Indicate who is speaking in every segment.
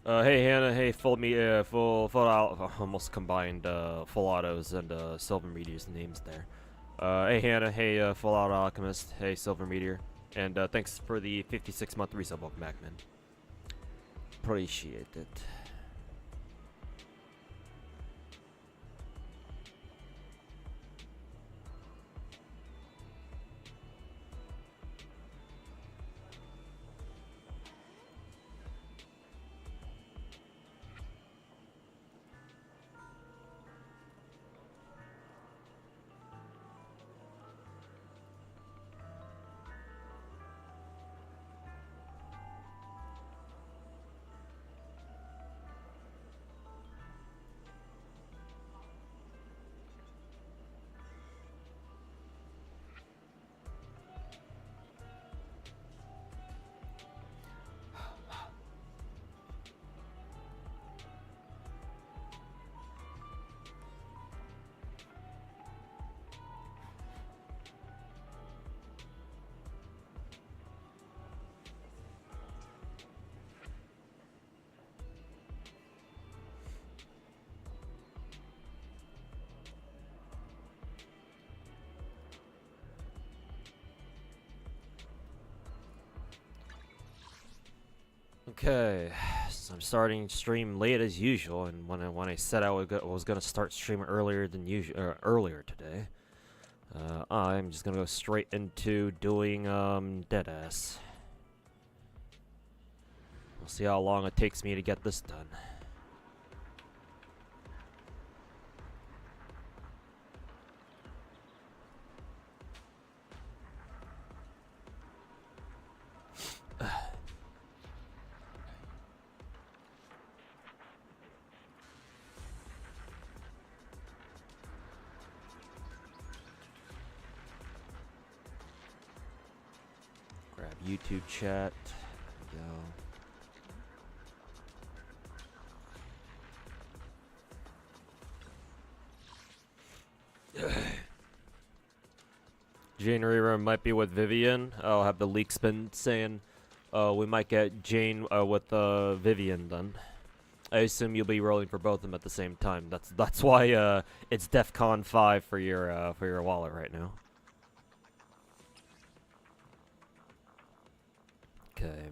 Speaker 1: Hey Hannah, hey almost combined full autos and silver meteor's names there. Hey Hannah, hey full auto alchemist, hey silver meteor, and thanks for the 56-month resub, welcome back, man. Appreciate it. Okay, so I'm starting stream late as usual, and when I said I was gonna start streaming earlier than usual, earlier today, I'm just gonna go straight into doing Deadass. We'll see how long it takes me to get this done. Grab YouTube chat. There we go. Jane Rerun might be with Vivian. I'll have the leaks been saying we might get Jane with Vivian then. I assume you'll be rolling for both of them at the same time. That's why it's DEFCON 5 for your wallet right now. Okay.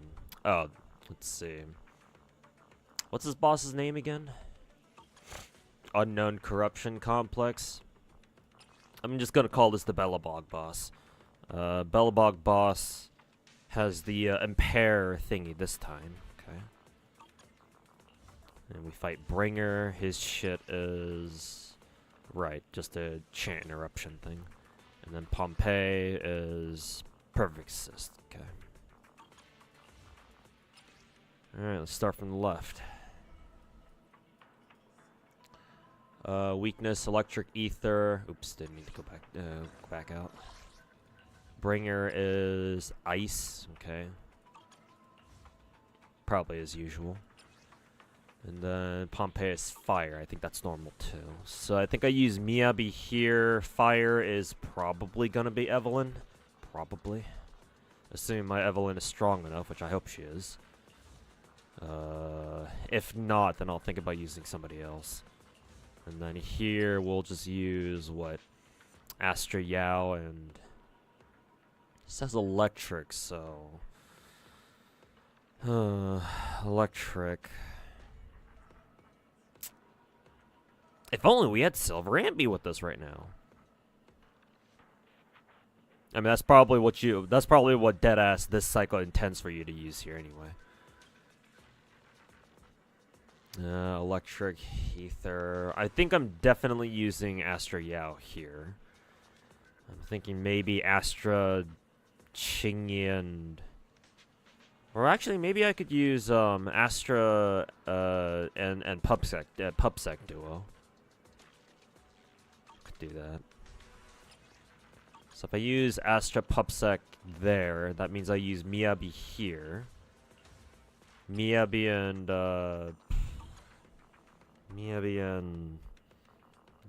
Speaker 1: Oh, let's see. What's his boss's name again? Unknown Corruption Complex. I'm just gonna call this the Bellabog boss. Bellabog boss has the impair thingy this time. Okay. And we fight Bringer. His shit is right, just a chant interruption thing. And then Pompeii is perfect assist. Okay. Alright, let's start from the left. Weakness, electric ether. Oops, didn't mean to go back out. Bringer is ice. Okay. Probably as usual. And then Pompeii is fire. I think that's normal too. So I think I use Miyabi here. Fire is probably gonna be Evelyn. Probably. Assuming my Evelyn is strong enough, which I hope she is. If not, then I'll think about using somebody else. And then here we'll just use what? Astra Yao and it says electric, so electric. If only we had Silver Ambi with us right now. I mean, that's probably what Deadass this cycle intends for you to use here anyway. Electric ether. I think I'm definitely using Astra Yao here. I'm thinking maybe Astra Chingy and... Or actually, maybe I could use Astra and Pubsec duo. Could do that. So if I use Astra Pupsec there, that means I use Miyabi here. Miyabi and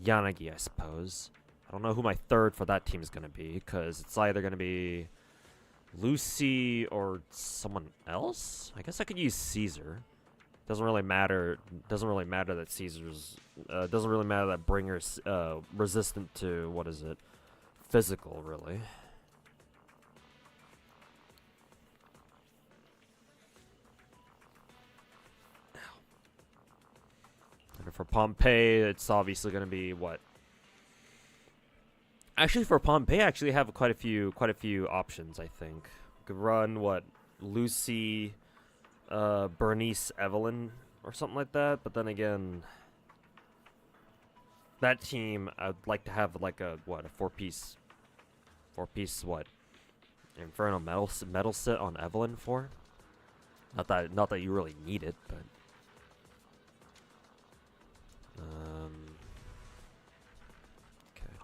Speaker 1: Yanagi, I suppose. I don't know who my third for that team is going to be, because it's either going to be Lucy or someone else? I guess I could use Caesar. Doesn't really matter. Doesn't really matter that Caesar's... doesn't really matter that Bringer's resistant to, what is it? Physical, really. And for Pompeii, it's obviously going to be what? Actually, for Pompeii, I actually have quite a few options. I think could run what Lucy, Bernice, Evelyn, or something like that. But then again, that team, I'd like to have like a four-piece what? Inferno metal set on Evelyn for. Not that you really need it, but. Okay.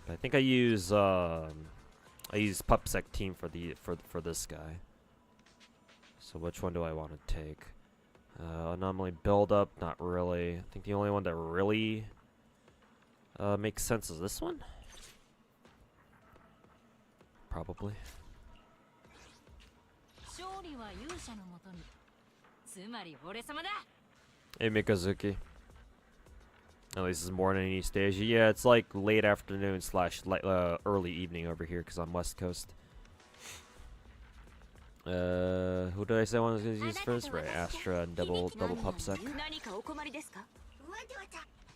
Speaker 1: I think I use Pupsec team for this guy. So which one do I want to take? Anomaly build up, not really. I think the only one that really makes sense is this one. Probably. Hey Mikazuki. At least it's morning in East Asia. Yeah, it's like late afternoon / early evening over here because I'm West Coast. Who did I say I was going to use first? Right, Astra and double Pupsec.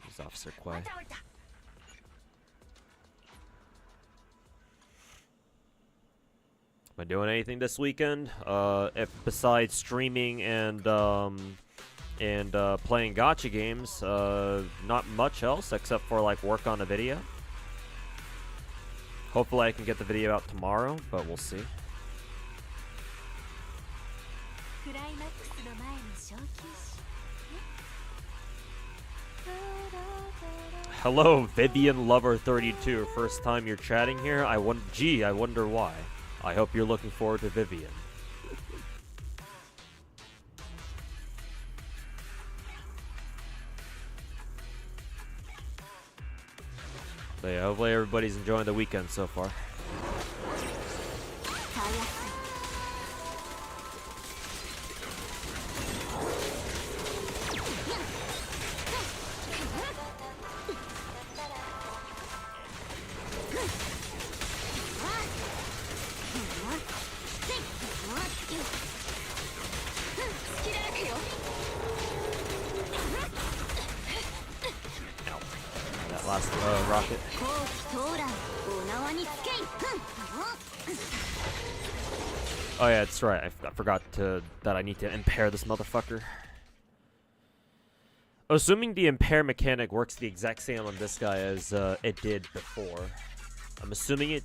Speaker 1: He's Officer Quay. Am I doing anything this weekend? If besides streaming and playing gacha games, not much else except for like work on a video. Hopefully I can get the video out tomorrow, but we'll see. Hello, Vivian Lover 32. First time you're chatting here. I wonder why. I hope you're looking forward to Vivian. So yeah, hopefully everybody's enjoying the weekend so far. Rocket. Oh yeah, that's right. I forgot that I need to impair this motherfucker. Assuming the impair mechanic works the exact same on this guy as it did before. I'm assuming it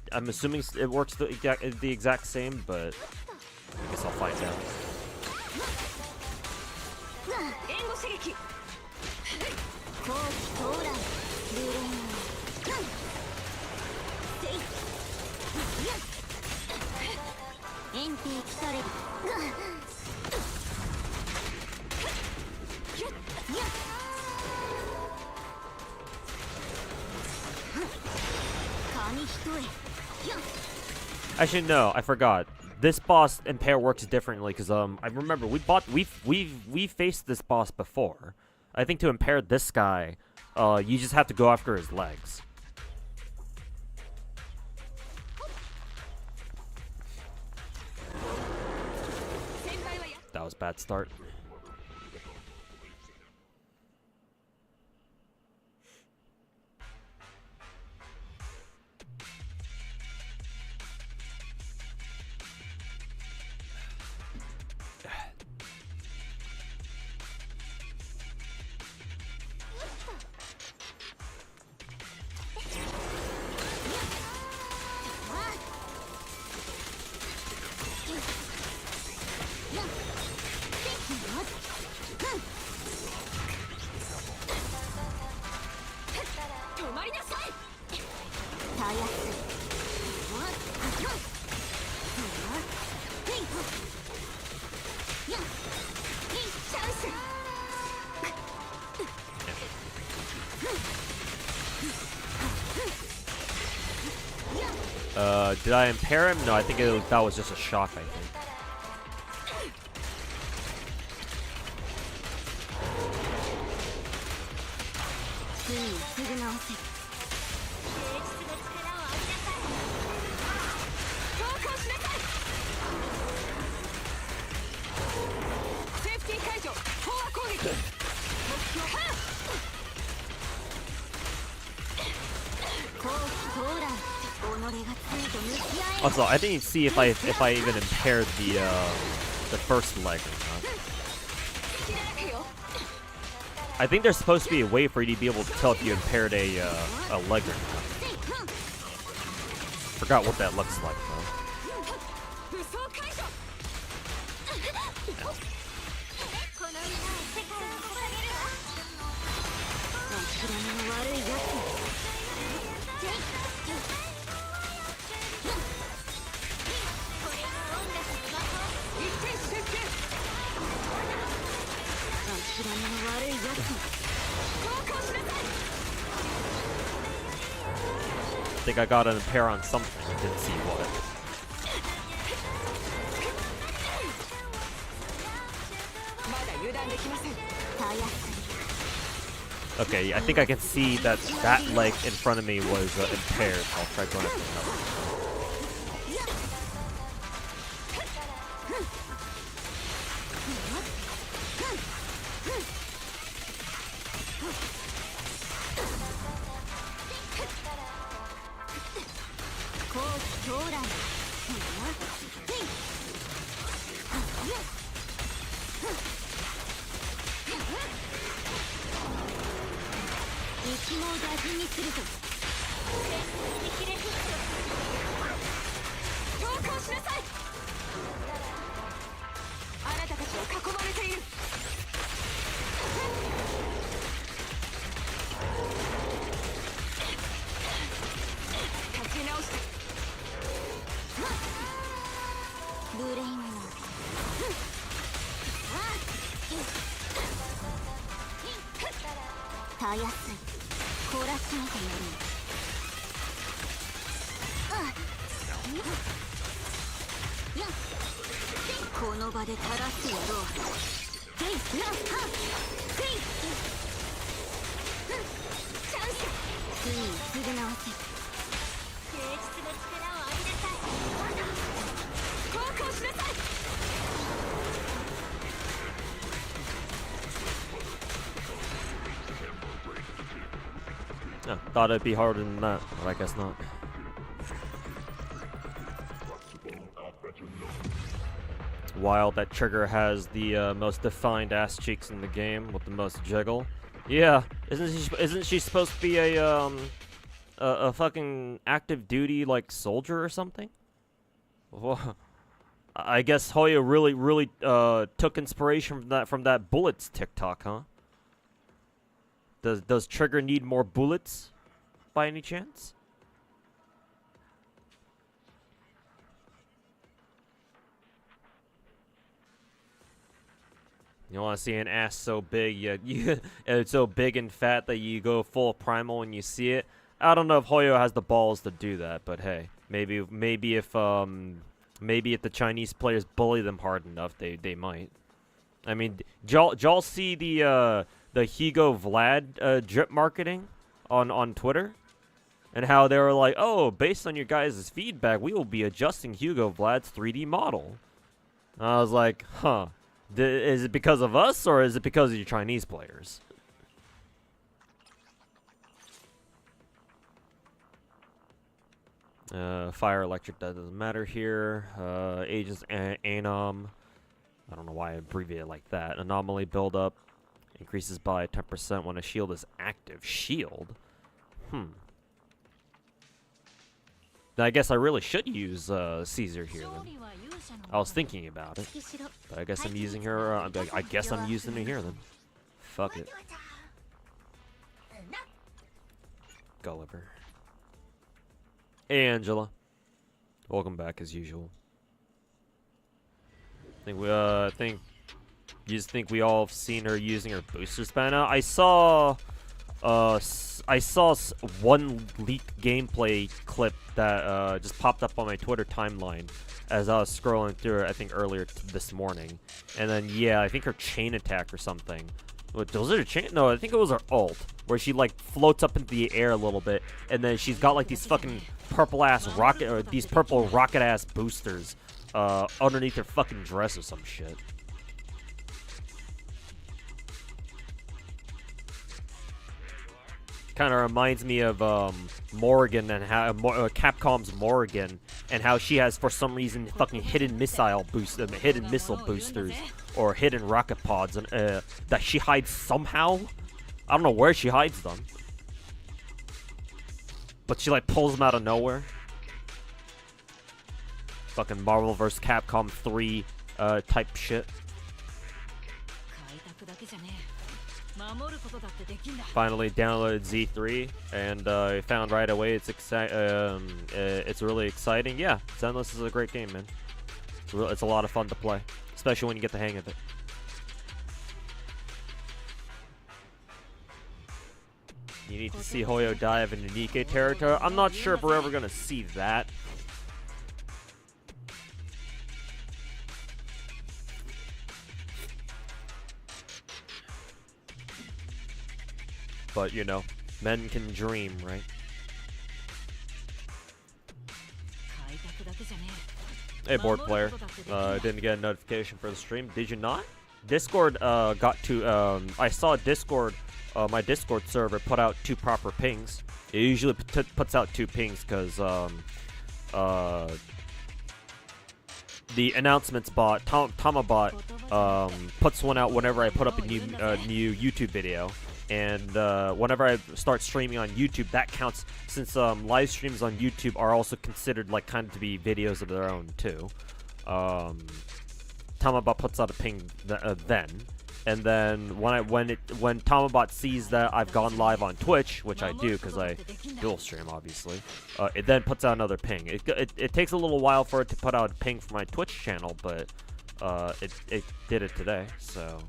Speaker 1: works the exact same, but I guess I'll find out. Actually, no, I forgot. This boss impair works differently because I remember we faced this boss before. I think to impair this guy, you just have to go after his legs. That was a bad start. did I impair him? No, I think that was just a shock, I think. Also, I didn't see if I even impaired the first leg or not. I think there's supposed to be a way for you to be able to tell if you impaired a leg or not. Forgot what that looks like though. I think I got an impair on something. I didn't see what. Okay, I think I can see that that leg in front of me was impaired. I'll try going up another. Oh, thought it'd be harder than that, but I guess not. Wild that Trigger has the most defined ass cheeks in the game with the most jiggle. Yeah, isn't she supposed to be a fucking active duty like soldier or something? Well, I guess Hoya really took inspiration from that bullets TikTok, huh? Does Trigger need more bullets, by any chance? You want to see an ass so big, it's so big and fat that you go full primal when you see it. I don't know if Hoyo has the balls to do that, but hey, maybe if the Chinese players bully them hard enough, they might. I mean, y'all see the Higo Vlad drip marketing on Twitter, and how they were like, oh, based on your guys' feedback, we will be adjusting Hugo Vlad's 3D model. And I was like, huh. Is it because of us, or is it because of your Chinese players? Fire electric, that doesn't matter here. Agents Anom. I don't know why I abbreviate it like that. Anomaly buildup increases by 10% when a shield is active. Shield? I guess I really should use Caesar here then. I was thinking about it, but I guess I'm using her. I guess I'm using her here then. Fuck it. Gulliver. Hey, Angela. Welcome back as usual. You just think we all have seen her using her booster spell now? I saw I saw one leaked gameplay clip that just popped up on my Twitter timeline as I was scrolling through it, I think earlier this morning. And then, yeah, I think her chain attack or something. Was it a chain? No, I think it was her ult, where she, like, floats up into the air a little bit, and then she's got, like, these fucking purple-ass rocket, or these purple rocket-ass boosters underneath her fucking dress or some shit. Kind of reminds me of Morrigan and how Capcom's Morrigan and how she has for some reason fucking hidden missile boosters or hidden rocket pods and that she hides somehow. I don't know where she hides them, but she like pulls them out of nowhere. Fucking Marvel vs. Capcom 3 type shit. Finally downloaded Z3 and I found right away it's really exciting. Yeah, Zenless is a great game, man. It's a lot of fun to play, especially when you get the hang of it. You need to see Hoyo dive into Nikkei territory. I'm not sure if we're ever gonna see that. But, you know, men can dream, right? Hey, board player. Didn't get a notification for the stream. Did you not? Discord got to... I saw Discord, my Discord server put out 2 proper pings. It usually puts out 2 pings because the announcements bot, Tamabot, puts one out whenever I put up a new YouTube video. And whenever I start streaming on YouTube, that counts, since live streams on YouTube are also considered like kind of to be videos of their own too. Tamabot puts out a ping then, and then when Tamabot sees that I've gone live on Twitch, which I do because I dual stream obviously, it then puts out another ping. It takes a little while for it to put out a ping for my Twitch channel, but it did it today, so.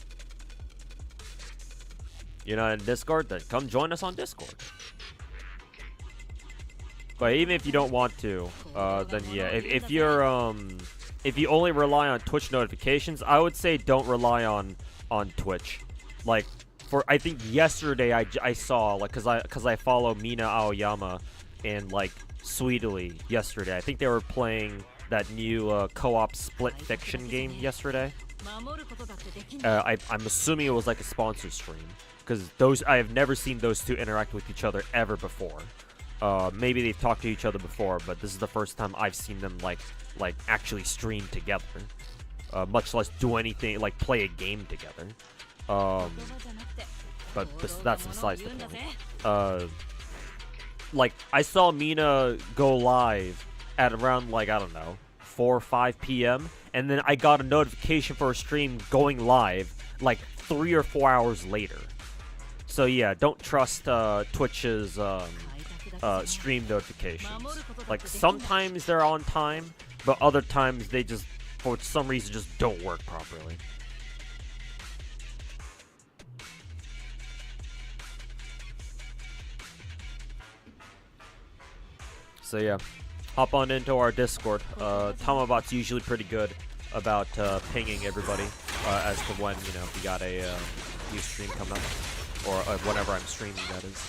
Speaker 1: You're not in Discord? Then come join us on Discord. But even if you don't want to, then yeah, if you only rely on Twitch notifications, I would say don't rely on Twitch. Like, I think yesterday I saw, like, cause I follow Mina Aoyama and like Sweetly yesterday. I think they were playing that new co-op split fiction game yesterday. I'm assuming it was like a sponsor stream. Because I have never seen those two interact with each other ever before. Maybe they've talked to each other before, but this is the first time I've seen them like actually stream together, much less do anything like play a game together. But that's besides the point. Like I saw Mina go live at around like I don't know 4 or 5 p.m. and then I got a notification for a stream going live like 3 or 4 hours later. So yeah, don't trust Twitch's stream notifications. Like sometimes they're on time, but other times they just, for some reason, just don't work properly. So yeah, hop on into our Discord. Tamabot's usually pretty good about pinging everybody as to when, you know, we got a new stream coming up. Or whenever I'm streaming, that is.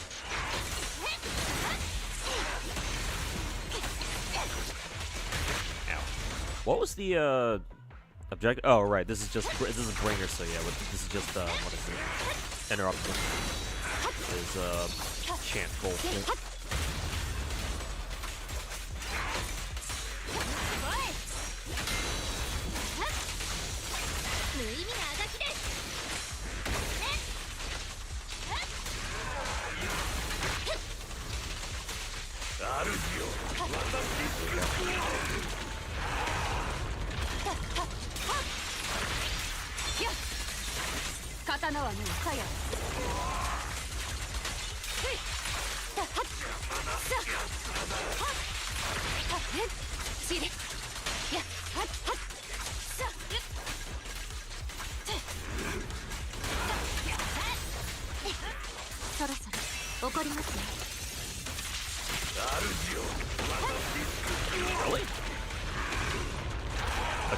Speaker 1: Ow. What was the objective? Oh, right. This is bringer, so yeah. This is just what is it? Interrupting. Is chant bullshit.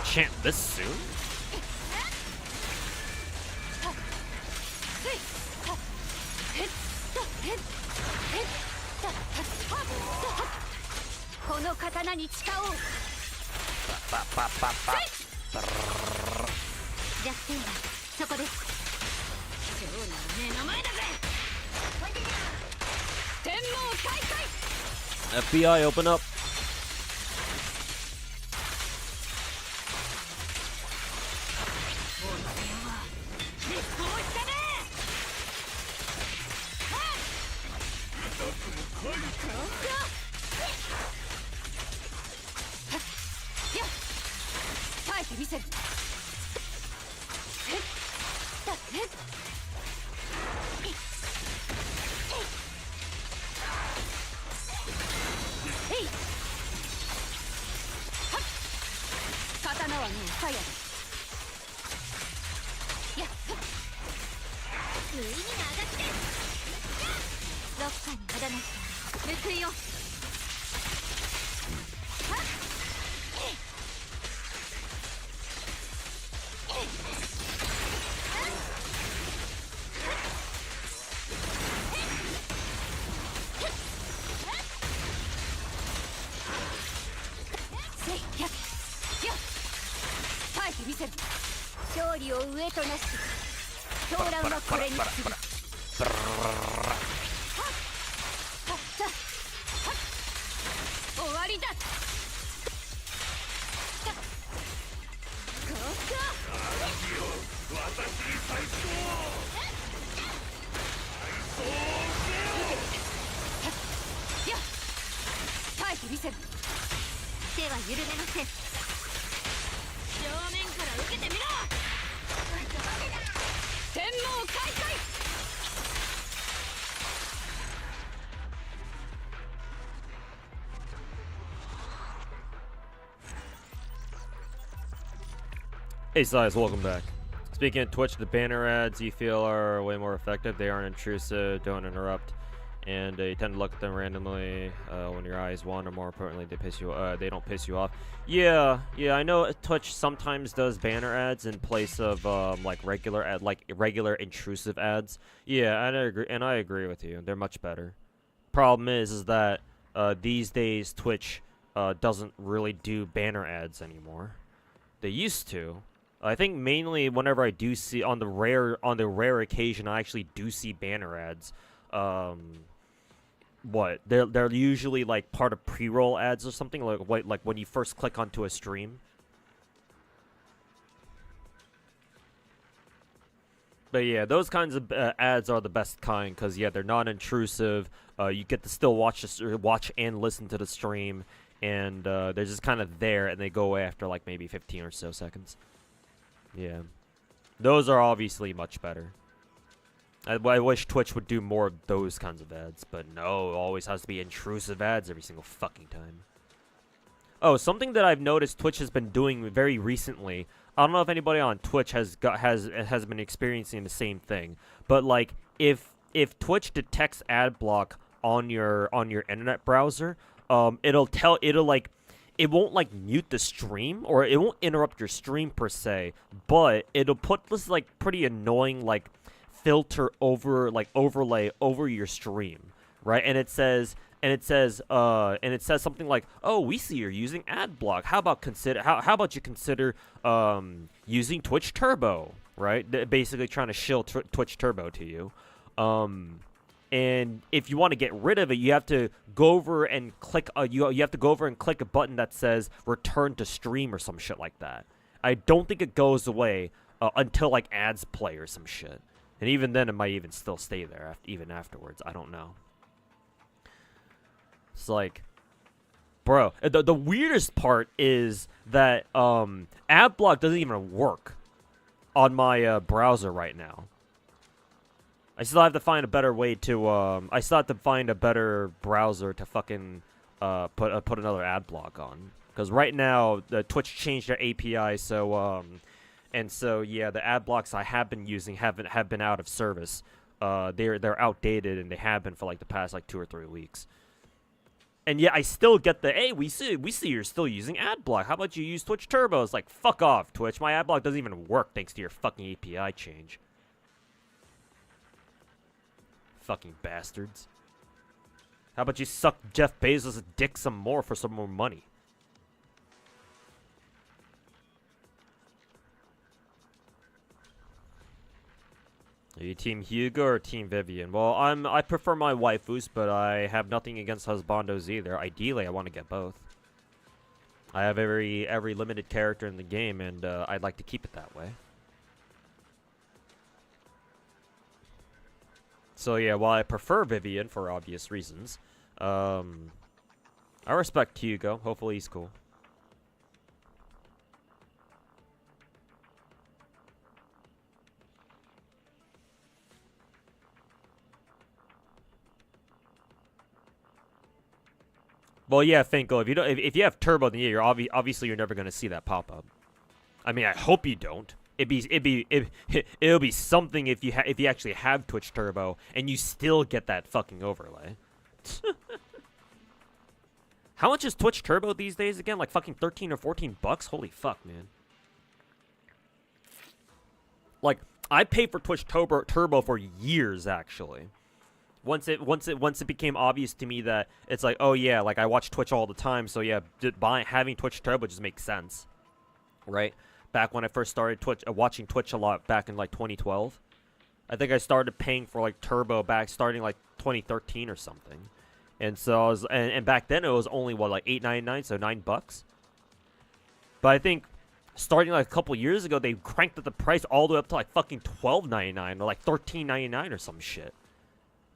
Speaker 1: chant this soon? FBI, open up. Hey guys, welcome back. Speaking of Twitch, the banner ads you feel are way more effective. They aren't intrusive, don't interrupt, and you tend to look at them randomly when your eyes wander. More importantly, they don't piss you off. Yeah, I know Twitch sometimes does banner ads in place of like regular intrusive ads. Yeah, and I agree with you. They're much better. Problem is that these days Twitch doesn't really do banner ads anymore. They used to. I think mainly whenever I do see on the rare occasion I actually do see banner ads. They're usually like part of pre-roll ads or something, like when you first click onto a stream. But yeah, those kinds of ads are the best kind because yeah, they're non-intrusive. You get to still watch and listen to the stream, and they're just kind of there, and they go away after like maybe 15 or so seconds. Yeah, those are obviously much better. I wish Twitch would do more of those kinds of ads, but no, it always has to be intrusive ads every single fucking time. Oh, something that I've noticed Twitch has been doing very recently. I don't know if anybody on Twitch has been experiencing the same thing, but like if Twitch detects ad block on your internet browser, it won't like mute the stream, or it won't interrupt your stream per se, but it'll put this like pretty annoying like filter overlay over your stream, right? And it says something like, "Oh, we see you're using ad block. How about you consider using Twitch Turbo?" Right? Basically trying to shill Twitch Turbo to you. And if you want to get rid of it, you have to go over and click. You have to go over and click a button that says "Return to Stream" or some shit like that. I don't think it goes away until like ads play or some shit. And even then, it might even still stay there even afterwards. I don't know. It's like, bro, the weirdest part is that ad block doesn't even work on my browser right now. I still have to find a better way to, I still have to find a better browser to fucking put another ad block on. Because right now, the Twitch changed their API, so, and so, yeah, the ad blocks I have been using have been out of service. They're outdated, and they have been for, like, the past, like, 2 or 3 weeks. And yet I still get the, hey, we see you're still using ad block. How about you use Twitch Turbo? It's like, fuck off, Twitch. My ad block doesn't even work thanks to your fucking API change. Fucking bastards. How about you suck Jeff Bezos' dick some more for some more money? Are you Team Hugo or Team Vivian? Well, I prefer my waifus, but I have nothing against husbandos either. Ideally, I want to get both. I have every limited character in the game, and I'd like to keep it that way. So yeah, while I prefer Vivian for obvious reasons, I respect Hugo. Hopefully he's cool. Well, yeah, Finkel. If you have Turbo, then yeah, obviously you're never gonna see that pop up. I mean, I hope you don't. It'll be something if you actually have Twitch Turbo and you still get that fucking overlay. How much is Twitch Turbo these days again? Like fucking 13 or 14 bucks? Holy fuck, man. Like, I paid for Twitch Turbo for years, actually. Once it became obvious to me that it's like, oh yeah, like I watch Twitch all the time, so yeah, having Twitch Turbo just makes sense, right? Back when I first started watching Twitch a lot back in like 2012, I think I started paying for like Turbo starting like 2013 or something, and so I was and back then it was only what, like $8.99, so $9. But I think starting like a couple years ago they cranked up the price all the way up to like fucking $12.99 or like $13.99 or some shit.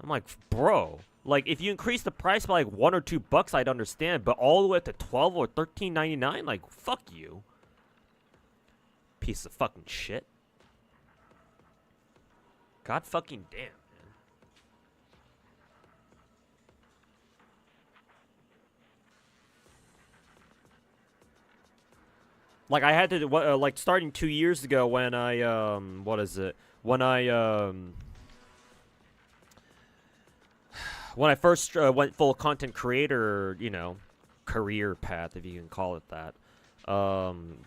Speaker 1: I'm like, bro, like if you increase the price by like $1 or $2, I'd understand, but all the way up to $12 or $13.99, like fuck you, piece of fucking shit. God fucking damn, man. Like I had to like starting 2 years ago when I when I first went full content creator, you know, career path, if you can call it that.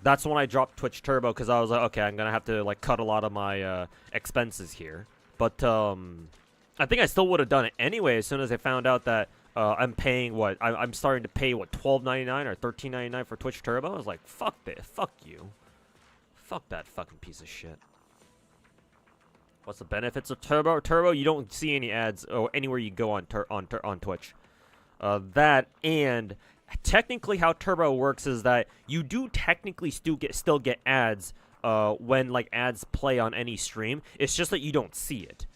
Speaker 1: That's when I dropped Twitch Turbo, because I was like, okay, I'm gonna have to like cut a lot of my expenses here. But I think I still would have done it anyway as soon as I found out that I'm paying what I'm starting to pay what $12.99 or $13.99 for Twitch Turbo. I was like, fuck this, fuck you, fuck that fucking piece of shit. What's the benefits of Turbo? Turbo, you don't see any ads anywhere you go on Twitch. That, and technically how Turbo works is that you do technically still get ads when like ads play on any stream. It's just that you don't see it.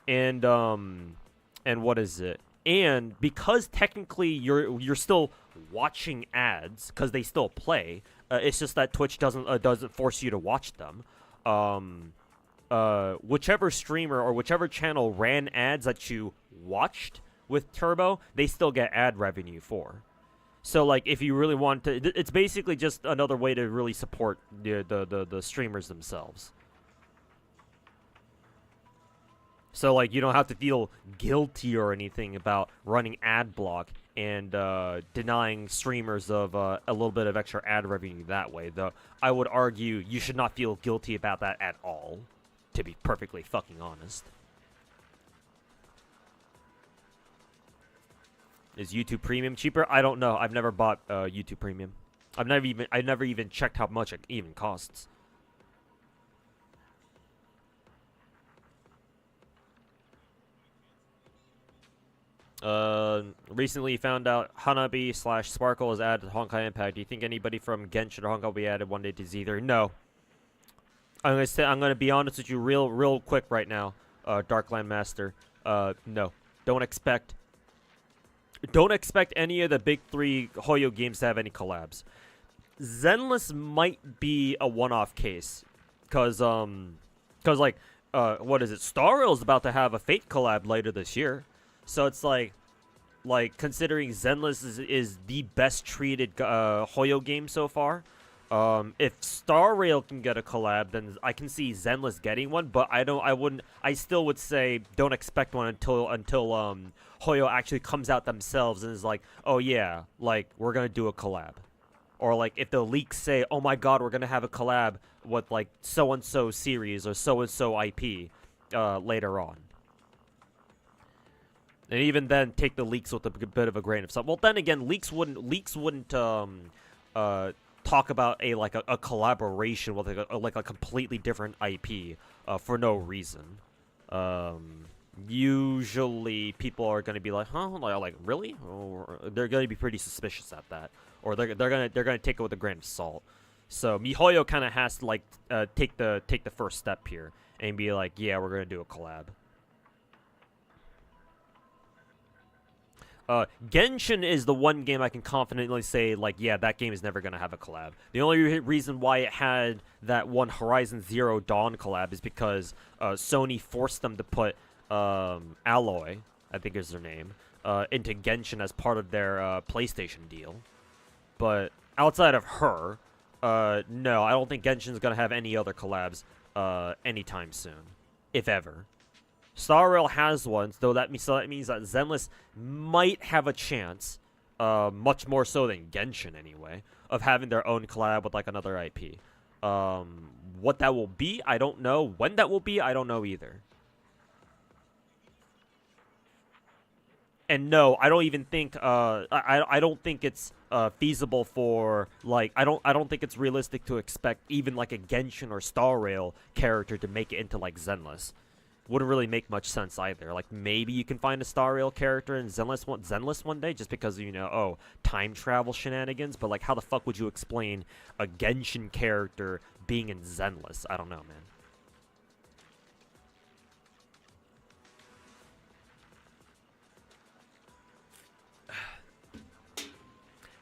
Speaker 1: And what is it? And because technically you're still watching ads because they still play. It's just that Twitch doesn't force you to watch them. Whichever streamer or whichever channel ran ads that you watched with Turbo, they still get ad revenue for. So like if you really want to, it's basically just another way to really support the streamers themselves. So like you don't have to feel guilty or anything about running ad block and denying streamers of a little bit of extra ad revenue that way. Though I would argue you should not feel guilty about that at all, to be perfectly fucking honest. Is YouTube Premium cheaper? I don't know. I've never bought YouTube Premium. I've never even checked how much it even costs. Recently found out Hanabi/Sparkle is added to Honkai Impact. Do you think anybody from Genshin or Honkai will be added one day to Zether? No. I'm gonna be honest with you real quick right now, Darkland Master. No. Don't expect any of the big three Hoyo games to have any collabs. Zenless might be a one-off case, cause like what is it? Star Rail is about to have a Fate collab later this year. So it's like considering Zenless is the best treated Hoyo game so far, If Star Rail can get a collab, then I can see Zenless getting one, but I still would say don't expect one until Hoyo actually comes out themselves and is like, oh yeah, like, we're gonna do a collab. Or like, if the leaks say, oh my god, we're gonna have a collab with like so-and-so series or so-and-so IP later on. And even then, take the leaks with a bit of a grain of salt. Well, then again, leaks wouldn't talk about a collaboration with like a completely different IP for no reason. Usually people are gonna be like, huh, like really? Or they're gonna be pretty suspicious at that, or they're gonna take it with a grain of salt. So MiHoYo kind of has to like take the first step here and be like, yeah, we're gonna do a collab. Genshin is the one game I can confidently say, like, yeah, that game is never going to have a collab. The only reason why it had that one Horizon Zero Dawn collab is because Sony forced them to put Alloy, I think is their name, into Genshin as part of their PlayStation deal. But outside of her, no, I don't think Genshin's going to have any other collabs anytime soon, if ever. Star Rail has one, though that means that Zenless might have a chance, much more so than Genshin anyway, of having their own collab with like another IP. What that will be, I don't know. When that will be, I don't know either. And no, I don't even think I don't think it's feasible for like I don't think it's realistic to expect even like a Genshin or Star Rail character to make it into like Zenless. Wouldn't really make much sense either. Like, maybe you can find a Star Rail character in Zenless one day just because, you know, oh, time travel shenanigans, but like, how the fuck would you explain a Genshin character being in Zenless? I don't know, man.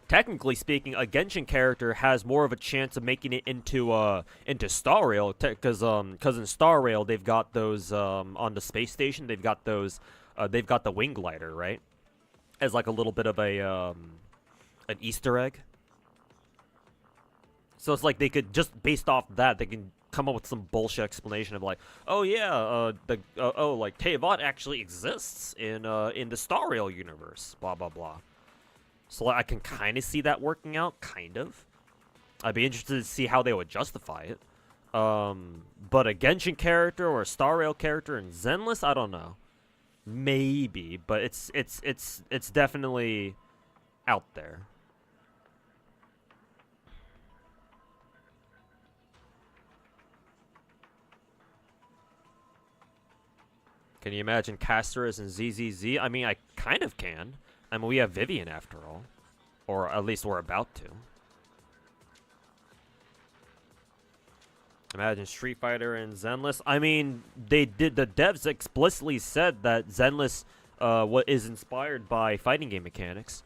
Speaker 1: Technically speaking, a Genshin character has more of a chance of making it into Star Rail, because in Star Rail they've got those on the space station, they've got those they've got the wing glider, right, as like a little bit of a an Easter egg. So it's like they could just based off that they can come up with some bullshit explanation of like, oh yeah, like Teyvat actually exists in the Star Rail universe, blah blah blah. So I can kind of see that working out, kind of. I'd be interested to see how they would justify it. But a Genshin character or a Star Rail character in Zenless, I don't know. Maybe, but it's definitely out there. Can you imagine Casterus and ZZZ? I mean, I kind of can. I mean, we have Vivian after all. Or at least we're about to. Imagine Street Fighter and Zenless. I mean, the devs explicitly said that Zenless what is inspired by fighting game mechanics.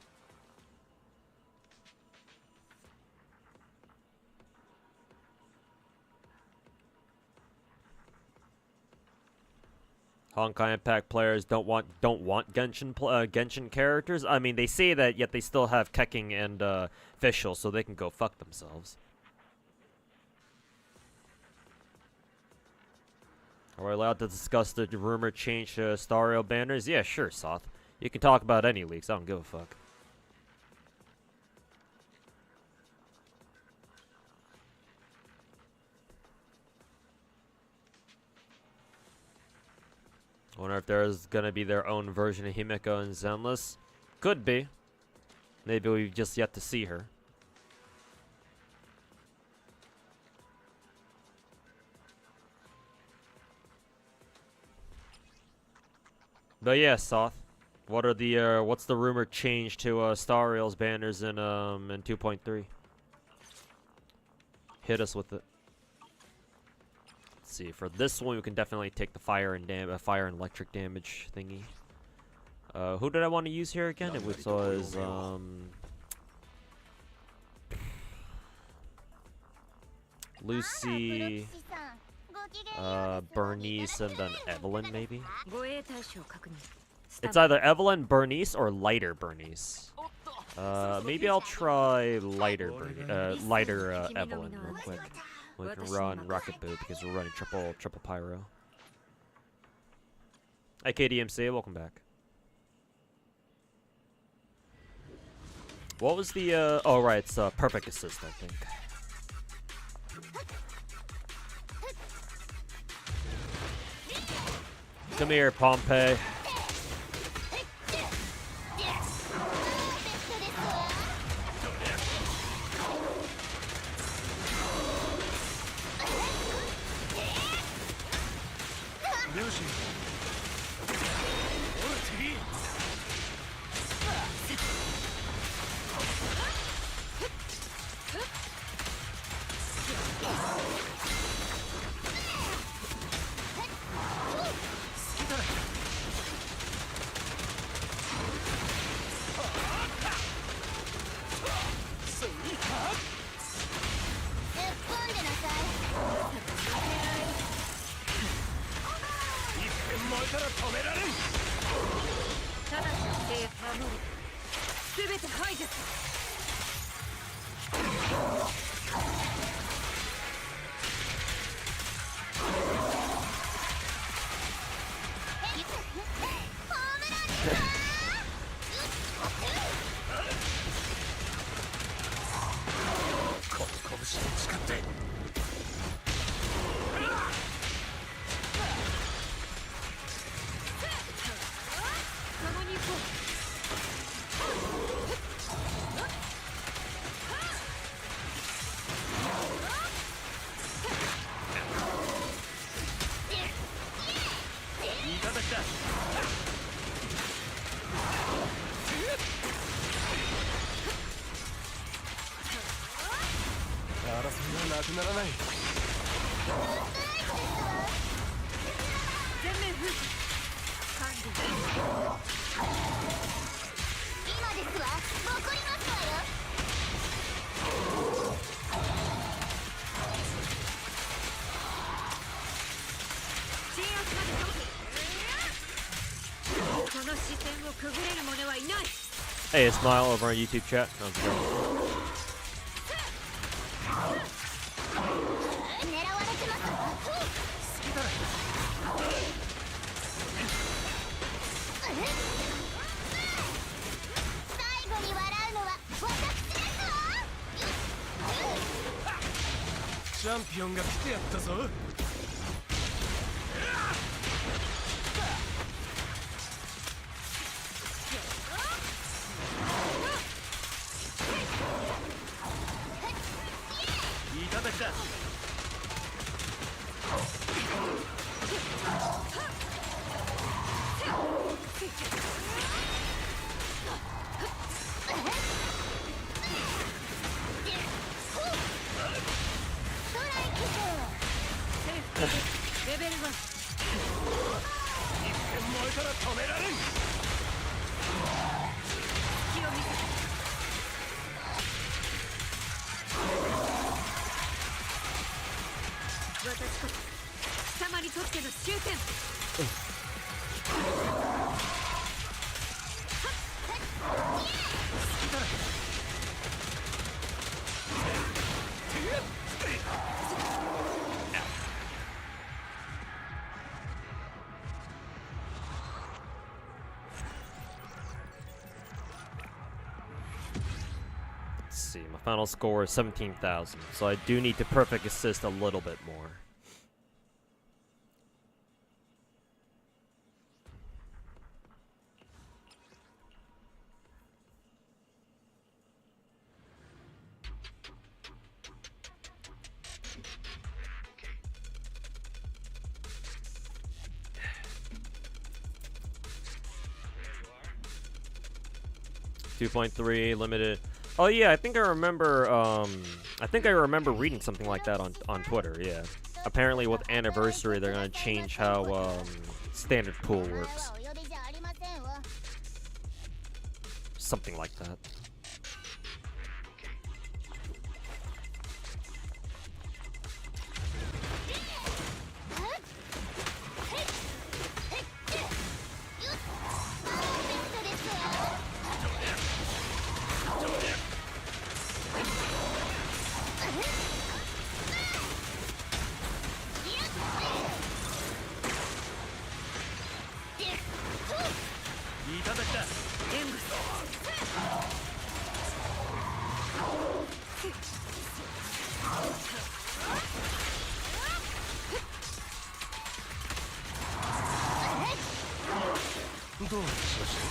Speaker 1: Honkai Impact players don't want Genshin characters. I mean, they say that, yet they still have Keking and Fischl, so they can go fuck themselves. Are we allowed to discuss the rumored change to Star Rail banners? Yeah, sure, Soth. You can talk about any leaks. I don't give a fuck. I wonder if there's gonna be their own version of Himeko and Zenless. Could be. Maybe we've just yet to see her. But yeah, Soth. What are the what's the rumored change to Star Rail's banners in 2.3? Hit us with it. Let's see. For this one, we can definitely take the fire and electric damage thingy. Who did I want to use here again? It was Lucy, Bernice, and then Evelyn, maybe? It's either Evelyn, Bernice, or Lighter Bernice. Maybe I'll try lighter Evelyn real quick. We can run Rocket Boot because we're running triple pyro. Hi KDMC, welcome back. What was the oh right, it's perfect assist, I think. Come here, Pompey. Hey, a smile over our YouTube chat. How's it going?
Speaker 2: Champion が来てやったぞ。
Speaker 1: My final score is 17,000, so I do need to perfect assist a little bit more. .3 limited. Oh yeah, I think I remember reading something like that on Twitter, yeah. Apparently with Anniversary they're gonna change how standard pool works. Something like that.
Speaker 2: そうにしましょ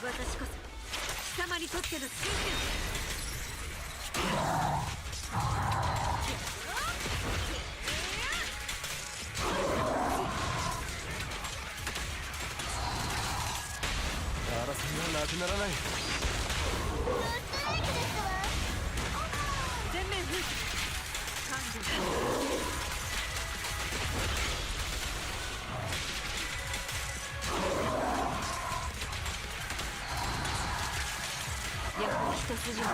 Speaker 3: 私こそ貴様にとっての真
Speaker 2: 争いはなくならない。
Speaker 3: 全面封鎖完了。やはり一筋縄。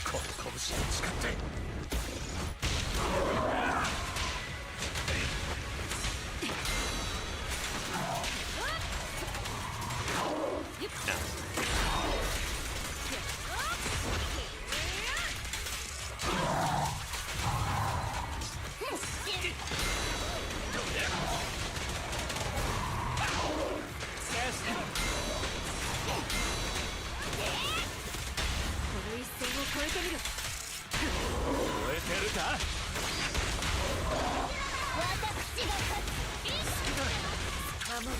Speaker 2: この拳を使って
Speaker 3: この一線を越えてみる。
Speaker 2: 超えてるか。
Speaker 3: 守る。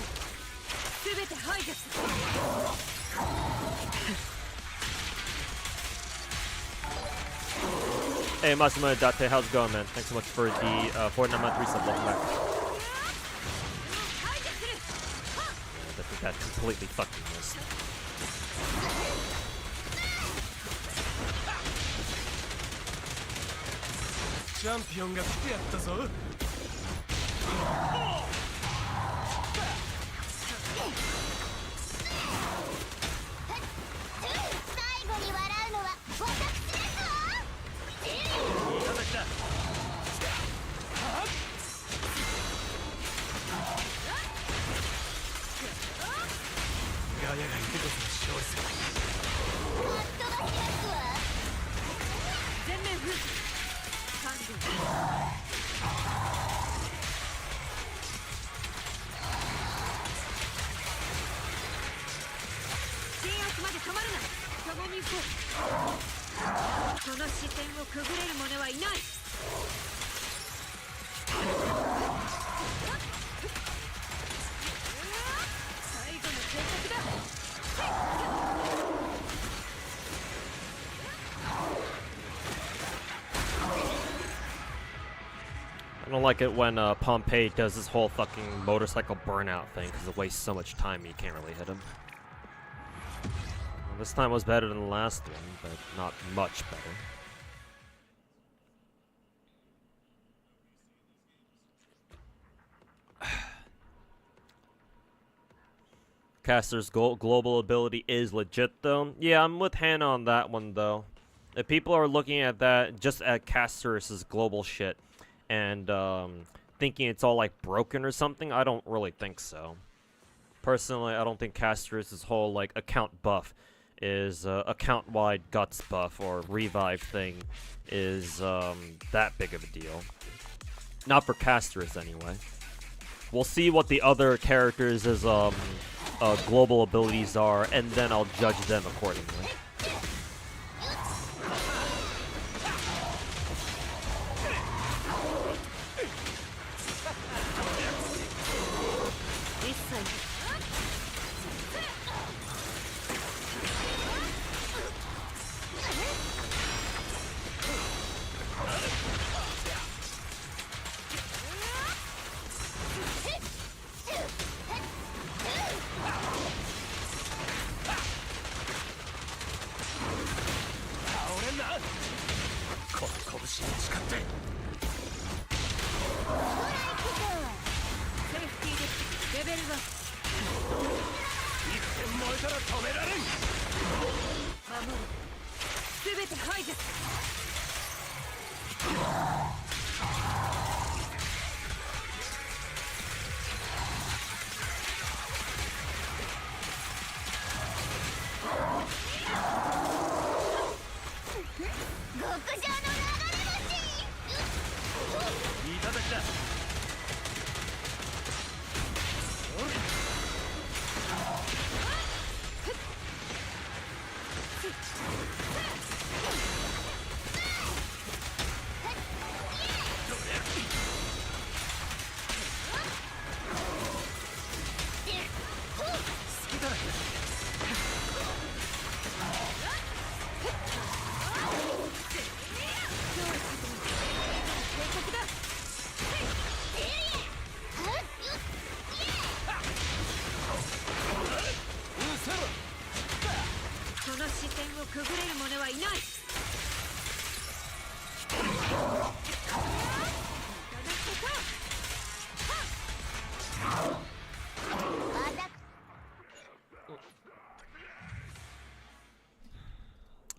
Speaker 3: すべて排除する。
Speaker 1: Hey, Massimo Date, how's it going, man? Thanks so much for the Fortnite month resub. Welcome back.
Speaker 3: 排除する。
Speaker 1: I think that completely fucking missed.
Speaker 2: チャンピオンが来てやったぞ。
Speaker 4: 最後に笑うのは私ですわ。
Speaker 2: いただきだ。ガヤがいてこそ勝利する。
Speaker 4: かっ飛ばしですわ。
Speaker 3: 全面封鎖完了。鎮圧まで止まるな。共に行こう。この視線をくぐれる者はいない。最後の選択だ。
Speaker 1: I don't like it when Pompey does this whole fucking motorcycle burnout thing because it wastes so much time and you can't really hit him. Well, this time was better than the last one, but not much better. Caster's global ability is legit though. Yeah, I'm with Hannah on that one though. If people are looking at that just at Caster's global shit and thinking it's all like broken or something, I don't really think so. Personally, I don't think Caster's whole like account buff is account-wide guts buff or revive thing is that big of a deal. Not for Caster's anyway. We'll see what the other characters' global abilities are, and then I'll judge them accordingly.
Speaker 3: はいない。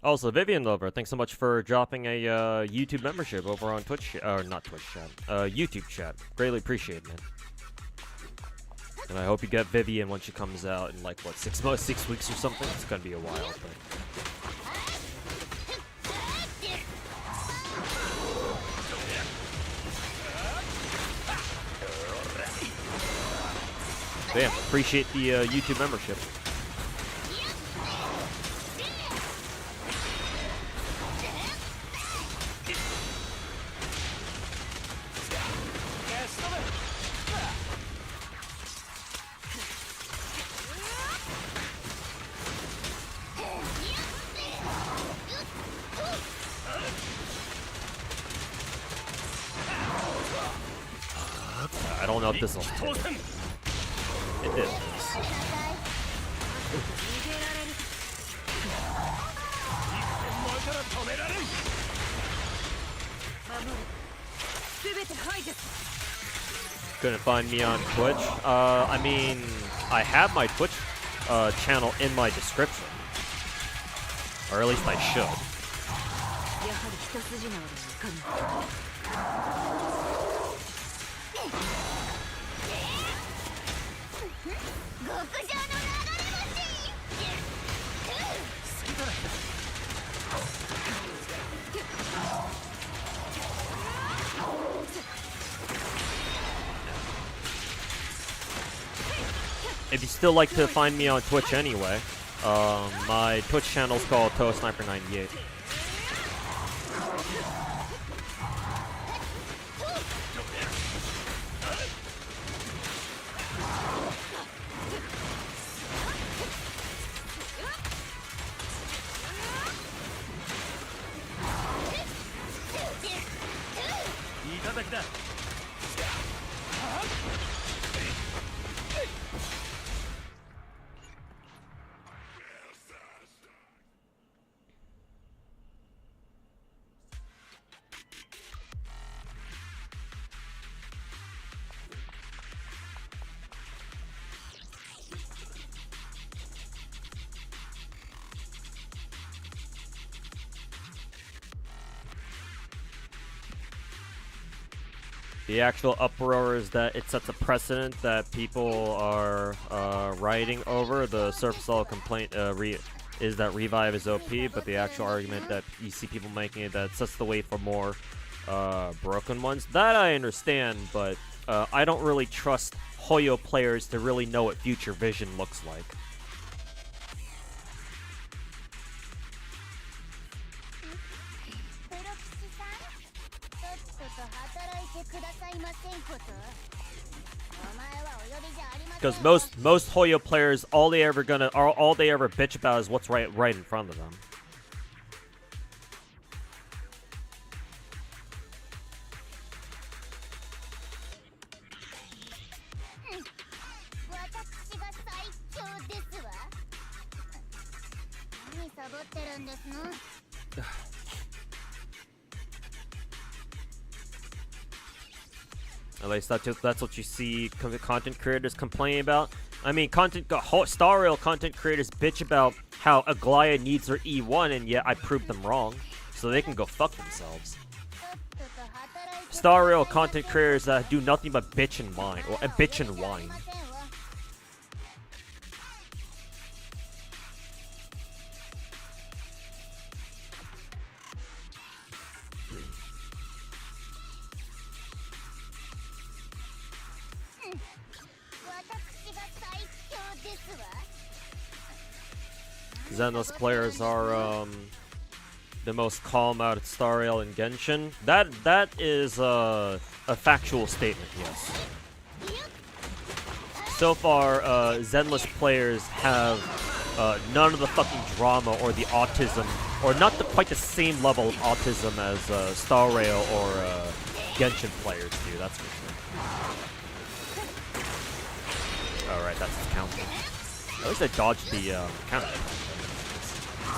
Speaker 1: Also, Vivian Lover, thanks so much for dropping a YouTube membership over on Twitch, or not Twitch chat, YouTube chat. Greatly appreciate it, man. And I hope you get Vivian when she comes out in like what 6 weeks or something. It's gonna be a while, but damn, appreciate the YouTube membership. I don't know if this will hit. It did.
Speaker 3: 全て排除。
Speaker 1: Couldn't find me on Twitch. I mean, I have my Twitch channel in my description, or at least I should.
Speaker 3: やはり一筋縄ではいかぬ。
Speaker 4: 極上の流れ星。
Speaker 1: If you still like to find me on Twitch anyway, my Twitch channel is called ToSniper98. The actual uproar is that it sets a precedent that people are rioting over. The surface level complaint is that Revive is OP, but the actual argument that you see people making it that sets the way for more broken ones. That I understand, but I don't really trust Hoyo players to really know what future vision looks like. Because most Hoyo players, all they ever bitch about is what's right in front of them. At least that's what you see content creators complaining about. I mean, Star Rail content creators bitch about how Aglaya needs her E1, and yet I proved them wrong, so they can go fuck themselves. Star Rail content creators do nothing but bitch and whine, or bitch and whine. Zenless players are the most calm out at Star Rail and Genshin. That is a factual statement, yes. So far, Zenless players have none of the fucking drama or the autism, or not quite the same level of autism as Star Rail or Genshin players do. That's for sure. All right, that's his counter. At least I dodged the counter.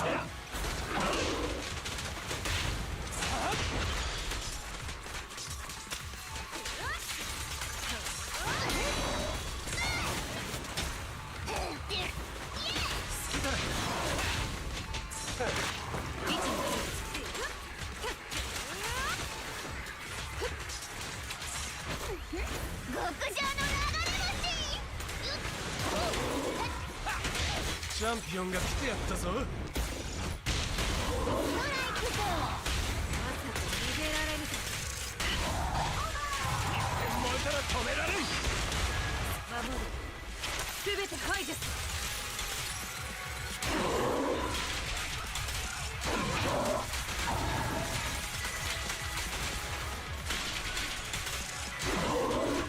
Speaker 1: Yeah.
Speaker 2: ャンピオンが来てやったぞ。
Speaker 4: ストライクゾーン。
Speaker 3: まさか逃げられると
Speaker 2: 燃えたら止められん。
Speaker 3: 守る全て排除する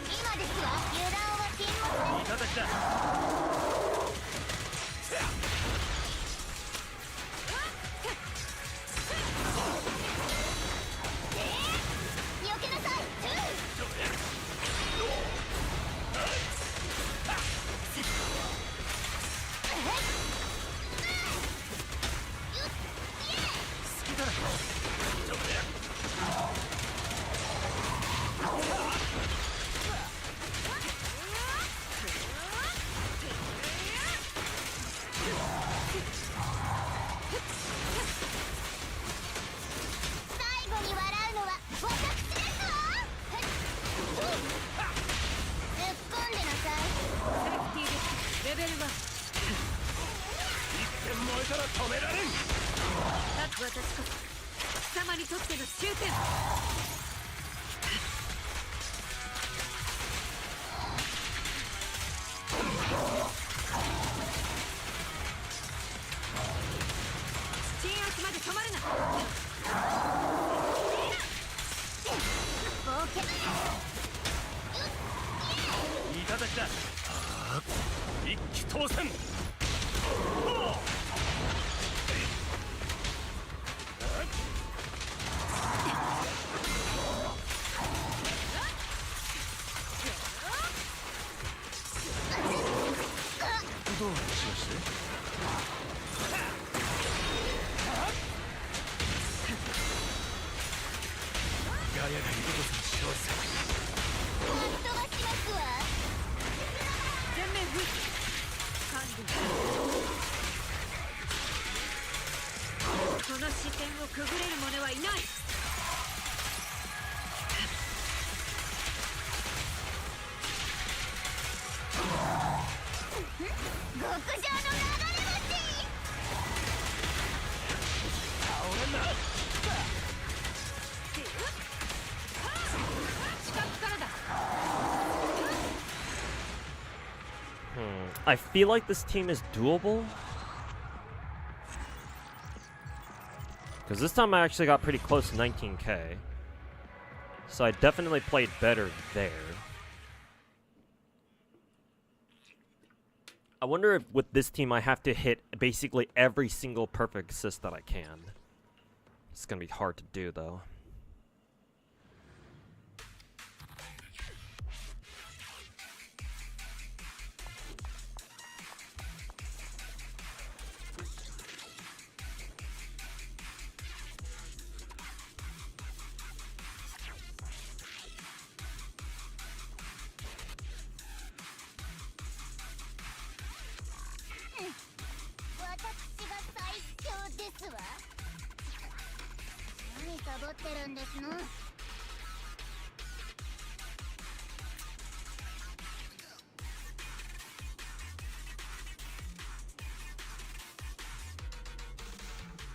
Speaker 4: 今ですわ。油断は禁物。
Speaker 2: いただきだ。
Speaker 4: 避けなさい。
Speaker 2: 好きだな。
Speaker 4: 最後に笑うのは私ですわ。突っ込んでなさい。
Speaker 3: セーフティーですレベル1
Speaker 2: 一点燃えたら止められん。
Speaker 3: 私こそ貴様にとっての終点鎮圧まで止まるな
Speaker 4: 冒険。
Speaker 2: いただきだ。一気当選。どうしまして。ガヤが二度とする勝利さ。
Speaker 4: 飛ばしますわ。
Speaker 3: 全面封鎖管理この視線をくぐれる者はいない
Speaker 4: 極上の流れ星。
Speaker 2: 倒れんな。
Speaker 3: 視覚からだ
Speaker 1: I feel like this team is doable. Because this time I actually got pretty close to 19k. So I definitely played better there. I wonder if with this team I have to hit basically every single perfect assist that I can. It's gonna be hard to do though.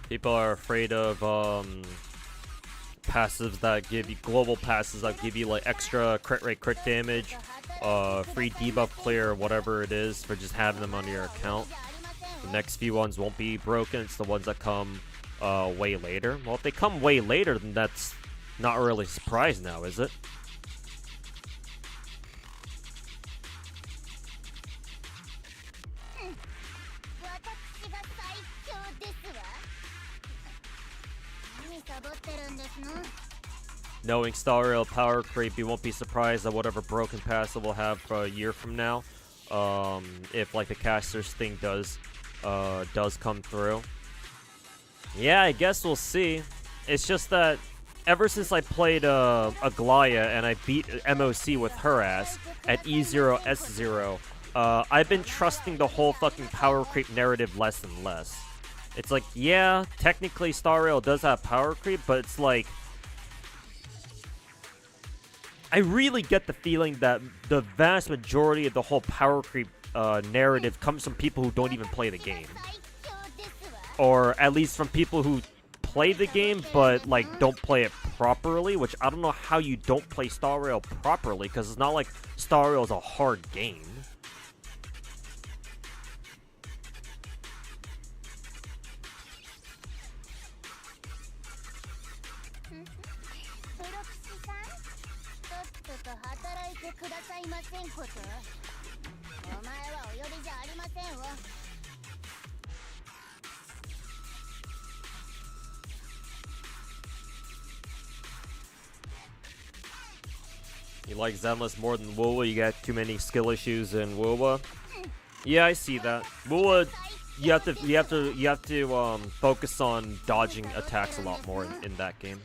Speaker 1: People are afraid of passives that give you global passes that give you like extra crit rate, crit damage, free debuff clear, whatever it is, for just having them on your account. The next few ones won't be broken. It's the ones that come way later. Well, if they come way later, then that's not really a surprise now, is it? Knowing Star Rail power creep, you won't be surprised at whatever broken pass it will have for a year from now. If like the casters thing does come through. Yeah, I guess we'll see. It's just that ever since I played Aglaya and I beat MOC with her ass at E0 S0, I've been trusting the whole fucking power creep narrative less and less. It's like, yeah, technically Star Rail does have power creep, but it's like, I really get the feeling that the vast majority of the whole power creep narrative comes from people who don't even play the game,
Speaker 4: 最強ですわ
Speaker 1: or at least from people who play the game but like don't play it properly. Which I don't know how you don't play Star Rail properly, because it's not like Star Rail is a hard game.
Speaker 4: プロキシさんとっとと働いてくださいませんことお前はお呼びじゃありませんわ
Speaker 1: You like Zenless more than Wuwa? You got too many skill issues in Wuwa? Yeah, I see that. Wuwa, you have to focus on dodging attacks a lot more in that game.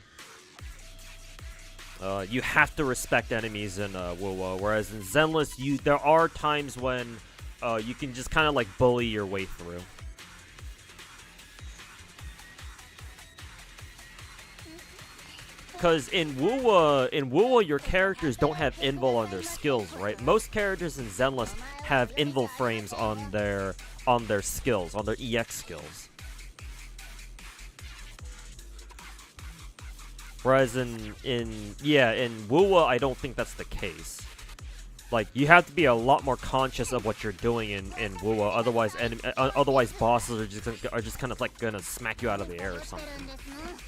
Speaker 1: You have to respect enemies in Wuwa, whereas in Zenless, there are times when you can just kind of like bully your way through. Because in Wuwa, your characters don't have invul on their skills, right? Most characters in Zenless have invul frames on their skills, on their EX skills. Whereas in Wuwa, I don't think that's the case. Like, you have to be a lot more conscious of what you're doing in Wuwa, otherwise bosses are just kind of like gonna smack you out of the air or something.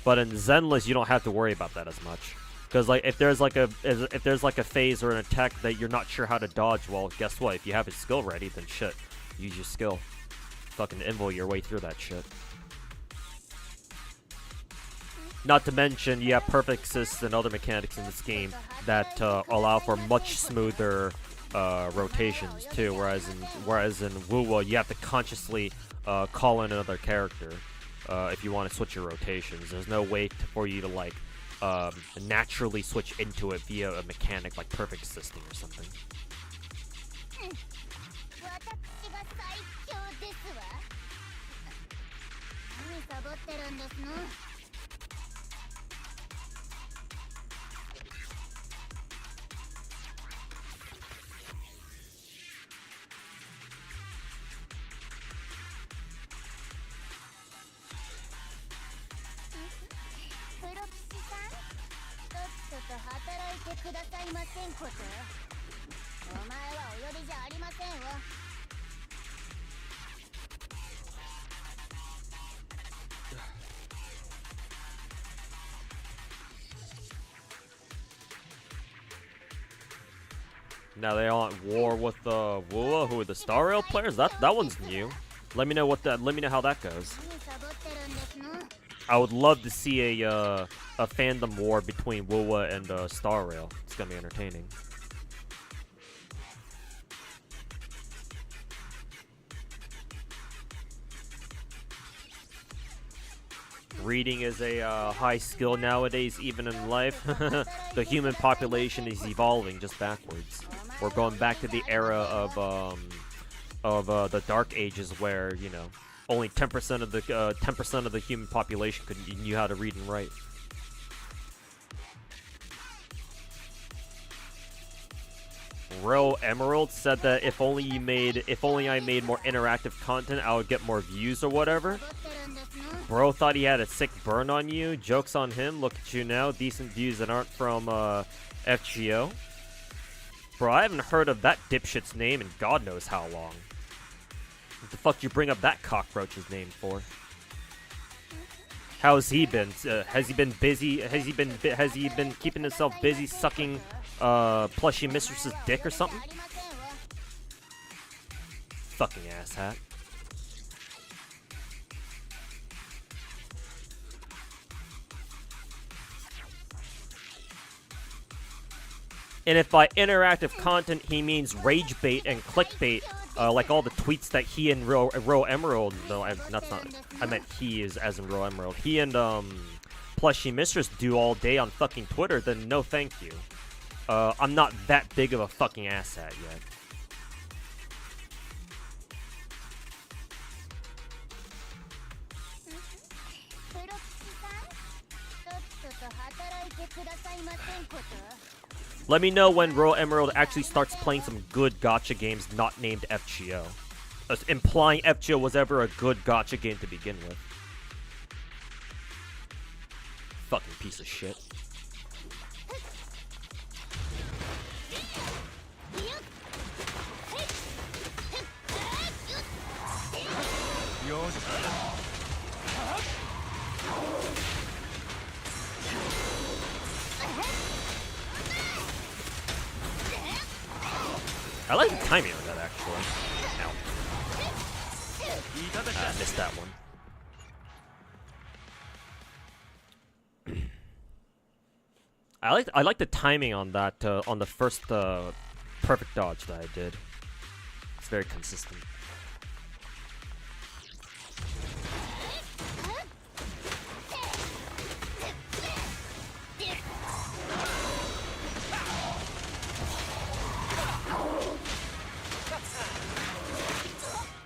Speaker 1: But in Zenless, you don't have to worry about that as much, because like if there's like a phase or an attack that you're not sure how to dodge, well, guess what? If you have a skill ready, then shit, use your skill. Fucking invul your way through that shit. Not to mention, you have perfect assists and other mechanics in this game that allow for much smoother rotations too. Whereas in Wuwa, you have to consciously call in another character if you want to switch your rotations. There's no way for you to like naturally switch into it via a mechanic like perfect assisting or something.
Speaker 4: 私が最強ですわ何サボってるんですの プロキシさんとっとと働いてくださいませんことお前はお呼びじゃありませんわ
Speaker 1: Now they're all at war with Wuwa, who are the Star Rail players. That one's new. Let me know how that goes.
Speaker 4: 何サボってるんですの
Speaker 1: I would love to see a fandom war between Wuwa and Star Rail. It's gonna be entertaining. Reading is a high skill nowadays, even in life. The human population is evolving just backwards. We're going back to the era of the Dark Ages, where only 10% of the human population knew how to read and write. Ro Emerald said that if only I made more interactive content, I would get more views or whatever. Bro thought he had a sick burn on you. Joke's on him. Look at you now. Decent views that aren't from FGO. Bro, I haven't heard of that dipshit's name in God knows how long. What the fuck you bring up that cockroach's name for? How's he been? Has he been busy? Has he been keeping himself busy sucking plushy mistress's dick or something? Fucking asshat. And if by interactive content he means rage bait and clickbait, like all the tweets that he and Ro Emerald, no, I meant he is as in Ro Emerald. He and Plushy Mistress do all day on fucking Twitter, then no thank you. I'm not that big of a fucking asshat yet. Let me know when Royal Emerald actually starts playing some good gacha games not named FGO. Implying FGO was ever a good gacha game to begin with. Fucking piece of shit. I like the timing of that actually. Ow. I missed that one. I like the timing on that on the first perfect dodge that I did. It's very consistent.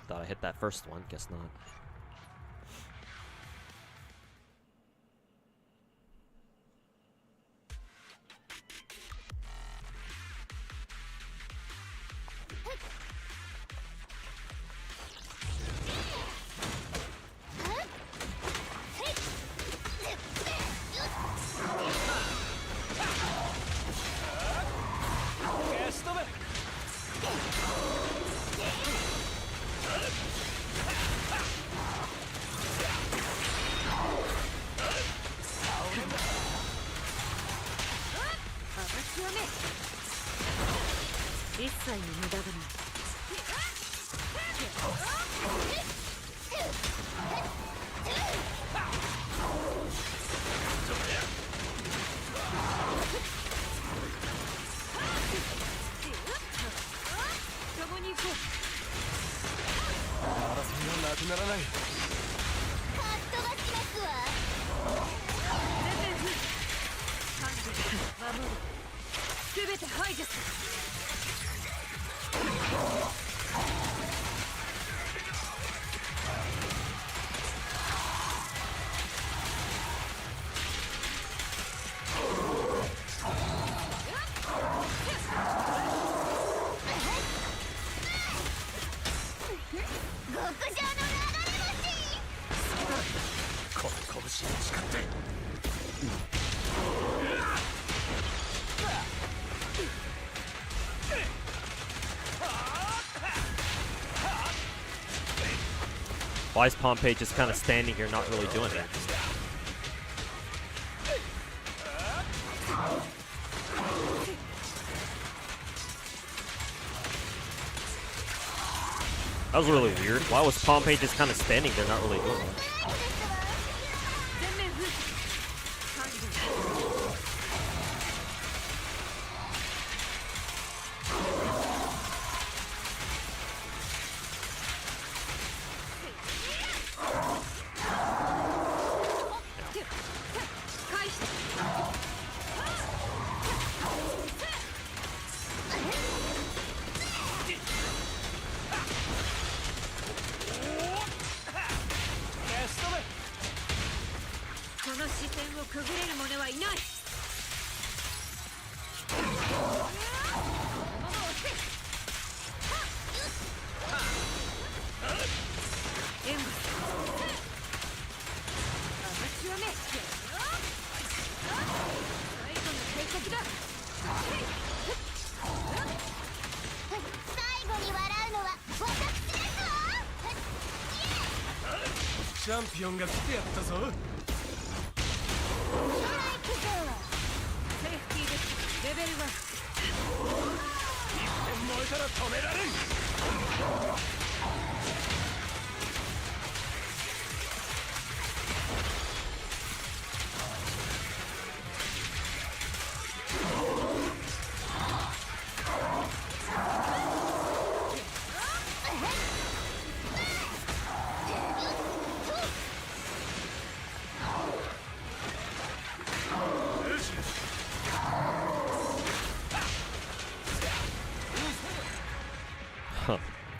Speaker 1: Thought I hit that first one, guess not. Why is Pompey just kind of standing here, not really doing anything? That was really weird. Why was Pompey just kind of standing there, not really doing much?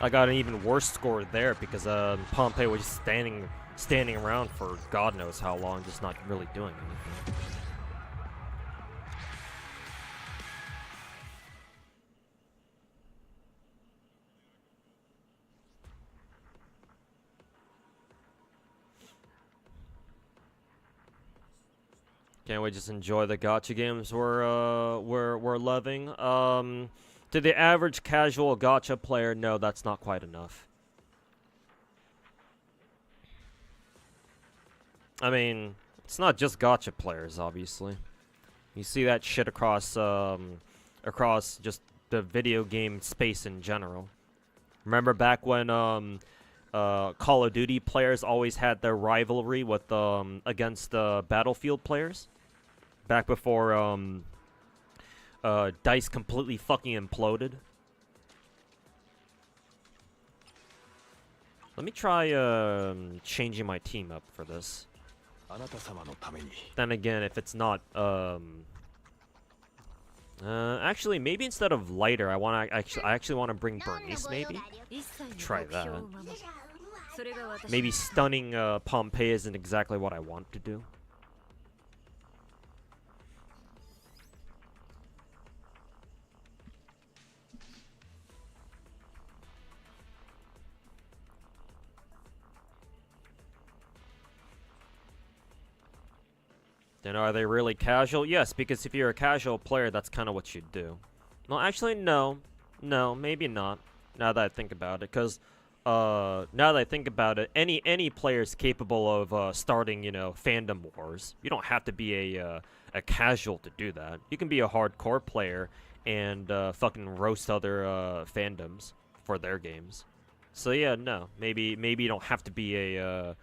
Speaker 1: I got an even worse score there because Pompey was just standing around for God knows how long, just not really doing anything. Can't we just enjoy the gacha games we're loving? To the average casual gacha player, no, that's not quite enough. I mean, it's not just gacha players, obviously. You see that shit across just the video game space in general. Remember back when Call of Duty players always had their rivalry with against Battlefield players? Back before DICE completely fucking imploded. Let me try changing my team up for this. Then again, if it's not actually, maybe instead of lighter, I actually want to bring Bernice. Maybe try that. Maybe stunning Pompeii isn't exactly what I want to do. Then are they really casual? Yes, because if you're a casual player, that's kind of what you do. Well, actually, no. No, maybe not. Now that I think about it, because now that I think about it, any player is capable of starting, you know, fandom wars. You don't have to be a casual to do that. You can be a hardcore player and fucking roast other fandoms for their games. So yeah, no, maybe you don't have to be a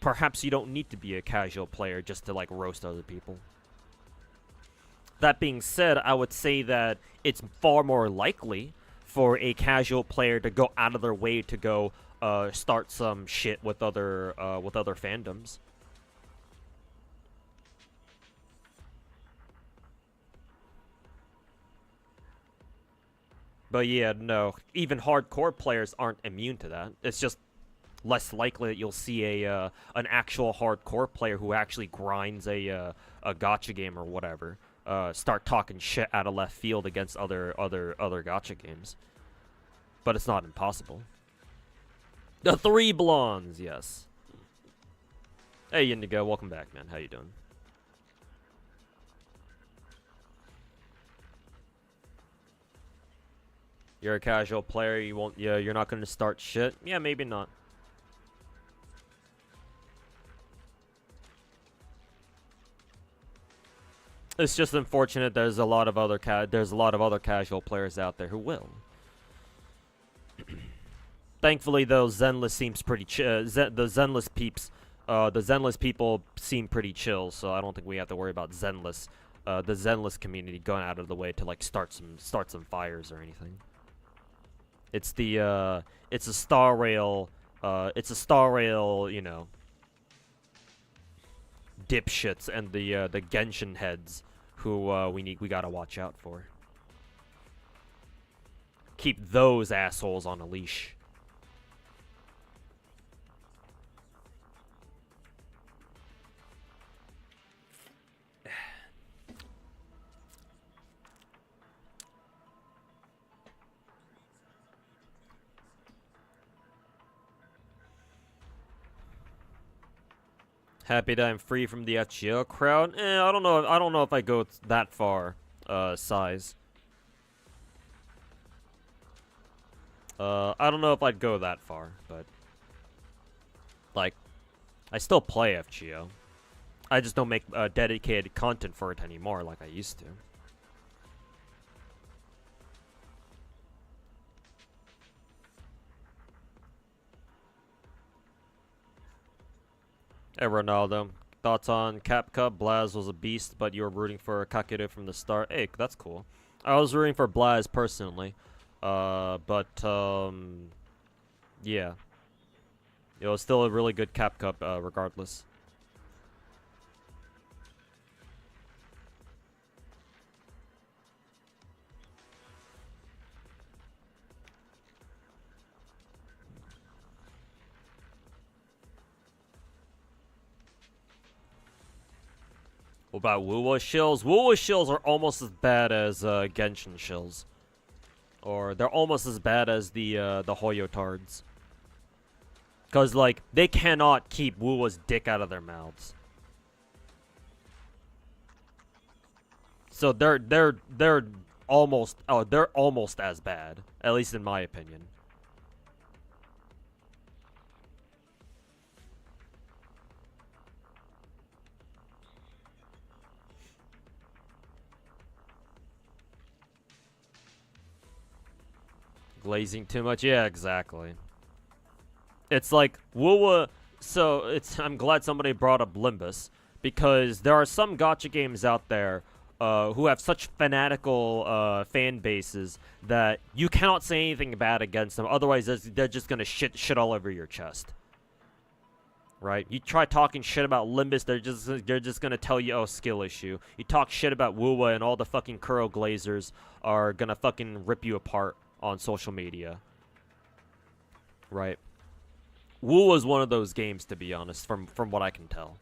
Speaker 1: perhaps you don't need to be a casual player just to, like, roast other people. That being said, I would say that it's far more likely for a casual player to go out of their way to go start some shit with other fandoms. But yeah, no, even hardcore players aren't immune to that. It's just less likely that you'll see an actual hardcore player who actually grinds a gacha game or whatever start talking shit out of left field against other gacha games. But it's not impossible. The three blondes, yes. Hey Indigo, welcome back, man. How you doing? You're a casual player. You won't. Yeah, you're not gonna start shit. Yeah, maybe not. It's just unfortunate there's a lot of other casual players out there who will. Thankfully, though, Zenless seems pretty the Zenless peeps, the Zenless people seem pretty chill, so I don't think we have to worry about Zenless, the Zenless community going out of the way to, like, start some fires or anything. It's the it's a Star Rail, you know, dipshits and the Genshin heads who we gotta watch out for. Keep those assholes on a leash. Happy that I'm free from the FGO crowd. I don't know. I don't know if I go that far. Size. I don't know if I'd go that far, but like, I still play FGO. I just don't make dedicated content for it anymore like I used to. Hey Ronaldo, thoughts on Cap Cup? Blaz was a beast, but you were rooting for Kakere from the start. Hey, that's cool. I was rooting for Blaz personally, but yeah, it was still a really good Cap Cup, regardless. What about Wuwa shills? Wuwa shills are almost as bad as Genshin shills. Or they're almost as bad as the Hoyotards. Cause like they cannot keep Wuwa's dick out of their mouths. So they're almost they're almost as bad, at least in my opinion. Glazing too much? Yeah, exactly. It's like Wuwa. So I'm glad somebody brought up Limbus, because there are some gacha games out there who have such fanatical fan bases that you cannot say anything bad against them. Otherwise, they're just gonna shit all over your chest. Right? You try talking shit about Limbus, they're just gonna tell you, oh, skill issue. You talk shit about Wuwa, and all the fucking Kuro Glazers are gonna fucking rip you apart on social media. Right? Wuwa is one of those games, to be honest, from what I can tell.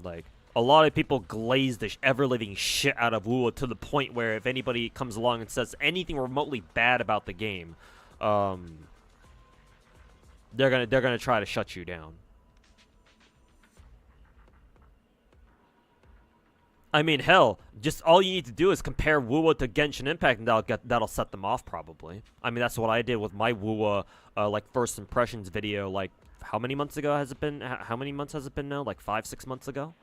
Speaker 1: Like, a lot of people glaze the ever-living shit out of Wuwa to the point where if anybody comes along and says anything remotely bad about the game, they're gonna try to shut you down. I mean, hell, just all you need to do is compare Wuwa to Genshin Impact, and that'll set them off, probably. I mean, that's what I did with my Wuwa, like, first impressions video, like, how many months ago has it been? How many months has it been now? Like, 5-6 months ago?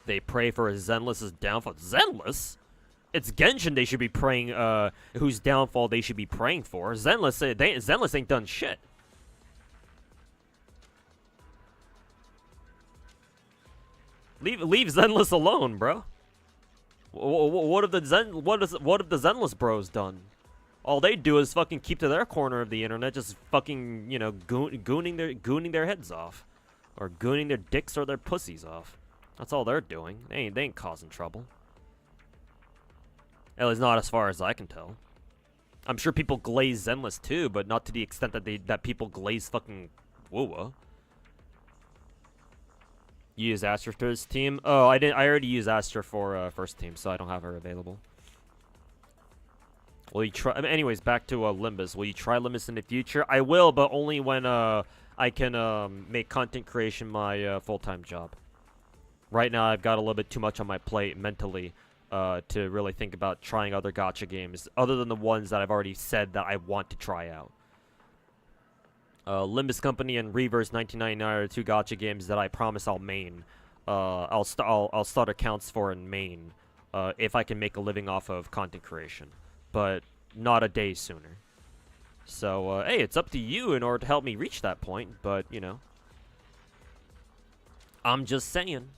Speaker 1: They pray for Zenless's downfall. Zenless? It's Genshin they should be praying, whose downfall they should be praying for. Zenless ain't done shit. Leave Zenless alone, bro. What have the Zenless bros done? All they do is fucking keep to their corner of the internet, just fucking, you know, gooning their heads off, or gooning their dicks or their pussies off. That's all they're doing. They ain't causing trouble. At least not as far as I can tell. I'm sure people glaze Zenless too, but not to the extent that people glaze fucking Wuwa. You use Astra for his team? Oh, I didn't. I already used Astra for first team, so I don't have her available. Will you try? I mean, anyways, back to Limbus. Will you try Limbus in the future? I will, but only when I can make content creation my full-time job. Right now, I've got a little bit too much on my plate mentally to really think about trying other gacha games, other than the ones that I've already said that I want to try out. Limbus Company and Reverse 1999 are two gacha games that I promise I'll main. I'll start accounts for and main if I can make a living off of content creation, but not a day sooner. So, hey, it's up to you in order to help me reach that point, but, you know, I'm just saying.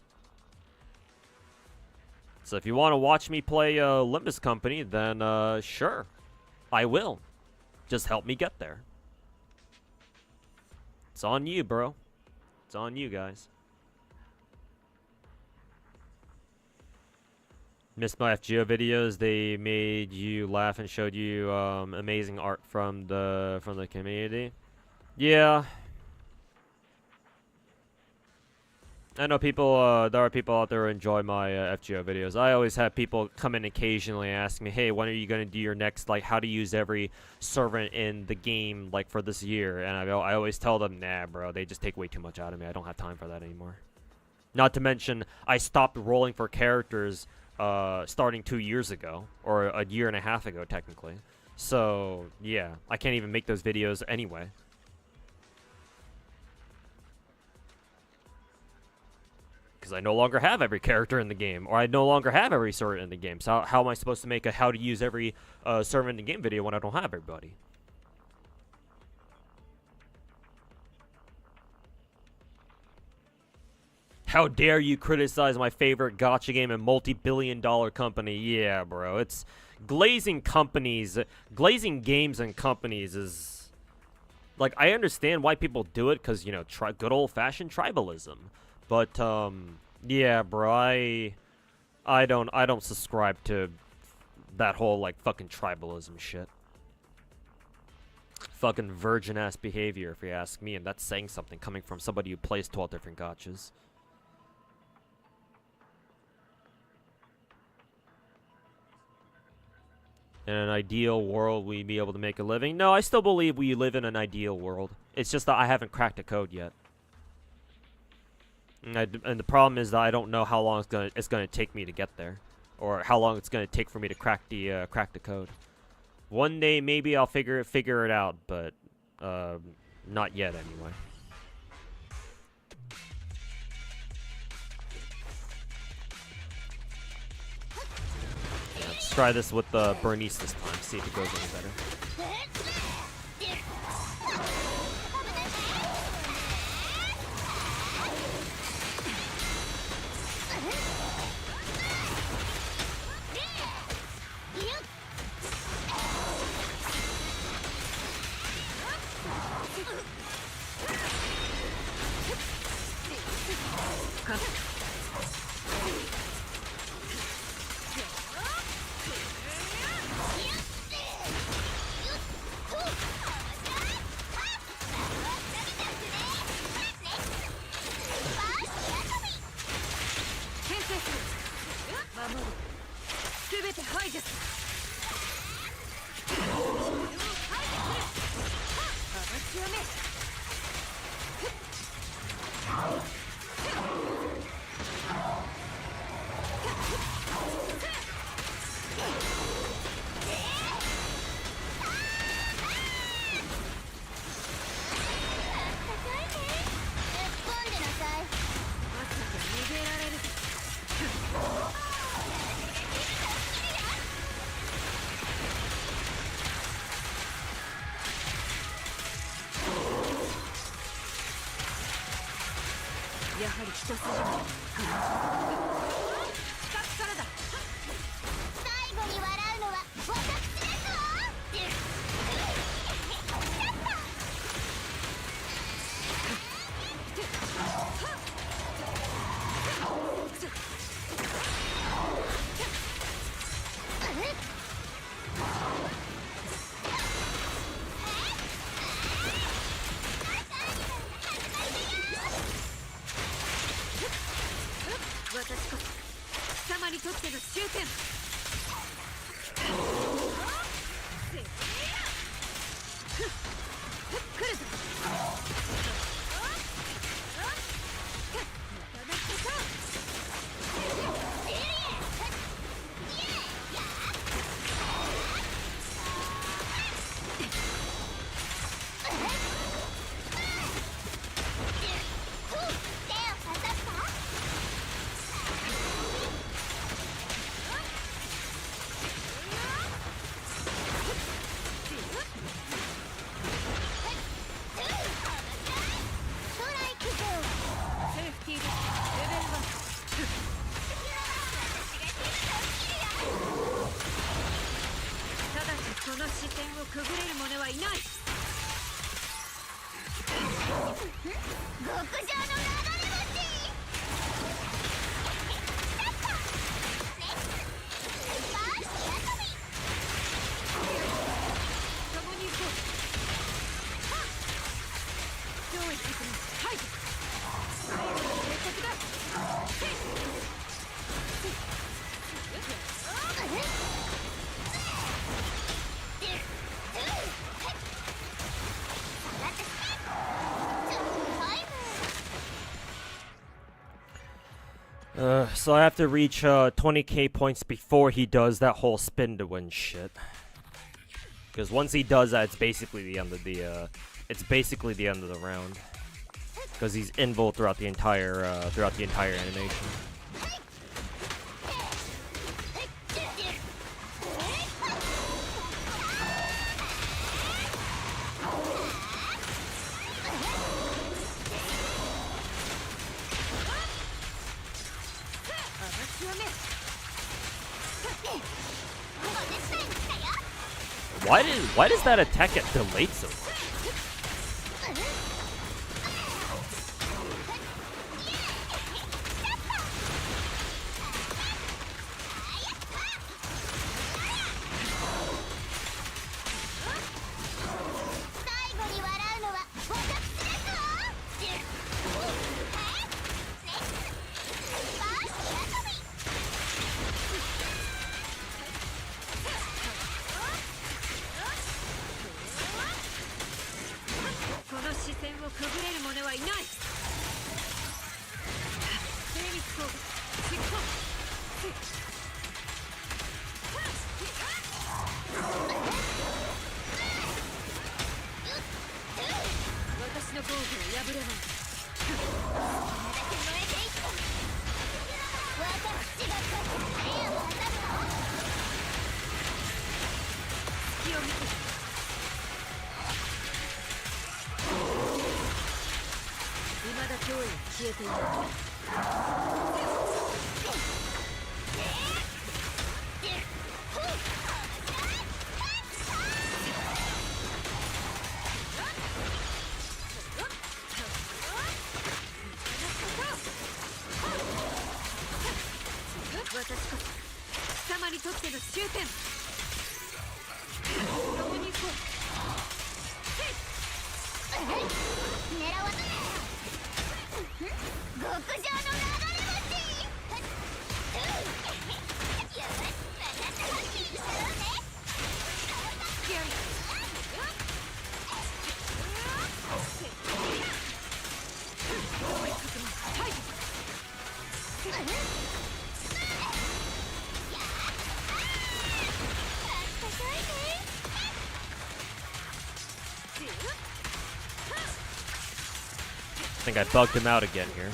Speaker 1: So if you want to watch me play Limbus Company, then sure, I will. Just help me get there. It's on you, bro. It's on you, guys. Missed my FGO videos. They made you laugh and showed you amazing art from the community. Yeah. I know people, there are people out there who enjoy my FGO videos. I always have people come in occasionally and ask me, hey, when are you going to do your next, like, how to use every servant in the game, like, for this year? And I always tell them, nah, bro, they just take way too much out of me. I don't have time for that anymore. Not to mention, I stopped rolling for characters starting 2 years ago, or a year and a half ago, technically. So, yeah, I can't even make those videos anyway. Because I no longer have every character in the game, or I no longer have every servant in the game. So how am I supposed to make a how to use every servant in the game video when I don't have everybody? How dare you criticize my favorite gacha game and multi-billion-dollar company? Yeah, bro, it's glazing companies, glazing games and companies is like, I understand why people do it, because, you know, good old-fashioned tribalism. But, yeah, bro, I don't subscribe to that whole, like, fucking tribalism shit. Fucking virgin-ass behavior, if you ask me, and that's saying something coming from somebody who plays 12 different gachas. In an ideal world, we'd be able to make a living. No, I still believe we live in an ideal world. It's just that I haven't cracked the code yet. And the problem is that I don't know how long it's gonna take me to get there, or how long it's gonna take for me to crack the code. One day maybe I'll figure it out, but not yet anyway. Yeah, let's try this with the Bernice this time. See if it goes any better. So I have to reach 20k points before he does that whole spin to win shit. Because once he does that, it's basically the end of the round. Because he's invul throughout the entire animation. Why does that attack get delayed so much?
Speaker 3: をくぐれる者はいない。精密攻撃執行。私の防御を破れない。隙を見て。未だ脅威は消えていない。私こそ貴様にとっての終点。共に行こう。
Speaker 4: 狙わない極上の流れ星。よし、私は一緒ね。
Speaker 3: 付き合い。
Speaker 1: I think I bugged him out again here.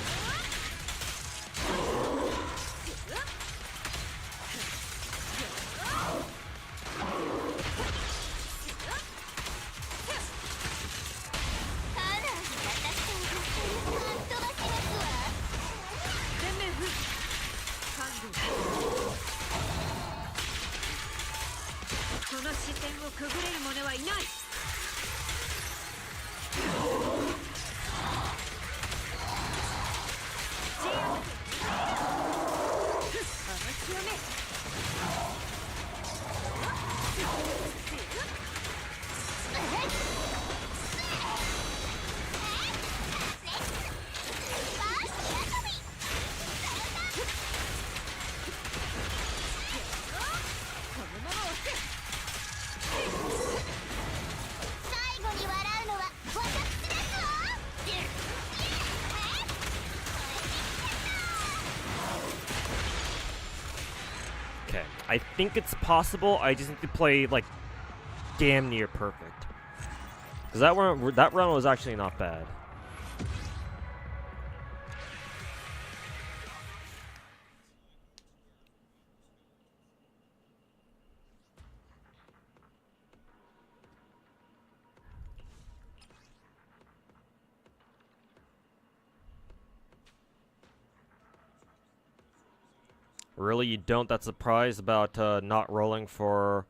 Speaker 1: Okay, I think it's possible. I just need to play like damn near perfect. Cause that run was actually not bad. Really, you don't? That surprise about not rolling for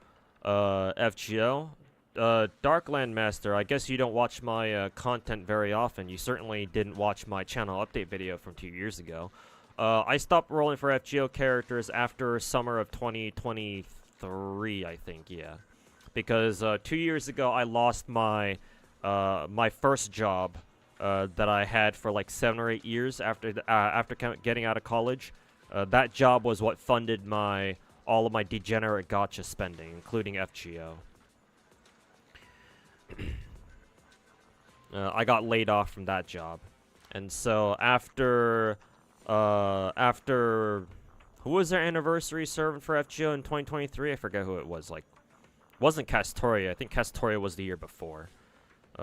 Speaker 1: FGO? Darkland Master, I guess you don't watch my content very often. You certainly didn't watch my channel update video from 2 years ago. I stopped rolling for FGO characters after summer of 2023, I think, yeah. Because 2 years ago, I lost my my first job that I had for like 7 or 8 years after getting out of college. That job was what funded all of my degenerate gacha spending, including FGO. I got laid off from that job, and so after who was their anniversary serving for FGO in 2023? I forget who it was. Like, wasn't Castoria? I think Castoria was the year before.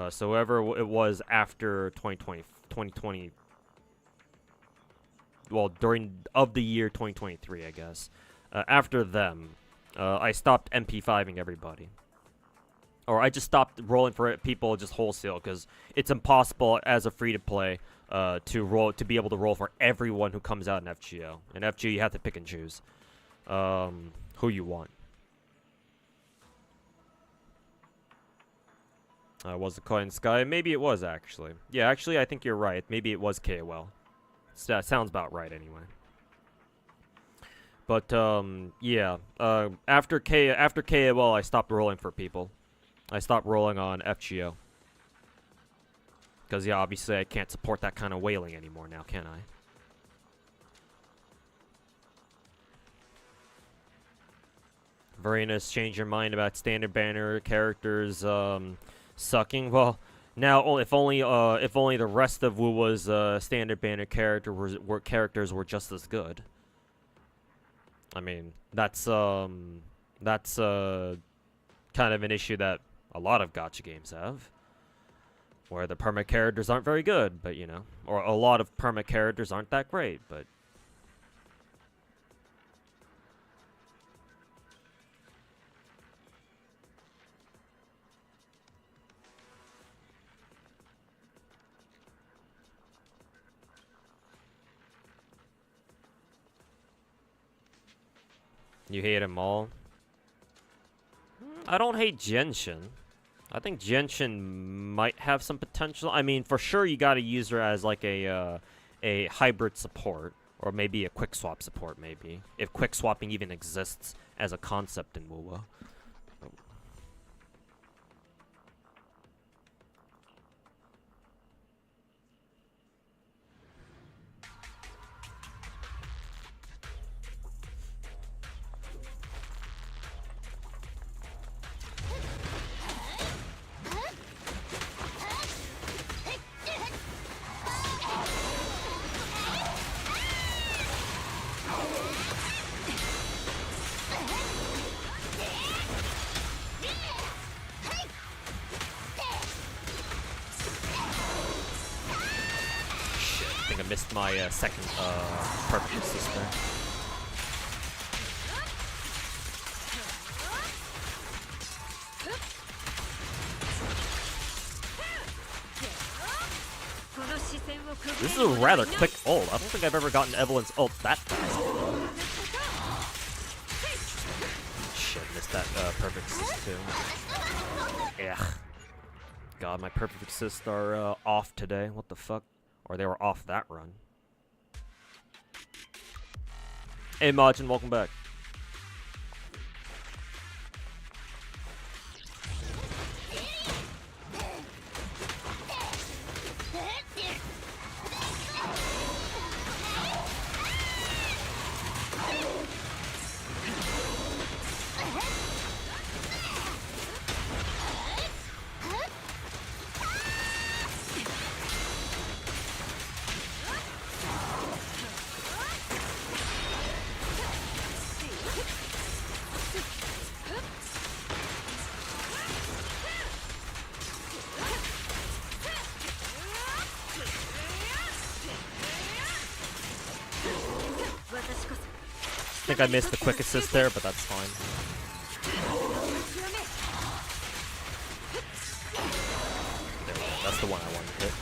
Speaker 1: So whoever it was after 2020. Well, during the year 2023, I guess. After them, I stopped MP5ing everybody. Or I just stopped rolling for people just wholesale, because it's impossible as a free-to-play to be able to roll for everyone who comes out in FGO. In FGO, you have to pick and choose who you want. Was the Coin Sky? Maybe it was, actually. Yeah, actually, I think you're right. Maybe it was KOL. That sounds about right, anyway. But yeah. After KOL, I stopped rolling for people. I stopped rolling on FGO. Because yeah, obviously I can't support that kind of whaling anymore now, can I? Varenas, change your mind about standard banner characters sucking. Well, Now, if only the rest of Wuwa's standard banner characters were just as good. I mean, that's kind of an issue that a lot of gacha games have, where the perma characters aren't very good, but you know, or a lot of perma characters aren't that great, but. You hate them all? I don't hate Genshin. I think Genshin might have some potential. I mean, for sure you gotta use her as like a hybrid support. Or maybe a quick swap support, maybe. If quick swapping even exists as a concept in Wuwa. I missed my second perfect assist there. This is a rather quick ult. I don't think I've ever gotten Evelyn's ult that fast. Shit, missed that perfect assist too. Yeah. God, my perfect assists are off today. What the fuck? Or they were off that run. Hey Majin, welcome back. I think I missed the quick assist there, but that's fine. There we go. That's the one I wanted to hit.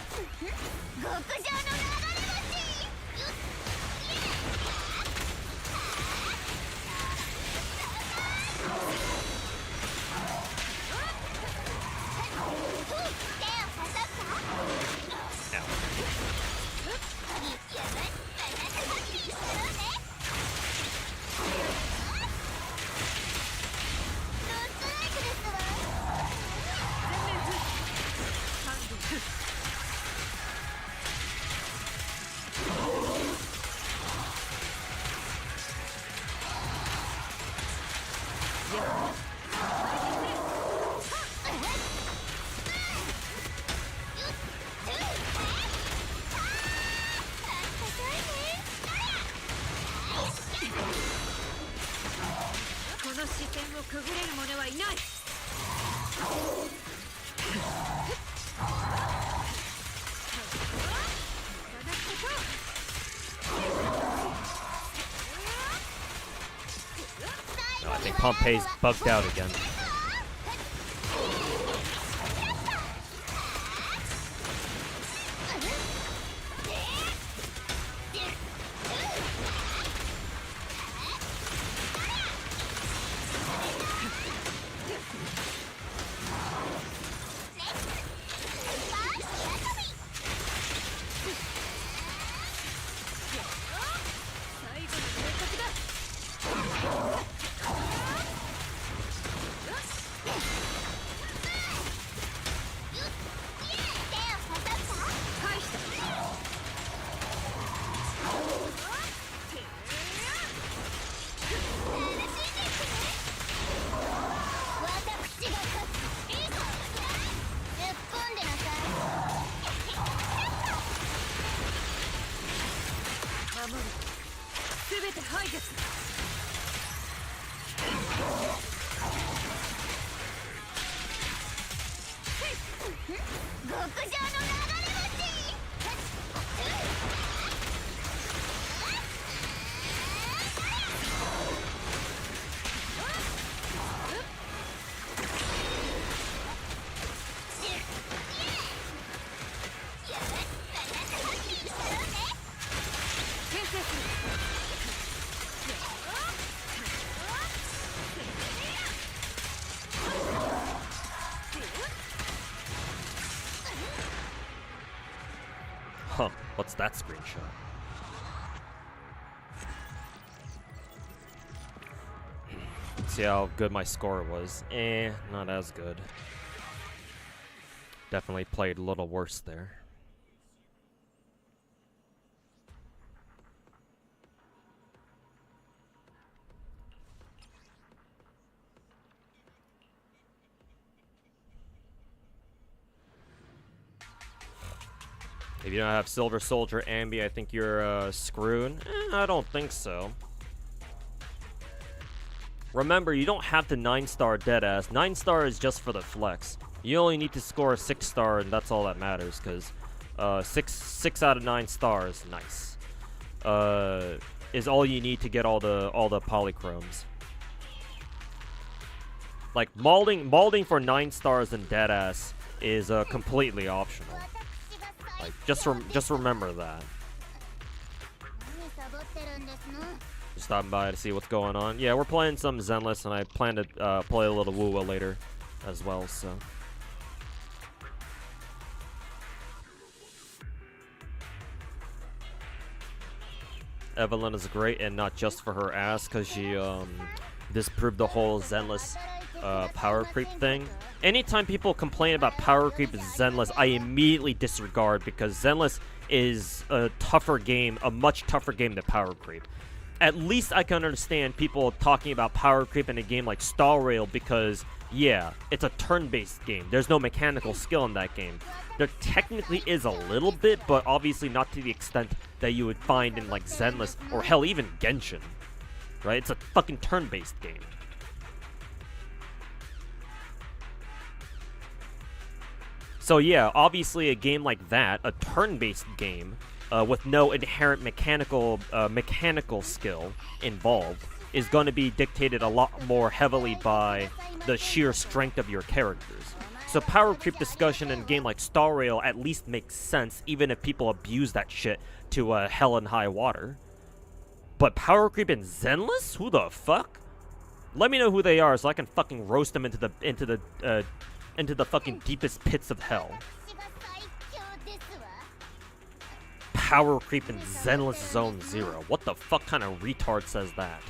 Speaker 1: No, I think Pompeii's bugged out again. Huh, what's that screenshot? Let's see how good my score was. Not as good. Definitely played a little worse there. If you don't have Silver Soldier Ambi, I think you're screwed. I don't think so. Remember, you don't have to 9-star Deadass. 9-star is just for the flex. You only need to score a 6-star, and that's all that matters. Because 6 out of 9 stars, nice, is all you need to get all the polychromes. Like malding for 9 stars and Deadass is completely optional. Like just remember that. Just stopping by to see what's going on. Yeah, we're playing some Zenless, and I plan to play a little Wuwa later as well, so. Evelyn is great, and not just for her ass, because she disproved the whole Zenless power creep thing. Anytime people complain about power creep with Zenless, I immediately disregard, because Zenless is a tougher game, a much tougher game than power creep. At least I can understand people talking about power creep in a game like Star Rail, because yeah, it's a turn-based game. There's no mechanical skill in that game. There technically is a little bit, but obviously not to the extent that you would find in like Zenless or hell even Genshin. Right? It's a fucking turn-based game. So yeah, obviously a game like that, a turn-based game, with no inherent mechanical skill involved, is going to be dictated a lot more heavily by the sheer strength of your characters. So power creep discussion in a game like Star Rail at least makes sense, even if people abuse that shit to hell and high water. But power creep in Zenless? Who the fuck? Let me know who they are so I can fucking roast them into the fucking deepest pits of hell. Power creep in Zenless Zone 0. What the fuck kind of retard says that?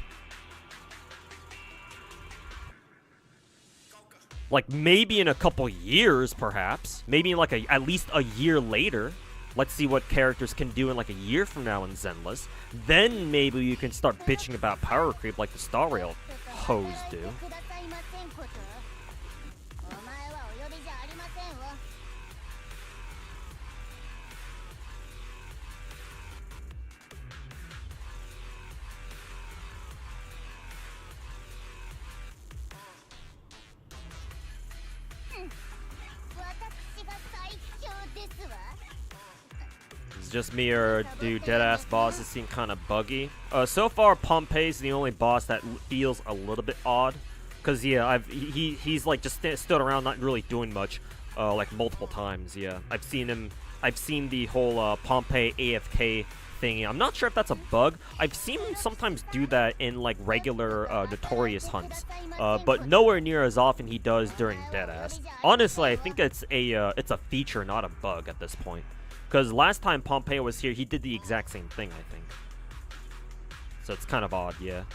Speaker 1: Like, maybe in a couple years, perhaps. Maybe in like at least a year later. Let's see what characters can do in like a year from now in Zenless. Then maybe you can start bitching about power creep like the Star Rail hoes do. Just me, or do deadass bosses seem kind of buggy? So far, Pompey's the only boss that feels a little bit odd. Cause yeah, he's like just stood around not really doing much, like multiple times. Yeah, I've seen the whole Pompey AFK thingy. I'm not sure if that's a bug. I've seen him sometimes do that in like regular Notorious hunts, but nowhere near as often he does during deadass. Honestly, I think it's a feature, not a bug at this point. Because last time Pompey was here, he did the exact same thing, I think. So it's kind of odd, yeah.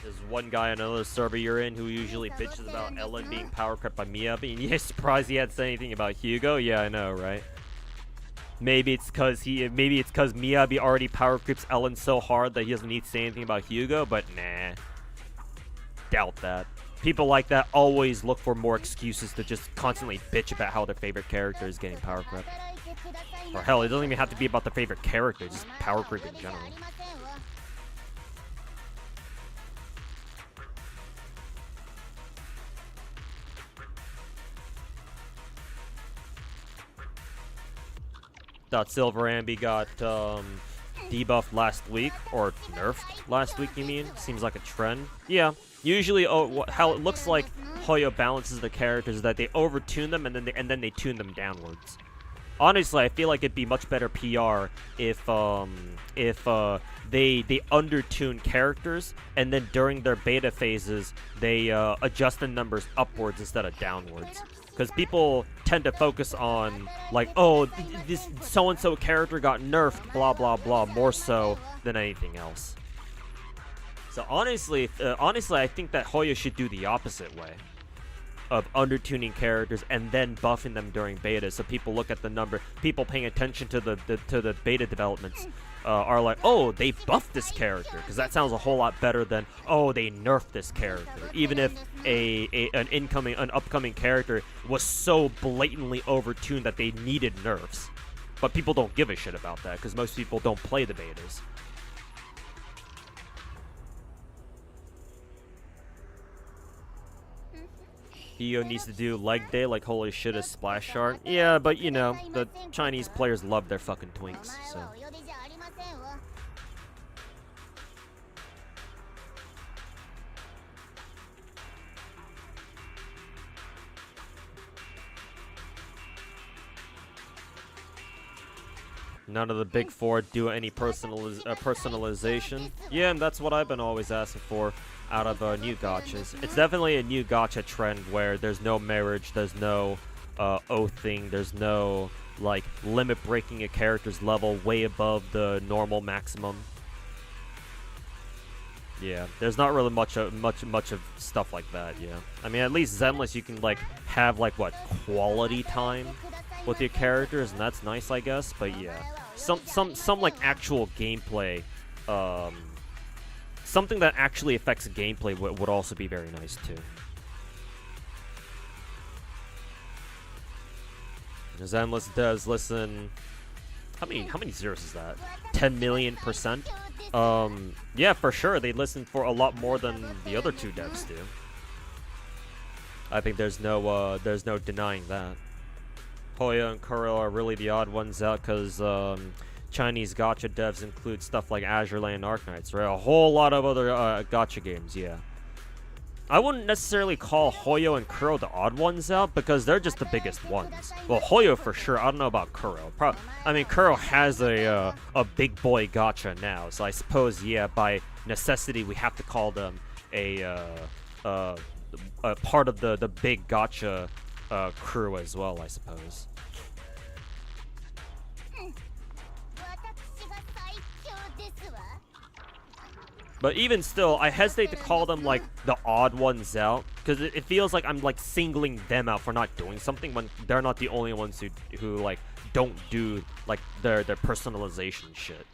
Speaker 1: There's one guy on another server you're in who usually bitches about Ellen being power crept by Miyabi. You're surprised he hadn't said anything about Hugo? Yeah, I know, right? Maybe it's because Miyabi already power creeps Ellen so hard that he doesn't need to say anything about Hugo, but nah. Doubt that. People like that always look for more excuses to just constantly bitch about how their favorite character is getting power crept. Or hell, it doesn't even have to be about the favorite character, just power creep in general. Silver Ambi got debuffed last week, or nerfed last week, you mean? Seems like a trend. Yeah, usually how it looks like Hoyo balances the characters is that they overtune them and then they tune them downwards. Honestly, I feel like it'd be much better PR if they undertune characters, and then during their beta phases they adjust the numbers upwards instead of downwards. Because people tend to focus on like, oh, this so and so character got nerfed, blah blah blah, more so than anything else. So honestly, I think that Hoyo should do the opposite way of undertuning characters and then buffing them during beta, so people look at the number. People paying attention to the beta developments are like, oh, they buffed this character, because that sounds a whole lot better than, oh, they nerfed this character. Even if an upcoming character was so blatantly overtuned that they needed nerfs, but people don't give a shit about that because most people don't play the betas. Io needs to do leg day like holy shit is Splash Art. Yeah, but you know, the Chinese players love their fucking twinks, so. None of the big four do any personalization. Yeah, and that's what I've been always asking for out of new gachas. It's definitely a new gacha trend where there's no marriage, there's no oathing, there's no like limit breaking a character's level way above the normal maximum. Yeah, there's not really much of stuff like that. Yeah, I mean, at least Zenless you can like have like what, quality time with your characters, and that's nice, I guess. But yeah, some like actual gameplay, something that actually affects gameplay would also be very nice too. Zenless does listen. How many zeros is that? 10 million%. Yeah, for sure. They listen for a lot more than the other two devs do. I think there's no denying that. Hoyo and Kuro are really the odd ones out because Chinese gacha devs include stuff like Azure Lane and Arknights, right? A whole lot of other gacha games, yeah. I wouldn't necessarily call Hoyo and Kuro the odd ones out because they're just the biggest ones. Well, Hoyo for sure. I don't know about Kuro. I mean, Kuro has a big boy gacha now, so I suppose, yeah, by necessity we have to call them a part of the big gacha crew as well, I suppose. But even still, I hesitate to call them like the odd ones out because it feels like I'm like singling them out for not doing something when they're not the only ones who like don't do like their personalization shit.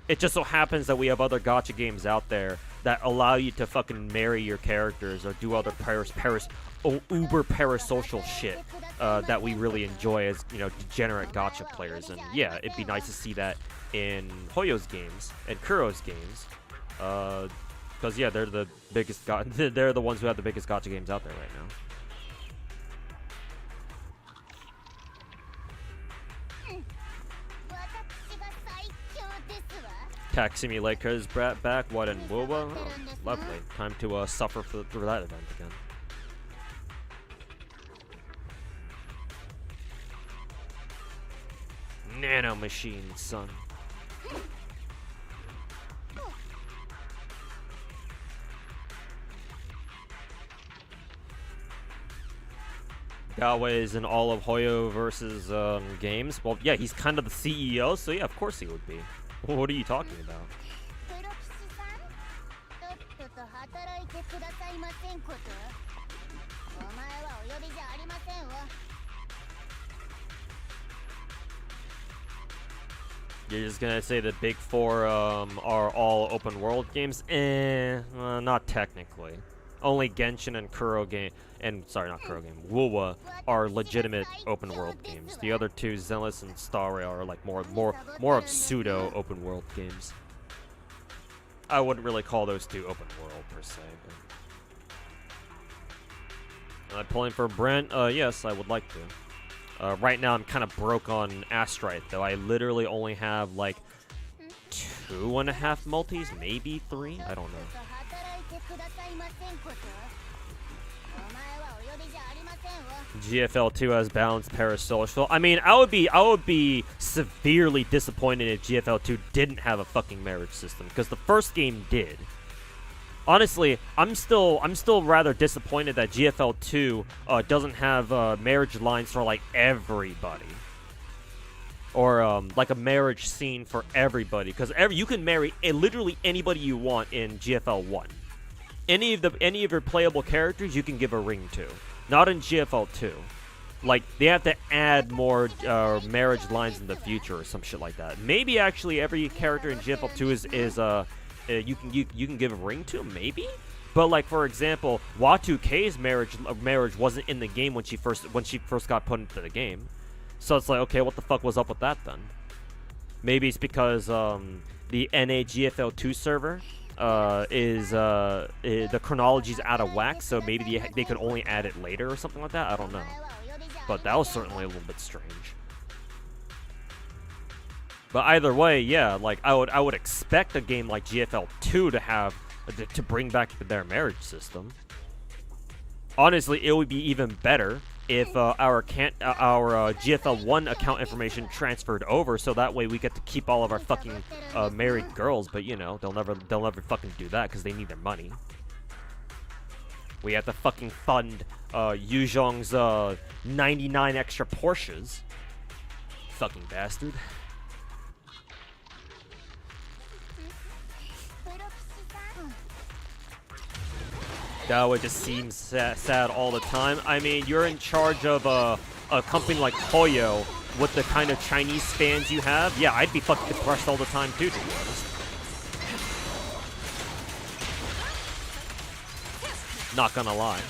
Speaker 1: It just so happens that we have other gacha games out there that allow you to fucking marry your characters or do other uber parasocial shit that we really enjoy as, you know, degenerate gacha players. And yeah, it'd be nice to see that in Hoyo's games and Kuro's games. Because yeah, they're the biggest they're the ones who have the biggest gacha games out there right now. Tax Simulator's back. What in Wuwa? Oh, lovely. Time to suffer for that event again. Nano machine, son. Gawa is in all of Hoyo versus games. Well, yeah, he's kind of the CEO, so yeah, of course he would be. What are you talking about? You're just gonna say the big four are all open world games? Not technically. Only Genshin and Kuro game, Wuwa are legitimate open world games. The other two, Zenless and Starray, are like more of pseudo open world games. I wouldn't really call those two open world per se. But... pulling for Brent? Yes, I would like to. Right now I'm kind of broke on Astrite though. I literally only have like 2.5 multis, maybe 3. I don't know. GFL 2 has balanced parasocial. I mean, I would be severely disappointed if GFL 2 didn't have a fucking marriage system, because the first game did. Honestly, I'm still rather disappointed that GFL 2 doesn't have marriage lines for like everybody, or like a marriage scene for everybody, because you can marry literally anybody you want in GFL 1. Any of your playable characters you can give a ring to. Not in GFL 2. Like, they have to add more marriage lines in the future or some shit like that. Maybe actually every character in GFL 2 is you can give a ring to, maybe. But like, for example, Y2K's marriage wasn't in the game when she first got put into the game. So it's like, okay, what the fuck was up with that then? Maybe it's because the NA GFL 2 server the chronology's out of whack, so maybe they could only add it later or something like that. I don't know, but that was certainly a little bit strange. But either way, yeah, like I would expect a game like GFL 2 to have to bring back their marriage system. Honestly, it would be even better if our GFL 1 account information transferred over, so that way we get to keep all of our fucking married girls. But you know, they'll never fucking do that because they need their money. We have to fucking fund Yu Zhong's 99 extra Porsches. Fucking bastard. That would just seem sad all the time. I mean, you're in charge of a company like Hoyo with the kind of Chinese fans you have. Yeah, I'd be fucking depressed all the time too, to be honest. Not gonna lie.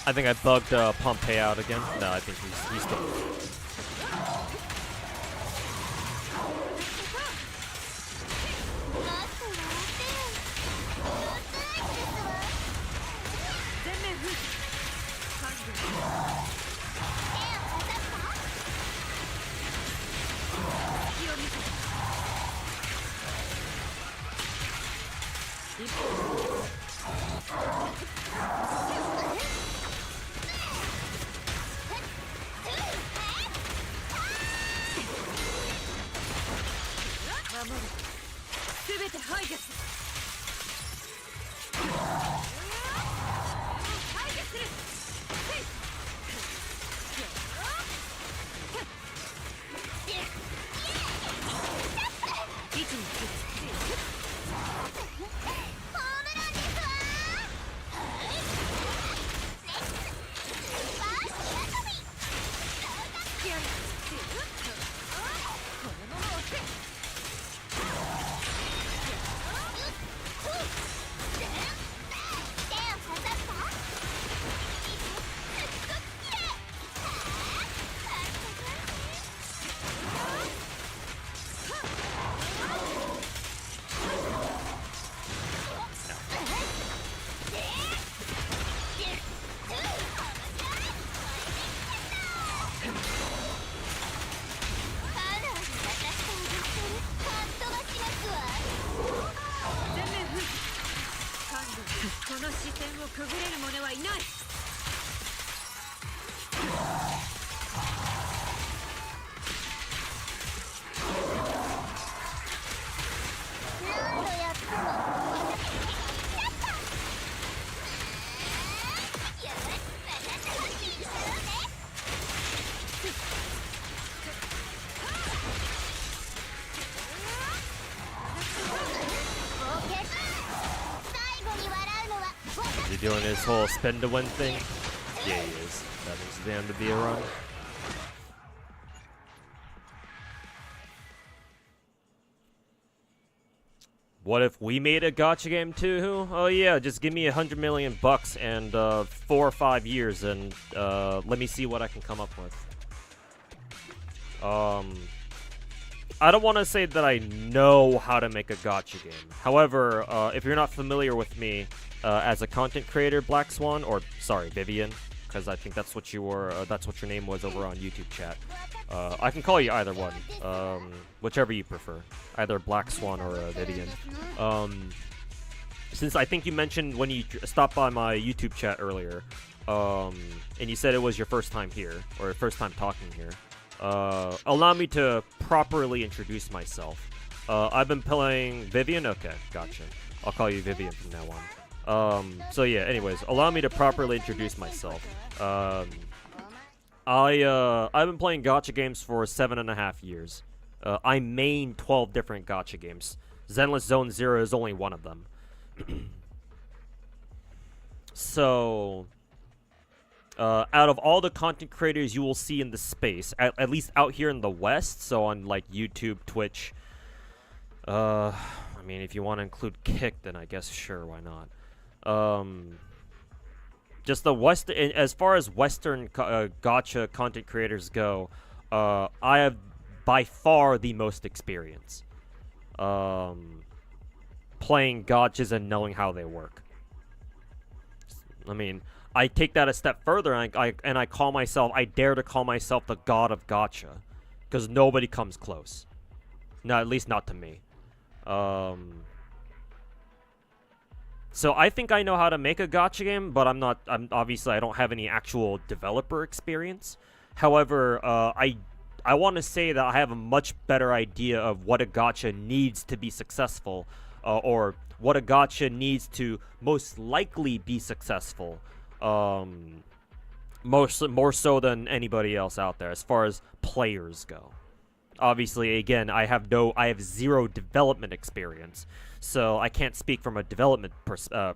Speaker 1: I think I bugged Pompey out again. No, I think he's still. Is he doing his whole spend to win thing? Yeah, he is. That means the end of the run. What if we made a gacha game too? Oh yeah, just give me $100 million and 4 or 5 years, and let me see what I can come up with. I don't want to say that I know how to make a gacha game. However, if you're not familiar with me as a content creator, Black Swan, or sorry, Vivian, because I think that's what you were. That's what your name was over on YouTube chat. I can call you either one, whichever you prefer, either Black Swan or Vivian. Since I think you mentioned when you stopped by my YouTube chat earlier, and you said it was your first time here, or first time talking here, allow me to properly introduce myself. I've been playing Vivian. Okay, gotcha. I'll call you Vivian from now on. So yeah, anyways, allow me to properly introduce myself. I've been playing gacha games for 7.5 years. I main 12 different gacha games. Zenless Zone Zero is only one of them. So, out of all the content creators you will see in the space, at least out here in the West, so on like YouTube, Twitch. I mean, if you want to include Kick, then I guess sure, why not? Just the West, as far as Western gacha content creators go, I have by far the most experience playing gachas and knowing how they work. I mean, I take that a step further, and I call myself, I dare to call myself the god of gacha, because nobody comes close. No, at least not to me. So I think I know how to make a gacha game, but I'm obviously I don't have any actual developer experience. However, I want to say that I have a much better idea of what a gacha needs to be successful, or what a gacha needs to most likely be successful. More so than anybody else out there as far as players go. Obviously, again, I have zero development experience, so I can't speak from a development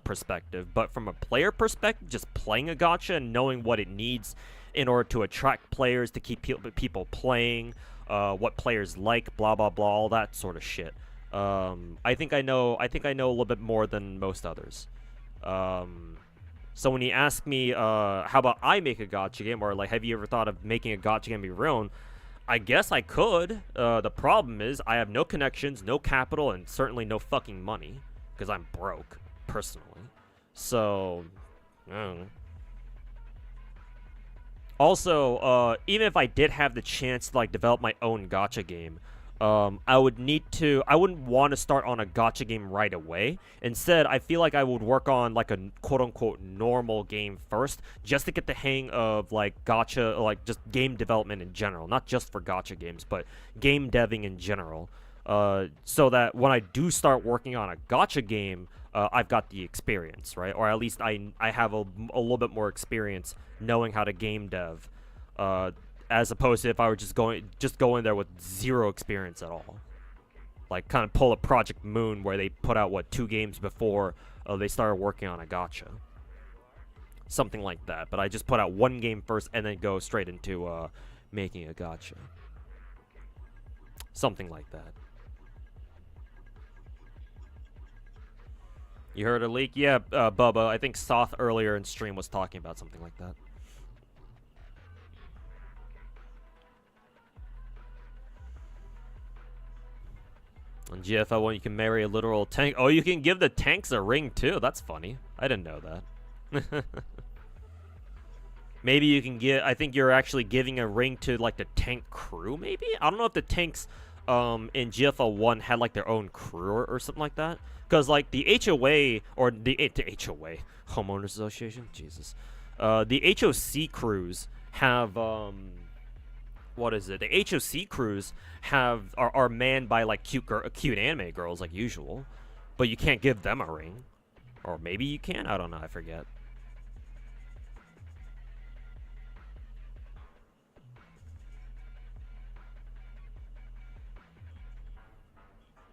Speaker 1: perspective. But from a player perspective, just playing a gacha and knowing what it needs in order to attract players, to keep people playing, what players like, blah blah blah, all that sort of shit. I think I know a little bit more than most others. So when you ask me, how about I make a gacha game, or like, have you ever thought of making a gacha game of your own? I guess I could. The problem is I have no connections, no capital, and certainly no fucking money, because I'm broke, personally. So, I don't know. Also, even if I did have the chance to like develop my own gacha game, I wouldn't want to start on a gacha game right away. Instead, I feel like I would work on like a quote-unquote normal game first, just to get the hang of like gacha, like just game development in general, not just for gacha games, but game deving in general. So that when I do start working on a gacha game, I've got the experience, right? Or at least I have a little bit more experience knowing how to game dev. As opposed to if I were just go in there with zero experience at all. Like, kind of pull a Project Moon where they put out, 2 games before they started working on a gacha. Something like that. But I just put out 1 game first and then go straight into making a gacha. Something like that. You heard a leak? Yeah, Bubba, I think Soth earlier in stream was talking about something like that. On GFL1, you can marry a literal tank. Oh, you can give the tanks a ring, too. That's funny. I didn't know that. Maybe you can get... I think you're actually giving a ring to, like, the tank crew, maybe? I don't know if the tanks in GFL1 had, like, their own crew or something like that. Because, like, the HOA... Or the HOA... Homeowners Association? Jesus. The HOC crews have... what is it? The HOC crews are manned by like cute anime girls like usual, but you can't give them a ring, or maybe you can. I don't know. I forget.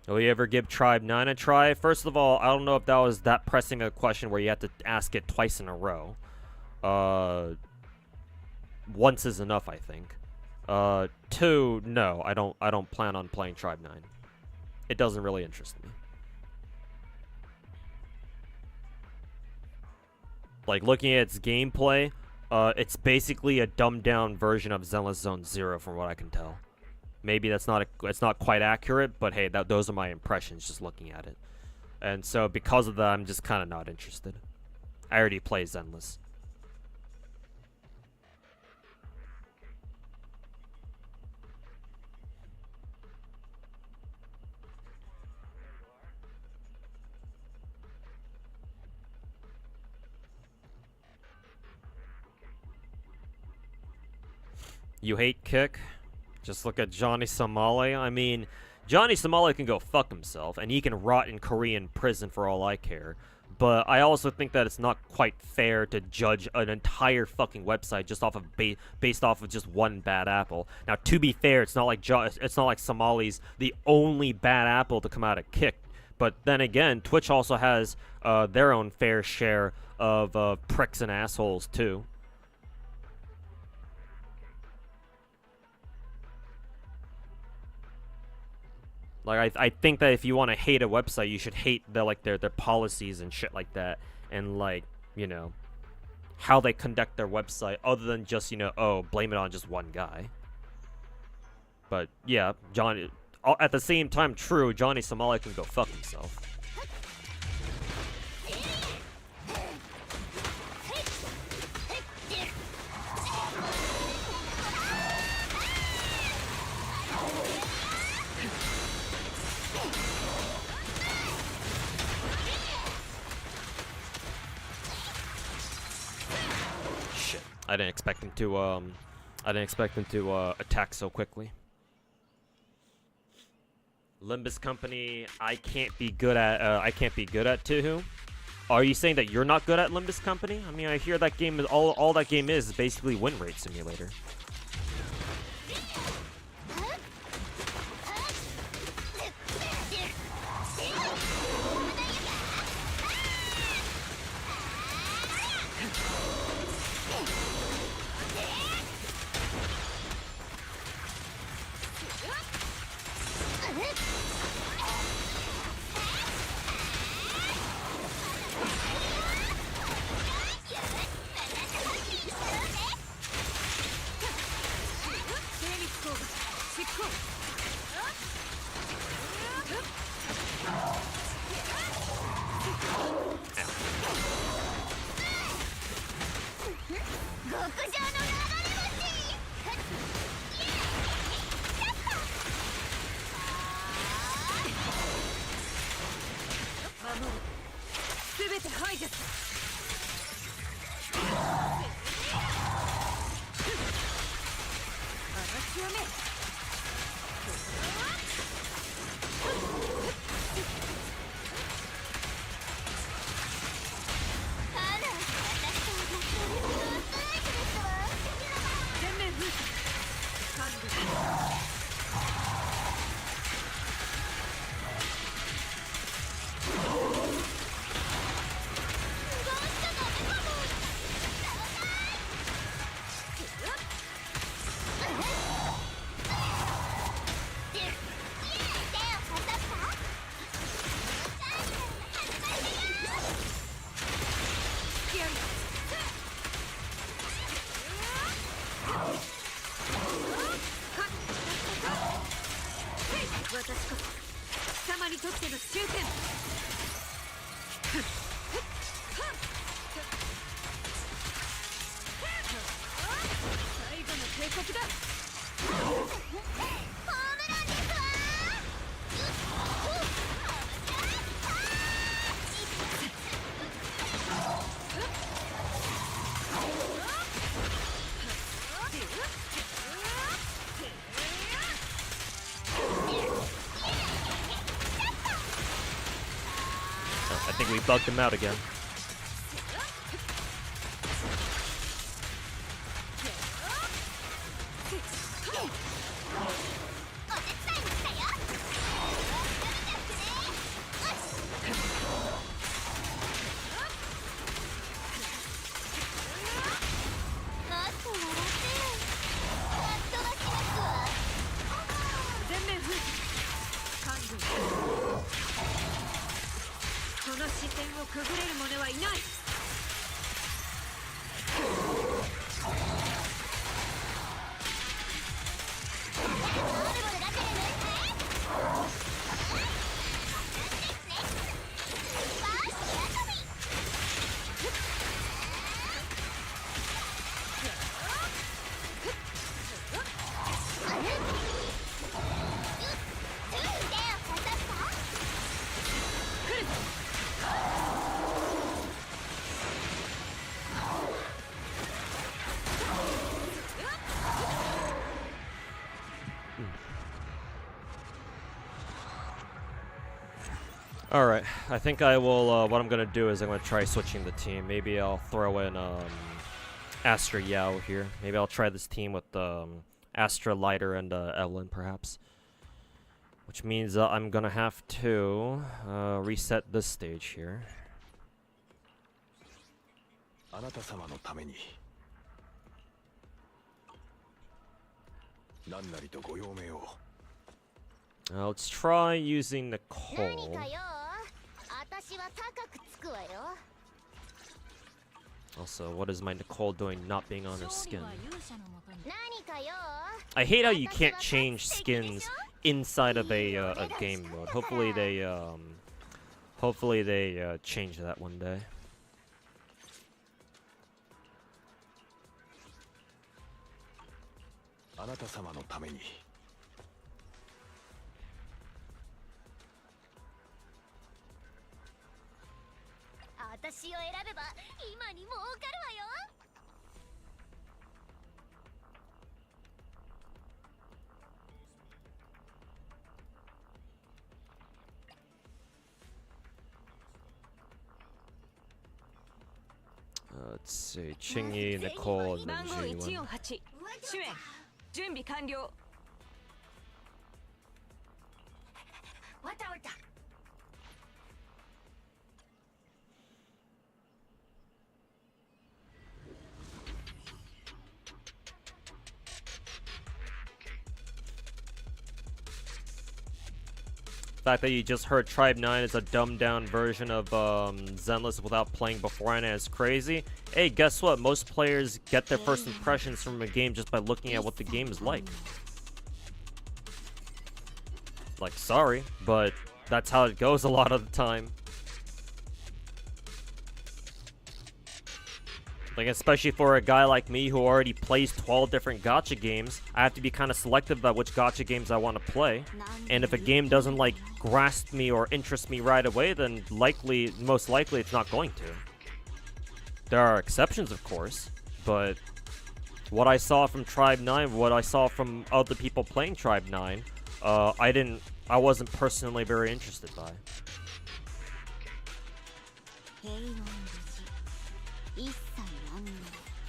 Speaker 1: Will you ever give Tribe 9 a try? First of all, I don't know if that was that pressing a question where you have to ask it twice in a row. Once is enough, I think. 2, no, I don't plan on playing Tribe 9. It doesn't really interest me. like looking at its gameplay, it's basically a dumbed down version of Zenless Zone Zero, from what I can tell. Maybe it's not quite accurate, but hey, those are my impressions just looking at it. And so because of that, I'm just kind of not interested. I already play Zenless. You hate Kick? Just look at Johnny Somali. I mean, Johnny Somali can go fuck himself, and he can rot in Korean prison for all I care. But I also think that it's not quite fair to judge an entire fucking website just off of based off of just one bad apple. Now, to be fair, it's not like Somali's the only bad apple to come out of Kick. But then again, Twitch also has their own fair share of pricks and assholes too. Like, I think that if you want to hate a website, you should hate their policies and shit like that, and like, you know, how they conduct their website, other than just, you know, oh, blame it on just one guy. But yeah, Johnny, at the same time, true, Johnny Somali can go fuck himself. I didn't expect him to attack so quickly. Limbus Company, I can't be good at Tuhu. Are you saying that you're not good at Limbus Company? I mean, I hear that game is all that game is basically win rate simulator. I think we bugged him out again. Alright, I think I will, what I'm gonna do is I'm gonna try switching the team. Maybe I'll throw in, Astra Yao here. Maybe I'll try this team with, Astra Lighter and, Evelyn, perhaps. Which means, I'm gonna have to, reset this stage here. Let's try using Nicole. Also, what is my Nicole doing not being on her skin? I hate how you can't change skins inside of a game mode. Hopefully they change that one day. Let's see, Chingy, Nicole, and then Jiwon.
Speaker 3: 主演準備完了。わたわた。
Speaker 1: The fact that you just heard Tribe 9 is a dumbed down version of Zenless without playing beforehand is crazy. Hey, guess what? Most players get their first impressions from a game just by looking at what the game is like. Like, sorry, but that's how it goes a lot of the time. Like, especially for a guy like me who already plays 12 different gacha games, I have to be kind of selective about which gacha games I want to play. And if a game doesn't, like, grasp me or interest me right away, then most likely it's not going to. There are exceptions, of course, but what I saw from Tribe 9, what I saw from other people playing Tribe 9, I wasn't personally very interested by.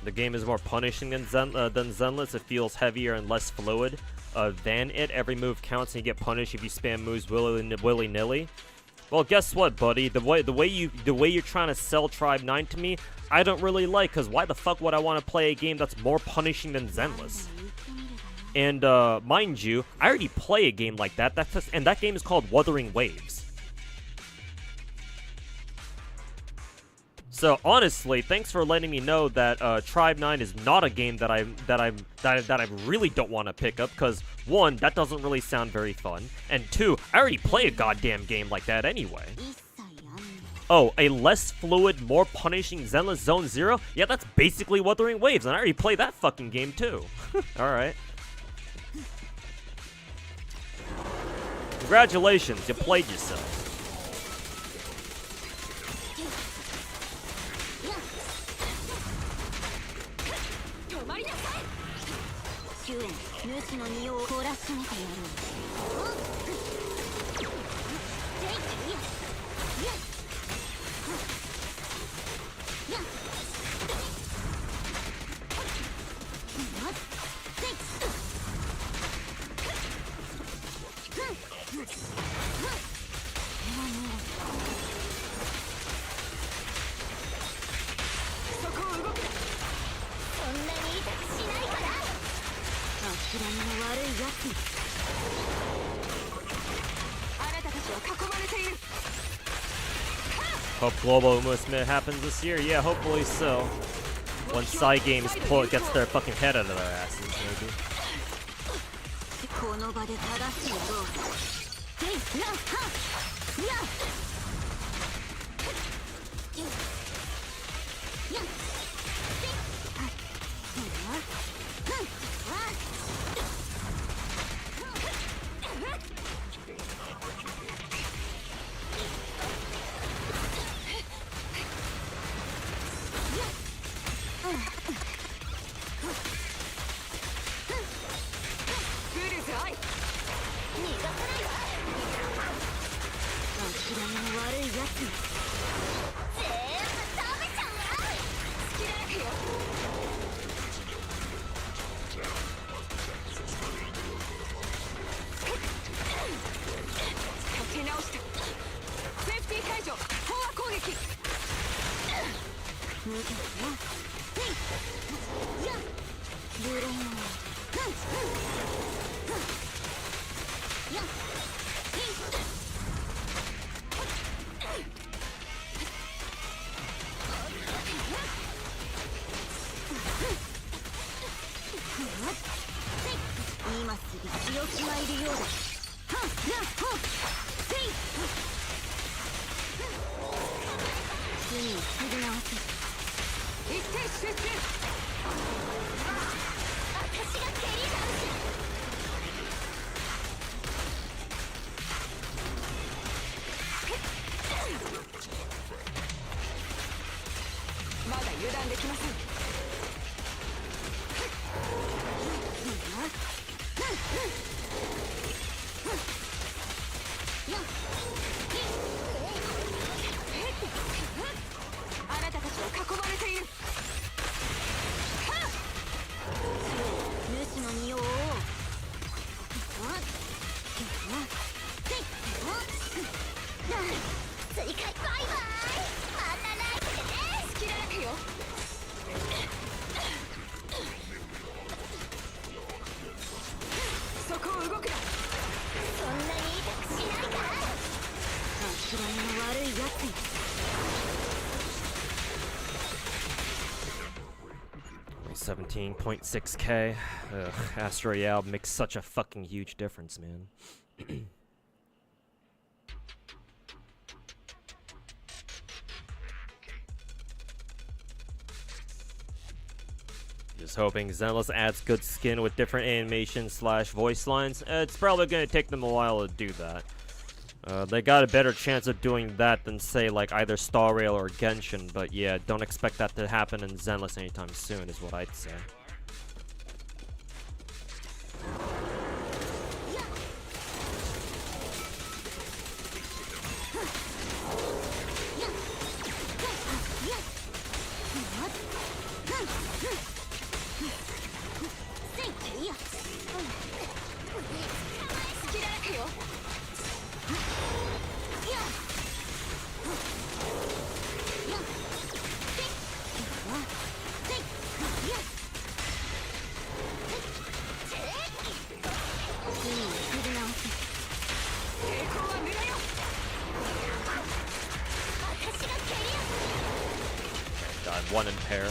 Speaker 1: The game is more punishing than Zenless. It feels heavier and less fluid than it. Every move counts and you get punished if you spam moves willy-nilly. Well, guess what, buddy? The way you're trying to sell Tribe 9 to me, I don't really like, because why the fuck would I want to play a game that's more punishing than Zenless? And mind you, I already play a game like that. And that game is called Wuthering Waves. So honestly, thanks for letting me know that Tribe 9 is not a game that I really don't want to pick up, because one, that doesn't really sound very fun, and two, I already play a goddamn game like that anyway. Oh, a less fluid, more punishing Zenless Zone Zero? Yeah, that's basically Wuthering Waves, and I already play that fucking game too. Alright. Congratulations, you played yourself. Hope Global Movement happens this year. Yeah, hopefully so. When Psy Games gets their fucking head out of their asses, maybe.
Speaker 4: 今すぐ強気がいるようだ。次にすぐ直せ。一点集中。私が蹴り倒す。まだ油断できません。あなたたちは囲まれている。主の身を追おう。追加バイバイ。またナイスでね。好きだらけよ。そこを動くな。そんなに痛くしないから。諦めの悪いやつに。
Speaker 1: 17.6k. Astro Royale makes such a fucking huge difference, man. Just hoping Zenless adds good skin with different animations / voice lines. It's probably gonna take them a while to do that. They got a better chance of doing that than, say, like either Star Rail or Genshin, but yeah, don't expect that to happen in Zenless anytime soon, is what I'd say. God, one in pair.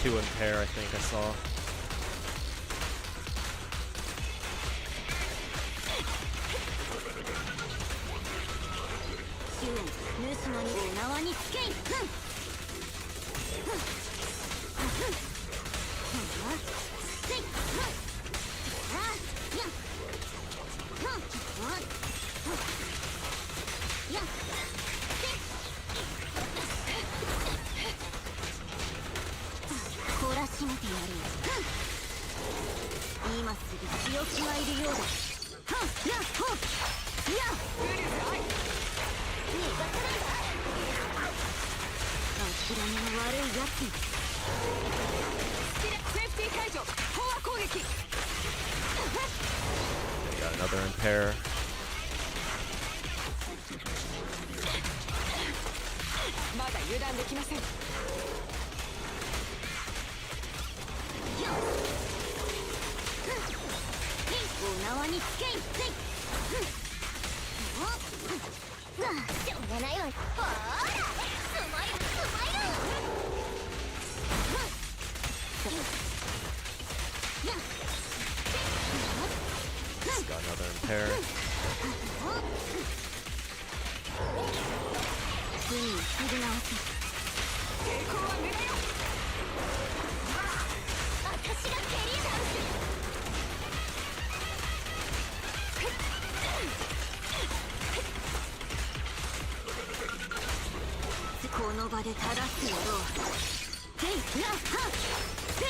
Speaker 1: Two in pair, I think I saw. Got another in pair.
Speaker 4: しょうがないわ。ほーらスマイルスマイル。
Speaker 1: He's got another impair.
Speaker 4: 次に振り直す。抵抗は無駄よ。私が蹴り倒す。この場で正すやろう。せいなはせい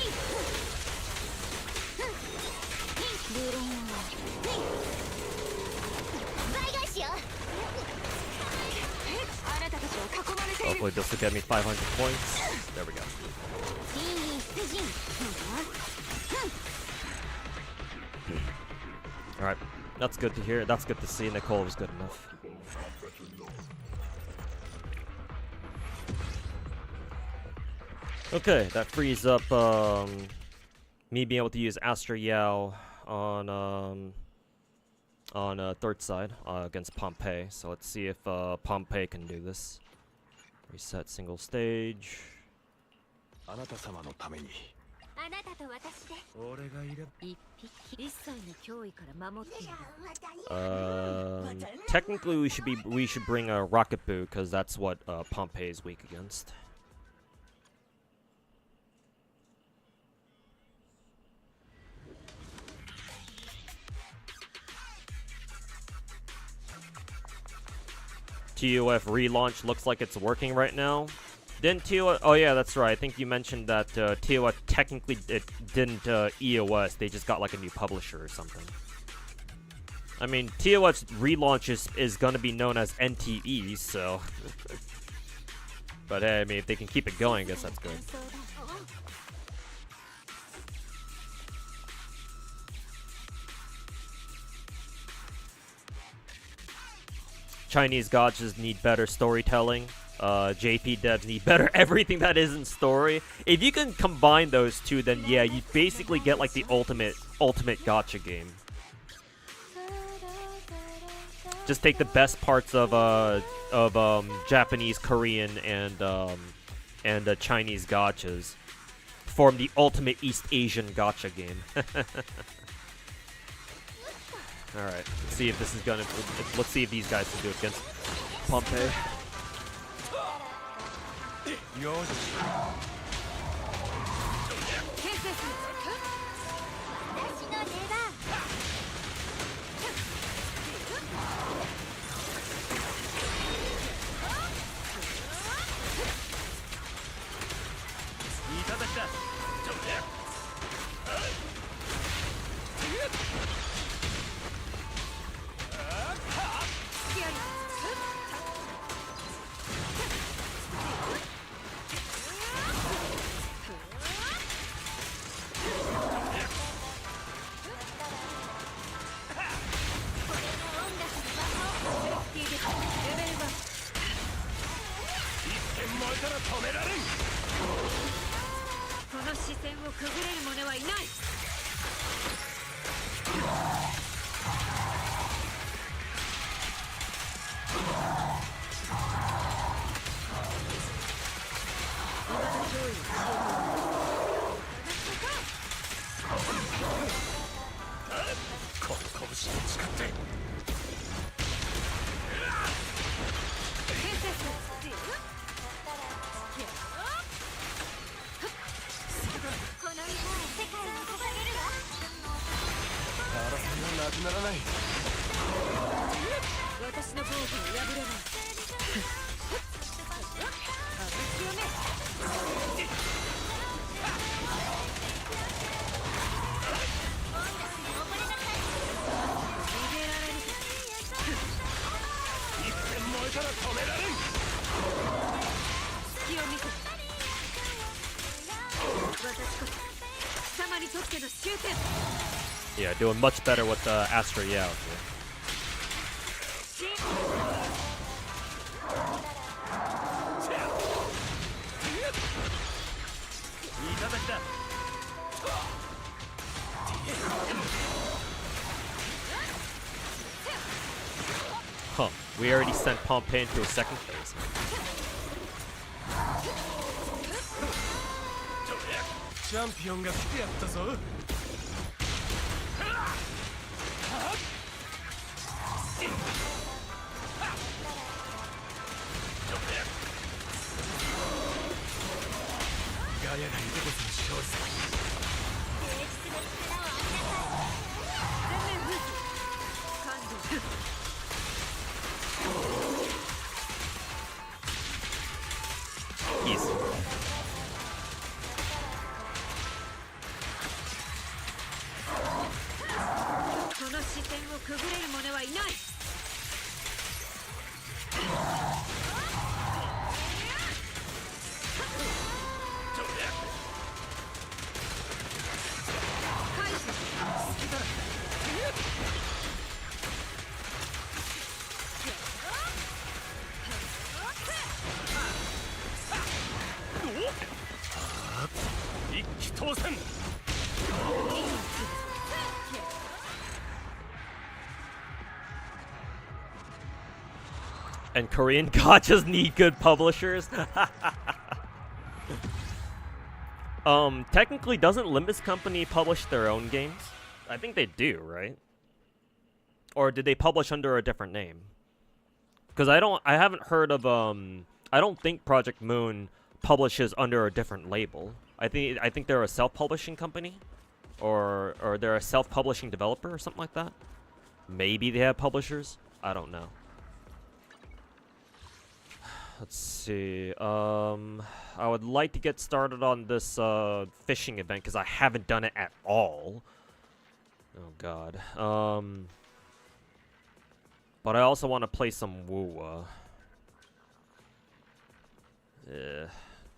Speaker 4: ブレーン倍返しよ。あなたたちを囲まれている。
Speaker 1: Hopefully this will get me 500 points. There we go.
Speaker 4: いい出陣。
Speaker 1: Alright, that's good to hear. That's good to see. Nicole was good enough. Okay, that frees up me being able to use Astra Yao on third side against Pompeii. So let's see if Pompeii can do this. Reset single stage.
Speaker 2: あなた様のために
Speaker 4: あなたと私で
Speaker 2: 俺がいれば
Speaker 3: 一匹一切の脅威から守っている。
Speaker 1: Technically we should bring a rocket boot because that's what Pompeii is weak against. TOF relaunch looks like it's working right now. Didn't TOF... Oh yeah, that's right. I think you mentioned that TOF technically it didn't EOS. They just got like a new publisher or something. I mean, TOF's relaunch is going to be known as NTE, so... But hey, I mean, if they can keep it going, I guess that's good. Chinese gachas need better storytelling. JP devs need better everything that isn't story. If you can combine those two, then yeah, you basically get like the ultimate gacha game. Just take the best parts of Japanese, Korean, and Chinese gachas, form the ultimate East Asian gacha game. All right, let's see if this is gonna. Let's see if these guys can do it against Pompeii. Yeah, doing much better with Astra Yao here. Huh. We already sent Pompey into a second phase.
Speaker 2: チャンピオンが来てやったぞ。ガヤがいてこその勝利さ。
Speaker 4: 芸術の力をあげなさい。
Speaker 3: 全面封鎖完了。
Speaker 1: Easy.
Speaker 3: この視線をくぐれる者はいない。返す。
Speaker 2: 一気当選。
Speaker 1: And Korean gachas need good publishers. Technically, doesn't Limbus Company publish their own games? I think they do, right? Or did they publish under a different name? Because I haven't heard of I don't think Project Moon publishes under a different label. I think they're a self-publishing company, or they're a self-publishing developer or something like that. Maybe they have publishers. I don't know. Let's see. I would like to get started on this fishing event because I haven't done it at all. Oh god. But I also want to play some Wuwa. I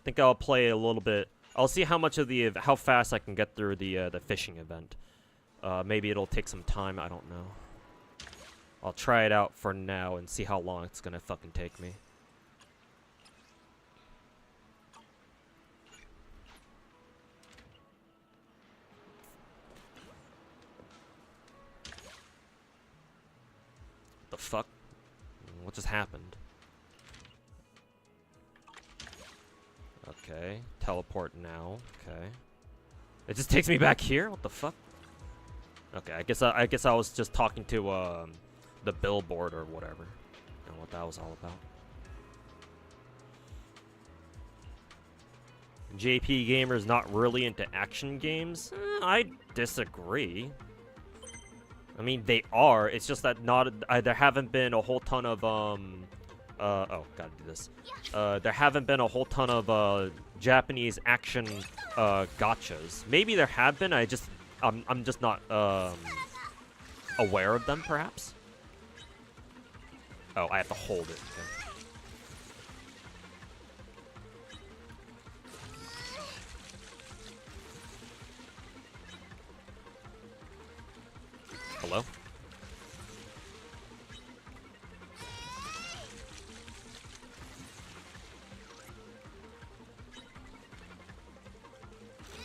Speaker 1: think I'll play a little bit. I'll see how much of how fast I can get through the fishing event. Maybe it'll take some time. I don't know. I'll try it out for now and see how long it's gonna fucking take me. The fuck? What just happened? Okay, teleport now. Okay, it just takes me back here. What the fuck? Okay, I guess I was just talking to the billboard or whatever. I don't know what that was all about. JP Gamer's not really into action games. I disagree. I mean, they are. It's just that there haven't been a whole ton of oh, gotta do this. There haven't been a whole ton of Japanese action gachas. Maybe there have been. I'm just not aware of them, perhaps. Oh, I have to hold it. Okay. Hello?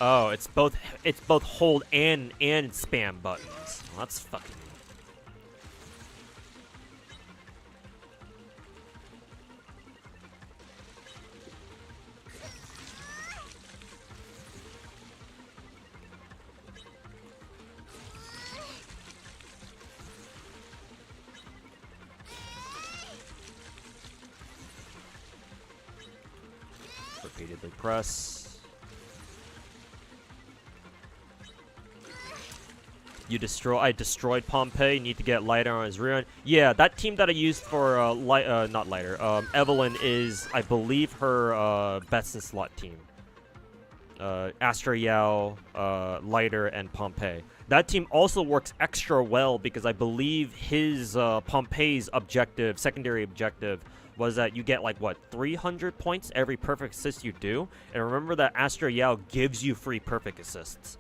Speaker 1: Oh, it's both hold and spam buttons. Well, that's fucking repeatedly press. I destroyed Pompey. Need to get lighter on his rear end. Yeah, that team that I used for not lighter. Evelyn is, I believe, her best in slot team. Astra Yao, lighter, and Pompey. That team also works extra well because I believe his Pompey's objective, secondary objective, was that you get like what 300 points every perfect assist you do. And remember that Astra Yao gives you free perfect assists.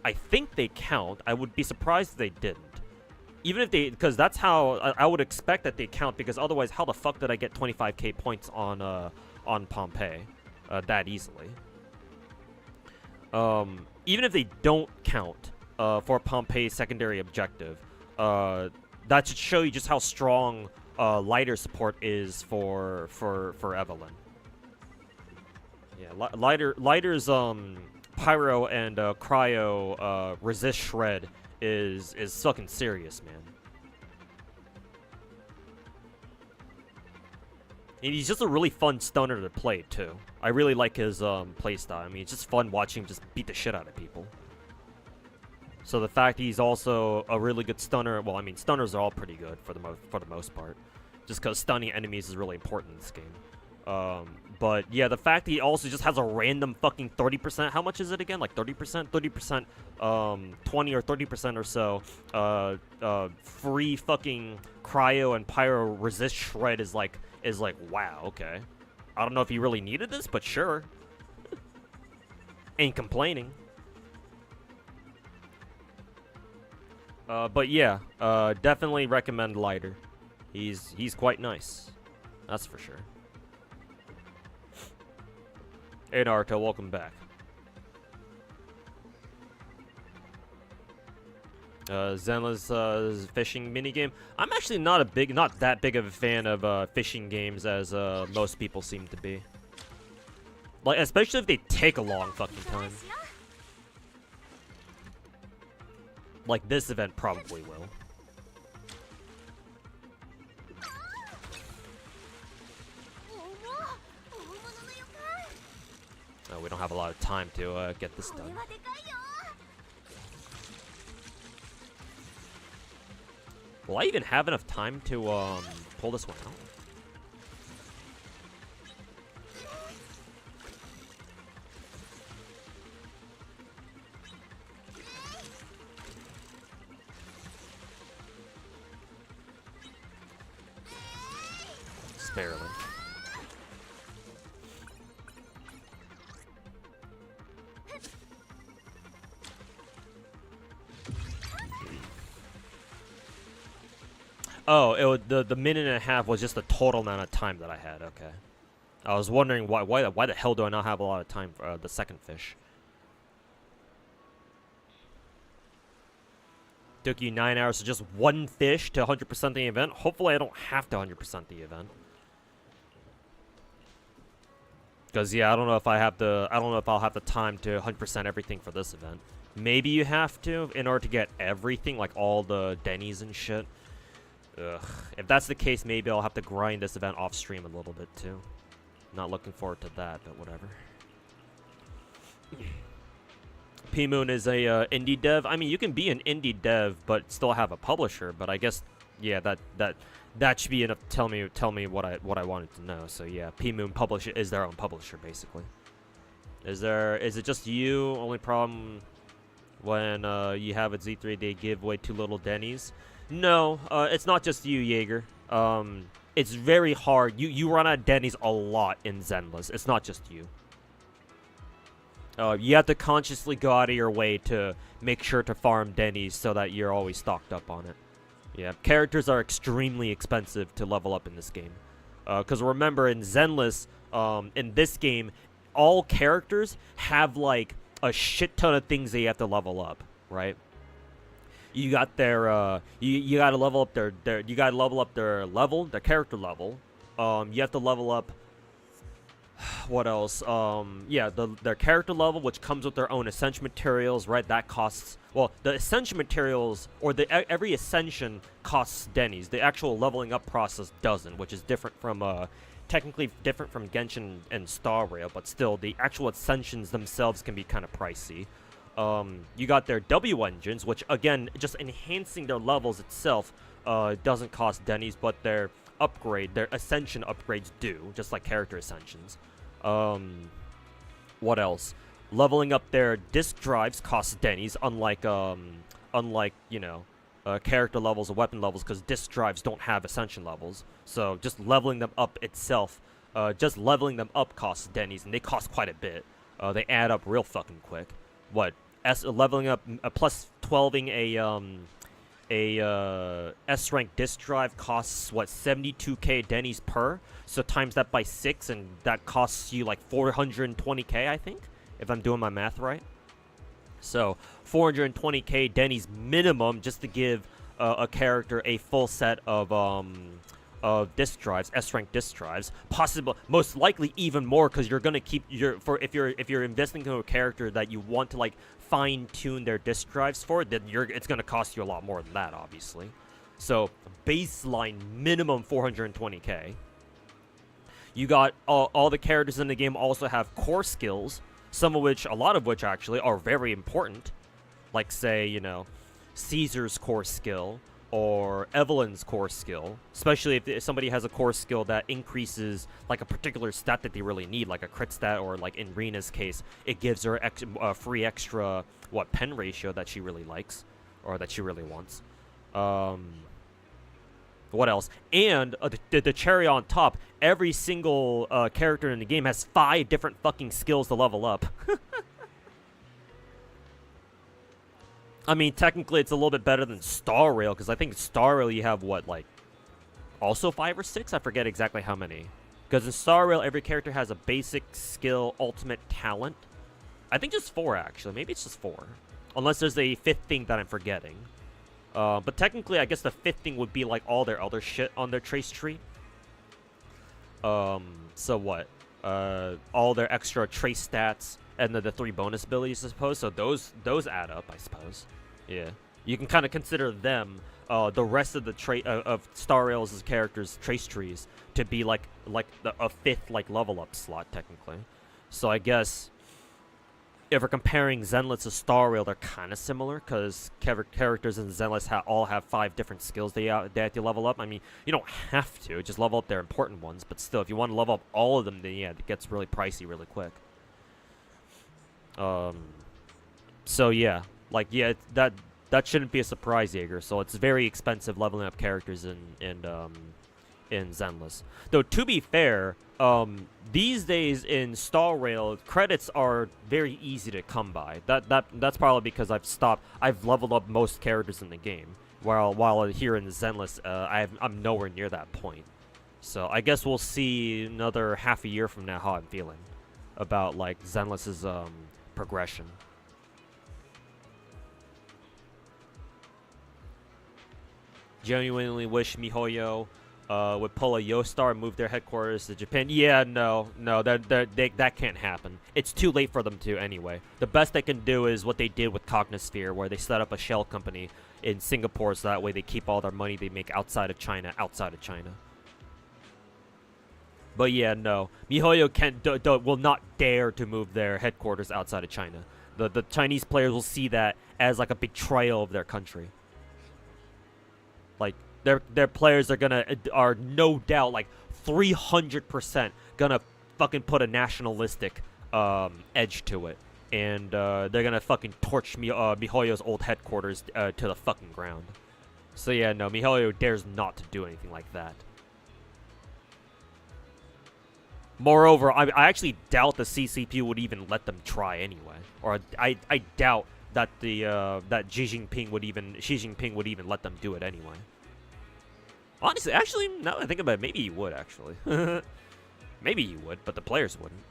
Speaker 1: I think they count. I would be surprised if they didn't. Even if they, because that's how I would expect that they count. Because otherwise, how the fuck did I get 25k points on Pompey that easily? Even if they don't count for Pompey's secondary objective, that should show you just how strong lighter support is for Evelyn. Yeah, lighter's pyro and cryo resist shred is fucking serious, man. And he's just a really fun stunner to play too. I really like his playstyle. I mean, it's just fun watching him just beat the shit out of people. So the fact he's also a really good stunner, well, I mean, stunners are all pretty good for the most part, just because stunning enemies is really important in this game. But yeah, the fact that he also just has a random fucking 30%, how much is it again? Like 30%? 30%, 20 or 30% or so, free fucking cryo and pyro resist shred is like, wow, okay. I don't know if he really needed this, but sure. Ain't complaining. But yeah, definitely recommend lighter. He's quite nice. That's for sure. Hey Naruto, welcome back. Zenla's fishing minigame. I'm actually not that big of a fan of fishing games as most people seem to be. Like, especially if they take a long fucking time. Like this event probably will. Oh, we don't have a lot of time to get this done. Will I even have enough time to pull this one out? Just barely. Oh, the minute and a half was just the total amount of time that I had. Okay, I was wondering why the hell do I not have a lot of time for the second fish? Took you 9 hours to just one fish to 100% the event. Hopefully, I don't have to 100% the event. Because yeah, I don't know if I'll have the time to 100% everything for this event. Maybe you have to in order to get everything, like all the Denny's and shit. Ugh. If that's the case, maybe I'll have to grind this event off stream a little bit too. Not looking forward to that, but whatever. P-Moon is a indie dev. I mean, you can be an indie dev but still have a publisher. But I guess, yeah, that should be enough to tell me what I wanted to know. So yeah, P-Moon is their own publisher basically. Is it just you? Only problem when you have a Z3, they give away too little Denny's. No, it's not just you, Jaeger. It's very hard. You run out of Denny's a lot in Zenless. It's not just you. You have to consciously go out of your way to make sure to farm Denny's so that you're always stocked up on it. Yeah, characters are extremely expensive to level up in this game. Because remember, in Zenless, in this game, all characters have like a shit ton of things that you have to level up, right? You got their you gotta level up their character level. You have to level up what else? Yeah, their character level, which comes with their own ascension materials, right? That costs, well, the ascension materials or every ascension costs Denny's. The actual leveling up process doesn't, which is different from technically different from Genshin and Star Rail, but still the actual ascensions themselves can be kind of pricey. You got their W engines, which again, just enhancing their levels itself doesn't cost Denny's, but their ascension upgrades do, just like character ascensions. What else? Leveling up their disk drives costs Denny's, unlike you know, character levels or weapon levels, because disk drives don't have ascension levels. So just leveling them up itself, just leveling them up costs Denny's, and they cost quite a bit. They add up real fucking quick. What? Leveling up plus 12ing a S rank disk drive costs what, 72k Denny's per, so times that by 6 and that costs you like 420k, I think, if I'm doing my math right. So 420k Denny's minimum just to give a character a full set of of disc drives, S-rank disc drives, possible, most likely even more, because you're gonna keep if you're investing into a character that you want to like fine tune their disc drives for, then it's gonna cost you a lot more than that, obviously. So baseline minimum 420k. You got all the characters in the game also have core skills, a lot of which actually are very important. Like, say, you know, Caesar's core skill or Evelyn's core skill, especially if somebody has a core skill that increases like a particular stat that they really need, like a crit stat, or like in Rena's case, it gives her free extra pen ratio that she really likes or that she really wants. What else? And the cherry on top, every single character in the game has 5 different fucking skills to level up. I mean, technically, it's a little bit better than Star Rail, because I think Star Rail you have, what, like, also 5 or 6? I forget exactly how many. Because in Star Rail, every character has a basic skill, ultimate talent. I think just 4, actually. Maybe it's just 4. Unless there's a 5th thing that I'm forgetting. But technically, I guess the 5th thing would be, like, all their other shit on their trace tree. So what? All their extra trace stats, and then the 3 bonus abilities, I suppose. So those add up, I suppose. Yeah, you can kind of consider them, the rest of the of Star Rail's characters' trace trees to be like a 5th like level up slot technically. So I guess if we're comparing Zenless to Star Rail, they're kind of similar, because characters in Zenless all have 5 different skills they have to level up. I mean, you don't have to, just level up their important ones, but still, if you want to level up all of them, then yeah, it gets really pricey really quick. So yeah, like, yeah, that shouldn't be a surprise, Jaeger. So it's very expensive leveling up characters in Zenless. Though, to be fair, these days in Star Rail, credits are very easy to come by. That's probably because I've leveled up most characters in the game. While here in Zenless, I'm nowhere near that point. So I guess we'll see another half a year from now how I'm feeling about like Zenless's progression. Genuinely wish MiHoYo would pull a Yo-Star and move their headquarters to Japan. Yeah, no, that can't happen. It's too late for them to anyway. The best they can do is what they did with Cognisphere, where they set up a shell company in Singapore, so that way they keep all their money they make outside of China. But yeah, no, MiHoYo will not dare to move their headquarters outside of China. The Chinese players will see that as like a betrayal of their country. Like, their players are no doubt like 300% gonna fucking put a nationalistic edge to it, and they're gonna fucking torch MiHoYo's old headquarters to the fucking ground. So yeah, no, MiHoYo dares not to do anything like that. Moreover, I actually doubt the CCP would even let them try anyway, or I doubt that that Xi Jinping would even let them do it anyway. Honestly, actually, now that I think about it, maybe he would actually. Maybe he would, but the players wouldn't.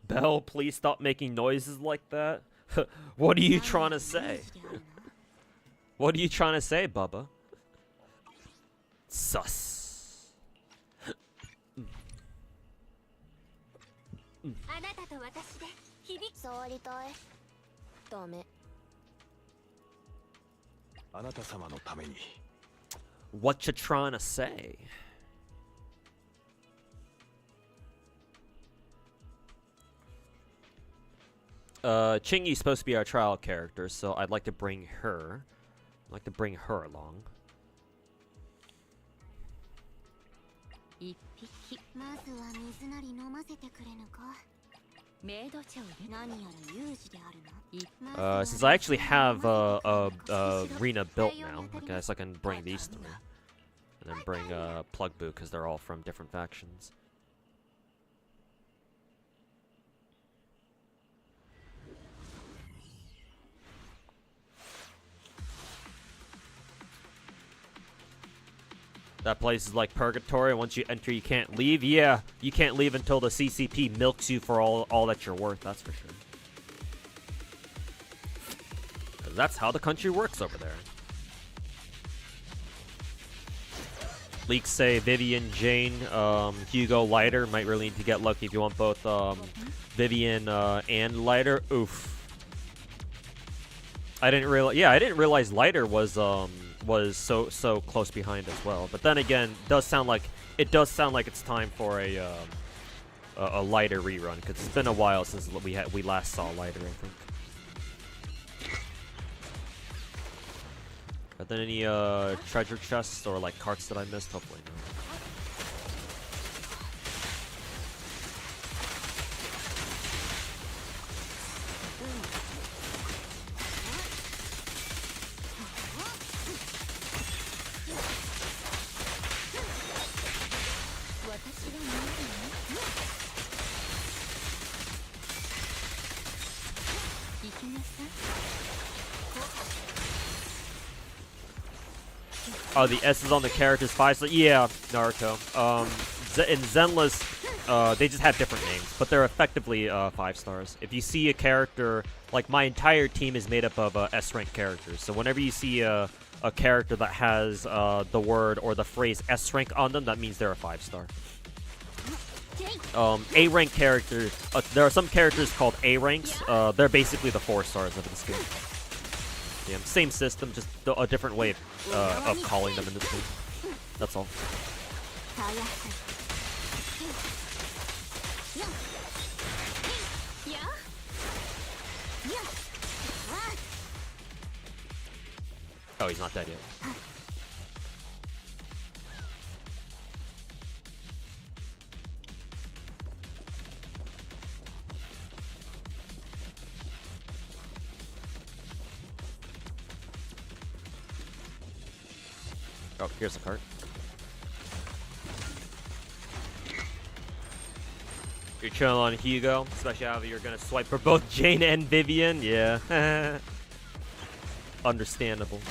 Speaker 1: Belle, please stop making noises like that. What are you trying to say? What are you trying to say, Bubba? Sus.
Speaker 4: あなたと私で響く触りたいダメ
Speaker 2: あなた様のために
Speaker 1: What you trying to say? Chingy's supposed to be our trial character, so I'd like to bring her. Along.
Speaker 4: 一匹まずは水なり飲ませてくれぬかメイド長で何やら有事であるな
Speaker 1: Since I actually have Rena built now, I guess I can bring these three. And then bring Plug Boo, because they're all from different factions. That place is like purgatory. Once you enter, you can't leave. Yeah, you can't leave until the CCP milks you for all that you're worth. That's for sure. 'Cause that's how the country works over there. Leaks say Vivian, Jane, Hugo, Lighter. Might really need to get lucky if you want both Vivian and Lighter. Oof. I didn't realize Lighter was so close behind as well. But then again, it does sound like it's time for a Lighter rerun, because it's been a while since we last saw Lighter, I think. Are there any treasure chests or like carts that I missed? Hopefully not. Oh, the S is on the character's 5 star. Yeah, Naruto. In Zenless, they just have different names, but they're effectively 5 stars. If you see a character, like my entire team is made up of S-rank characters, so whenever you see a character that has the word or the phrase S-rank on them, that means they're a 5 star. A-rank characters, there are some characters called A-ranks. They're basically the 4 stars of this game. Yeah, same system, just a different way of calling them in this game. That's all. Oh, he's not dead yet. Oh, here's a cart. You're chilling on Hugo, especially how you're gonna swipe for both Jane and Vivian. Yeah. Understandable.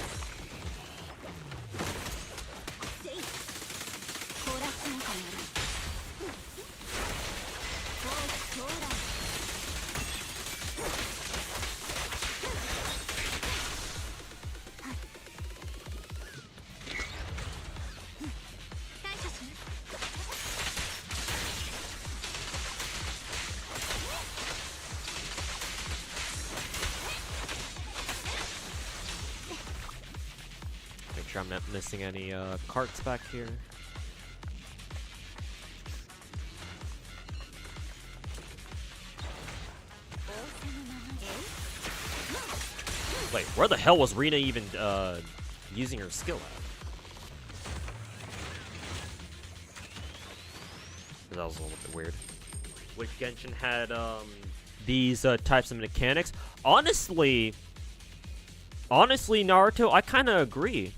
Speaker 1: I'm not missing any carts back here. Wait, where the hell was Rina even using her skill at? That was a little bit weird. Which Genshin had these types of mechanics? Honestly, Naruto, I kind of agree.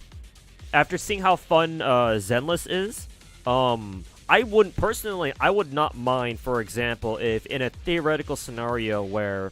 Speaker 1: After seeing how fun Zenless is, I would not mind, for example, if in a theoretical scenario where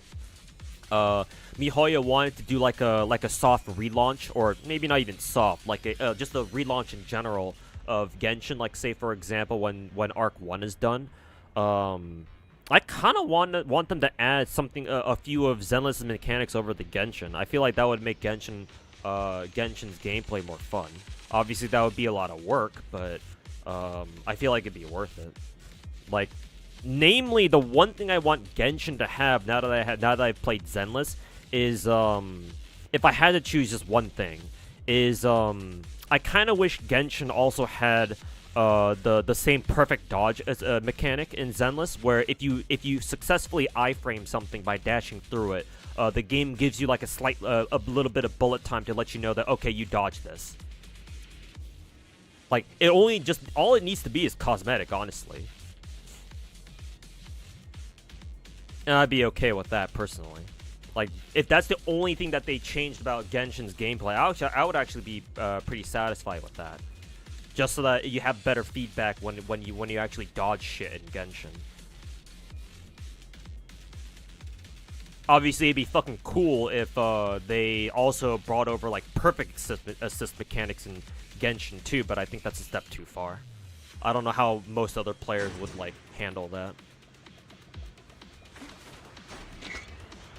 Speaker 1: MiHoYo wanted to do like a soft relaunch, or maybe not even soft, like just a relaunch in general of Genshin, like say for example when Arc 1 is done, I kind of want them to add something, a few of Zenless' mechanics over the Genshin. I feel like that would make Genshin's gameplay more fun. Obviously, that would be a lot of work, but I feel like it'd be worth it. Like, namely, the one thing I want Genshin to have now that I've played Zenless is if I had to choose just one thing, is I kind of wish Genshin also had the same perfect dodge as mechanic in Zenless, where if you successfully iframe something by dashing through it, the game gives you like a little bit of bullet time to let you know that, okay, you dodged this. Like, all it needs to be is cosmetic, honestly. And I'd be okay with that, personally. Like, if that's the only thing that they changed about Genshin's gameplay, I would actually be pretty satisfied with that. Just so that you have better feedback when you actually dodge shit in Genshin. Obviously, it'd be fucking cool if they also brought over like perfect assist mechanics in Genshin too, but I think that's a step too far. I don't know how most other players would like handle that.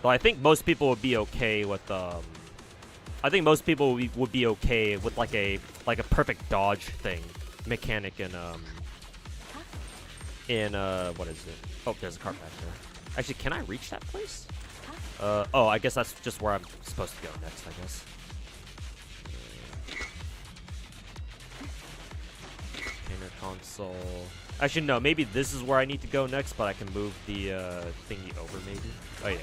Speaker 1: But I think most people would be okay with I think most people would be okay with like a perfect dodge thing mechanic in what is it? Oh, there's a cart back there. Actually, can I reach that place? Oh, I guess that's just where I'm supposed to go next, I guess. Inner console. Actually, no, maybe this is where I need to go next, but I can move the thingy over, maybe. Oh, yeah,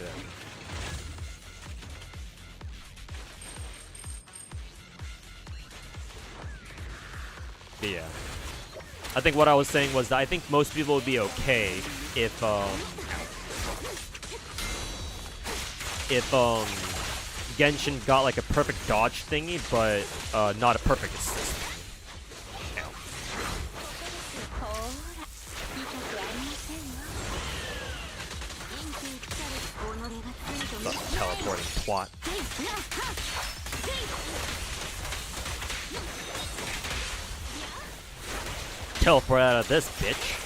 Speaker 1: yeah. Yeah. I think what I was saying was that I think most people would be okay if Genshin got like a perfect dodge thingy, but not a perfect assist. Teleporting twat. Teleport out of this bitch.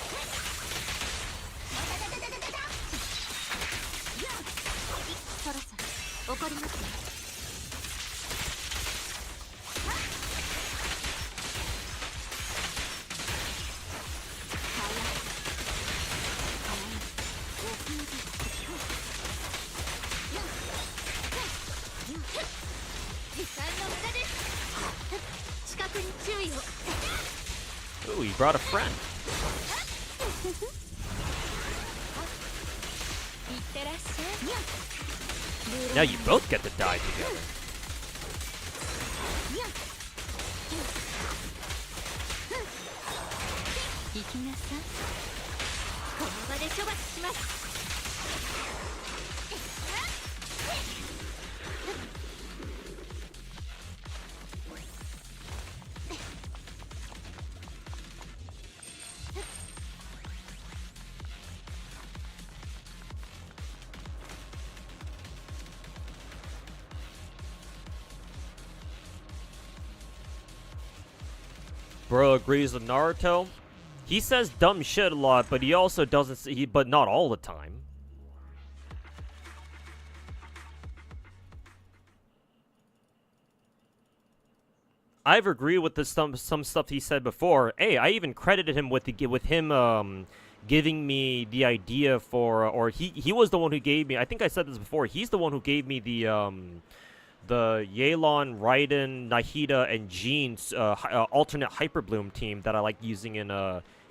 Speaker 1: Ooh, he brought a friend. Now you both get to die together. Bro agrees with Naruto. He says dumb shit a lot, but he also doesn't. But not all the time. I've agreed with some stuff he said before. Hey, I even credited him with him giving me the idea for, or he was the one who gave me. I think I said this before. He's the one who gave me the Yelan, Raiden, Nahida, and Jean's alternate Hyperbloom team that I like using in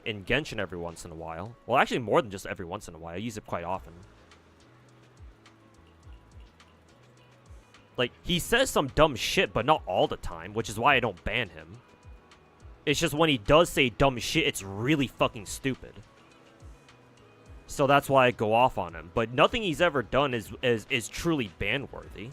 Speaker 1: Genshin every once in a while. Well, actually more than just every once in a while. I use it quite often. Like, he says some dumb shit, but not all the time, which is why I don't ban him. It's just when he does say dumb shit, it's really fucking stupid. So that's why I go off on him. But nothing he's ever done is truly ban-worthy.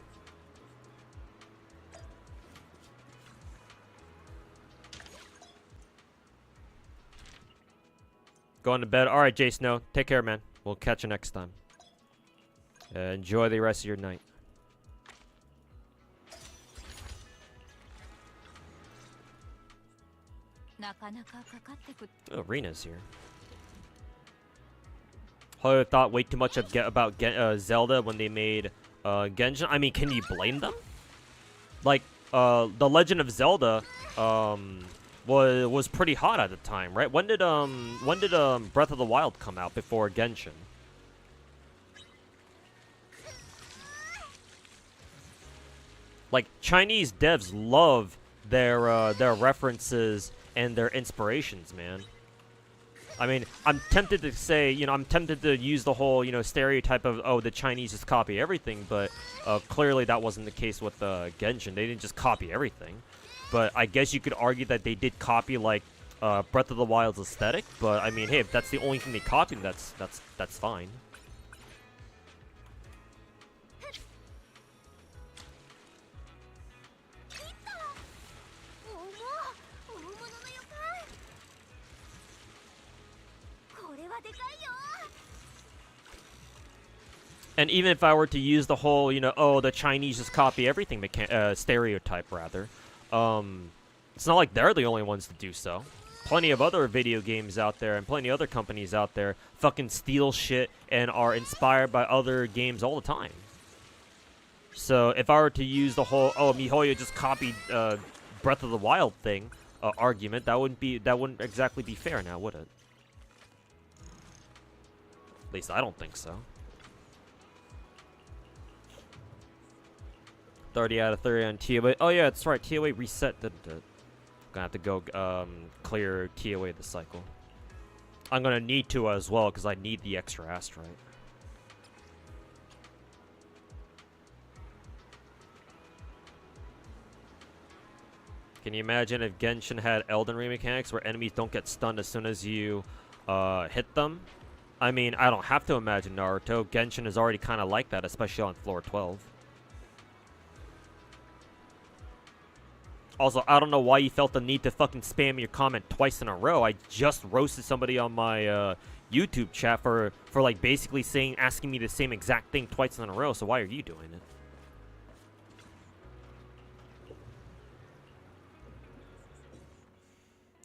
Speaker 1: Going to bed. Alright, Jay Snow. Take care, man. We'll catch you next time. Enjoy the rest of your night. Oh, Rena's here. Who thought way too much about Zelda when they made Genshin? I mean, can you blame them? Like, The Legend of Zelda was pretty hot at the time, right? When did Breath of the Wild come out before Genshin? Like, Chinese devs love their references and their inspirations, man. I mean, I'm tempted to say, I'm tempted to use the whole, stereotype of, oh, the Chinese just copy everything, but clearly that wasn't the case with Genshin. They didn't just copy everything. But I guess you could argue that they did copy, like, Breath of the Wild's aesthetic, but I mean, hey, if that's the only thing they copied, that's fine. And even if I were to use the whole, oh, the Chinese just copy everything stereotype, rather, It's not like they're the only ones to do so. Plenty of other video games out there and plenty of other companies out there fucking steal shit and are inspired by other games all the time. So if I were to use the whole MiHoYo just copied Breath of the Wild thing argument, that wouldn't exactly be fair now, would it? At least I don't think so. 30 out of 30 on TOA. Oh yeah, that's right. TOA reset, didn't it? Gonna have to go clear TOA this cycle. I'm gonna need to as well because I need the extra asteroid. Can you imagine if Genshin had Elden Ring mechanics where enemies don't get stunned as soon as you hit them? I mean, I don't have to imagine Naruto. Genshin is already kind of like that, especially on floor 12. Also, I don't know why you felt the need to fucking spam your comment twice in a row. I just roasted somebody on my YouTube chat for like basically asking me the same exact thing twice in a row. So why are you doing it?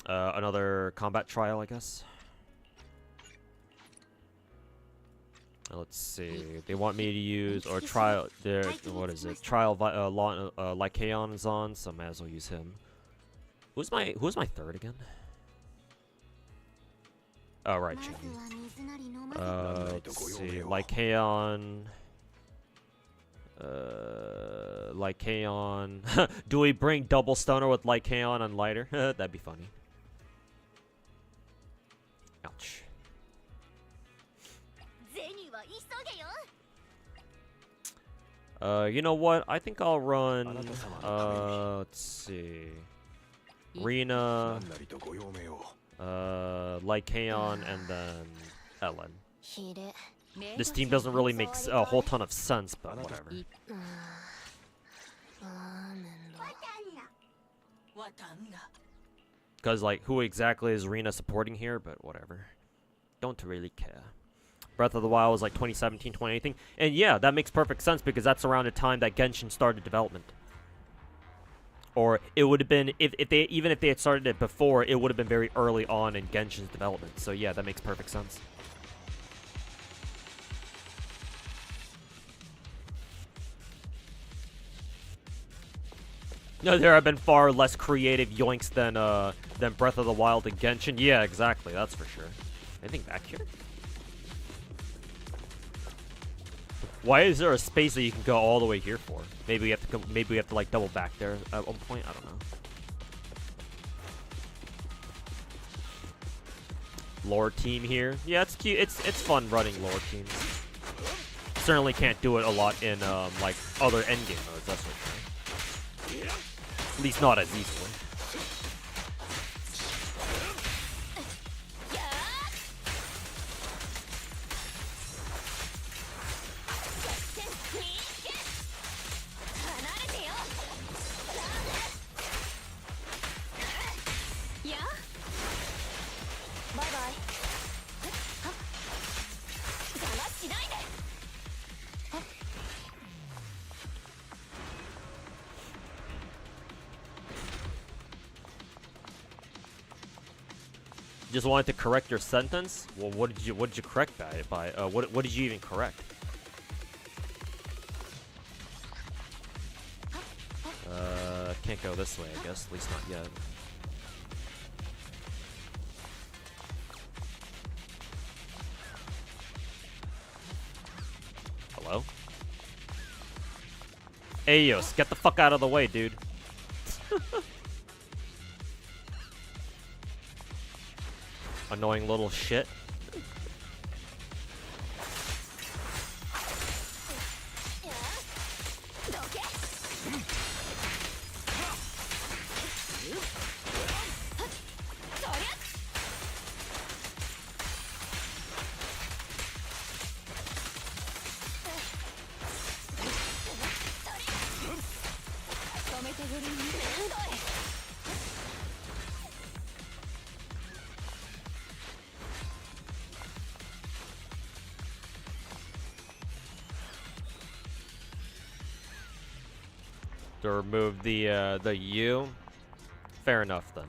Speaker 1: Another combat trial, I guess. Let's see. They want me to use or trial. What is it? Trial Lycaon is on, so I might as well use him. Who's my third again? Oh right, let's see. Lycaon. Lycaon. Do we bring double stunner with Lycaon and lighter? That'd be funny. Ouch. You know what? I think I'll run, let's see. Rina, Lycaon, and then Ellen. This team doesn't really make a whole ton of sense, but whatever. Because, like, who exactly is Rina supporting here? But whatever. Don't really care. Breath of the Wild was like 2017, 2018. And yeah, that makes perfect sense because that's around the time that Genshin started development. Or it would have been, even if they had started it before, it would have been very early on in Genshin's development. So yeah, that makes perfect sense. No, there have been far less creative yoinks than Breath of the Wild and Genshin. Yeah, exactly. That's for sure. Anything back here? Why is there a space that you can go all the way here for? Maybe we have to go, maybe we have to like double back there at one point. I don't know. Lore team here. Yeah, it's cute. It's fun running lore teams. Certainly can't do it a lot in like other endgame modes. That's for sure. At least not as easily. Just wanted to correct your sentence. Well, what did you correct by? What did you even correct? Can't go this way, I guess. At least not yet. Hello? Ayos, get the fuck out of the way, dude. Annoying little shit. To remove the U. Fair enough then.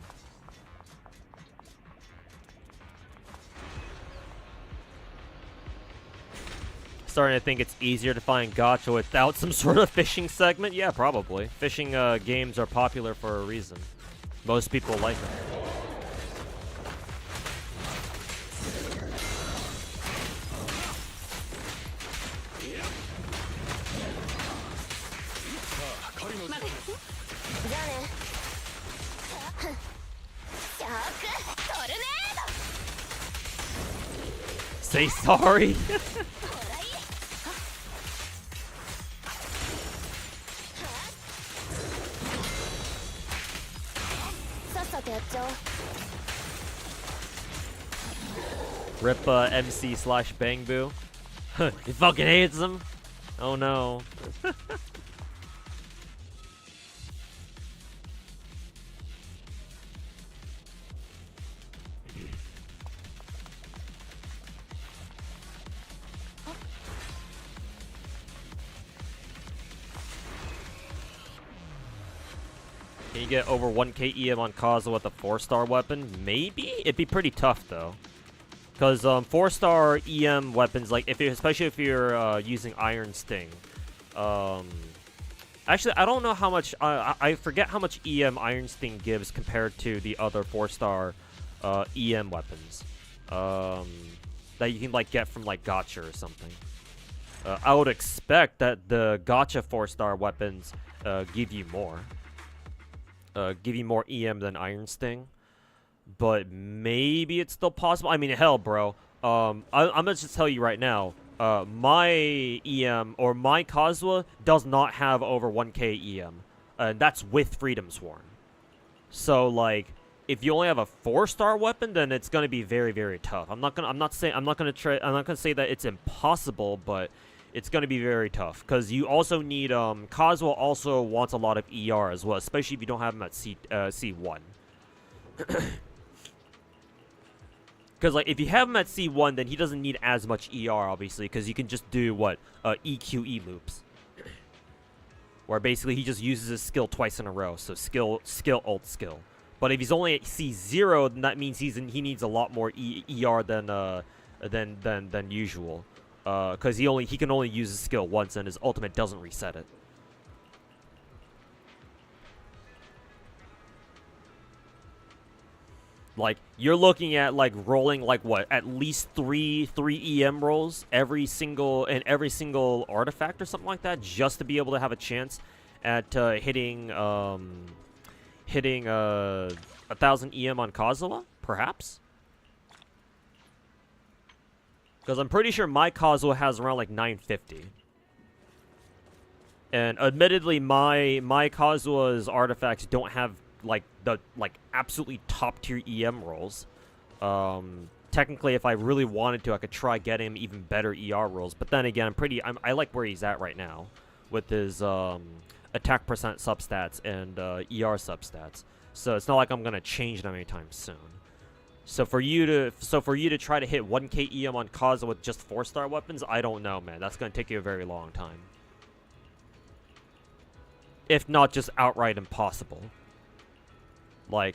Speaker 1: Starting to think it's easier to find gacha without some sort of fishing segment? Yeah, probably. Fishing games are popular for a reason. Most people like them. Say sorry. Rip MC slash Bangboo. He fucking hates him. Oh no. Can you get over 1k EM on Kazuha with a 4-star weapon? Maybe? It'd be pretty tough though. Because 4-star EM weapons, like especially if you're using Iron Sting. Actually, I don't know how much. I forget how much EM Iron Sting gives compared to the other 4-star EM weapons that you can like get from like Gacha or something. I would expect that the Gacha 4-star weapons give you more EM than Iron Sting. But maybe it's still possible. I mean, hell, bro. I'm gonna just tell you right now. My EM or my Kazuha does not have over 1k EM, and that's with Freedom Sworn. So like, if you only have a 4-star weapon, then it's gonna be very, very tough. I'm not gonna say that it's impossible, but it's gonna be very tough because you also need Kazuha also wants a lot of ER as well, especially if you don't have him at C1. Because, like, if you have him at C1, then he doesn't need as much ER, obviously, because you can just do, what, EQE loops. Where basically he just uses his skill twice in a row, so skill, ult, skill. But if he's only at C0, then that means he needs a lot more ER than usual. Because he can only use his skill once, and his ultimate doesn't reset it. Like, you're looking at, like, rolling, like, what, at least three EM rolls every single artifact or something like that, just to be able to have a chance at hitting 1,000 EM on Kazuha, perhaps? Because I'm pretty sure my Kazuha has around, like, 950. And admittedly, my Kazuha's artifacts don't have like the absolutely top tier EM rolls. Technically, if I really wanted to, I could try getting him even better ER rolls. But then again, I like where he's at right now with his attack percent substats and ER substats. So it's not like I'm gonna change them anytime soon. So for you to try to hit 1k EM on Kazuha with just 4-star weapons, I don't know, man. That's gonna take you a very long time, if not just outright impossible. Like,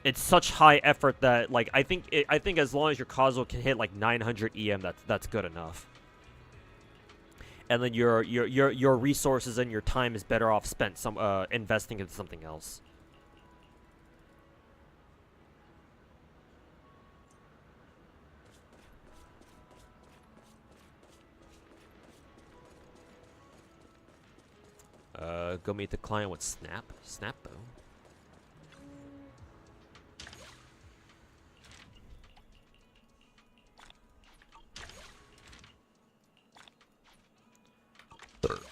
Speaker 1: it's such high effort that, like, I think as long as your Kazuha can hit like 900 EM, that's good enough. And then your resources and your time is better off spent investing into something else. Go meet the client with Snapbo.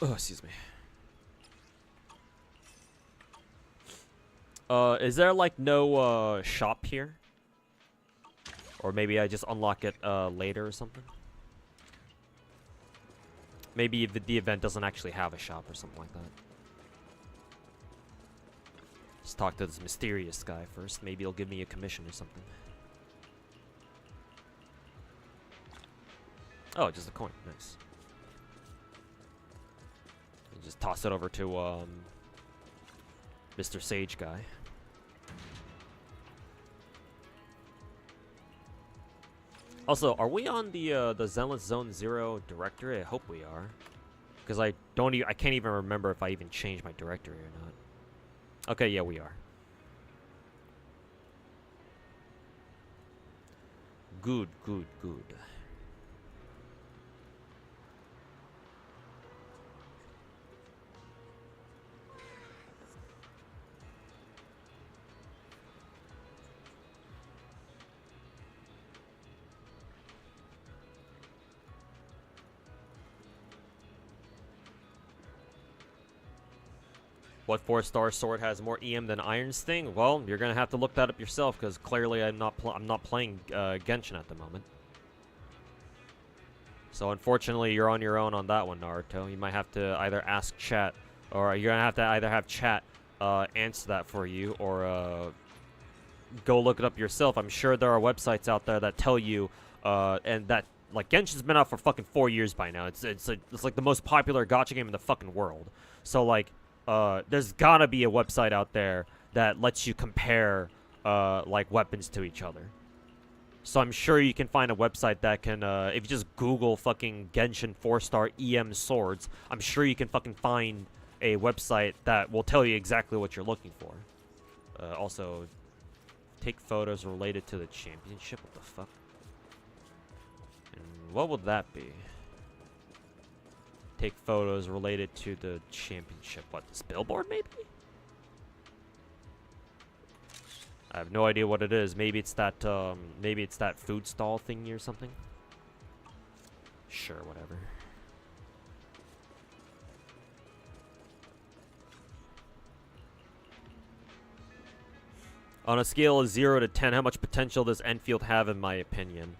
Speaker 1: Oh, excuse me. Is there like no shop here? Or maybe I just unlock it later or something? Maybe the event doesn't actually have a shop or something like that. Just talk to this mysterious guy first. Maybe he'll give me a commission or something. Oh, just a coin. Nice. Just toss it over to Mr. Sage guy. Also, are we on the Zenless Zone Zero directory? I hope we are, because I can't even remember if I even changed my directory or not. Okay, yeah, we are. Good, good, good. What 4-star sword has more EM than Iron's Thing? Well, you're gonna have to look that up yourself, because clearly I'm not playing Genshin at the moment. So unfortunately, you're on your own on that one, Naruto. You might have to either ask chat, or you're gonna have to either have chat answer that for you, or go look it up yourself. I'm sure there are websites out there that tell you, and that like Genshin's been out for fucking 4 years by now. It's like the most popular gacha game in the fucking world. So like. There's gotta be a website out there that lets you compare, like, weapons to each other. So I'm sure you can find a website that can, if you just Google fucking Genshin 4-star EM swords, I'm sure you can fucking find a website that will tell you exactly what you're looking for. Also, take photos related to the championship? What the fuck? And what would that be? Take photos related to the championship. What, this billboard, maybe? I have no idea what it is. Maybe it's that food stall thingy or something. Sure, whatever. On a scale of 0 to 10, how much potential does Enfield have, in my opinion?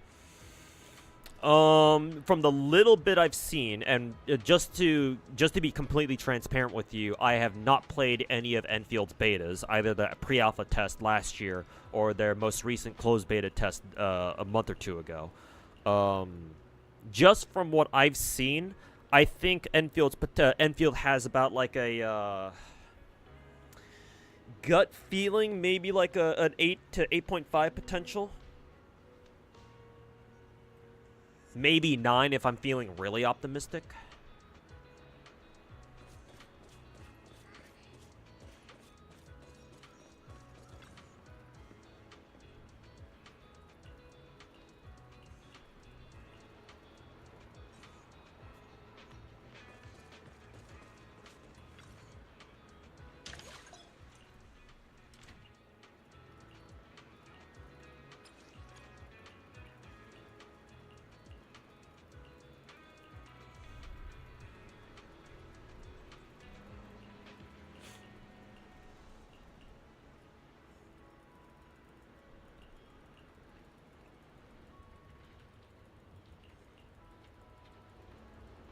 Speaker 1: From the little bit I've seen, and just to be completely transparent with you, I have not played any of Enfield's betas, either the pre-alpha test last year or their most recent closed beta test a month or two ago. Just from what I've seen, I think Enfield has about like a gut feeling, maybe like an 8 to 8.5 potential. Maybe 9 if I'm feeling really optimistic.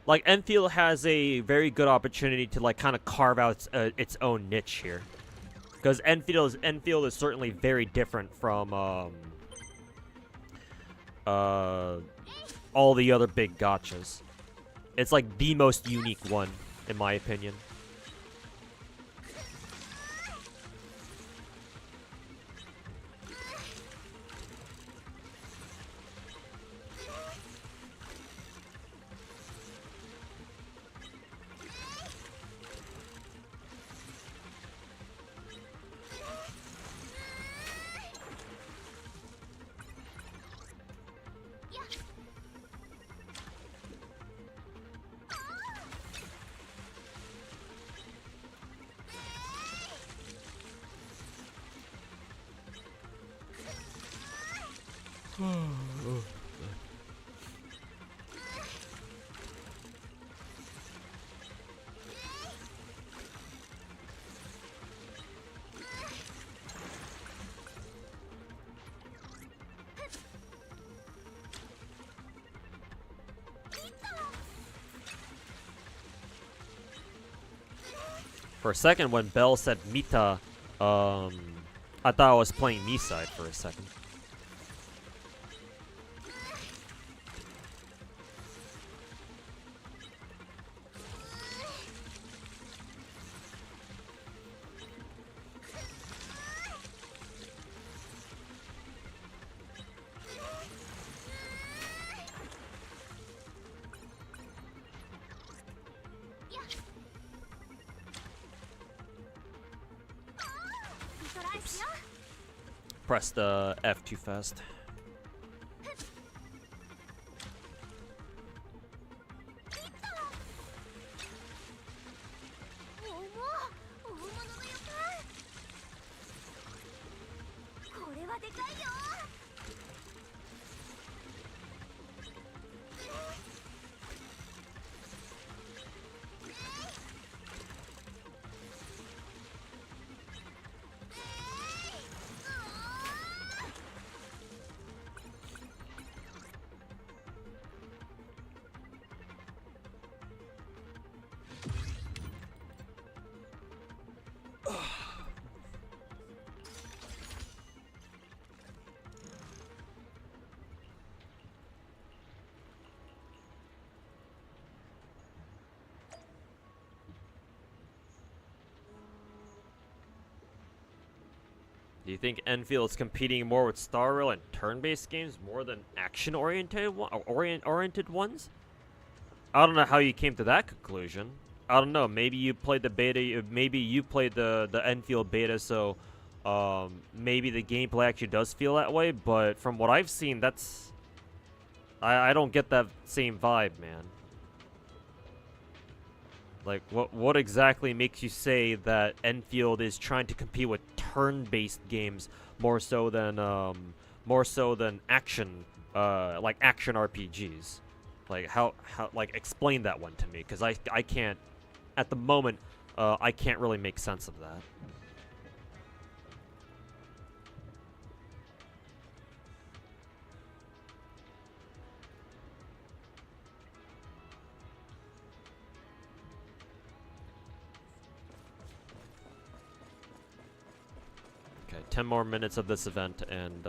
Speaker 1: Like, Enfield has a very good opportunity to, like, kind of carve out its own niche here. Because Enfield is certainly very different from, all the other big gachas. It's, like, the most unique one, in my opinion. For a second, when Bell said Mita, I thought I was playing me-side for a second. Oops. Pressed F too fast. 'Do you think Enfield's competing more with Star Rail and turn-based games more than action-oriented ones? I don't know how you came to that conclusion. I don't know. Maybe you played the beta. Maybe you played the Enfield beta, so maybe the gameplay actually does feel that way. But from what I've seen, that's I don't get that same vibe, man. Like, what exactly makes you say that Enfield is trying to compete with turn-based games more so than action, like action RPGs? Like, how like, explain that one to me, because I can't, at the moment, I can't really make sense of that. Okay, 10 more minutes of this event, and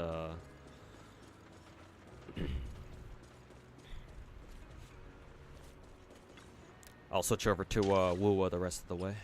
Speaker 1: I'll switch over to Wuwa the rest of the way.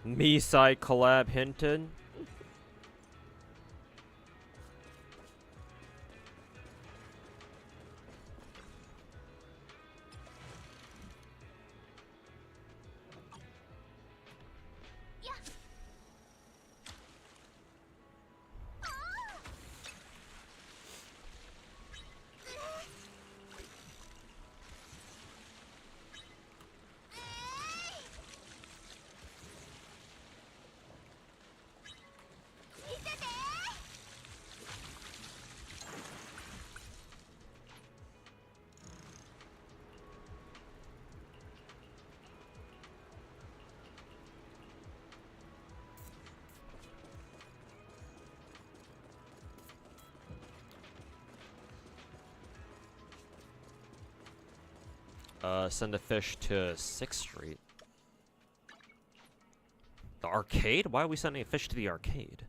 Speaker 1: Me-Side collab hinted. Send a fish to 6th Street. The arcade? Why are we sending a fish to the arcade?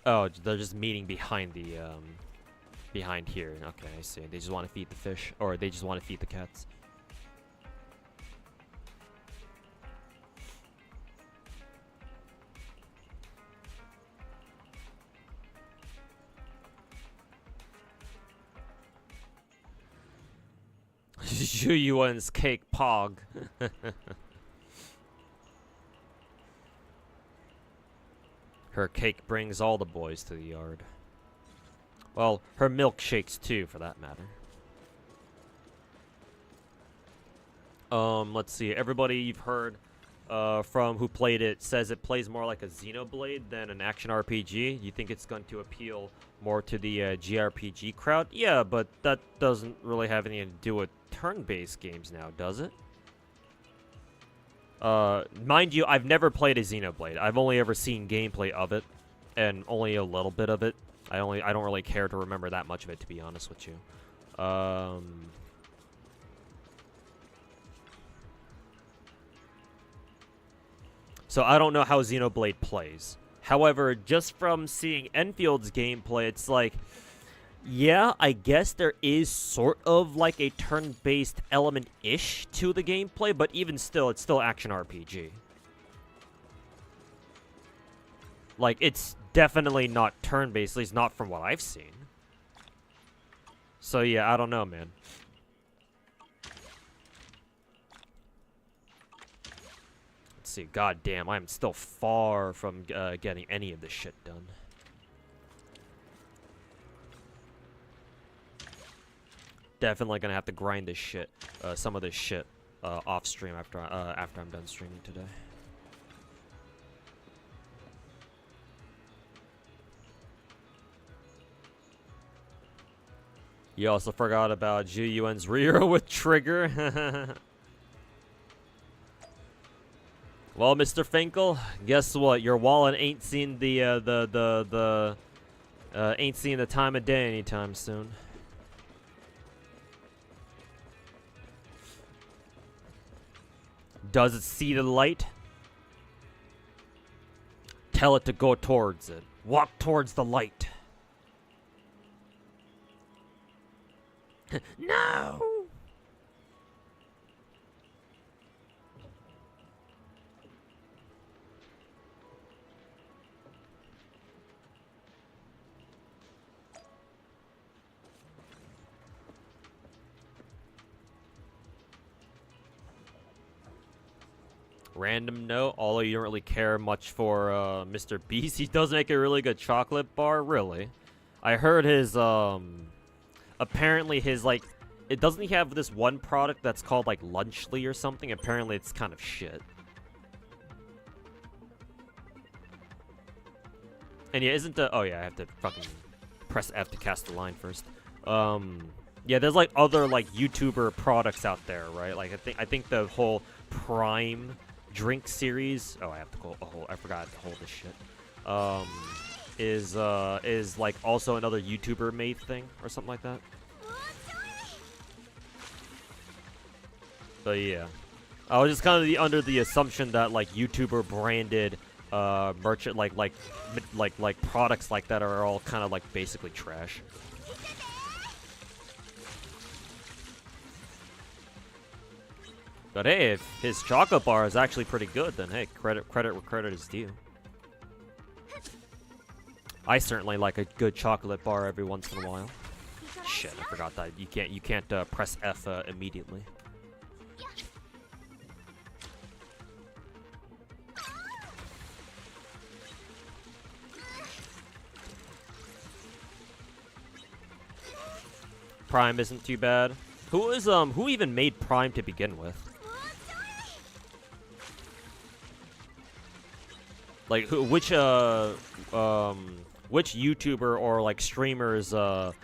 Speaker 1: Oh, they're just meeting behind the, behind here. Okay, I see. They just want to feed the fish, or they just want to feed the cats. Zhu Yuan's cake pog. Her cake brings all the boys to the yard. Well, her milkshakes too, for that matter. Let's see. Everybody you've heard from who played it says it plays more like a Xenoblade than an action RPG. You think it's going to appeal more to the JRPG crowd? Yeah, but that doesn't really have anything to do with turn-based games now, does it? Mind you, I've never played a Xenoblade. I've only ever seen gameplay of it, and only a little bit of it. I don't really care to remember that much of it, to be honest with you. so I don't know how Xenoblade plays. However, just from seeing Enfield's gameplay, it's like, yeah, I guess there is sort of like a turn-based element-ish to the gameplay, but even still, it's still action RPG. Like, it's definitely not turn-based, at least not from what I've seen. So yeah, I don't know, man. Let's see, god damn, I'm still far from getting any of this shit done. Definitely gonna have to grind this shit, some of this shit, off stream after I'm done streaming today. You also forgot about Juyuan's Ryo with Trigger. Well, Mr. Finkel, guess what? Your wallet ain't seen ain't seen the time of day anytime soon. Does it see the light? Tell it to go towards it. Walk towards the light. No! Random note, although you don't really care much for Mr. Beast, he does make a really good chocolate bar, really. I heard his, apparently his, like, it doesn't he have this one product that's called, like, Lunchly or something? Apparently it's kind of shit. And yeah, isn't the, oh yeah, I have to fucking press F to cast the line first. Yeah, there's, like, other, like, YouTuber products out there, right? Like, I think the whole Prime drink series, oh, I have to hold, I forgot to hold this shit, is like also another YouTuber made thing or something like that. But yeah, I was just kind of under the assumption that like YouTuber branded merchant like products like that are all kind of like basically trash. But hey, if his chocolate bar is actually pretty good, then hey, credit where credit is due. I certainly like a good chocolate bar every once in a while. Shit, I forgot that you can't press F immediately. Prime isn't too bad. Who even made Prime to begin with? Like which YouTuber or like streamer's a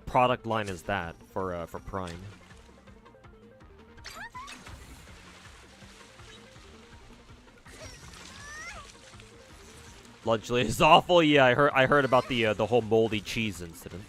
Speaker 1: product line is that for Prime? Lunchly is awful. Yeah, I heard about the whole moldy cheese incident.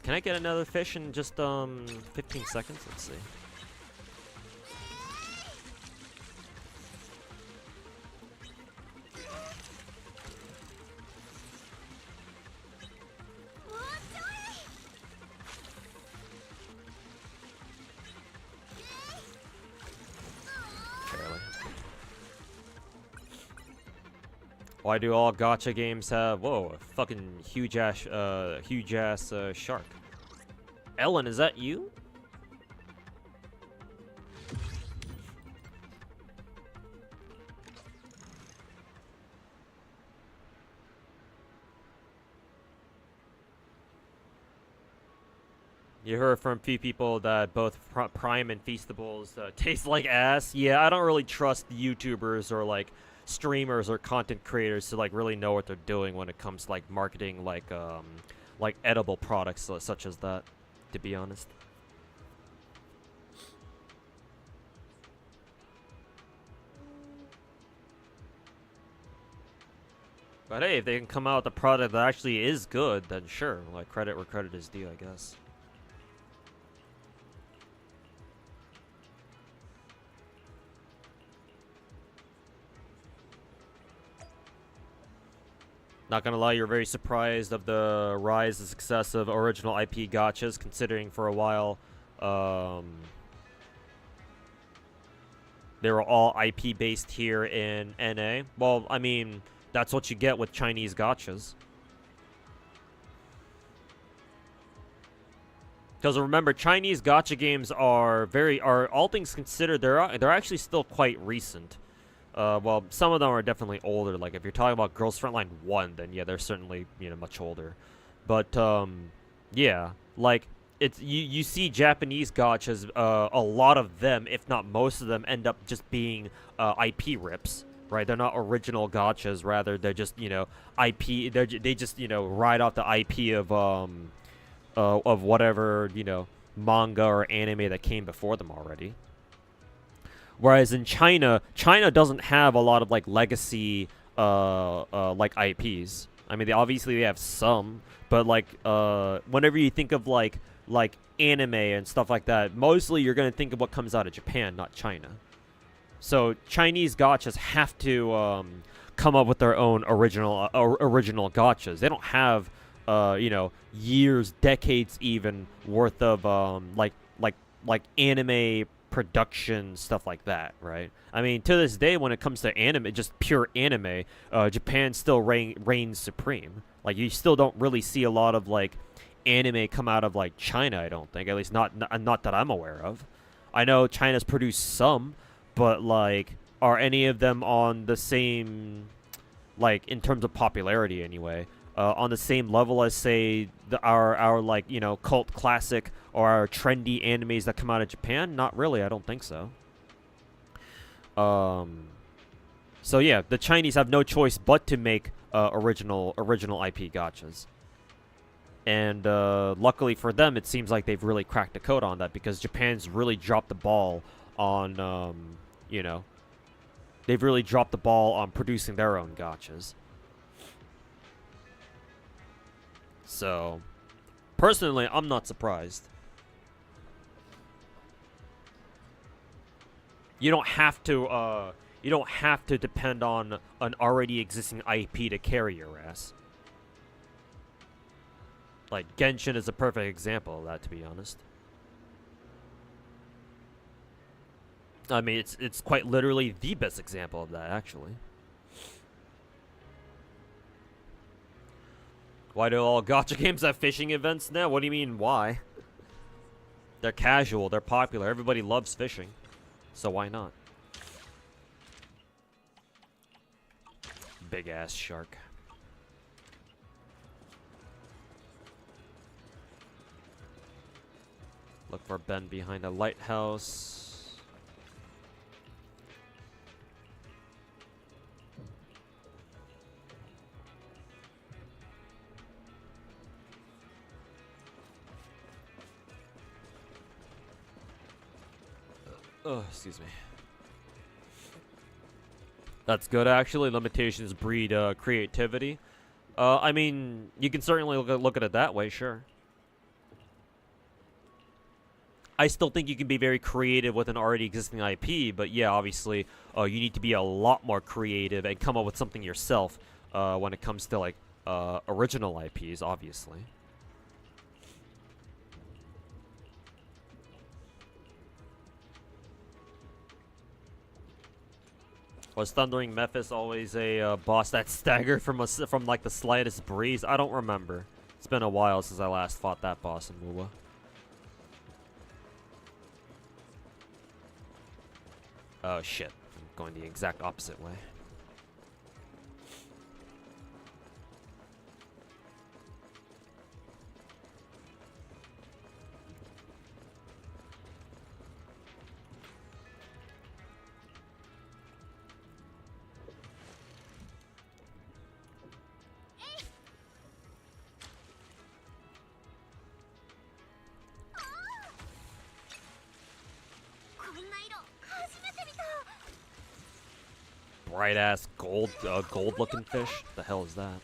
Speaker 1: Can I get another fish in just 15 seconds? Let's see. Barely. Why do all gacha games have, whoa, a fucking huge ass shark? Ellen, is that you? You heard from a few people that both Prime and Feastables taste like ass. Yeah, I don't really trust YouTubers or like streamers or content creators to like really know what they're doing when it comes to like marketing like edible products such as that, to be honest. But hey, if they can come out with a product that actually is good, then sure. Like, credit where credit is due, I guess. Not gonna lie, you're very surprised of the rise and success of original IP gachas, considering for a while, they were all IP based here in NA. Well, I mean, that's what you get with Chinese gachas. Because remember, Chinese gacha games are all things considered, they're actually still quite recent. Well, some of them are definitely older. Like if you're talking about Girls Frontline 1, then yeah, they're certainly, you know, much older. But yeah, like it's you see Japanese gachas, a lot of them, if not most of them, end up just being IP rips. Right? They're not original gachas. Rather, they're just, you know, IP. They just, you know, ride off the IP of whatever, you know, manga or anime that came before them already. Whereas in China doesn't have a lot of like legacy like IPs. I mean, they have some, but like whenever you think of like anime and stuff like that, mostly you're gonna think of what comes out of Japan, not China. So Chinese gachas have to come up with their own original gachas. They don't have you know, years, decades even worth of like anime production, stuff like that, right? I mean, to this day, when it comes to anime, just pure anime, Japan still reigns supreme. Like, you still don't really see a lot of like anime come out of like China. I don't think, at least not that I'm aware of. I know China's produced some, but like, are any of them on the same, like in terms of popularity anyway, on the same level as say our like, you know, cult classic or our trendy animes that come out of Japan? Not really. I don't think so. So yeah, the Chinese have no choice but to make original IP gachas. And luckily for them, it seems like they've really cracked the code on that, because Japan's really dropped the ball on you know, they've really dropped the ball on producing their own gachas. So, personally, I'm not surprised. You don't have to depend on an already existing IP to carry your ass. Like, Genshin is a perfect example of that, to be honest. I mean, it's quite literally the best example of that, actually. Why do all gacha games have fishing events now? What do you mean, why? They're casual, they're popular, everybody loves fishing. So why not? Big ass shark. Look for Ben behind a lighthouse. Oh, excuse me. That's good, actually. Limitations breed creativity. I mean, you can certainly look at it that way, sure. I still think you can be very creative with an already existing IP, but yeah, obviously, you need to be a lot more creative and come up with something yourself when it comes to, like, original IPs, obviously. Was Thundering Mephis always a boss that staggered from like the slightest breeze? I don't remember. It's been a while since I last fought that boss in Wuwa. Oh shit! I'm going the exact opposite way. bright ass gold looking fish. The hell is that?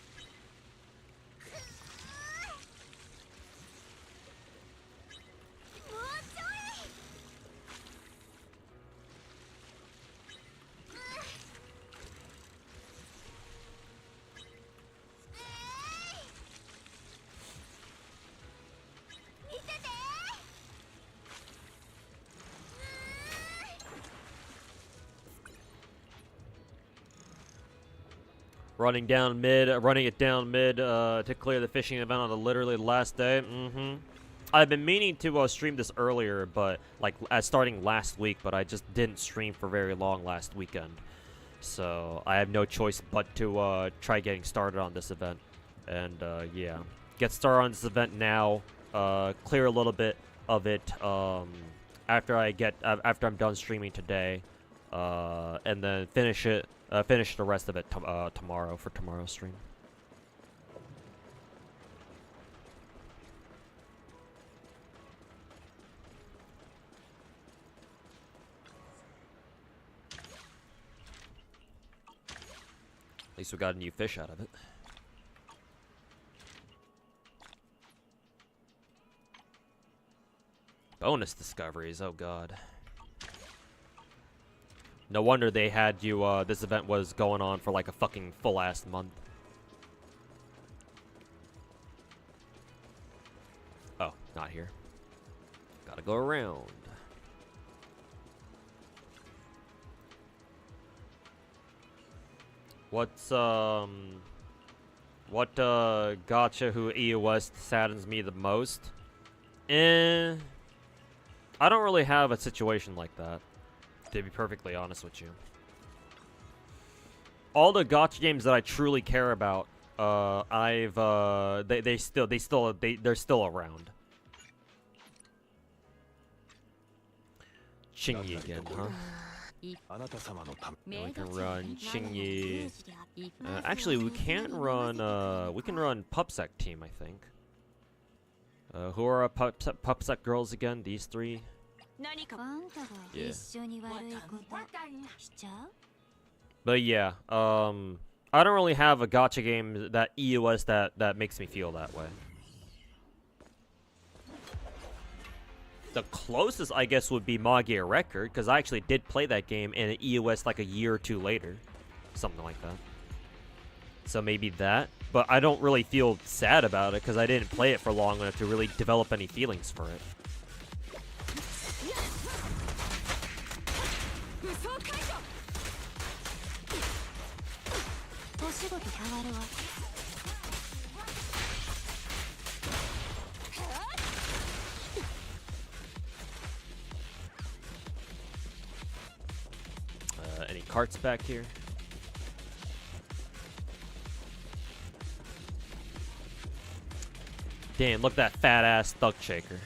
Speaker 1: Running it down mid to clear the fishing event on the literally last day. I've been meaning to stream this earlier, but like starting last week, but I just didn't stream for very long last weekend. So I have no choice but to try getting started on this event. And yeah, get started on this event now. Clear a little bit of it after I'm done streaming today, and then finish it. Finish the rest of it tomorrow for tomorrow's stream. At least we got a new fish out of it. Bonus discoveries, oh god. No wonder they had you, this event was going on for like a fucking full-ass month. Oh, not here. Gotta go around. What's, what, gacha who EOS saddens me the most? I don't really have a situation like that, to be perfectly honest with you. All the gacha games that I truly care about, they're still around. Chingy again, huh? We can run Chingy. Actually, we can run Pupsec team, I think. Who are our Pupsec girls again? These three? Yeah. But yeah, I don't really have a gacha game that EOS that makes me feel that way. The closest, I guess, would be Magia Record, because I actually did play that game in an EOS like a year or two later. Something like that. So maybe that. But I don't really feel sad about it, because I didn't play it for long enough to really develop any feelings for it. Any carts back here? Damn, look at that fat ass thug shaker.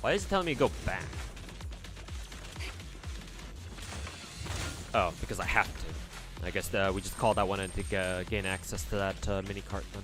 Speaker 1: Why is it telling me to go back? Oh, because I have to. I guess we just called that one in to gain access to that mini cart then.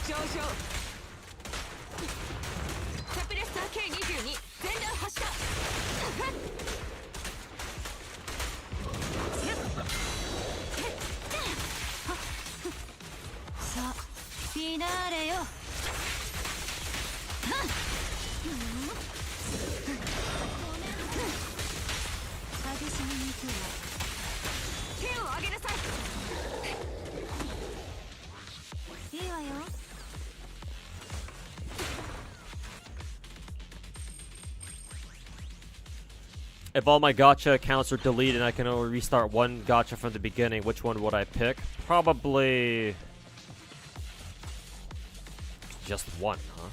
Speaker 3: 上昇サプレッサー K22 全弾発射さあフィナーレよ激しめに行くわ手を上げなさいいいわよ
Speaker 1: If all my gacha accounts are deleted and I can only restart one gacha from the beginning, which one would I pick? Probably just one, huh?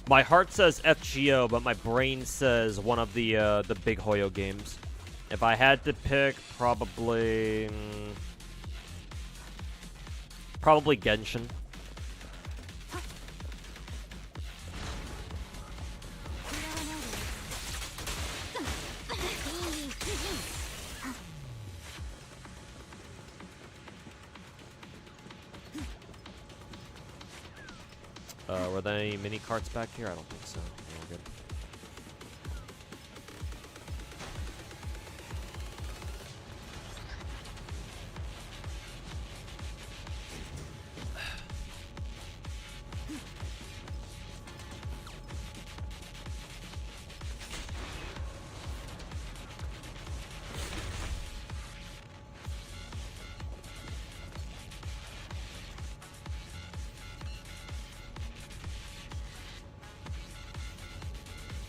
Speaker 1: My heart says FGO, but my brain says one of the big Hoyo games. If I had to pick, probably probably Genshin. Were there any mini carts back here? I don't think so. We're good.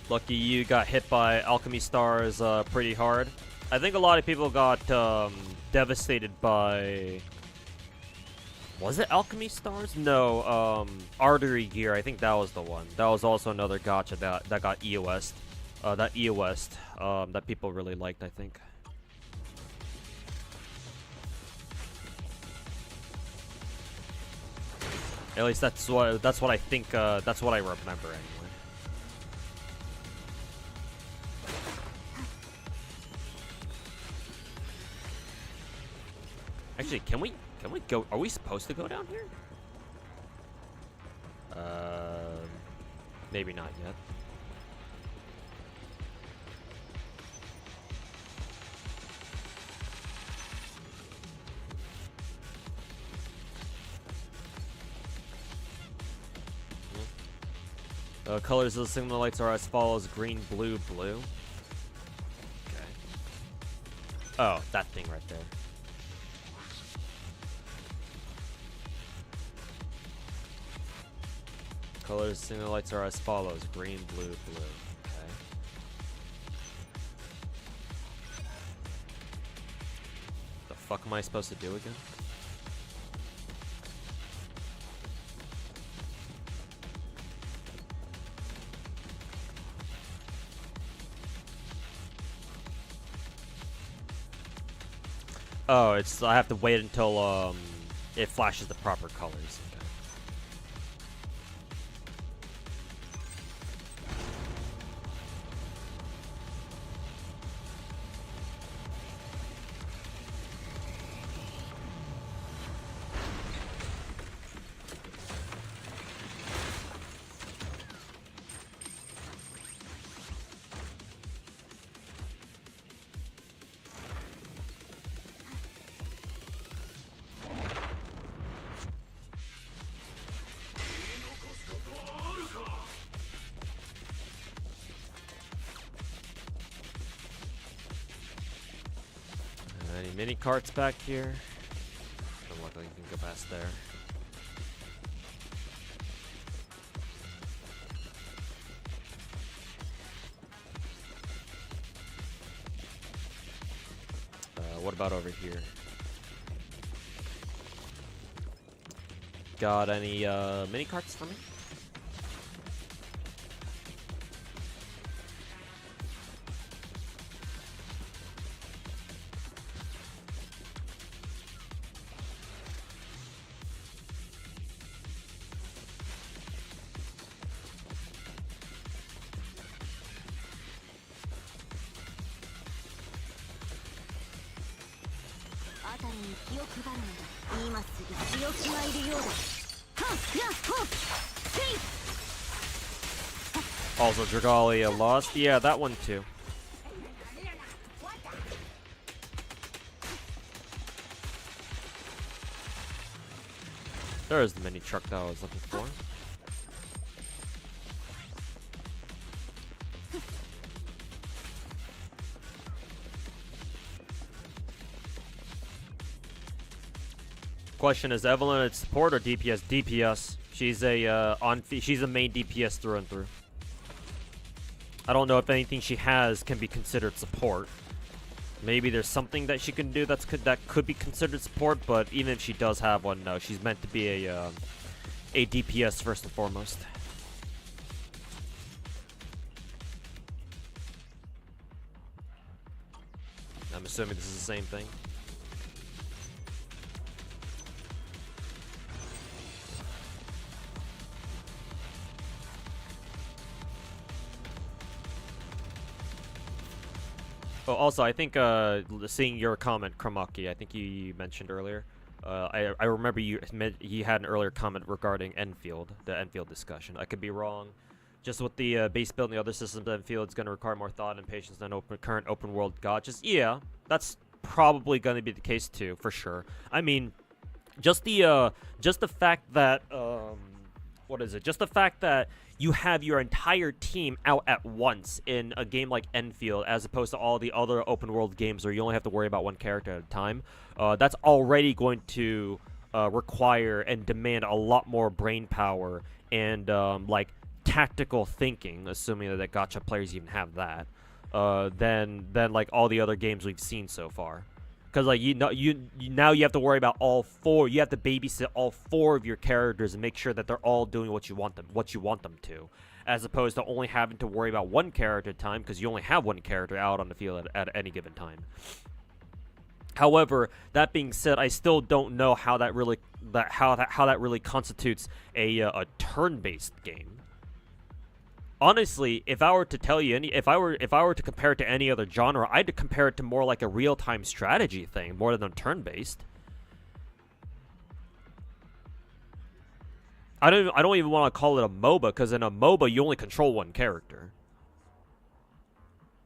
Speaker 1: Lucky you got hit by alchemy stars pretty hard. I think a lot of people got devastated by... Was it alchemy stars? No, artery gear. I think that was the one. That was also another gacha that got EOS'd. That EOS'd. That people really liked, I think. At least that's what I think. That's what I remember anyway. Actually, can we go? Are we supposed to go down here? Maybe not yet. Colors of the signal lights are as follows: green, blue, blue. Okay. Oh, that thing right there. Colors of signal lights are as follows: green, blue, blue. Okay. The fuck am I supposed to do again? Oh, it's I have to wait until it flashes the proper colors. Okay. Any mini carts back here? Don't look like you can go past there. What about over here? Got any mini carts for me?
Speaker 4: れに気を配るのだ。今すぐ強気がいるようだ。はっやっほっせい。
Speaker 1: Also, Dragalia lost. Yeah, that one too. There's the mini truck that I was looking for. Question: is Evelyn at support or DPS? DPS. She's a she's a main DPS through and through. I don't know if anything she has can be considered support. Maybe there's something that she can do that could be considered support, but even if she does have one, no, she's meant to be a DPS first and foremost. I'm assuming this is the same thing. Oh, also, I think seeing your comment, Kramaki, I think you mentioned earlier. I remember you had an earlier comment regarding Enfield, the Enfield discussion. I could be wrong. Just with the base build and the other systems, Enfield is going to require more thought and patience than current open world gachas. Yeah, that's probably going to be the case too, for sure. I mean, just the fact that what is it? Just the fact that you have your entire team out at once in a game like Enfield, as opposed to all the other open world games where you only have to worry about one character at a time. That's already going to require and demand a lot more brain power and like tactical thinking, assuming that gacha players even have that, than like all the other games we've seen so far. Because like now you have to worry about all four. You have to babysit all four of your characters and make sure that they're all doing what you want them to, as opposed to only having to worry about one character at a time because you only have one character out on the field at any given time. However, that being said, I still don't know how that really constitutes a turn-based game. Honestly, if I were to tell you if I were to compare it to any other genre, I'd compare it to more like a real-time strategy thing more than turn-based. I don't even want to call it a MOBA, because in a MOBA you only control one character.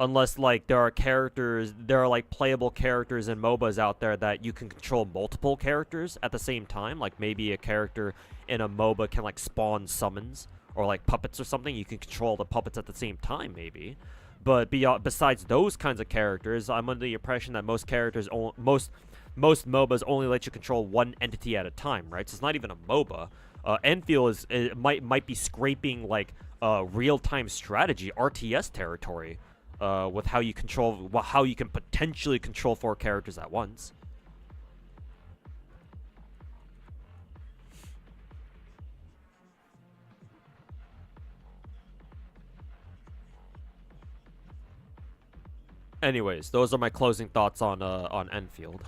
Speaker 1: Unless like there are like playable characters in MOBAs out there that you can control multiple characters at the same time. Like maybe a character in a MOBA can like spawn summons. Or like puppets or something, you can control the puppets at the same time, maybe. But besides those kinds of characters, I'm under the impression that most MOBAs only let you control one entity at a time, right? So it's not even a MOBA. Enfield might be scraping like real-time strategy, RTS territory, with how you can potentially control 4 characters at once. Anyways, those are my closing thoughts on Enfield.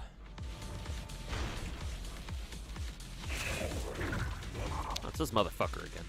Speaker 1: That's this motherfucker again.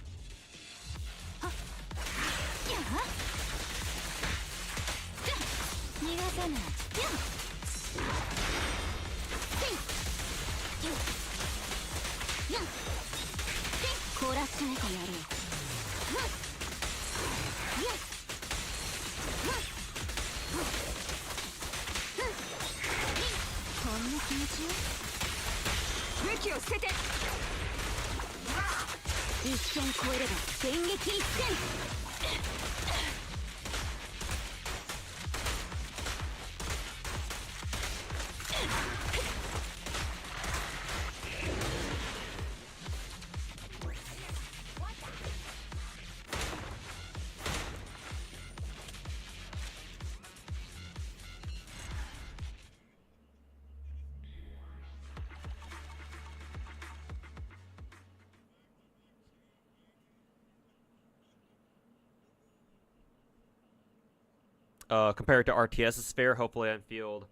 Speaker 1: Compared to RTS is fair. Hopefully Enfield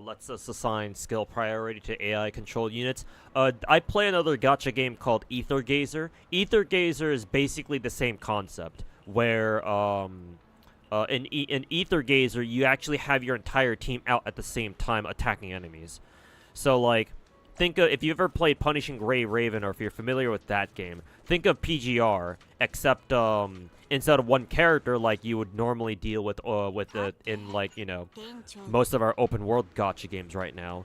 Speaker 1: lets us assign skill priority to AI controlled units. I play another gacha game called Ether Gazer. Ether Gazer is basically the same concept, where in Ether Gazer you actually have your entire team out at the same time attacking enemies. So like, think of if you ever played Punishing Gray Raven, or if you're familiar with that game. Think of PGR, except instead of one character like you would normally deal with it in like most of our open world gacha games right now.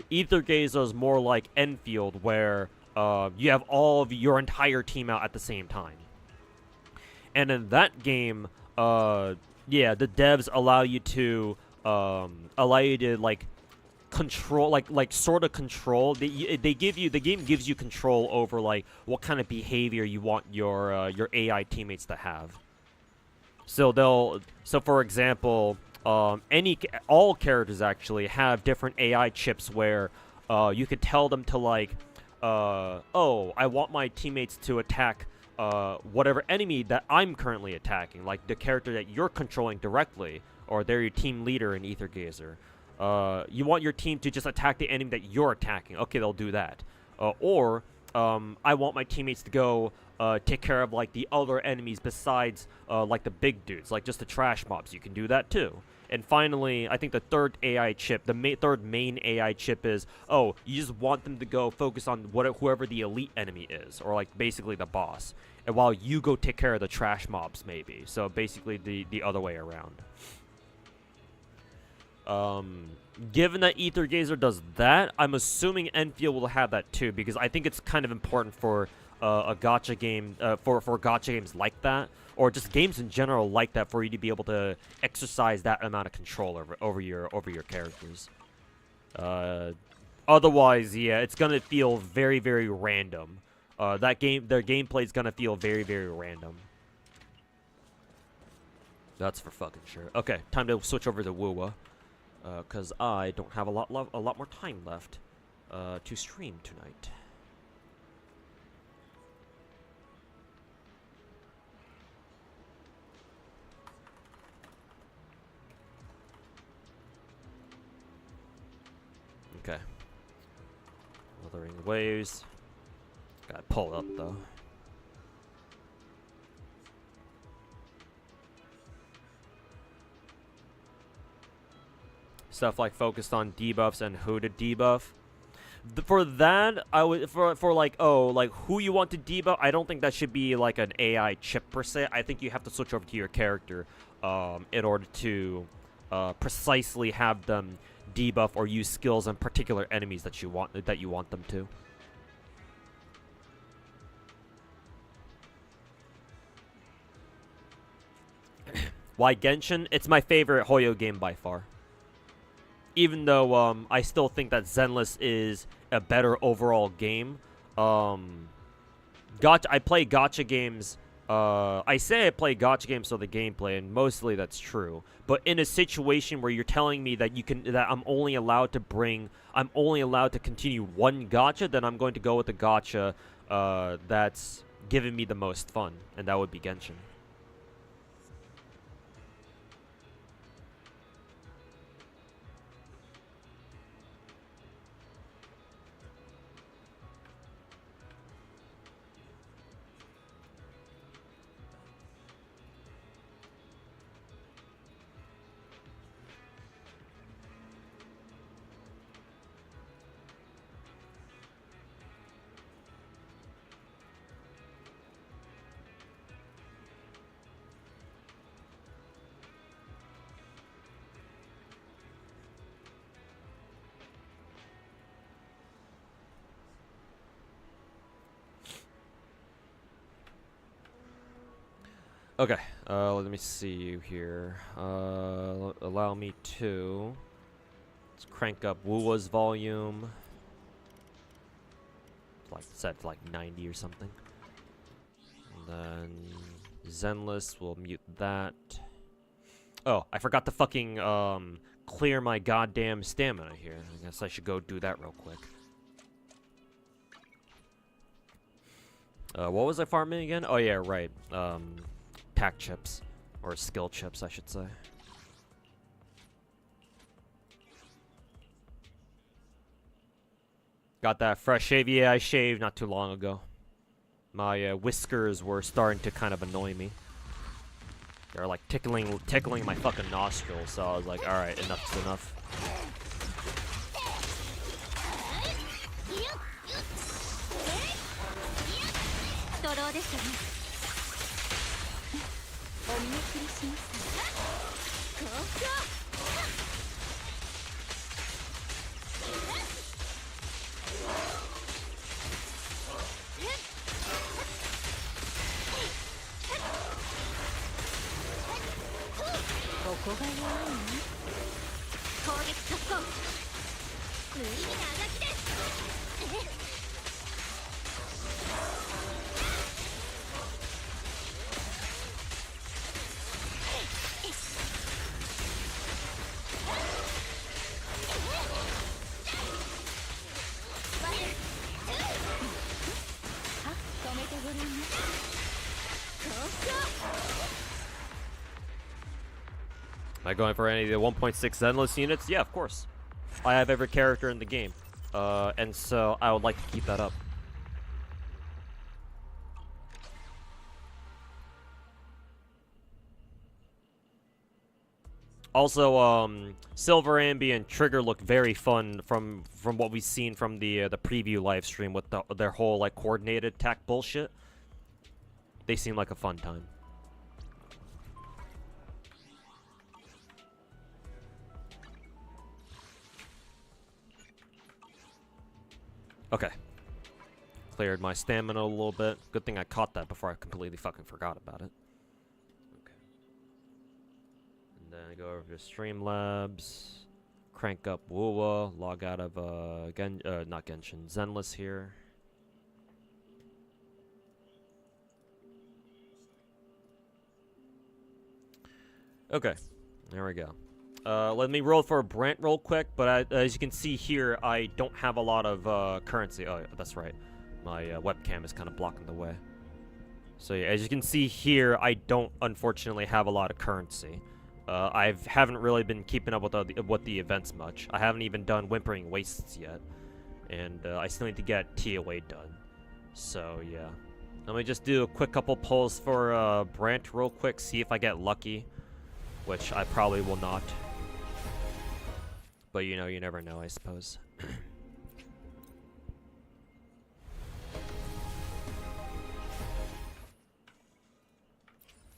Speaker 1: Ether Gazer is more like Enfield, where you have all of your entire team out at the same time. And in that game, yeah, the devs allow you to like control, like sort of control. The game gives you control over like what kind of behavior you want your AI teammates to have. So for example, all characters actually have different AI chips where you could tell them to like, oh, I want my teammates to attack whatever enemy that I'm currently attacking, like the character that you're controlling directly, or they're your team leader in Ether Gazer. You want your team to just attack the enemy that you're attacking. Okay, they'll do that. Or I want my teammates to go take care of like the other enemies besides like the big dudes, like just the trash mobs. You can do that too. And finally, I think the third AI chip, the third main AI chip is, oh, you just want them to go focus on whoever the elite enemy is, or like basically the boss, and while you go take care of the trash mobs maybe. So basically the other way around. Given that Ether Gazer does that, I'm assuming Enfield will have that too, because I think it's kind of important for a gacha game, for gacha games like that, or just games in general like that, for you to be able to exercise that amount of control over your characters. Otherwise, yeah, it's gonna feel very, very random. Their gameplay is gonna feel very, very random. That's for fucking sure. Okay, time to switch over to Wuwa. Because I don't have a lot more time left to stream tonight. Okay. Wuthering Waves. Gotta pull up though. Stuff like focused on debuffs and who to debuff. For that, I would for like, oh, like who you want to debuff. I don't think that should be like an AI chip per se. I think you have to switch over to your character in order to precisely have them debuff or use skills on particular enemies that you want them to. Why Genshin? It's my favorite Hoyo game by far. Even though I still think that Zenless is a better overall game. I play gacha games. I say I play gacha games for the gameplay, and mostly that's true. But in a situation where you're telling me that I'm only allowed to continue one gacha, then I'm going to go with the gacha that's giving me the most fun, and that would be Genshin. Okay, let me see you here. Allow me to... Let's crank up Wuwa's volume. Like set to like 90 or something. And then Zenless, we'll mute that. Oh, I forgot to fucking clear my goddamn stamina here. I guess I should go do that real quick. What was I farming again? Oh yeah, right. Tac chips. Or skill chips, I should say. Got that fresh shave. Yeah, I shaved not too long ago. My whiskers were starting to kind of annoy me. They're like tickling my fucking nostrils, so I was like, alright, enough's enough.
Speaker 3: 徒労ですよね。お見送りします。交渉。ここが弱いの？攻撃速攻。無意味なあがきです。止めてごらんね。交渉。
Speaker 1: Am I going for any of the 1.6 Endless units? Yeah, of course. I have every character in the game. And so I would like to keep that up. Also, Silver Ambi and Trigger look very fun from what we've seen from the preview live stream with their whole like coordinated attack bullshit. They seem like a fun time. Okay. Cleared my stamina a little bit. Good thing I caught that before I completely fucking forgot about it. Okay. And then I go over to Streamlabs. Crank up Wuwa. Log out of, not Genshin. Zenless here. Okay. There we go. Let me roll for a Brent real quick, but as you can see here, I don't have a lot of currency. Oh, that's right. My webcam is kind of blocking the way. So yeah, as you can see here, I don't unfortunately have a lot of currency. I haven't really been keeping up with the events much. I haven't even done Whimpering Wastes yet, and I still need to get TOA done. So yeah, let me just do a quick couple pulls for Brent real quick, see if I get lucky, which I probably will not. But you know, you never know, I suppose.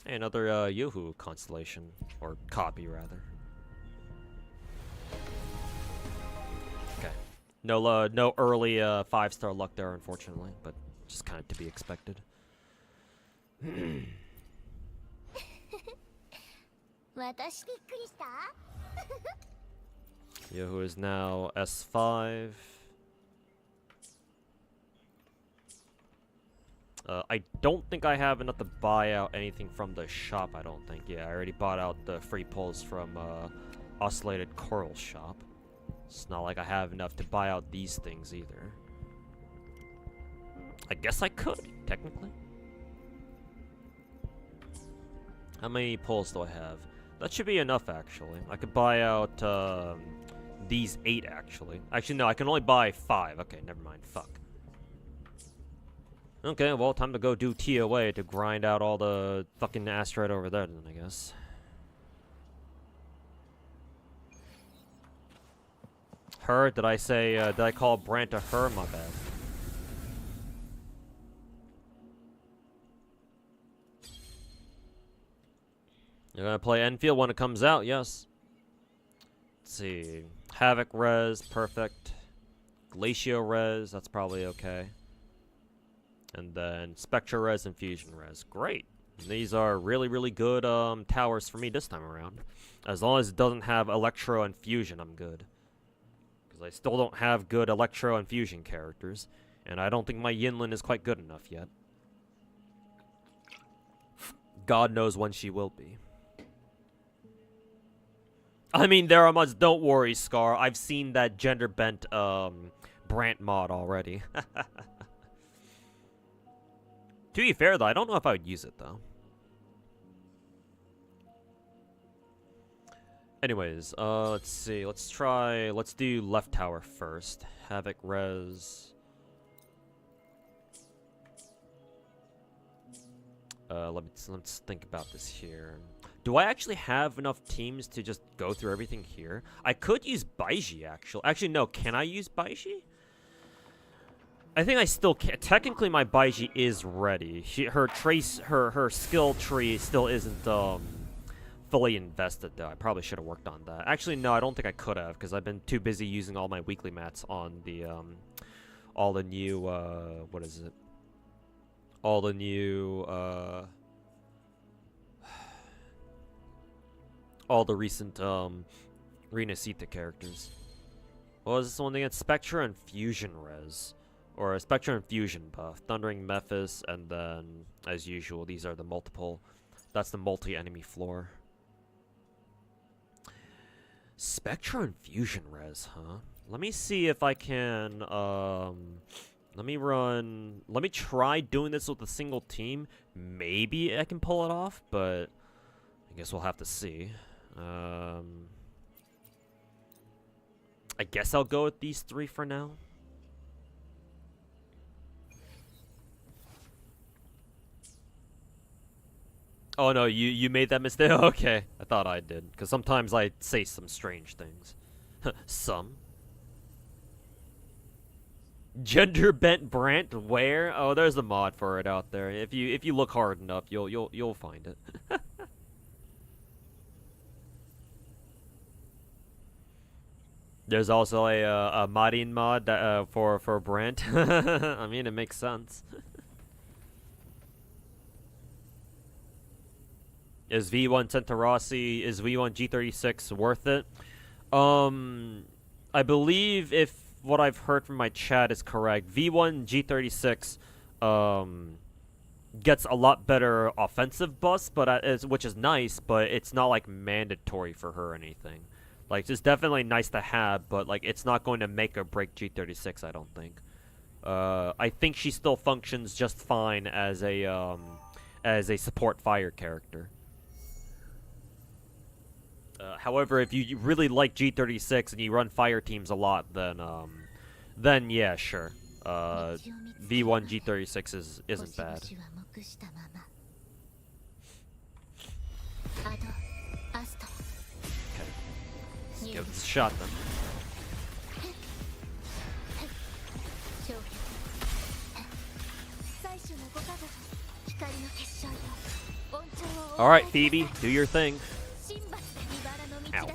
Speaker 1: Hey, another Yoo-Hoo constellation, or copy rather. Okay, no early 5-star luck there, unfortunately, but just kind of to be expected. Yoo-Hoo is now S5. I don't think I have enough to buy out anything from the shop, I don't think. Yeah, I already bought out the free pulls from Oscillated Coral shop. It's not like I have enough to buy out these things either. I guess I could, technically. How many pulls do I have? That should be enough, actually. I could buy out these 8, actually. Actually, no, I can only buy 5. Okay, never mind. Fuck. Okay, well, time to go do TOA to grind out all the fucking asteroid over there, then, I guess. Her? Did I say, did I call Brant a her? My bad. You're gonna play Enfield when it comes out, yes. Let's see. Havoc res, perfect. Glacio res, that's probably okay. And then Spectra res and Fusion res. Great. These are really, really good towers for me this time around. As long as it doesn't have Electro and Fusion, I'm good. Because I still don't have good Electro and Fusion characters. And I don't think my Yinlin is quite good enough yet. God knows when she will be. I mean, there are much. Don't worry, Scar. I've seen that gender bent Brant mod already. To be fair, though, I don't know if I would use it, though. Anyways, let's see. Let's do left tower first. Havoc res. Let's think about this here. Do I actually have enough teams to just go through everything here? I could use Baiji, actually. Actually, no. Can I use Baiji? I think I still can. Technically, my Baiji is ready. Her skill tree still isn't fully invested though. I probably should have worked on that. Actually, no, I don't think I could have because I've been too busy using all my weekly mats on the all the new what is it? All the new all the recent Renacita characters. What was this one again? Spectra and Fusion Res. Or a Spectra and Fusion buff. Thundering Mephis, and then, as usual, these are the multiple. That's the multi-enemy floor. Spectra and Fusion Res, huh? Let me see if I can, let me try doing this with a single team. Maybe I can pull it off, but I guess we'll have to see. I guess I'll go with these three for now. Oh no, you made that mistake? Okay, I thought I did. Because sometimes I say some strange things. Some. Gender bent Brant, where? Oh, there's a mod for it out there. If you look hard enough, you'll find it. There's also a modding mod that, for Brant. I mean, it makes sense. Is V1 Centaurosi, is V1 G36 worth it? I believe if what I've heard from my chat is correct, V1 G36 gets a lot better offensive buffs, but which is nice, but it's not like mandatory for her or anything. Like, it's definitely nice to have, but like it's not going to make or break G36, I don't think. I think she still functions just fine as a support fire character. However, if you really like G36 and you run fire teams a lot, then yeah, sure. V1 G36 isn't bad. Okay. Let's give this a shot then. Alright, Phoebe, do your thing. Ow.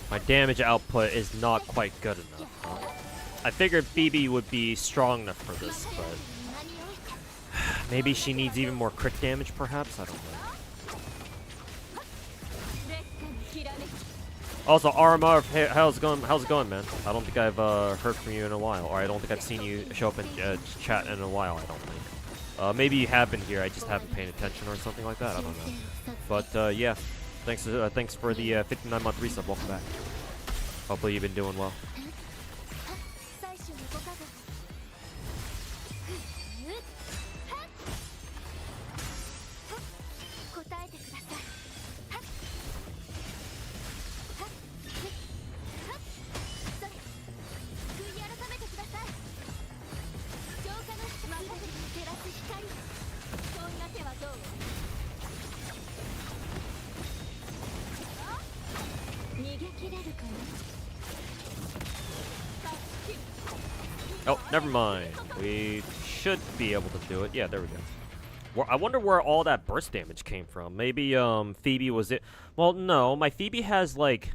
Speaker 1: My damage output is not quite good enough. Huh? I figured Phoebe would be strong enough for this, but maybe she needs even more crit damage, perhaps? I don't know. Also, Arma, hey, how's it going, man? I don't think I've heard from you in a while, or I don't think I've seen you show up in chat in a while, I don't think. Maybe you have been here, I just haven't paid attention or something like that, I don't know. But, yeah. Thanks for the 59-month resub. Welcome back. Hopefully you've been doing well. Oh, never mind. We should be able to do it. Yeah, there we go. I wonder where all that burst damage came from. Maybe Phoebe was it. Well, no, my Phoebe has like.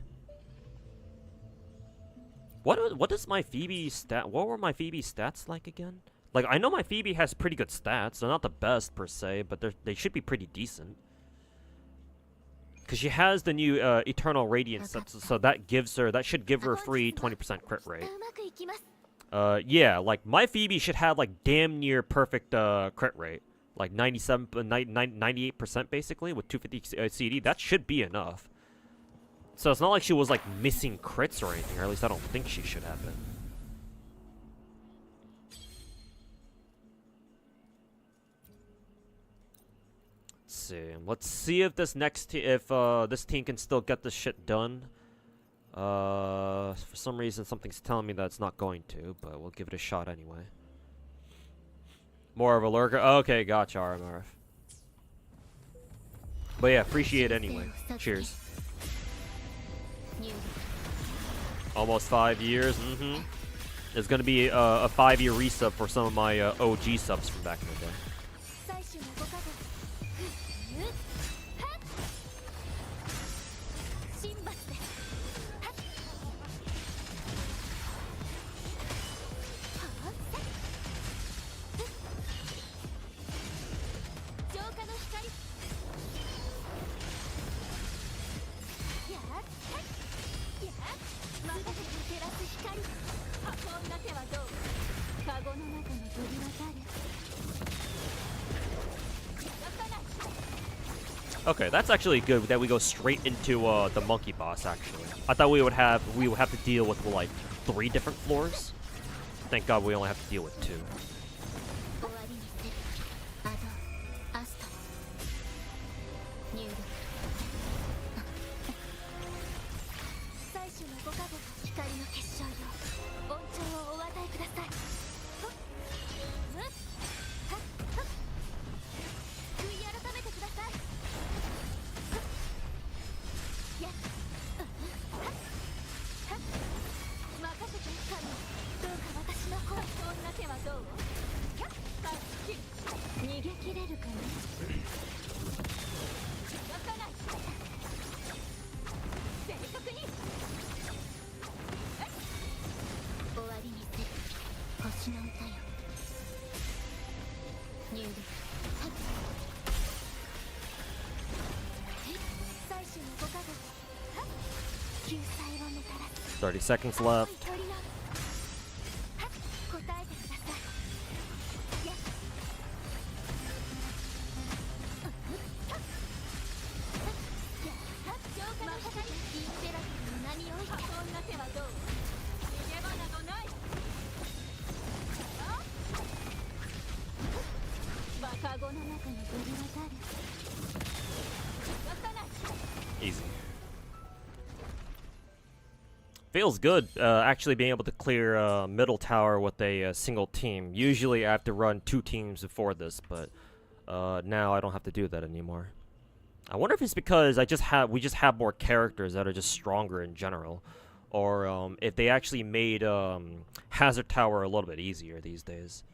Speaker 1: What does my Phoebe stat? What were my Phoebe stats like again? Like, I know my Phoebe has pretty good stats. They're not the best per se, but they should be pretty decent. because she has the new Eternal Radiance, so that should give her a free 20% crit rate.
Speaker 4: うまくいきます。
Speaker 1: Yeah, like my Phoebe should have like damn near perfect crit rate, like 98% basically with 250 CD. That should be enough. So it's not like she was like missing crits or anything, or at least I don't think she should have been. Let's see if this this team can still get this shit done. For some reason, something's telling me that it's not going to, but we'll give it a shot anyway. More of a lurker. Okay, gotcha, RMRF. But yeah, appreciate it anyway. Cheers. Almost 5 years. It's gonna be a 5-year resub for some of my OG subs from back in the day.
Speaker 4: 最初のご加護。神罰で。浄化の光。やっ。任せて照らす光。こんな手はどう？カゴの中の鳥は誰？
Speaker 1: Okay, that's actually good that we go straight into the monkey boss. Actually, I thought we would have to deal with like 3 different floors. Thank God we only have to deal with 2.
Speaker 4: 終わりにする。アド、アスト。入力。最初のご加護と光の結晶よ。恩寵をお与えください。悔い改めてください。やっ。任せて神。どうか私の子。そんな手はどう？逃げ切れるかな。動かない。正確に。終わりにする。星の歌よ。入力。最初のご加護。救済をもたらす。
Speaker 1: 30 seconds left.
Speaker 4: 答えてください。やっ。浄化の光。インペラティブの波を。そんな手はどう？逃げ場などない。カゴの中の鳥は誰？動かない。
Speaker 1: Easy. Feels good, actually being able to clear middle tower with a single team. Usually I have to run 2 teams before this, but now I don't have to do that anymore. I wonder if it's because we just have more characters that are just stronger in general, or if they actually made Hazard Tower a little bit easier these days.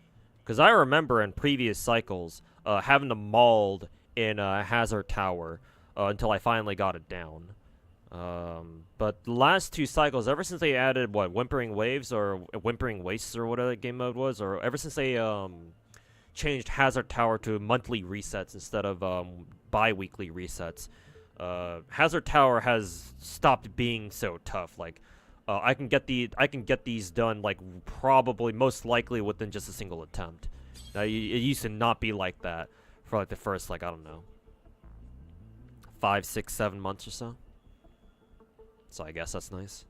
Speaker 1: Because I remember in previous cycles having to mauled in Hazard Tower until I finally got it down. But the last 2 cycles, ever since they added Whimpering Waves or Whimpering Wastes or whatever the game mode was, or ever since they changed Hazard Tower to monthly resets instead of bi-weekly resets, Hazard Tower has stopped being so tough. Like I can get these done like probably most likely within just a single attempt. Now, it used to not be like that for like the first, like, I don't know, 5, 6, 7 months or so. So I guess that's nice.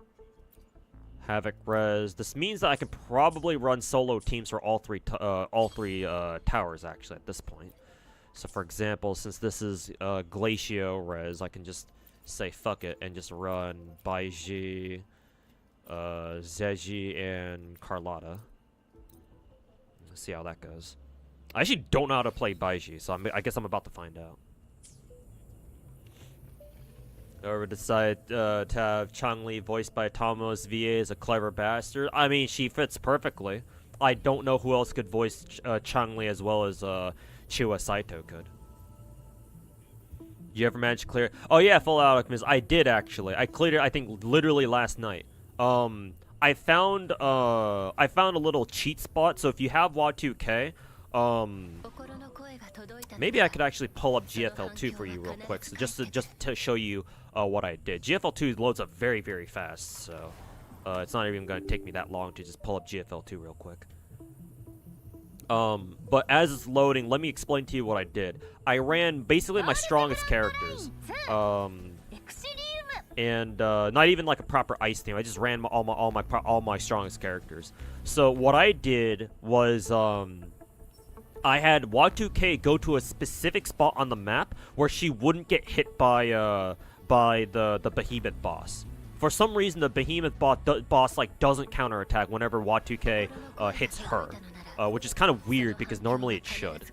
Speaker 1: Havoc res. This means that I can probably run solo teams for all three towers actually at this point. So for example, since this is Glacio res, I can just say fuck it and just run Baiji, Zeji, and Carlotta. Let's see how that goes. I actually don't know how to play Baiji, so I guess I'm about to find out. Or decide to have Changli voiced by Tomos VA as a clever bastard. I mean, she fits perfectly. I don't know who else could voice Changli as well as Chiwa Saito could. You ever manage to clear? Oh yeah, Full Alchemist. I did actually. I cleared it. I think literally last night. I found a little cheat spot. So if you have WoD2K, Maybe I could actually pull up GFL2 for you real quick, so just to show you what I did. GFL2 loads up very, very fast, so it's not even going to take me that long to just pull up GFL2 real quick. But as it's loading, let me explain to you what I did. I ran basically my strongest characters, and not even like a proper ice team. I just ran all my strongest characters. So what I did was I had Watu-K go to a specific spot on the map where she wouldn't get hit by the behemoth boss. For some reason, the behemoth boss like doesn't counterattack whenever Watu-K hits her, which is kind of weird because normally it should.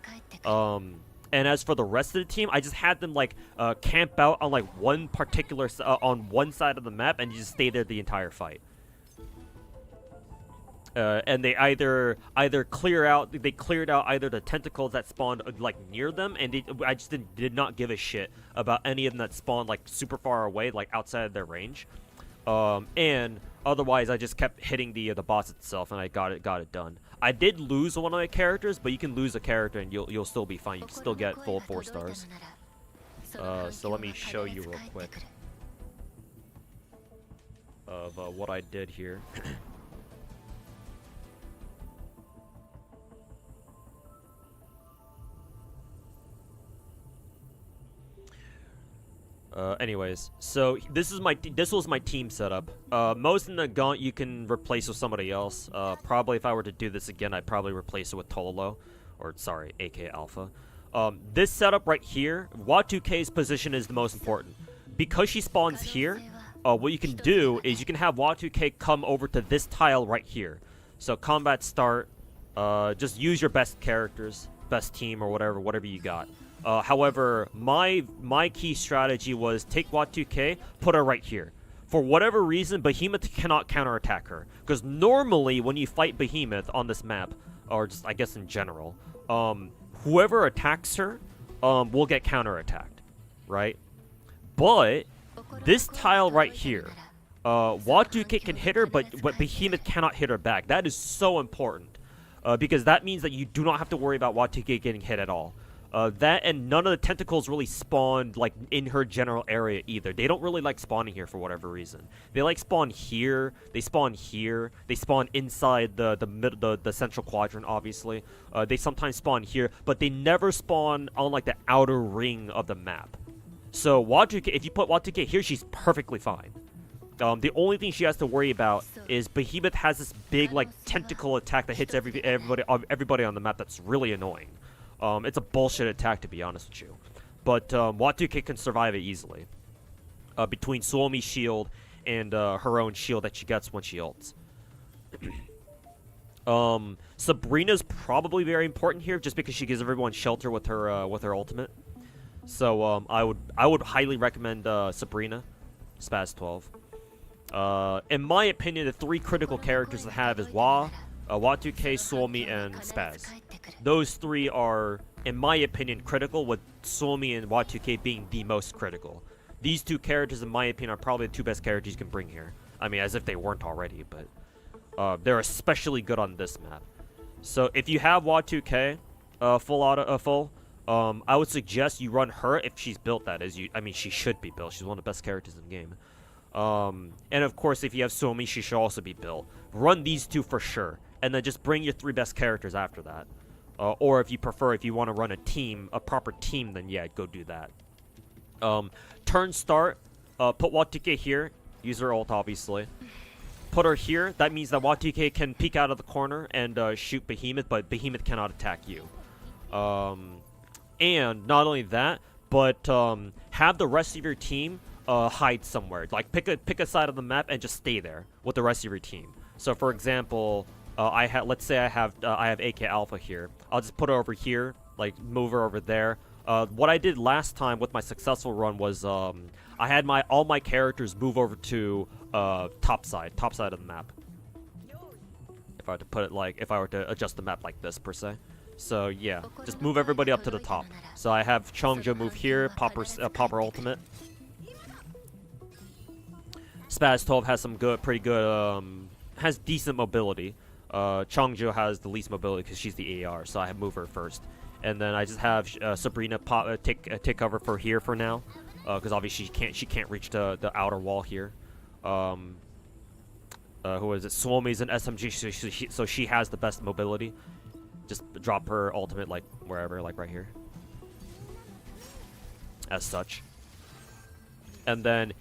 Speaker 1: And as for the rest of the team, I just had them like camp out on like one particular on one side of the map and just stay there the entire fight. And they either cleared out either the tentacles that spawned like near them, and I just did not give a shit about any of them that spawned like super far away, like outside of their range. And otherwise, I just kept hitting the boss itself, and I got it done. I did lose one of my characters, but you can lose a character and you'll still be fine. You can still get full 4 stars. So let me show you real quick of what I did here. Anyways, so this was my team setup. Most in the Gaunt you can replace with somebody else. Probably if I were to do this again, I'd probably replace it with Tololo, or sorry, AK Alpha. This setup right here, Watu-K's position is the most important. Because she spawns here, what you can do is you can have Watu-K come over to this tile right here. So combat start, just use your best characters, best team, or whatever you got. However, my key strategy was take Watu-K, put her right here. For whatever reason, Behemoth cannot counterattack her. Because normally, when you fight Behemoth on this map, or just I guess in general, whoever attacks her will get counterattacked, right? But this tile right here, Watu-K can hit her, but Behemoth cannot hit her back. That is so important. Because that means that you do not have to worry about Watu-K getting hit at all. That and none of the tentacles really spawned like in her general area either. They don't really like spawning here for whatever reason. They like spawn here. They spawn here. They spawn inside the central quadrant. Obviously, they sometimes spawn here, but they never spawn on like the outer ring of the map. So Watu-K, if you put Watu-K here, she's perfectly fine. The only thing she has to worry about is Behemoth has this big like tentacle attack that hits everybody on the map. That's really annoying. It's a bullshit attack, to be honest with you. But Watu-K can survive it easily. Between Suomi's shield and her own shield that she gets when she ults. Sabrina's probably very important here, just because she gives everyone shelter with her ultimate. So I would highly recommend Sabrina, Spaz 12. In my opinion, the 3 critical characters to have is Watu-K, Suomi, and Spaz. Those 3 are, in my opinion, critical, with Suomi and Watu-K being the most critical. These 2 characters, in my opinion, are probably the 2 best characters you can bring here. I mean, as if they weren't already, but they're especially good on this map. So if you have Watu-K full, I would suggest you run her if she's built. That is, I mean, she should be built. She's one of the best characters in the game. And of course, if you have Suomi, she should also be built. Run these 2 for sure, and then just bring your 3 best characters after that. Or if you prefer, if you want to run a proper team, then yeah, go do that. Turn start, put Watu-K here, use her ult obviously. Put her here, that means that Watu-K can peek out of the corner and shoot Behemoth, but Behemoth cannot attack you. And not only that, but have the rest of your team hide somewhere. Like pick a side of the map and just stay there with the rest of your team. So for example, let's say I have AK Alpha here. I'll just put her over here, like move her over there. What I did last time with my successful run was I had all my characters move over to top side of the map. If I were to put it if I were to adjust the map like this per se. So yeah, just move everybody up to the top. So I have Chongjo move here, pop her ultimate. Spaz 12 has some pretty good, has decent mobility. Changzhou has the least mobility because she's the AR, so I move her first. And then I just have Sabrina take cover for here for now, because obviously she can't reach the outer wall here. Who is it? Suomi's an SMG, so she has the best mobility. Just drop her ultimate like wherever, like right here. As such. And then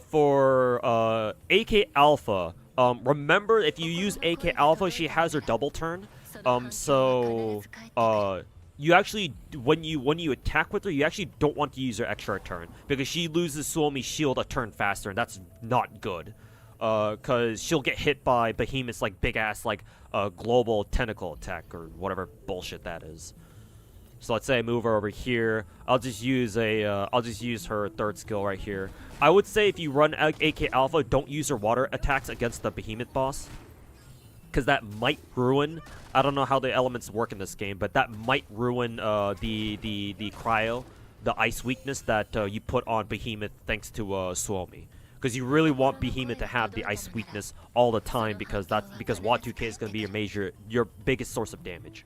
Speaker 1: for AK Alpha, remember if you use AK Alpha, she has her double turn. You actually, when you attack with her, you actually don't want to use her extra turn because she loses Suomi's shield a turn faster, and that's not good. Cause she'll get hit by Behemoth's like big ass like global tentacle attack or whatever bullshit that is. So let's say I move her over here. I'll just use her third skill right here. I would say if you run AK Alpha, don't use her water attacks against the Behemoth boss. Because that might ruin, I don't know how the elements work in this game, but that might ruin the cryo, the ice weakness that you put on Behemoth thanks to Suomi. Because you really want Behemoth to have the ice weakness all the time because Y2K is going to be your biggest source of damage.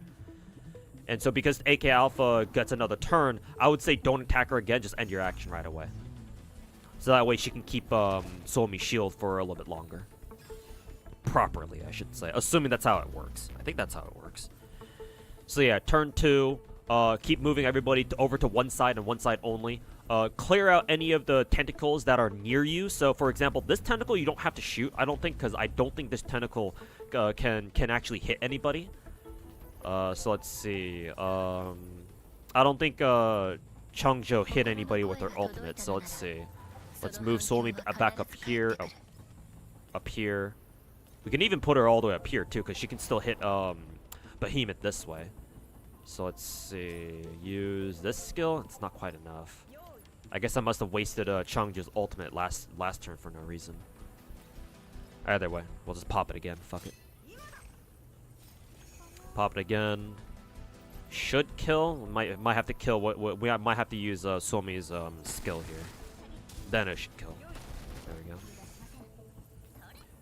Speaker 1: And so because AK Alpha gets another turn, I would say don't attack her again, just end your action right away. So that way she can keep Suomi's shield for a little bit longer. Properly, I should say. Assuming that's how it works. I think that's how it works. So yeah, turn 2. Keep moving everybody over to one side and one side only. Clear out any of the tentacles that are near you. So for example, this tentacle you don't have to shoot, I don't think, because I don't think this tentacle can actually hit anybody. So let's see. I don't think Changzhou hit anybody with her ultimate. So let's see. Let's move Suomi back up here. Oh, up here. We can even put her all the way up here too, because she can still hit Behemoth this way. So let's see. Use this skill. It's not quite enough. I guess I must have wasted Changzhou's ultimate last turn for no reason. Either way, we'll just pop it again. Fuck it. Pop it again. Should kill. Might have to kill. We might have to use Suomi's skill here. Then it should kill. There we go.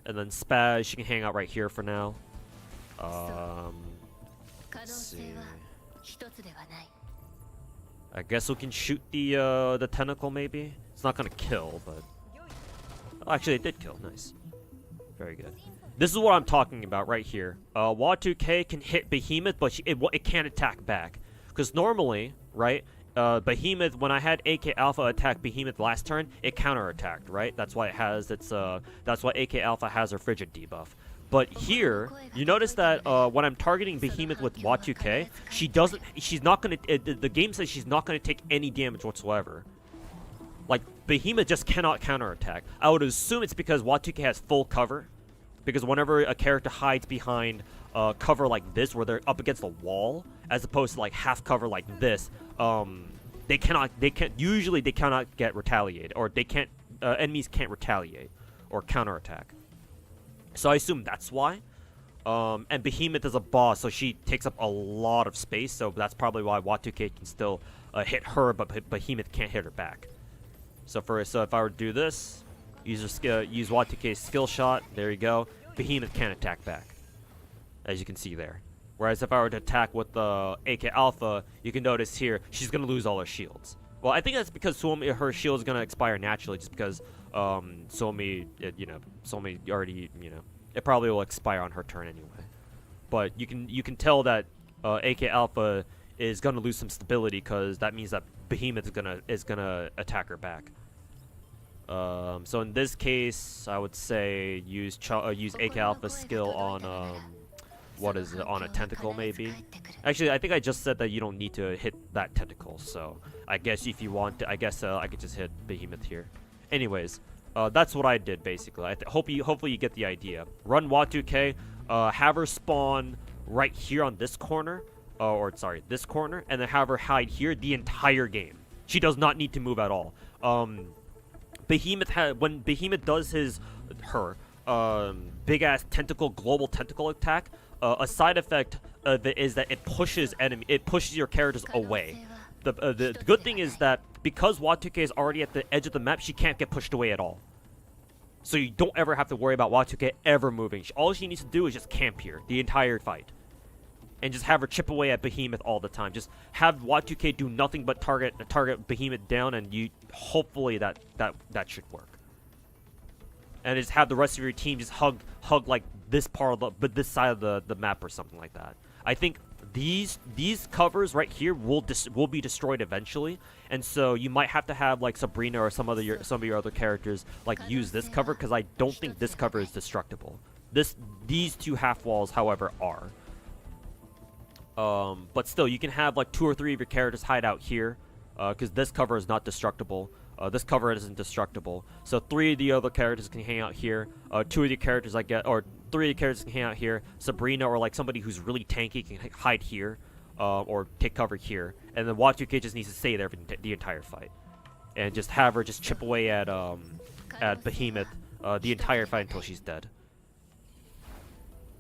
Speaker 1: And then Spaz, she can hang out right here for now. Let's see. I guess we can shoot the tentacle maybe. It's not gonna kill, but actually it did kill. Nice. Very good. This is what I'm talking about right here. Y2K can hit Behemoth, but it can't attack back. Because normally, right, Behemoth, when I had AK Alpha attack Behemoth last turn, it counterattacked, right? That's why it has that's why AK Alpha has her frigid debuff. But here, you notice that when I'm targeting Behemoth with Y2K, she's not gonna, the game says she's not gonna take any damage whatsoever. Like, Behemoth just cannot counterattack. I would assume it's because Y2K has full cover. Because whenever a character hides behind cover like this, where they're up against the wall, as opposed to like half cover like this, they cannot get retaliated, or enemies can't retaliate or counterattack. So I assume that's why. And Behemoth is a boss, so she takes up a lot of space, so that's probably why Y2K can still hit her, but Behemoth can't hit her back. So if I were to do this, use Y2K's skill shot, there you go. Behemoth can't attack back, as you can see there. Whereas if I were to attack with the AK Alpha, you can notice here, she's going to lose all her shields. Well, I think that's because Suomi, her shield is going to expire naturally, just because Suomi already, it probably will expire on her turn anyway. But you can tell that AK Alpha is going to lose some stability, because that means that Behemoth is gonna attack her back. So in this case, I would say use AK Alpha's skill on on a tentacle maybe. Actually, I think I just said that you don't need to hit that tentacle. So I guess if you want to, I could just hit Behemoth here. Anyways, that's what I did basically. Hopefully you get the idea. Run Y2K, have her spawn right here on this corner, this corner, and then have her hide here the entire game. She does not need to move at all. When Behemoth does her big ass global tentacle attack, a side effect of it is that it pushes your characters away. The good thing is that because Y2K is already at the edge of the map, she can't get pushed away at all. So you don't ever have to worry about Watuke ever moving. All she needs to do is just camp here the entire fight. And just have her chip away at Behemoth all the time. Just have Watuke do nothing but target Behemoth down, and you hopefully that should work. And just have the rest of your team just hug like this part of but this side of the map or something like that. I think these covers right here will be destroyed eventually, and so you might have to have like Sabrina or some of your other characters like use this cover, because I don't think this cover is destructible. These two half walls, however, are. But still, you can have like 2 or 3 of your characters hide out here, because this cover is not destructible. This cover isn't destructible. So 3 of the other characters can hang out here. 2 of the characters 3 of the characters can hang out here. Sabrina or like somebody who's really tanky can hide here, or take cover here. And then Watuke just needs to stay there for the entire fight, and just have her just chip away at Behemoth the entire fight until she's dead.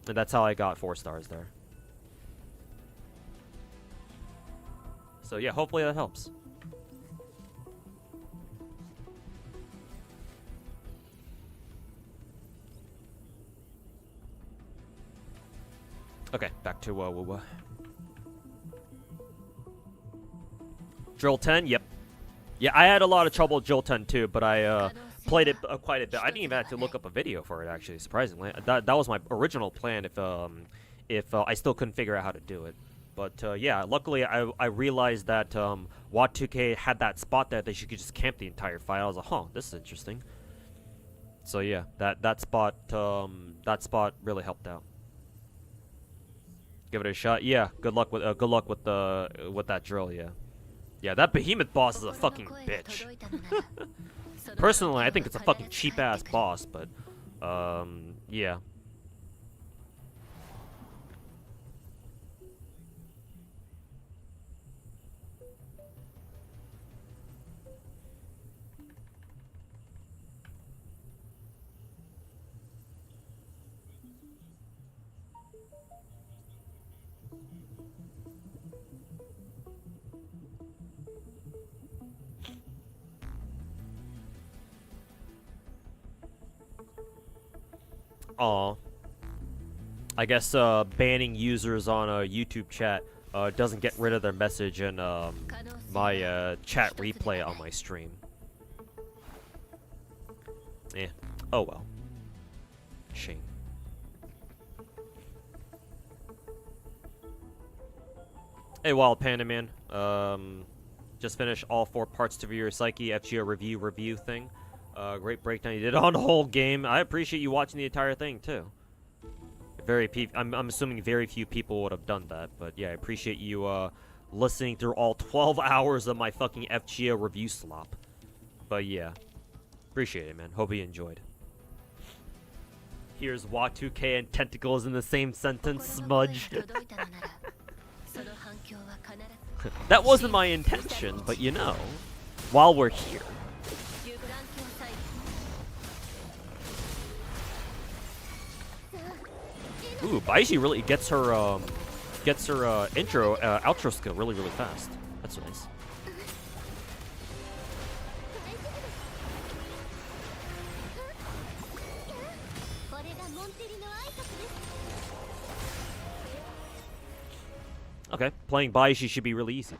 Speaker 1: And that's how I got 4 stars there. So yeah, hopefully that helps. Okay, back to Wuwa. Drill 10, yep. Yeah, I had a lot of trouble with Drill 10 too, but I played it quite a bit. I didn't even have to look up a video for it, actually, surprisingly. That was my original plan if I still couldn't figure out how to do it. But yeah, luckily I realized that Watuke had that spot there that she could just camp the entire fight. I was like, huh, this is interesting. So yeah, that spot really helped out. Give it a shot. Yeah, good luck with that drill. Yeah, that Behemoth boss is a fucking bitch. Personally, I think it's a fucking cheap ass boss, but yeah. Aw. I guess banning users on a YouTube chat doesn't get rid of their message and my chat replay on my stream. Eh. Oh well. Shame. Hey, Wild Panda Man. Just finished all 4 parts to your Psyche FGO review thing. Great breakdown you did on the whole game. I appreciate you watching the entire thing too. I'm assuming very few people would have done that, but yeah, I appreciate you listening through all 12 hours of my fucking FGO review slop. But yeah, appreciate it, man. Hope you enjoyed. Here's Watuke and tentacles in the same sentence, smudge. That wasn't my intention, but you know, while we're here. Ooh, Baishi really gets her outro skill really fast. That's nice. Okay, playing Baishi should be really easy.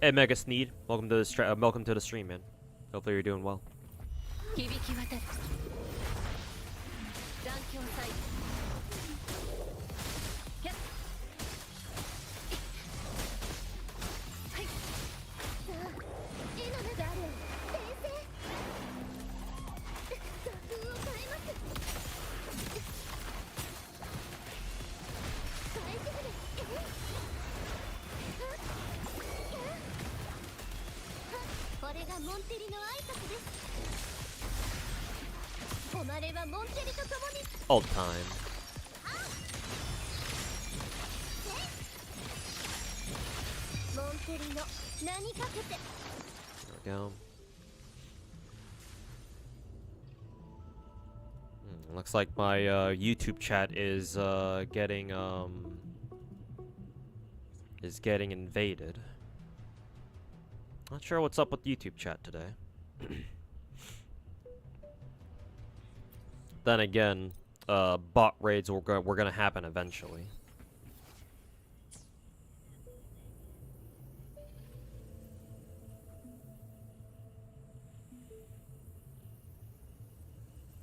Speaker 1: Hey, Mega Sneed, welcome to the stream, man. Hopefully you're doing well. Old time. There we go. Looks like my YouTube chat is getting is getting invaded. Not sure what's up with YouTube chat today. Then again, bot raids were gonna happen eventually.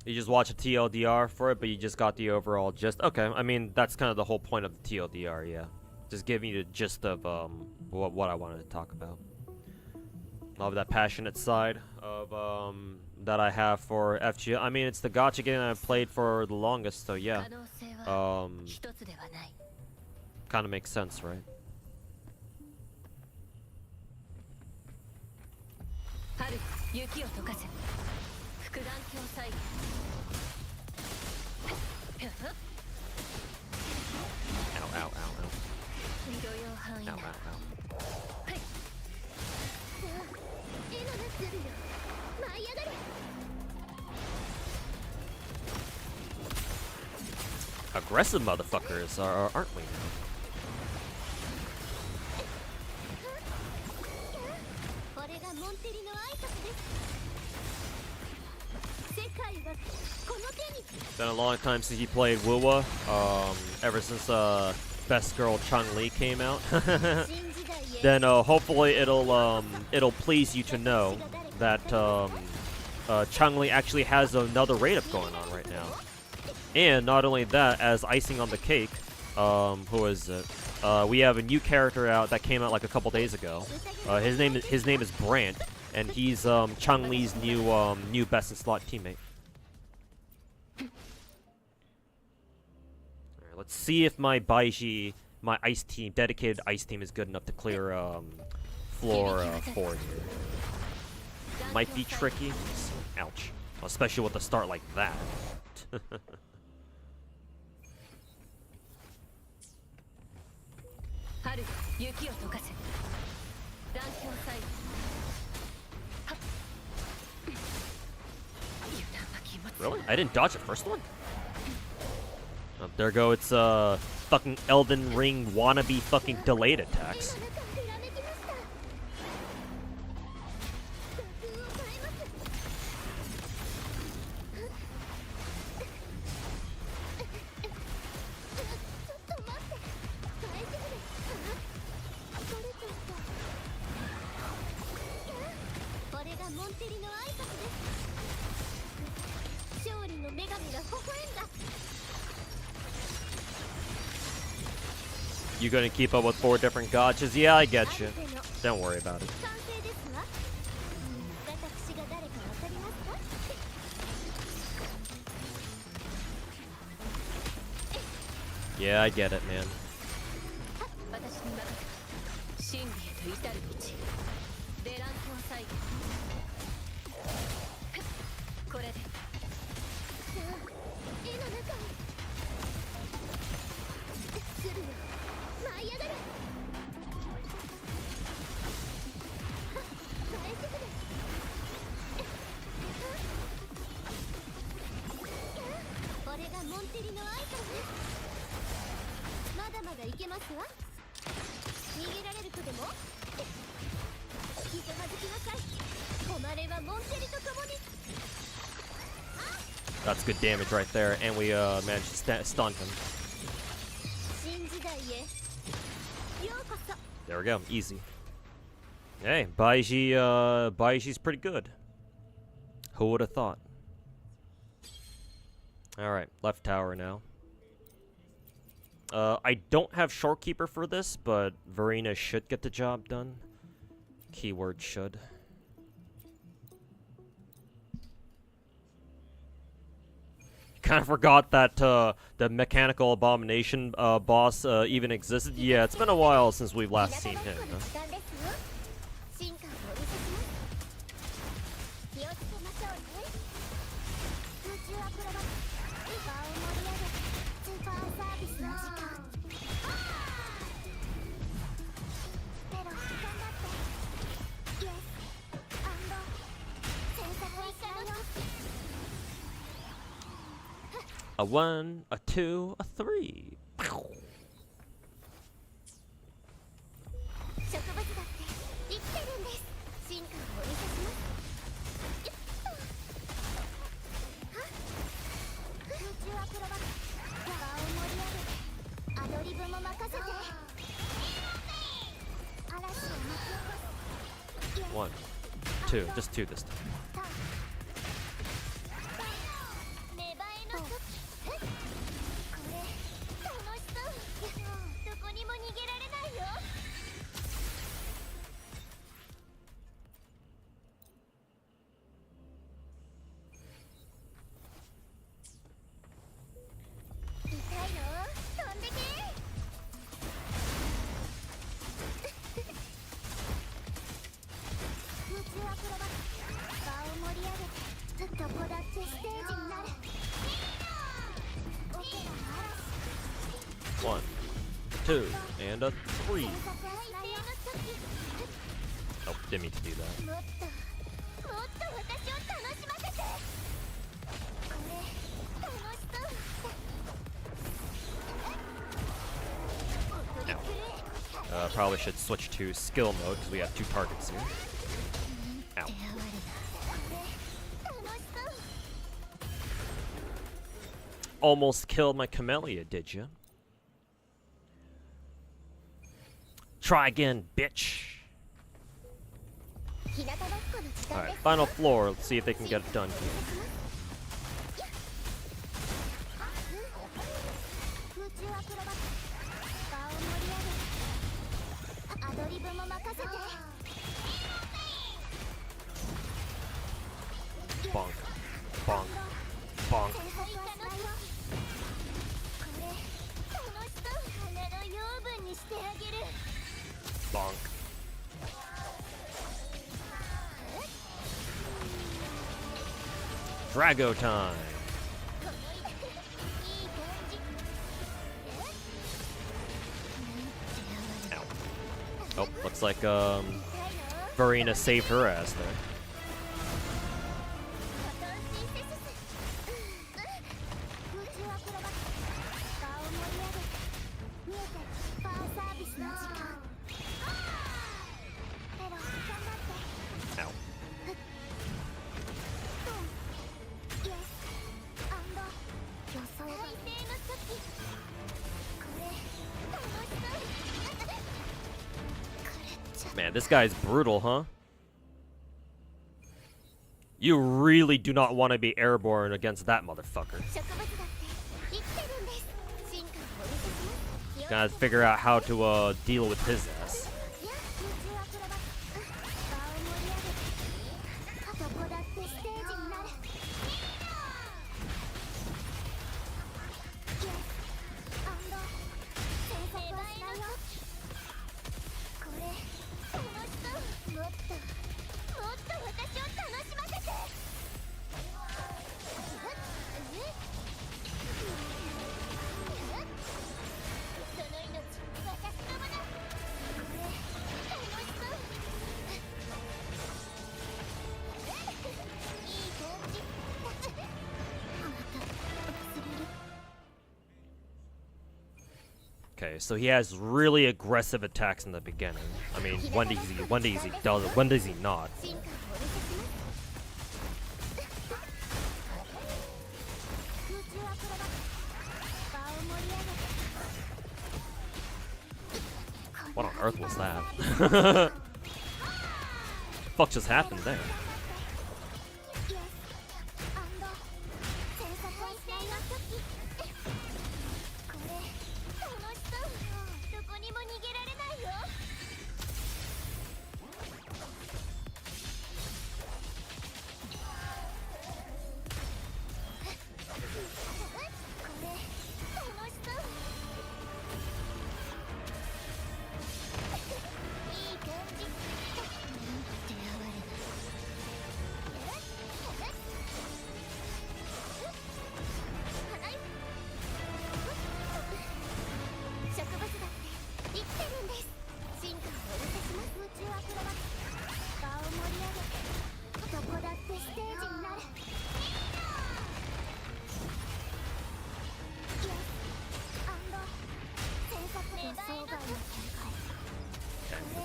Speaker 1: You just watch a TLDR for it, but you just got the overall gist. Okay, I mean, that's kind of the whole point of the TLDR, yeah. Just giving you the gist of what I wanted to talk about. Love that passionate side of that I have for FG. I mean, it's the gacha game I've played for the longest, so yeah. Kind of makes sense, right? Ow, ow, ow, ow. Ow, ow, ow. Aggressive motherfuckers, aren't we now? Been a long time since you played Wuwa. Ever since Best Girl Chun-Li came out. Then hopefully it'll please you to know that Chun-Li actually has another raid-up going on right now. And not only that, as icing on the cake, who is it? We have a new character out that came out like a couple days ago. His name is Brant, and he's Chun-Li's new best in slot teammate. Alright, let's see if my Baiji, my ice team, dedicated ice team, is good enough to clear floor 4 here. Might be tricky. Ouch. Especially with a start like that. Really? I didn't dodge the first one? Oh, there go, it's fucking Elden Ring wannabe fucking delayed attacks. You gonna keep up with 4 different gachas? Yeah, I get you. Don't worry about it. Yeah, I get it, man. That's good damage right there, and we managed to stun him. There we go, easy. Hey, Baiji's pretty good. Who would have thought? Alright, left tower now. I don't have Shorekeeper for this, but Verena should get the job done. Keyword should. Kind of forgot that the Mechanical Abomination boss even existed. Yeah, it's been a while since we've last seen him. Huh? A 1, a 2, a 3. 1, 2, just 2 this time.
Speaker 4: 芽生えの時これ楽しそうどこにも逃げられないよ痛いの飛んでけ空中アクロバット場を盛り上げてどこだってステージになるオペラの嵐
Speaker 1: 1, 2, and a 3. Oh, didn't mean to do that.
Speaker 4: もっと私を楽しませてこれ楽しそう
Speaker 1: Probably should switch to skill mode because we have 2 targets here. Ow.
Speaker 4: 楽しそう
Speaker 1: Almost killed my Camellia, did you? Try again, bitch.
Speaker 4: 日向ぼっこの時間
Speaker 1: Alright,
Speaker 4: です
Speaker 1: final floor. Let's see if they can get it done here.
Speaker 4: 空中アクロバット場を盛り上げてアドリブも任せて
Speaker 1: Bonk. Bonk. Bonk.
Speaker 4: これ楽しそう花の養分にしてあげる
Speaker 1: Bonk. Drago time.
Speaker 4: いい感じ
Speaker 1: Ow. Oh, looks like Verena saved her ass there.
Speaker 4: 空中アクロバット場を盛り上げて見えてファンサービスの時間ペロ頑張って
Speaker 1: Ow.
Speaker 4: イエスアンド予想が最低の時これ楽しそうこれちょっと
Speaker 1: Man, this guy's brutal, huh? You really do not want to be airborne against that motherfucker.
Speaker 4: 植物だって生きてるんです進化を追い進め
Speaker 1: Gotta figure out how to deal with his ass.
Speaker 4: 空中アクロバット場を盛り上げてどこだってステージになるイエスアンド戦争はしないよこれ楽しそうもっと私を楽しませてその命私のものこれ楽しそういい感じまた忘れる
Speaker 1: Okay, so he has really aggressive attacks in the beginning. I mean, when does he not?
Speaker 4: 進化を追い進め空中アクロバット場を盛り上げて
Speaker 1: What on earth was that? Fuck just happened there?
Speaker 4: イエスアンド戦争はしないよこれ楽しそうどこにも逃げられないよ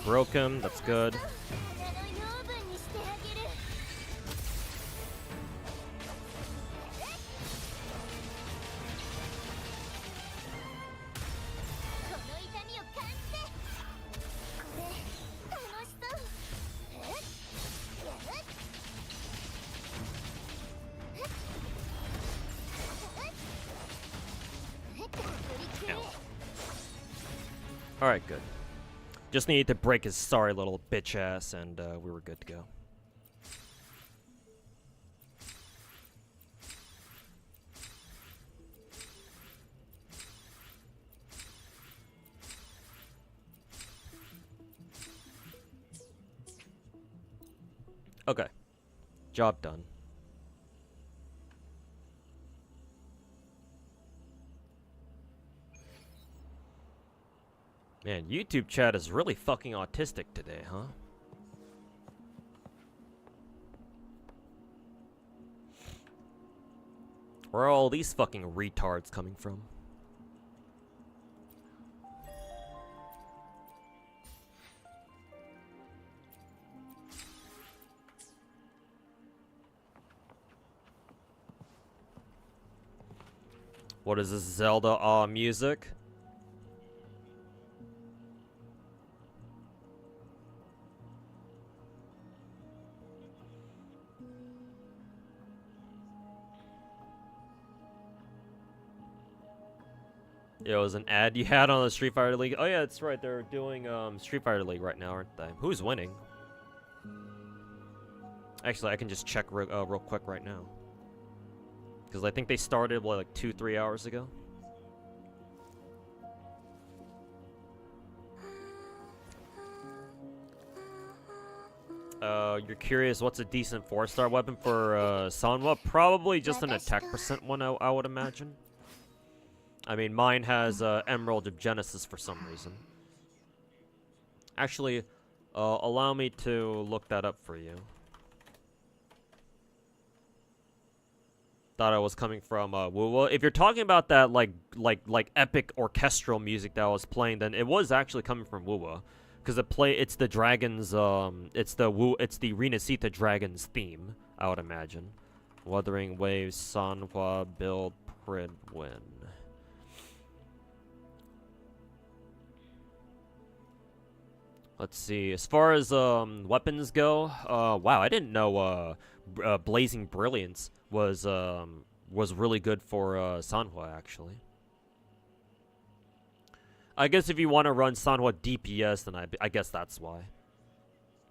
Speaker 1: Broke him, that's good.
Speaker 4: 花の養分にしてあげる
Speaker 1: Okay, Alright, good. Just needed to break his sorry little bitch ass, and we were good to go. Okay. Job done. Man, YouTube chat is really fucking autistic today, huh? Where are all these fucking retards coming from? What is this, Zelda music? It was an ad you had on the Street Fighter League. Oh yeah, that's right. They're doing Street Fighter League right now, aren't they? Who's winning? Actually, I can just check real quick right now. Because I think they started, what, like 2-3 hours ago? You're curious what's a decent 4-star weapon for Sanwa? Probably just an attack percent one, I would imagine. I mean, mine has Emerald of Genesis for some reason. Actually, allow me to look that up for you. Thought I was coming from Wuwa. If you're talking about that like epic orchestral music that was playing, then it was actually coming from Wuwa, because it's the dragons it's the Renacita dragons theme, I would imagine. Wuthering Waves, Sanhua, Build, Pridwin. Let's see. As far as weapons go, wow, I didn't know Blazing Brilliance was really good for Sanhua, actually. I guess if you want to run Sanhua DPS, then I guess that's why.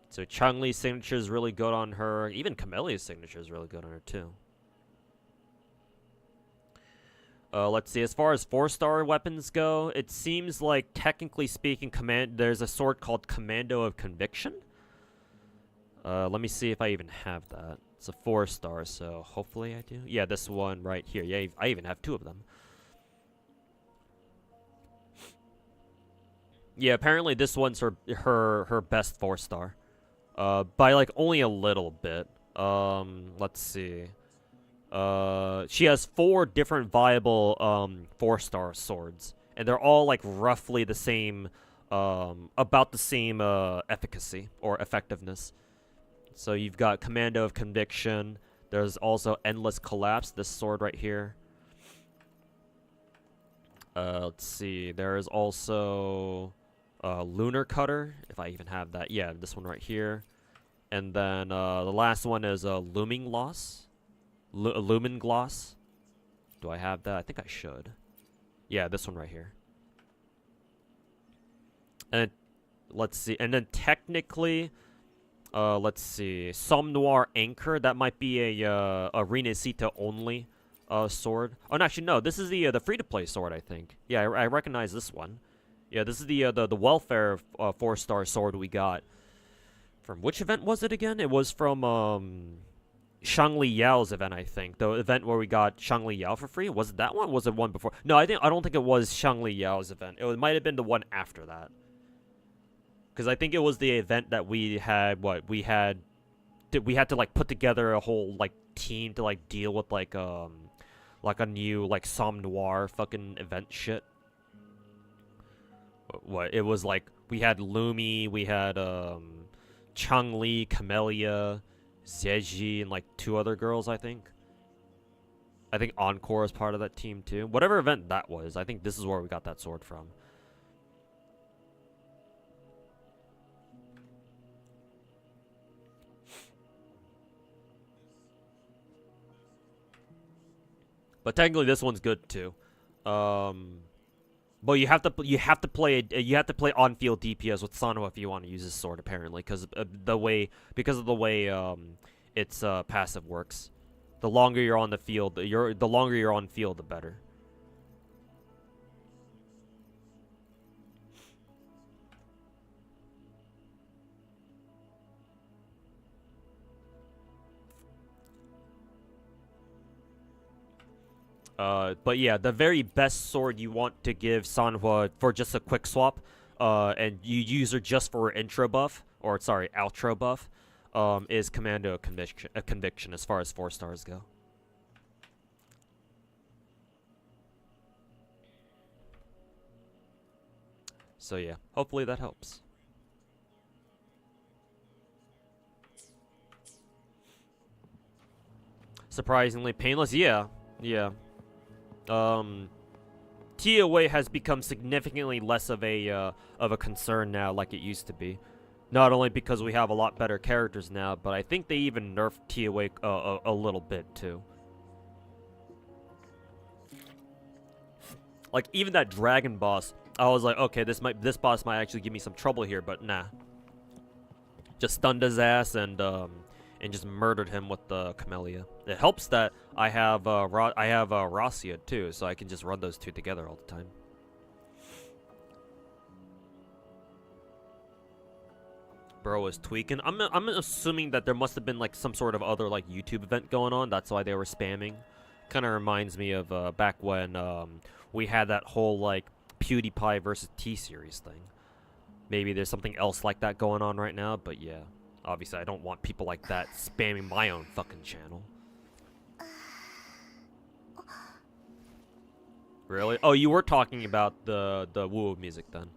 Speaker 1: So Chun-Li's signature is really good on her. Even Camellia's signature is really good on her too. Let's see. As far as 4-star weapons go, it seems like, technically speaking, there's a sword called Commando of Conviction. Let me see if I even have that. It's a 4-star, so hopefully I do. Yeah, this one right here. Yeah, I even have 2 of them. Yeah, apparently this one's her best 4-star. By like only a little bit. Let's see. She has 4 different viable 4-star swords, and they're all like roughly the same, about the same efficacy or effectiveness. So you've got Commando of Conviction. There's also Endless Collapse, this sword right here. Let's see. There is also Lunar Cutter, if I even have that. Yeah, this one right here. And then the last one is Looming Gloss. Lumen Gloss. Do I have that? I think I should. Yeah, this one right here. And let's see. And then technically, let's see. Somme Noir Anchor. That might be a Renacita only sword. Oh, no, actually, no. This is the free-to-play sword, I think. Yeah, I recognize this one. Yeah, this is the Welfare 4-star sword we got. From which event was it again? It was from Shangli Yao's event, I think. The event where we got Shangli Yao for free. Was it that one? Or was it one before? No, I don't think it was Shangli Yao's event. It might have been the one after that. Because I think it was the event that we had. We had to like put together a whole like team to like deal with like a new like Somme Noir fucking event shit. What it was like, we had Lumi, we had Chun-Li, Camellia, Zeji, and like 2 other girls, I think. I think Encore is part of that team too. Whatever event that was, I think this is where we got that sword from. But technically this one's good too. But you have to play on-field DPS with Sanwa if you want to use his sword, apparently, because of the way its passive works. The longer you're on the field, the longer you're on field, the better. But yeah, the very best sword you want to give Sanhua for just a quick swap, and you use her just for her intro buff, or sorry, outro buff, is Commando Conviction as far as 4 stars go. So yeah, hopefully that helps. Surprisingly painless, yeah. TOA has become significantly less of a concern now, like it used to be. Not only because we have a lot better characters now, but I think they even nerfed TOA a little bit too. Like even that dragon boss, I was like, okay, this boss might actually give me some trouble here, but nah. Just stunned his ass and just murdered him with the Camellia. It helps that I have Rasia too, so I can just run those two together all the time. Bro is tweaking. I'm assuming that there must have been like some sort of other like YouTube event going on. That's why they were spamming. Kind of reminds me of back when we had that whole like PewDiePie versus T-Series thing. Maybe there's something else like that going on right now, but yeah. Obviously, I don't want people like that spamming my own fucking channel. Really? Oh, you were talking about the Wuwa music then.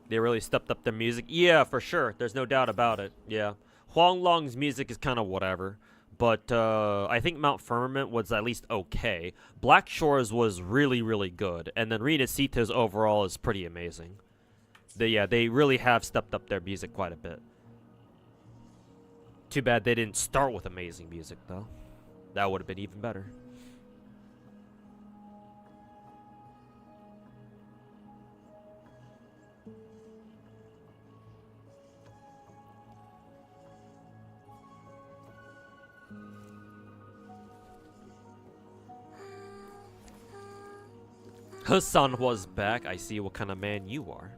Speaker 1: They really stepped up their music? Yeah, for sure. There's no doubt about it. Yeah. Huang Long's music is kind of whatever. But I think Mount Firmament was at least okay. Black Shores was really, really good. And then Renacita's overall is pretty amazing. They really have stepped up their music quite a bit. Too bad they didn't start with amazing music, though. That would have been even better. Hassan was back. I see what kind of man you are.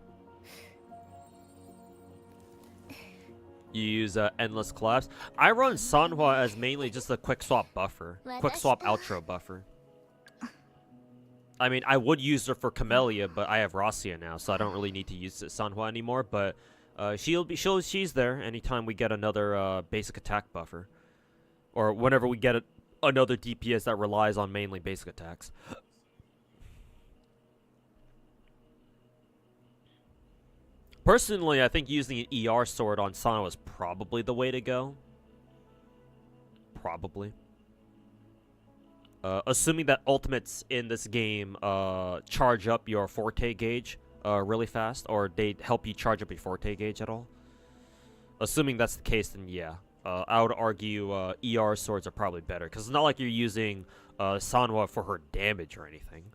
Speaker 1: You use Endless Collapse. I run Sanhua as mainly just a quick swap buffer. Quick swap outro buffer. I mean, I would use her for Camellia, but I have Rasia now, so I don't really need to use Sanhua anymore. But she's there anytime we get another basic attack buffer. Or whenever we get another DPS that relies on mainly basic attacks. Personally, I think using an ER sword on Sana was probably the way to go. Probably. Assuming that ultimates in this game charge up your Forte gauge really fast, or they help you charge up your Forte gauge at all. Assuming that's the case, then yeah. I would argue ER swords are probably better, because it's not like you're using Sanhua for her damage or anything.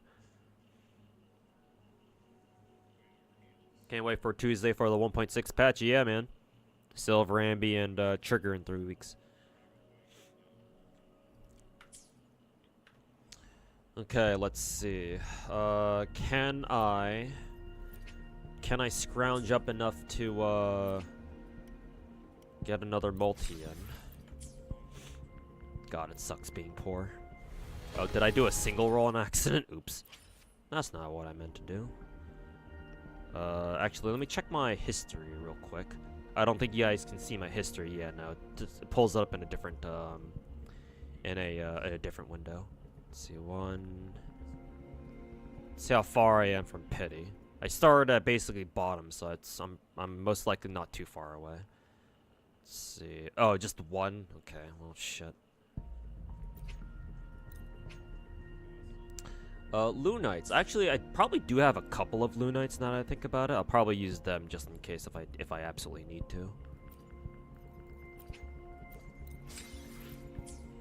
Speaker 1: Can't wait for Tuesday for the 1.6 patch. Yeah, man. Silver Ambi and Trigger in 3 weeks. Okay, let's see. Can I scrounge up enough to get another multi in? God, it sucks being poor. Oh, did I do a single roll on accident? Oops. That's not what I meant to do. Actually, let me check my history real quick. I don't think you guys can see my history yet. No, it pulls it up in a different in a different window. Let's see, see how far I am from pity. I started at basically bottom, so I'm most likely not too far away. Let's see. Oh, just 1. Okay. Well, shit. Lunites. Actually, I probably do have a couple of Lunites now that I think about it. I'll probably use them just in case if I absolutely need to.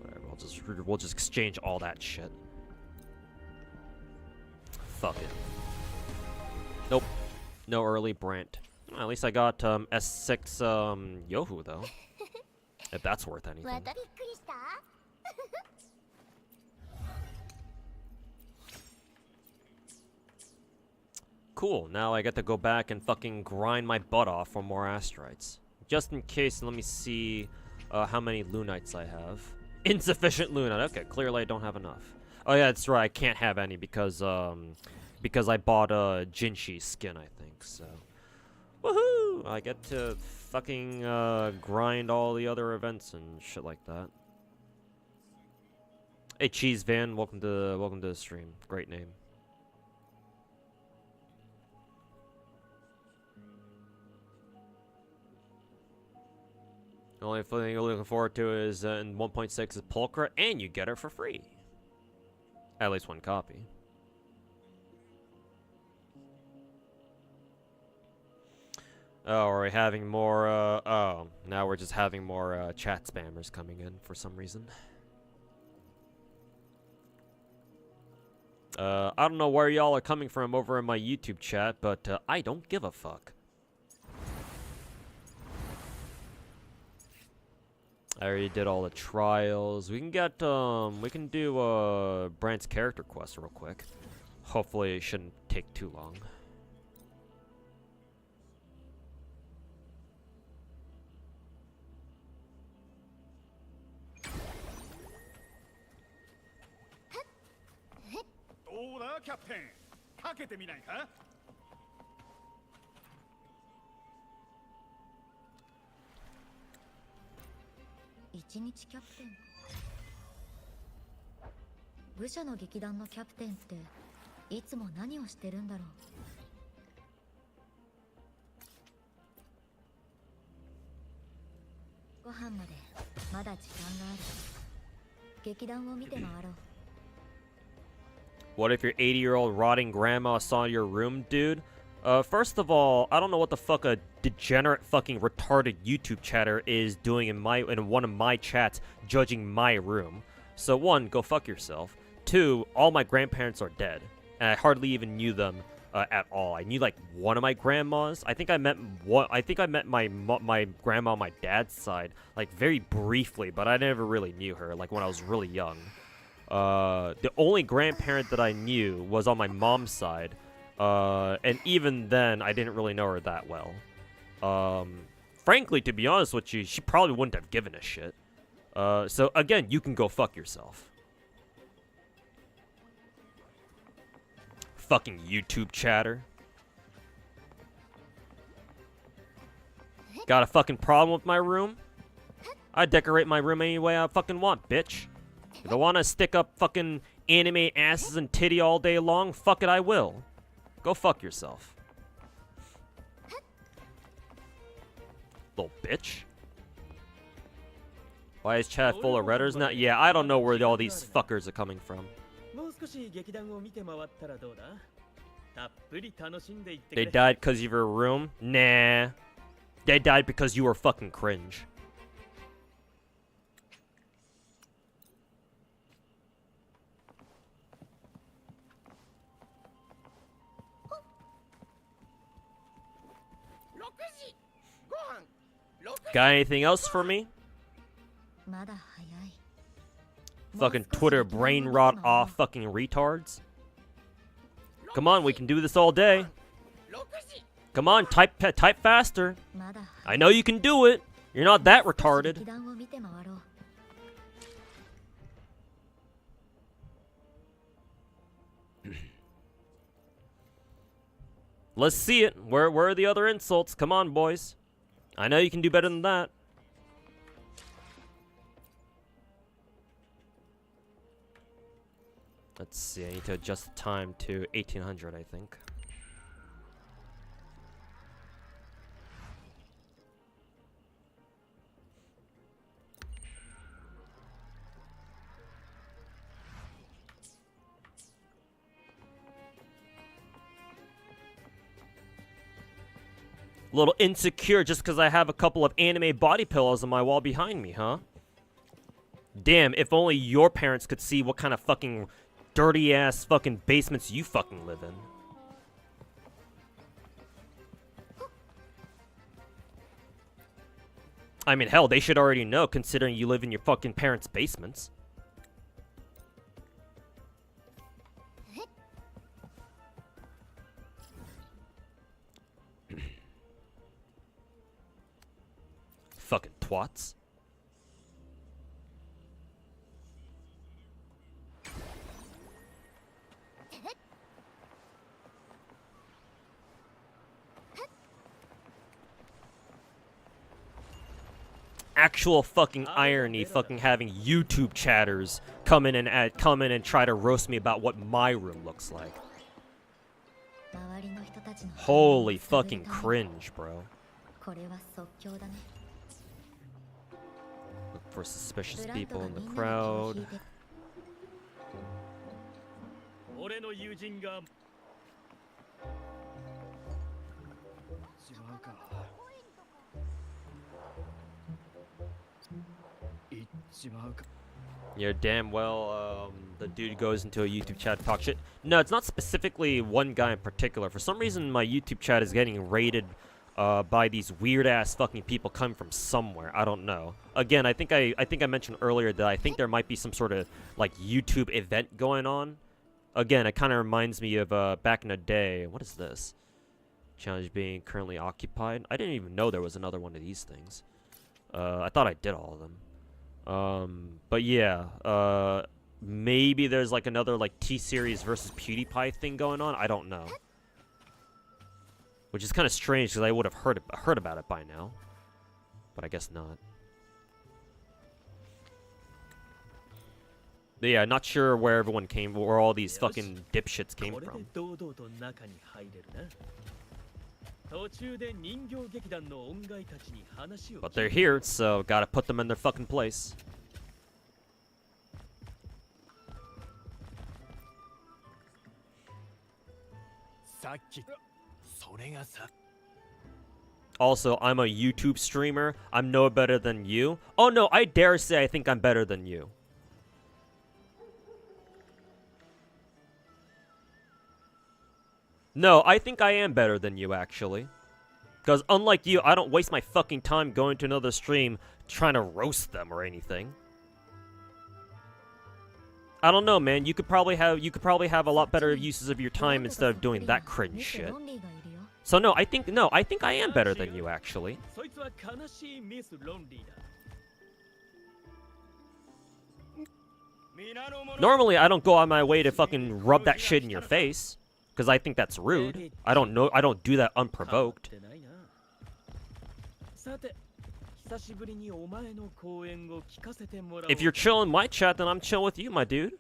Speaker 1: Whatever, we'll just exchange all that shit. Fuck it. Nope. No early Brant. Well, at least I got S6 Yohu though. If that's worth anything.
Speaker 4: またびっくりした
Speaker 1: Cool, now I get to go back and fucking grind my butt off for more asteroids. Just in case, let me see how many Lunites I have. Insufficient Lunite. Okay, clearly I don't have enough. Oh yeah, that's right, I can't have any because I bought a Jinshi skin, I think, so. Woohoo! I get to fucking grind all the other events and shit like that. Hey Cheese Van, welcome to the stream. Great name. The only thing you're looking forward to is in 1.6 is Pulchra, and you get it for free. At least one copy. Oh, are we having more, oh, now we're just having more, chat spammers coming in for some reason. I don't know where y'all are coming from over in my YouTube chat, but, I don't give a fuck. I already did all the trials. We can get, we can do, Brant's character quest real quick. Hopefully it shouldn't take too long.
Speaker 2: Oda, Captain. かけてみないか?
Speaker 5: 一日キャプテン。愚者の劇団のキャプテンっていつも何をしてるんだろう。ご飯までまだ時間がある。劇団を見て回ろう。
Speaker 1: What if your 80-year-old rotting grandma saw your room, dude? First of all, I don't know what the fuck a degenerate fucking retarded YouTube chatter is doing in one of my chats judging my room. So one, go fuck yourself. Two, all my grandparents are dead, and I hardly even knew them at all. I knew like one of my grandmas. I think I met my grandma on my dad's side like very briefly, but I never really knew her like when I was really young. The only grandparent that I knew was on my mom's side. And even then, I didn't really know her that well. Frankly, to be honest with you, she probably wouldn't have given a shit. So again, you can go fuck yourself. Fucking YouTube chatter. Got a fucking problem with my room? I decorate my room any way I fucking want, bitch. If I want to stick up fucking anime asses and titty all day long, fuck it, I will. Go fuck yourself. Little bitch. Why is chat full of Redders now? Yeah, I don't know where all these fuckers are coming from. They died because of your room? Nah. They died because you were fucking cringe. Got anything else for me? Fucking Twitter brain rot off fucking retards. Come on, we can do this all day. Come on, type faster. I know you can do it. You're not that retarded. Let's see it. Where are the other insults? Come on, boys. I know you can do better than that. Let's see, I need to adjust the time to 1800, I think. A little insecure just because I have a couple of anime body pillows on my wall behind me, huh? Damn, if only your parents could see what kind of fucking dirty-ass fucking basements you fucking live in. I mean, hell, they should already know, considering you live in your fucking parents' basements. Fucking twats. Actual fucking irony, fucking having YouTube chatters come in and try to roast me about what my room looks like. Holy fucking cringe, bro. Look for suspicious people in the crowd.
Speaker 2: 俺の友人が違うか言っちまうか
Speaker 1: Yeah, damn well, the dude goes into a YouTube chat to talk shit. No, it's not specifically one guy in particular. For some reason, my YouTube chat is getting raided by these weird-ass fucking people coming from somewhere. I don't know. Again, I think I mentioned earlier that I think there might be some sort of, like, YouTube event going on. Again, it kind of reminds me of back in the day. What is this? Challenge being currently occupied. I didn't even know there was another one of these things. I thought I did all of them. But yeah, maybe there's like another like T-Series versus PewDiePie thing going on. I don't know. Which is kind of strange because I would have heard about it by now. But I guess not. But yeah, not sure where everyone came, where all these fucking dipshits came from. But they're here, so gotta put them in their fucking place. Also, I'm a YouTube streamer. I'm no better than you. Oh no, I dare say I think I'm better than you. No, I think I am better than you, actually. Because unlike you, I don't waste my fucking time going to another stream trying to roast them or anything. I don't know, man. You could probably have a lot better uses of your time instead of doing that cringe shit. So no, I think I am better than you, actually. Normally, I don't go on my way to fucking rub that shit in your face. Because I think that's rude. I don't do that unprovoked. If you're chill in my chat, then I'm chill with you, my dude.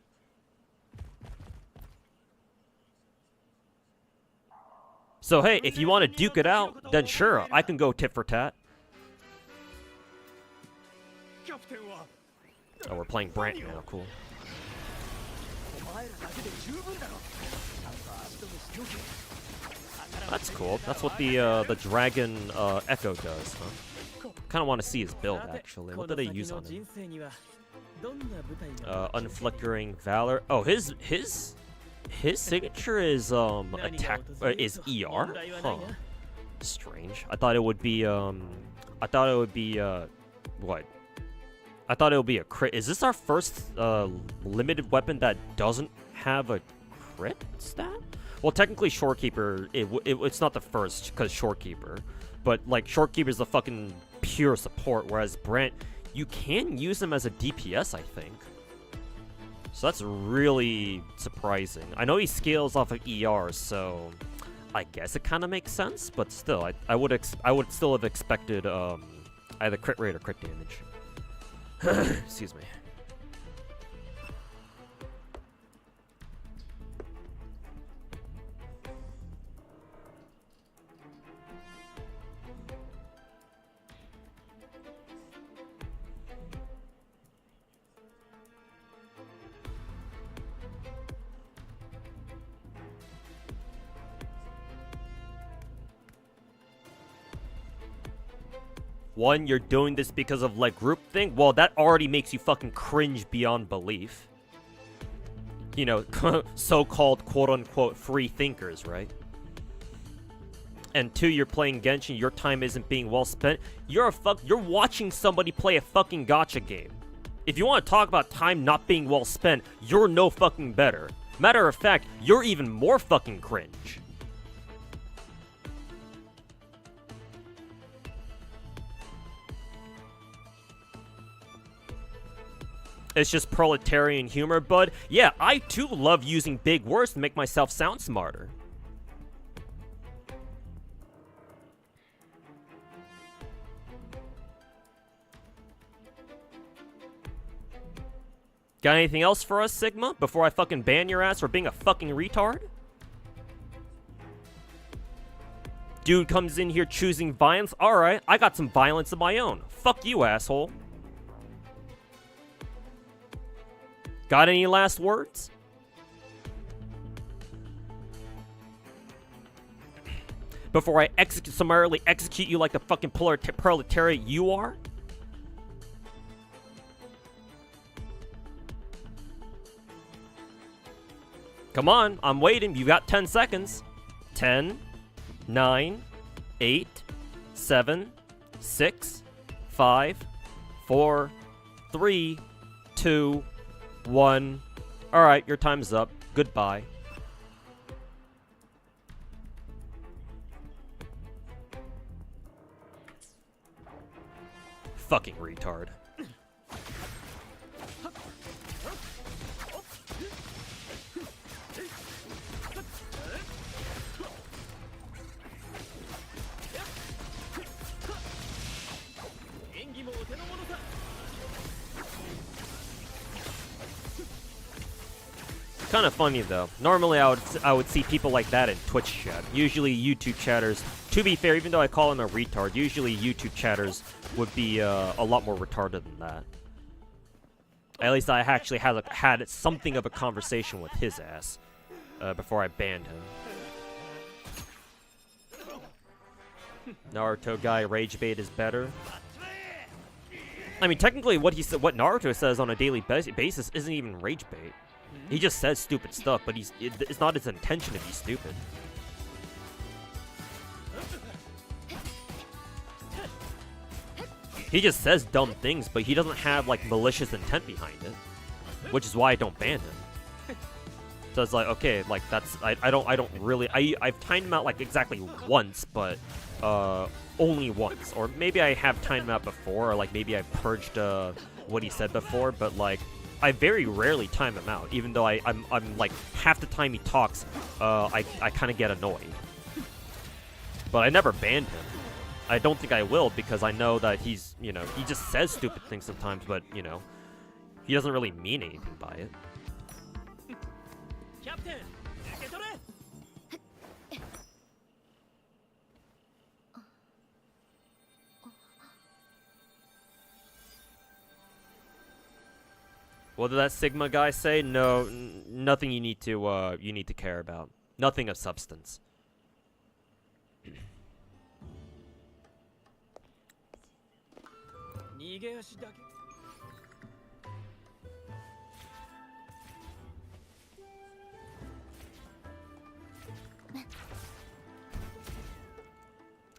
Speaker 1: So hey, if you want to duke it out, then sure, I can go tit for tat. Oh, we're playing Brant now, cool. That's cool. That's what the dragon echo does, huh? Kind of want to see his build actually. What do they use on him? Unflickering valor. Oh, his signature is attack is ER. Huh. Strange. I thought it would be what? I thought it would be a crit. Is this our first limited weapon that doesn't have a crit stat? Well, technically, Shorekeeper, it's not the first, because Shorekeeper. But, like, Shorekeeper's the fucking pure support, whereas Brant, you can use him as a DPS, I think. So that's really surprising. I know he scales off of ER, so I guess it kind of makes sense, but still, I would still have expected either crit rate or crit damage. Excuse me. One, you're doing this because of, like, groupthink? Well, that already makes you fucking cringe beyond belief. You know, so-called quote-unquote free thinkers, right? and 2, you're playing Genshin, your time isn't being well spent, you're watching somebody play a fucking gacha game. If you want to talk about time not being well spent, you're no fucking better. Matter of fact, you're even more fucking cringe. It's just proletarian humor, bud. Yeah, I too love using big words to make myself sound smarter. Got anything else for us, Sigma, before I fucking ban your ass for being a fucking retard? Dude comes in here choosing violence. Alright, I got some violence of my own. Fuck you, asshole. Got any last words? Before I summarily execute you like the fucking proletariat you are? Come on, I'm waiting. You got 10 seconds. 10, 9, 8, 7, 6, 5, 4, 3, 2, 1. Alright, your time's up. Goodbye. Fucking retard. Kind of funny though. Normally I would see people like that in Twitch chat. Usually YouTube chatters, to be fair, even though I call him a retard, usually YouTube chatters would be a lot more retarded than that. At least I actually had something of a conversation with his ass before I banned him. Naruto guy rage bait is better. I mean, technically what Naruto says on a daily basis isn't even rage bait. He just says stupid stuff, but it's not his intention to be stupid. He just says dumb things, but he doesn't have like malicious intent behind it, which is why I don't ban him. So it's like, okay, like that's I don't really I've timed him out like exactly once, but only once, or maybe I have timed him out before, or like maybe I purged what he said before, but like I very rarely time him out, even though I'm like half the time he talks, I kind of get annoyed. But I never banned him. I don't think I will, because I know that he's, you know, he just says stupid things sometimes, but, you know, he doesn't really mean anything by it.
Speaker 2: Captain,
Speaker 1: What did that Sigma guy say? No, nothing you need to care about. Nothing of substance.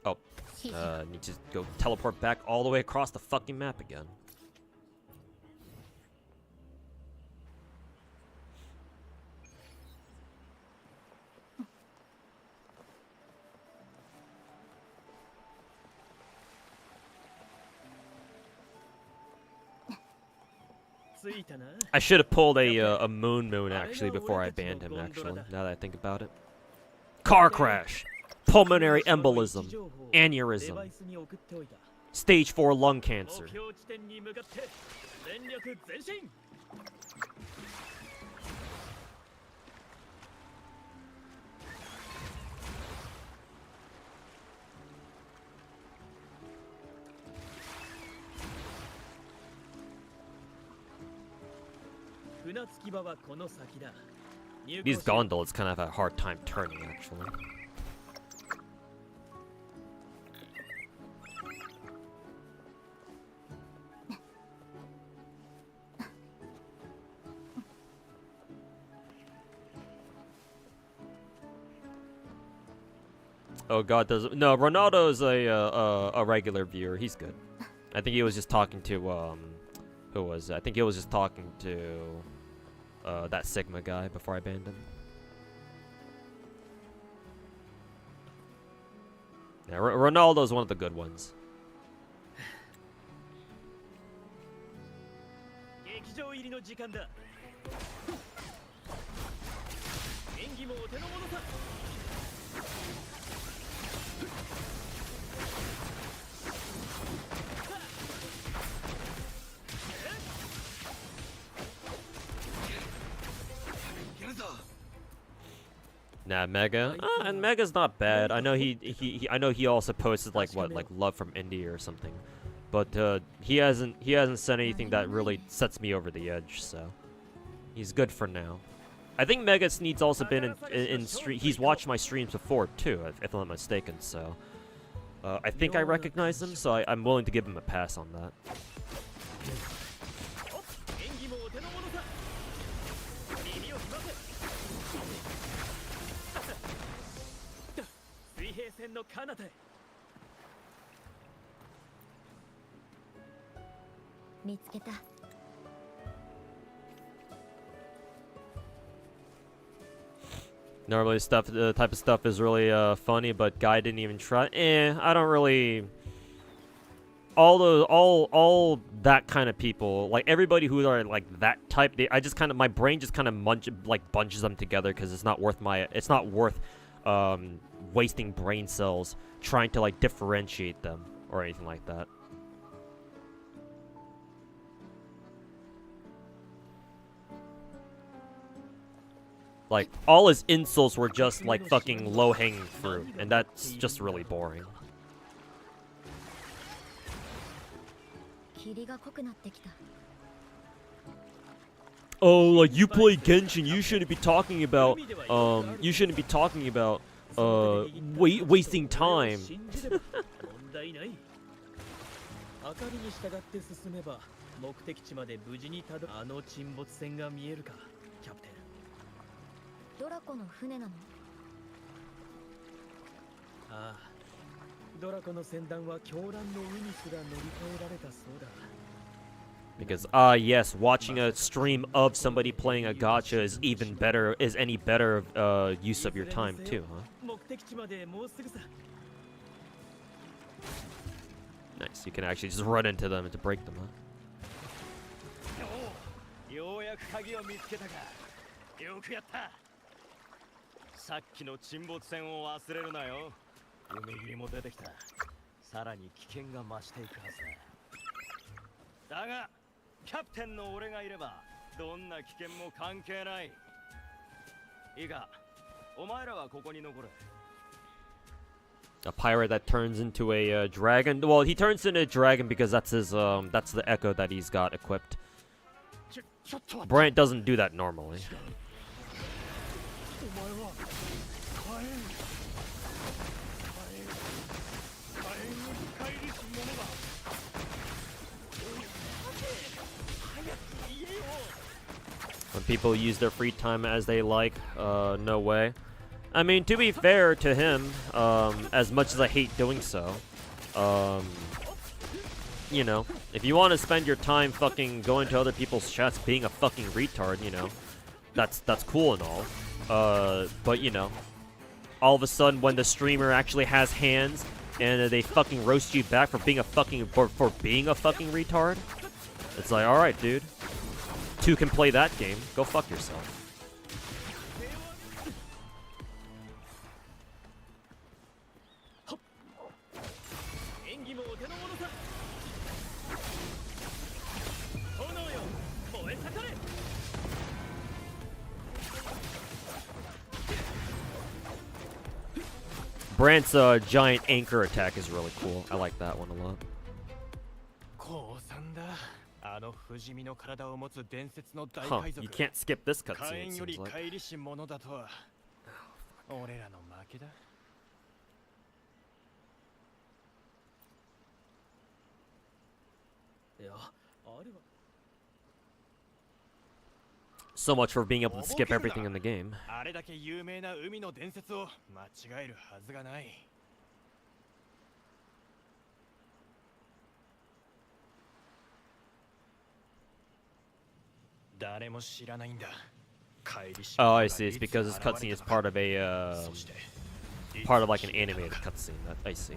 Speaker 1: Oh, need to go teleport back all the way across the fucking map again. I should have pulled a moon actually before I banned him, actually, now that I think about it. Car crash, pulmonary embolism, aneurysm, stage 4 lung cancer. These gondolas kind of have a hard time turning, actually. Oh God, does no? Ronaldo is a regular viewer. He's good. I think he was just talking to who was it? I think he was just talking to that Sigma guy before I banned him. Yeah, Ronaldo's one of the good ones.
Speaker 2: 劇場入りの時間だ。演技もお手の物さ。
Speaker 1: Nah, Mega. And Mega's not bad. I know I know he also posted like what, like Love from India or something, but he hasn't said anything that really sets me over the edge. So he's good for now. I think Megas needs also been in stream. He's watched my streams before too, if I'm not mistaken. So I think I recognize him. So I'm willing to give him a pass on that.
Speaker 2: 演技もお手の物さ。耳を澄ませ。水平線の彼方へ。
Speaker 5: 見つけた。
Speaker 1: Normally the type of stuff is really funny, but Guy didn't even try. I don't really. All that kind of people, like everybody who are like that type, my brain just kind of bunches them together because it's not worth wasting brain cells trying to like differentiate them or anything like that. Like, all his insults were just, like, fucking low-hanging fruit, and that's just really boring. Oh, like, you play Genshin, you shouldn't be talking about, wasting time.
Speaker 2: 問題ない。明かりに従って進めば目的地まで無事にたど。あの沈没船が見えるか、キャプテン。
Speaker 5: ドラコの船なの？
Speaker 2: ああ、ドラコの船団は狂乱の海すら乗り越えられたそうだ。
Speaker 1: Because yes, watching a stream of somebody playing a gacha is any better use of your time too, huh?
Speaker 2: 目的地までもうすぐさ。
Speaker 1: Nice, you can actually just run into them to break them, huh?
Speaker 2: ようやく鍵を見つけたか。よくやった。 さっきの沈没船を忘れるなよ。海霧も出てきた。さらに危険が増していくはずだ。だが、キャプテンの俺がいれば、どんな危険も関係ない。いいか、お前らはここに残る。
Speaker 1: A pirate that turns into a dragon. Well, he turns into a dragon because that's the echo that he's got equipped. Brant doesn't do that normally. When people use their free time as they like, no way. I mean, to be fair to him, as much as I hate doing so, you know, if you want to spend your time fucking going to other people's chats being a fucking retard, you know, that's cool and all. But you know, all of a sudden when the streamer actually has hands and they fucking roast you back for being a fucking for being a fucking retard, it's like, all right, dude. Two can play that game. Go fuck yourself. Brant's giant anchor attack is really cool. I like that one a lot. Huh, you can't skip this cutscene, it seems like. So much for being able to skip everything in the game.
Speaker 2: 誰も知らないんだ。
Speaker 1: Oh, I see. It's because this cutscene is part of a part of like an animated cutscene. I see.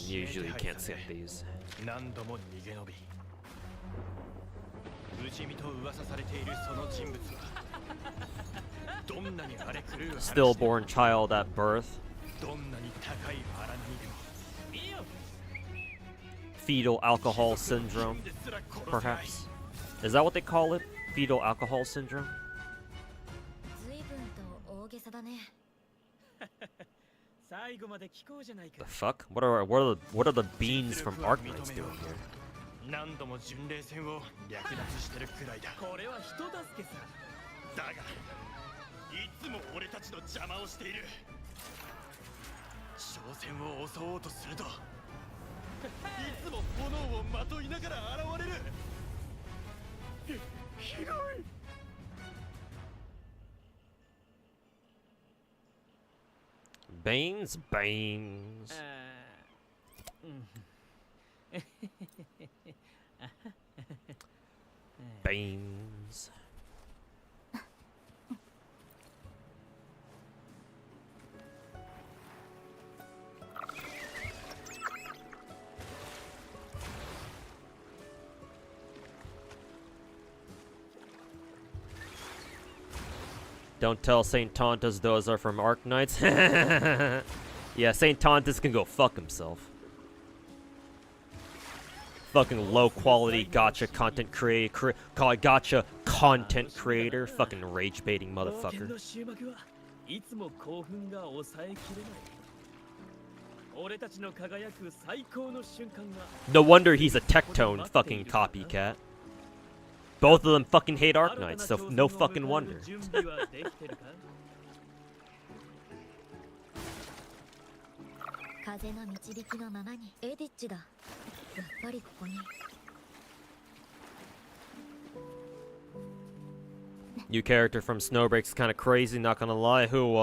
Speaker 1: Usually you can't skip these.
Speaker 2: 何度も逃げ延び不死身と噂されているその人物はどんなに荒れ狂う話でも
Speaker 1: Stillborn child at birth.
Speaker 2: どんなに高い荒波でも
Speaker 1: Fetal alcohol syndrome, perhaps. Is that what they call it? Fetal alcohol syndrome?
Speaker 5: 随分と大げさだね。
Speaker 2: 最後まで聞こうじゃない
Speaker 1: The
Speaker 2: か
Speaker 1: fuck? What are the beans from Arknights doing here?
Speaker 2: 何度も巡礼戦を略奪してるくらいだこれは人助けさだがいつも俺たちの邪魔をしている商船を襲おうとするといつも炎をまといながら現れるひどい
Speaker 1: Banes? Banes. Banes. Don't tell Saint Tontas those are from Arknights. Yeah, Saint Tontas can go fuck himself. Fucking low quality gacha content gacha content creator. Fucking rage baiting motherfucker.
Speaker 2: いつも興奮が抑えきれない俺たちの輝く最高の瞬間が
Speaker 1: No wonder he's a Tectone fucking copycat. Both of them fucking hate Arknights, so no fucking wonder.
Speaker 2: 準備はできてるか
Speaker 5: 風の導きのままにエディッチだ。やっぱりここに。
Speaker 1: New character from Snowbreak's kind of crazy, not gonna lie. Who,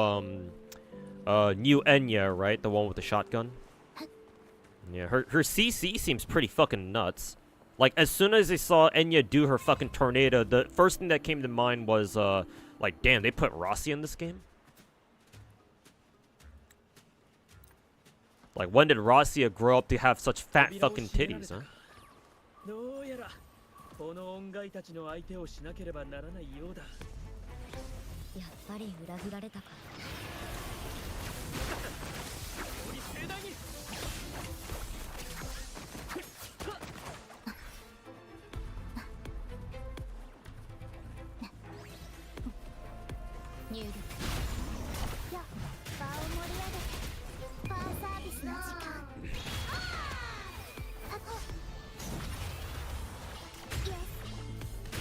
Speaker 1: new Enya, right? The one with the shotgun? Yeah, her CC seems pretty fucking nuts. Like, as soon as I saw Enya do her fucking tornado, the first thing that came to mind was, like, damn, they put Rossi in this game? Like, when did Rossia grow up to have such fat fucking titties, huh?
Speaker 2: どうやらこの恩外たちの相手をしなければならないようだ
Speaker 5: やっぱり裏切られたか。
Speaker 2: 盛大に
Speaker 5: 入力。
Speaker 4: よ場を盛り上げてファンサービスの時間あとイエス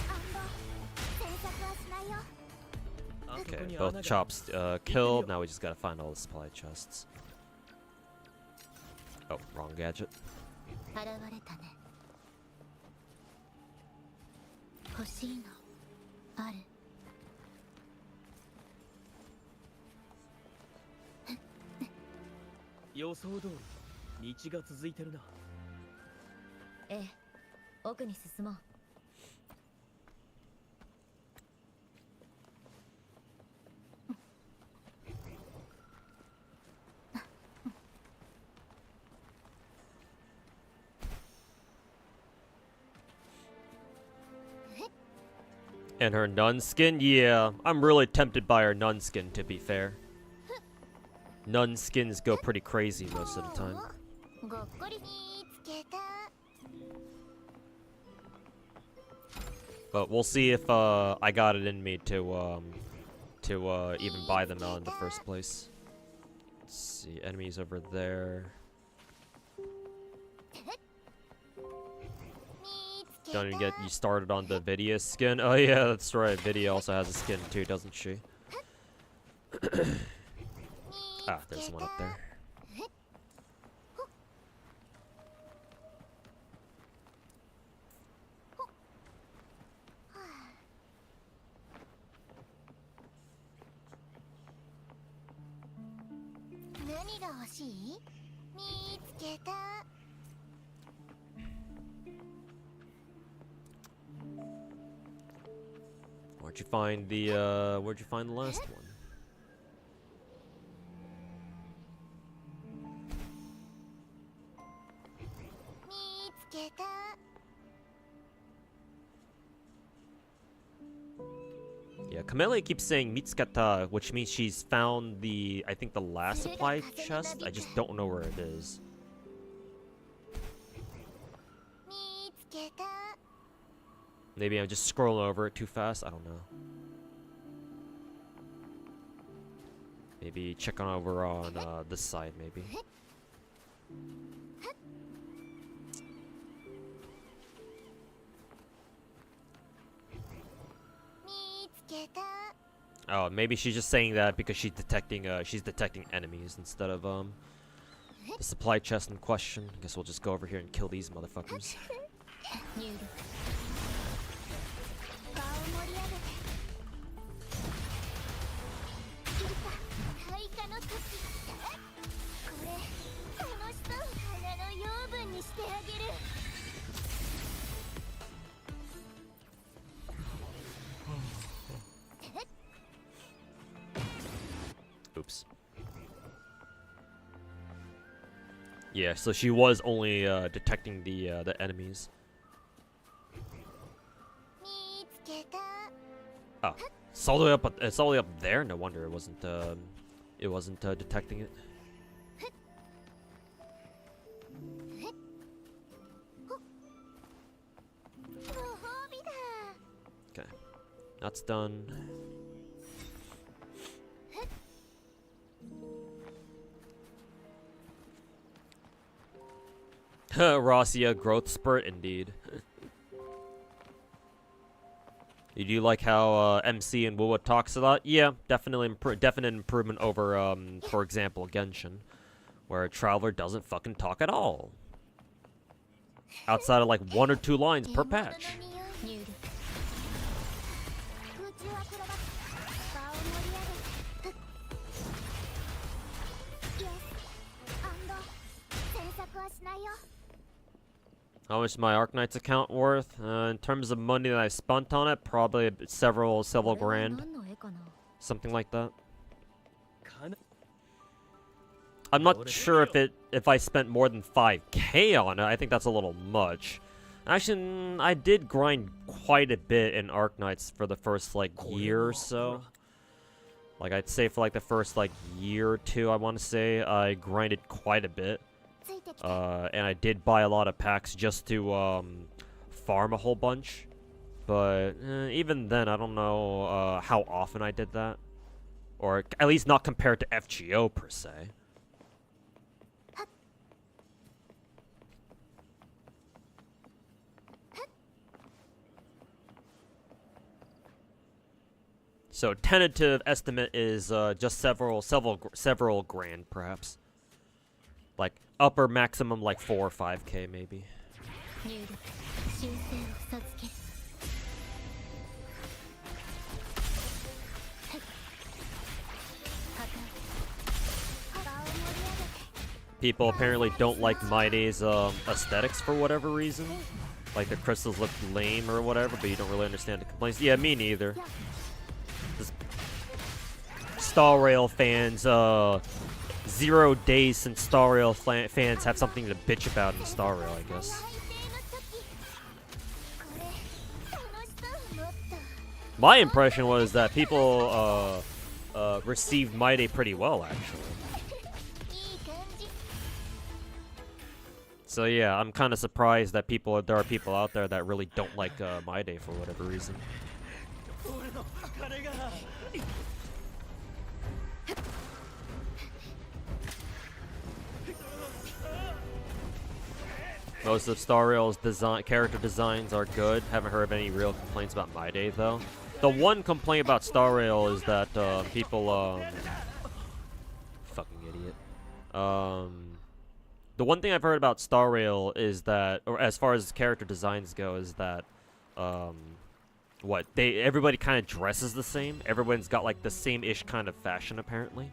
Speaker 4: アンド詮索はしないよ
Speaker 1: Okay, both chops killed. Now we just gotta find all the supply chests. Oh, wrong gadget.
Speaker 4: 現れたね欲しいのある
Speaker 2: 予想通り道が続いてるな
Speaker 5: ええ、奥に進もう。
Speaker 1: And her nun skin? Yeah, I'm really tempted by her nun skin, to be fair. Nun skins go pretty crazy most of the time.
Speaker 4: ごっこり見つけた
Speaker 1: But we'll see if I got it in me to even buy them out in the first place. Let's see, enemies over there. Don't even get you started on the Vidya skin. Oh yeah, that's right. Vidya also has a skin too, doesn't she? Ah, there's one up there.
Speaker 4: Get.
Speaker 1: Where'd you find the last one? Yeah, Camellia keeps saying Mitsukata, which means she's found the, I think, the last supply chest. I just don't know where it is. Maybe I'm just scrolling over it too fast. I don't know. Maybe check on over on this side, maybe. Oh, maybe she's just saying that because she's detecting enemies instead of the supply chest in question. I guess we'll just go over here and kill these motherfuckers. Oops. Yeah, so she was only detecting the enemies. Oh, it's all the way up. It's all the way up there. No wonder it wasn't detecting it. Okay, that's done. Rossia growth spurt, indeed. You do like how MC and Wuwa talks a lot? Yeah, definitely definite improvement over, for example, Genshin, where a Traveler doesn't fucking talk at all. Outside of like 1 or 2 lines per patch. How much is my Arknight's account worth? In terms of money that I spent on it, probably several grand. Something like that. I'm not sure if I spent more than 5K on it. I think that's a little much. Actually, I did grind quite a bit in Arknights for the first like year or so. Like I'd say for like the first like year or 2, I want to say I grinded quite a bit. And I did buy a lot of packs just to farm a whole bunch. But even then, I don't know how often I did that. Or at least not compared to FGO per se. So tentative estimate is just several grand perhaps. Like upper maximum like 4 or 5K maybe. People apparently don't like Maide's aesthetics for whatever reason. Like the crystals look lame or whatever, but you don't really understand the complaints. Yeah, me neither. Star Rail fans, 0 days since Star Rail fans have something to bitch about in Star Rail, I guess. My impression was that people received Maide pretty well, actually. So yeah, I'm kind of surprised that there are people out there that really don't like Maide for whatever reason. Most of Star Rail's character designs are good. Haven't heard of any real complaints about Maide though. The one complaint about Star Rail is that people fucking idiot. The one thing I've heard about Star Rail is that, or as far as character designs go, is that everybody kind of dresses the same. Everyone's got like the same-ish kind of fashion apparently.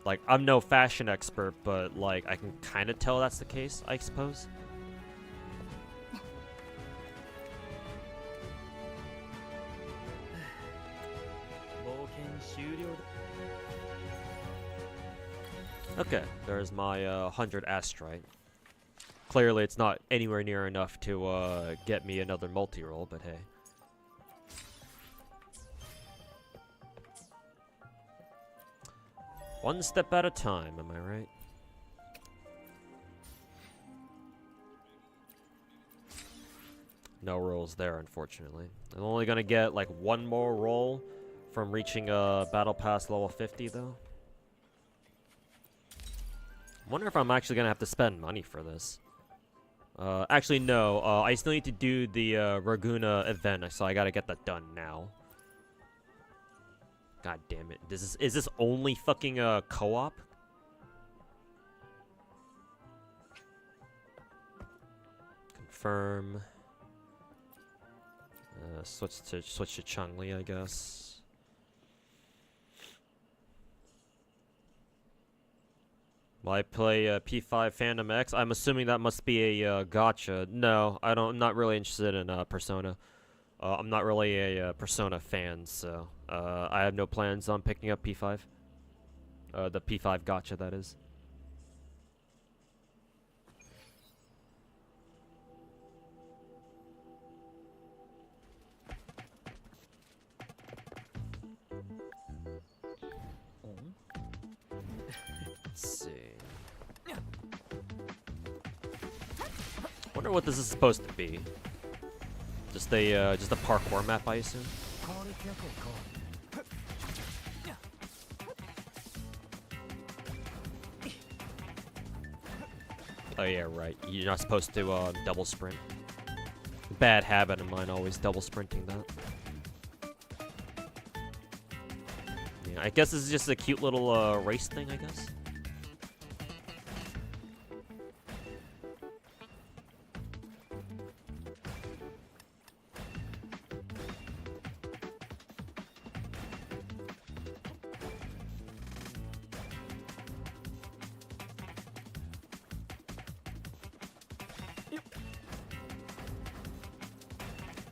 Speaker 1: Like, I'm no fashion expert, but, like, I can kind of tell that's the case, I suppose. Okay, there's my 100 astrite. Clearly, it's not anywhere near enough to get me another multi-roll, but hey. One step at a time, am I right? No rolls there, unfortunately. I'm only gonna get like one more roll from reaching Battle Pass level 50, though. I wonder if I'm actually gonna have to spend money for this. Actually, no. I still need to do the Raguna event, so I gotta get that done now. God damn it! Is this only fucking co-op? Confirm. Switch to Changli, I guess. Will I play P5 Phantom X? I'm assuming that must be a gacha. No, I'm not really interested in Persona. I'm not really a Persona fan, so I have no plans on picking up P5. The P5 gacha, that is. Let's see. Wonder what this is supposed to be. Just a parkour map, I assume. Oh yeah, right. You're not supposed to double sprint. Bad habit of mine, always double sprinting that. Yeah, I guess this is just a cute little race thing, I guess.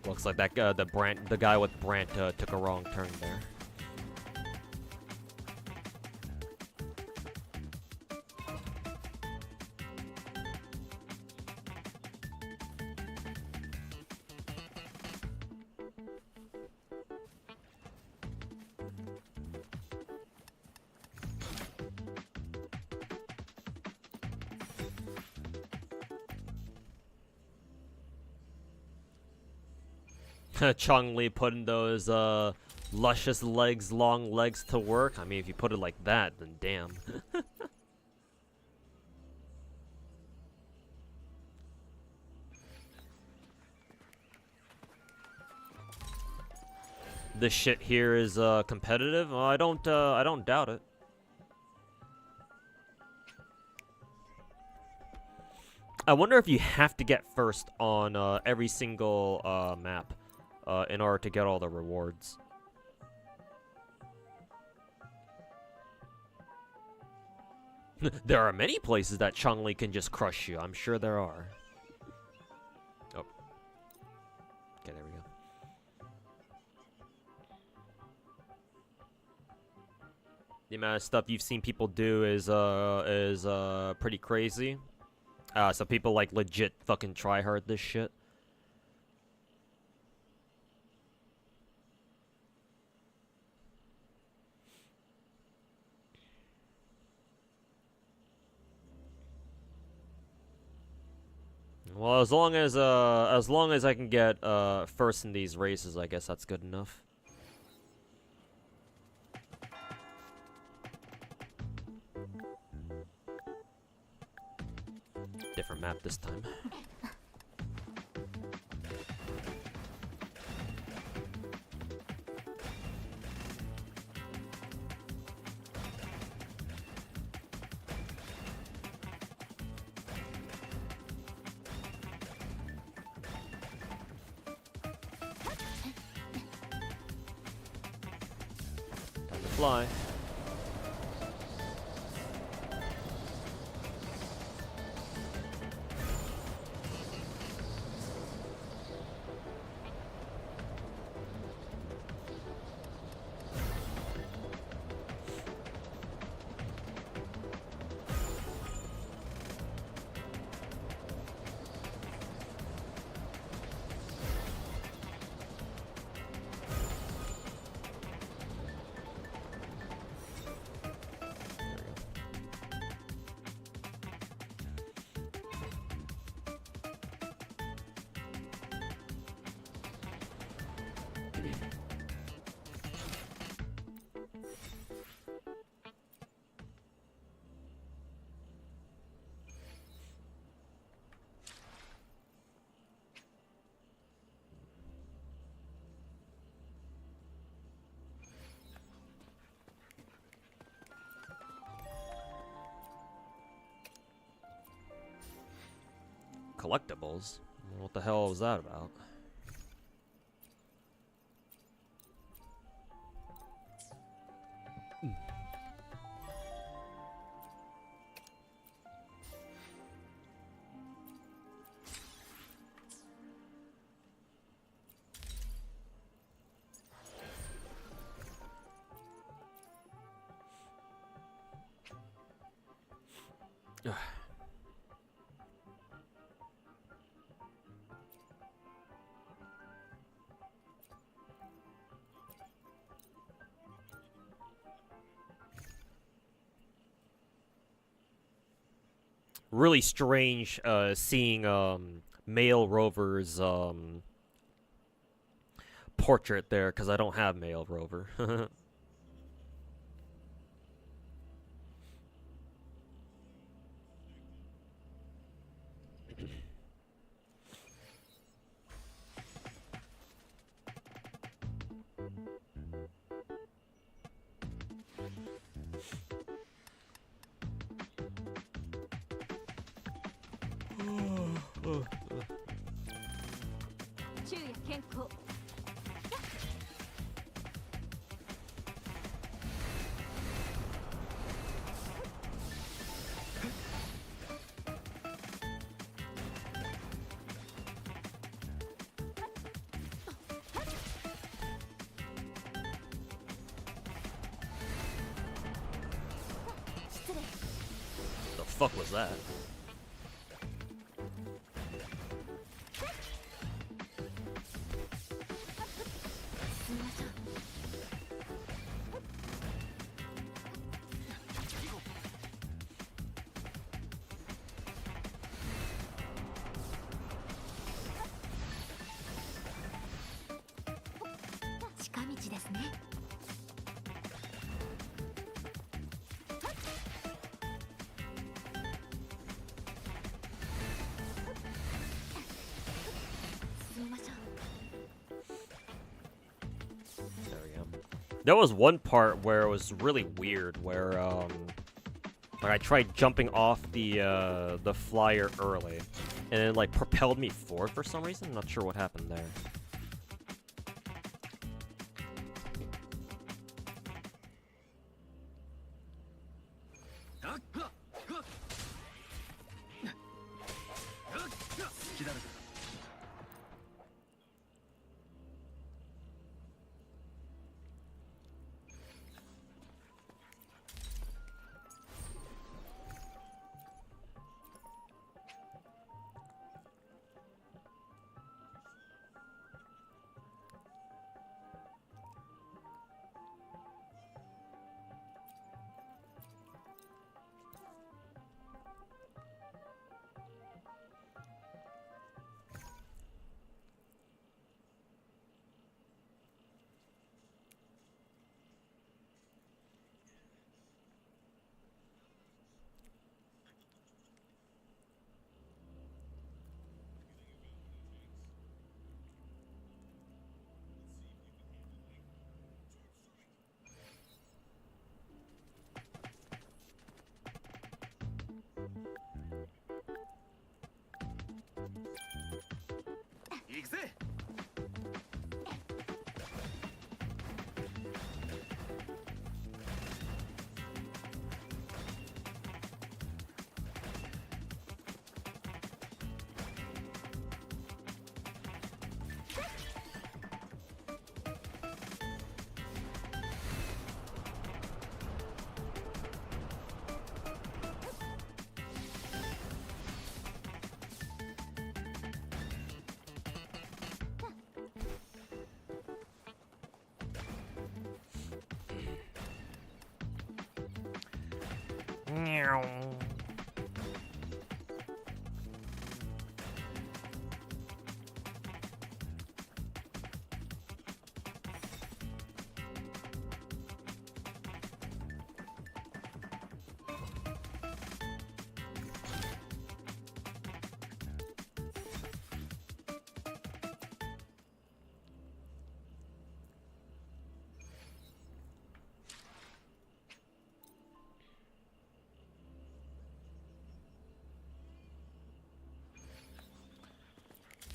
Speaker 1: Looks like that the guy with Brant took a wrong turn there. Chongli putting those luscious legs, long legs to work. I mean, if you put it like that, then damn. This shit here is competitive. I don't doubt it. I wonder if you have to get first on every single map. In order to get all the rewards. There are many places that Chongli can just crush you. I'm sure there are. Oh. Okay, there we go. The amount of stuff you've seen people do is pretty crazy. So people like legit fucking try hard this shit. Well, as long as I can get first in these races, I guess that's good enough. Different map this time. Fly. collectibles. What the hell was that about? Really strange seeing male Rover's portrait there, because I don't have male Rover. The fuck was that? There was one part where it was really weird, where like I tried jumping off the flyer early, and it like propelled me forward for some reason. I'm not sure what happened there.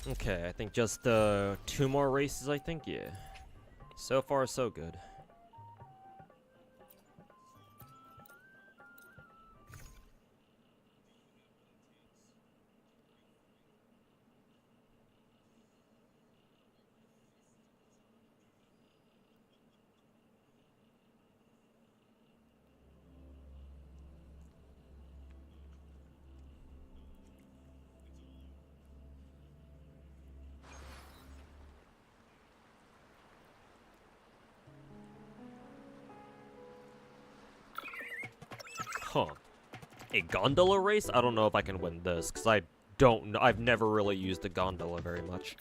Speaker 1: Okay, I think just 2 more races, I think, yeah. So far, so good. Huh. A gondola race? I don't know if I can win this, because I don't know. I've never really used the gondola very much.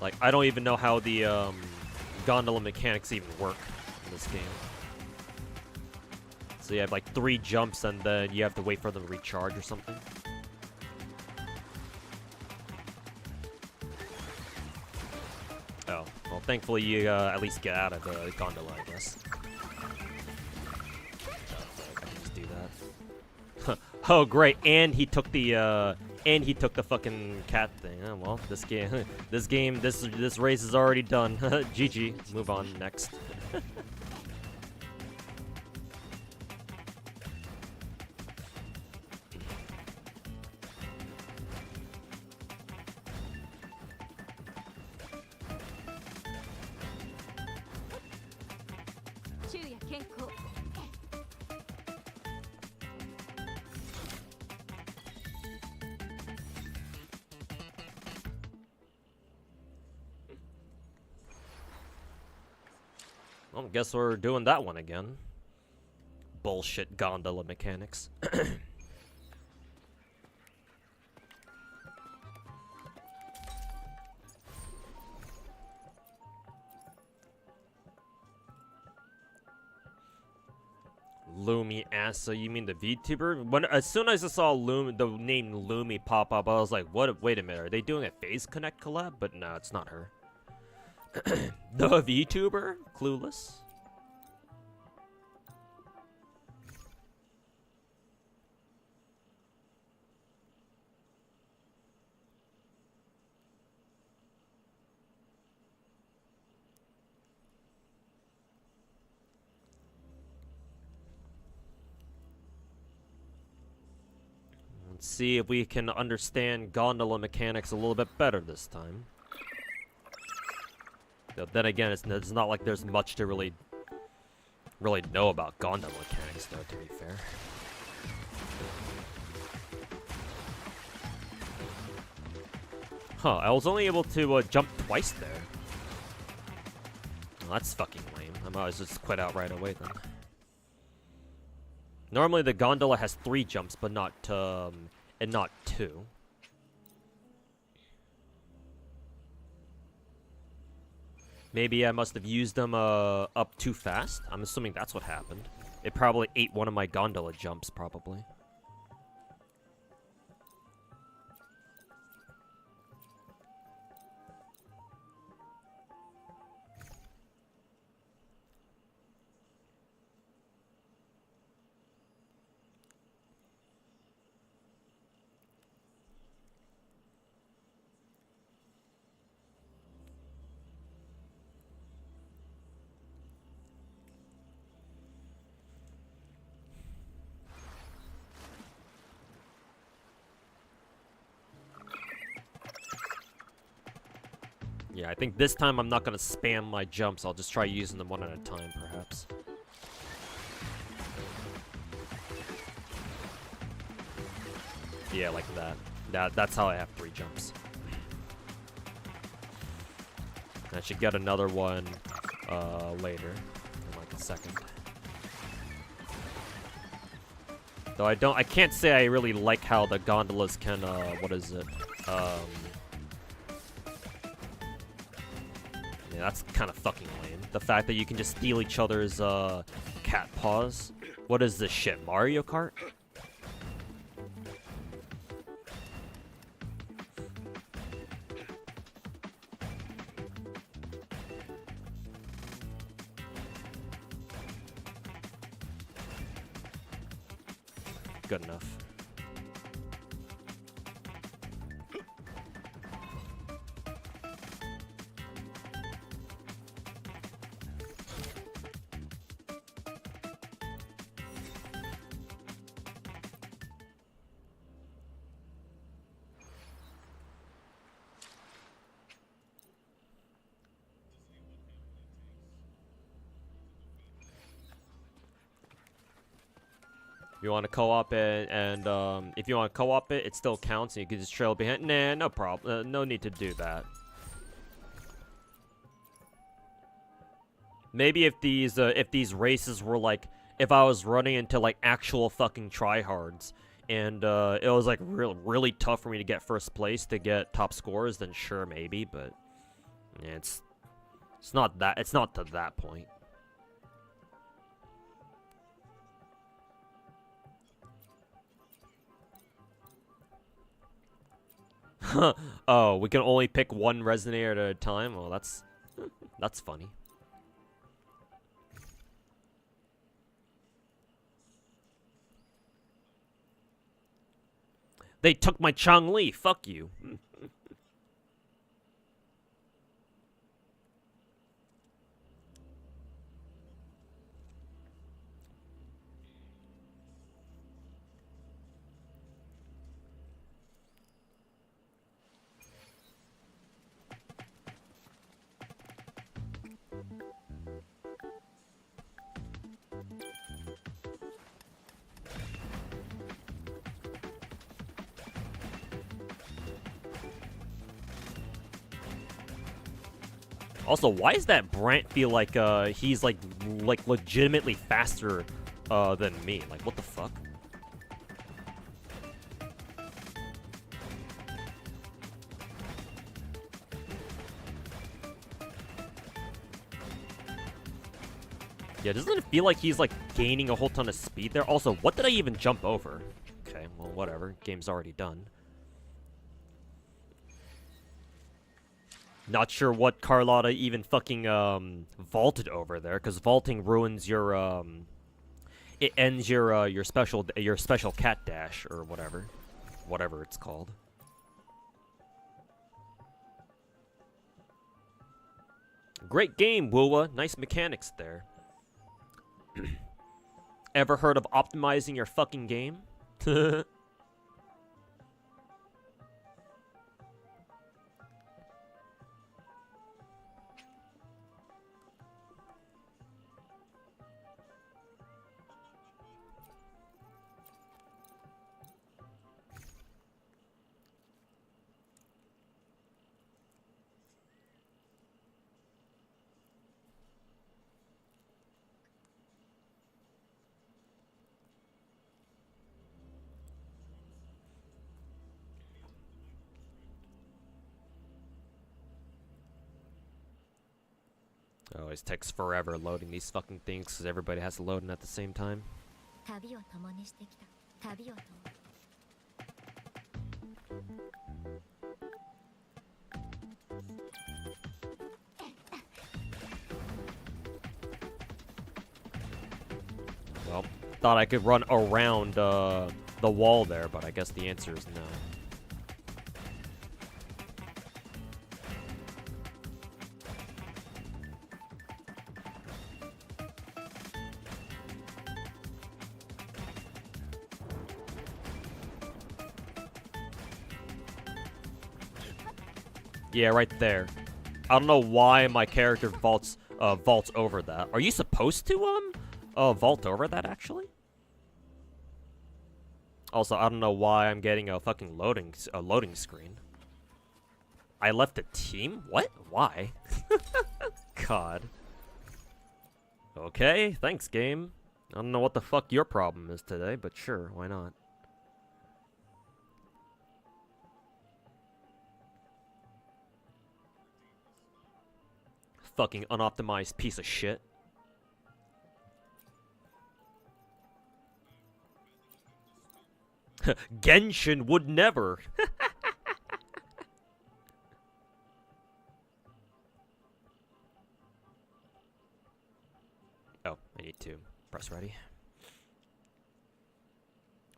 Speaker 1: Like, I don't even know how the gondola mechanics even work in this game. So you have like 3 jumps and then you have to wait for them to recharge or something. Oh, well, thankfully you at least get out of the gondola, I guess. I can just do that. Oh, great! And he took the fucking cat thing. Oh, well, this race is already done. GG. Move on next. Well, guess we're doing that one again. Bullshit gondola mechanics. Lumi Asa, you mean the VTuber? As soon as I saw the name Lumi pop up, I was like, "What? Wait a minute, are they doing a Phase Connect collab?" But no, it's not her. The VTuber? Clueless? Let's see if we can understand gondola mechanics a little bit better this time. Then again, it's not like there's much to really know about gondola mechanics, though, to be fair. Huh, I was only able to jump twice there. Well, that's fucking lame. I might just quit out right away, then. Normally, the gondola has 3 jumps, but not 2. Maybe I must have used them up too fast. I'm assuming that's what happened. It probably ate one of my gondola jumps, probably. Yeah, I think this time I'm not gonna spam my jumps. I'll just try using them one at a time, perhaps. Yeah, like that. That's how I have 3 jumps. I should get another one later, in like a second. Though I can't say I really like how the gondolas can, what is it? Yeah, that's kind of fucking lame. The fact that you can just steal each other's, cat paws. What is this shit, Mario Kart? good enough. You want to co-op it, and if you want to co-op it, it still counts, and you can just trail behind. Nah, no problem. No need to do that. Maybe if these races were like, if I was running into like actual fucking tryhards, and it was like really tough for me to get first place to get top scores, then sure, maybe. But yeah, it's not that. It's not to that point. Oh, we can only pick one resonator at a time? Well, that's funny. They took my Chong-Li, fuck you. Also, why does that Brant feel like he's like legitimately faster than me? Like, what the fuck? Yeah, doesn't it feel like he's like gaining a whole ton of speed there? Also, what did I even jump over? Okay, well, whatever. Game's already done. Not sure what Carlotta even fucking vaulted over there, because vaulting ruins your it ends your special cat dash or whatever it's called. Great game, Wuwa. Nice mechanics there. Ever heard of optimizing your fucking game? It always takes forever loading these fucking things because everybody has to load them at the same time.
Speaker 5: 旅を共にしてきた。旅を共
Speaker 1: Well, thought I could run around the wall there, but I guess the answer is no. Yeah, right there. I don't know why my character vaults over that. Are you supposed to vault over that actually? Also, I don't know why I'm getting a fucking loading screen. I left the team? What? Why? God. Okay, thanks game. I don't know what the fuck your problem is today, but sure, why not? Fucking unoptimized piece of shit. Genshin would never. Oh, I need to press ready.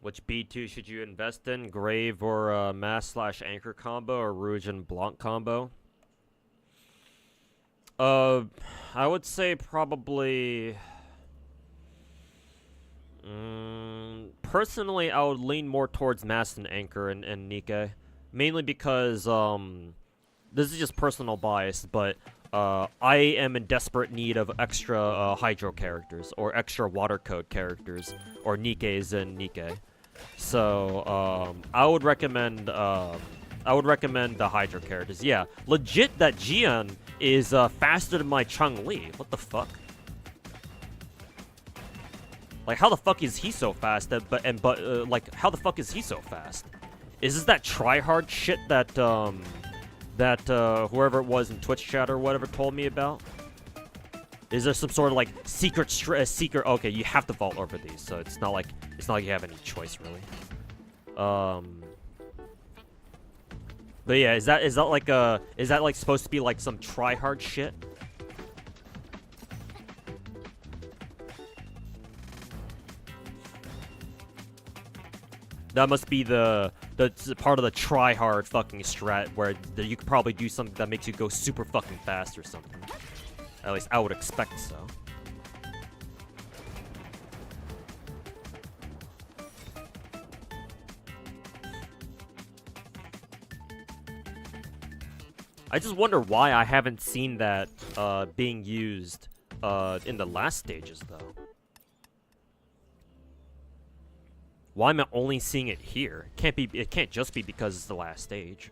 Speaker 1: Which B2 should you invest in? Grave or Mass/Anchor combo or Rouge and Blanc combo? I would say probably... personally, I would lean more towards Mass and Anchor and Nikkei. Mainly because, this is just personal bias, but I am in desperate need of extra Hydro characters, or extra Water Code characters, or Nikkeis and Nikkei. So, I would recommend the Hydro characters. Yeah, legit that Jian is faster than my Chun-Li. What the fuck? Like, how the fuck is he so fast? Like, how the fuck is he so fast? Is this that try-hard shit that whoever it was in Twitch chat or whatever told me about? Is there some sort of like secret? Okay, you have to vault over these, so it's not like you have any choice really. But yeah, is that like supposed to be like some try-hard shit? That must be the part of the try-hard fucking strat where you could probably do something that makes you go super fucking fast or something. At least I would expect so. I just wonder why I haven't seen that being used in the last stages though. Why am I only seeing it here? It can't just be because it's the last stage.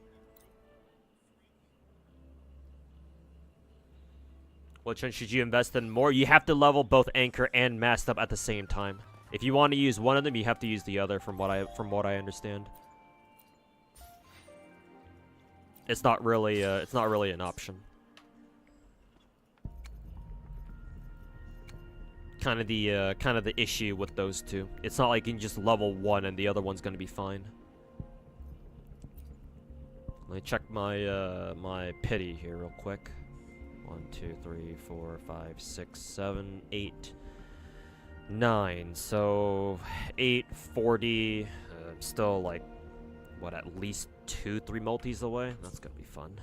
Speaker 1: Which one should you invest in more? You have to level both Anchor and Masked Up at the same time. If you want to use one of them, you have to use the other from what I understand. It's not really an option. Kind of the issue with those two. It's not like you can just level one and the other one's gonna be fine. Let me check my my pity here real quick. 1, 2, 3, 4, 5, 6, 7, 8, 9. So 840. I'm still like what, at least 2-3 multis away. That's gonna be fun.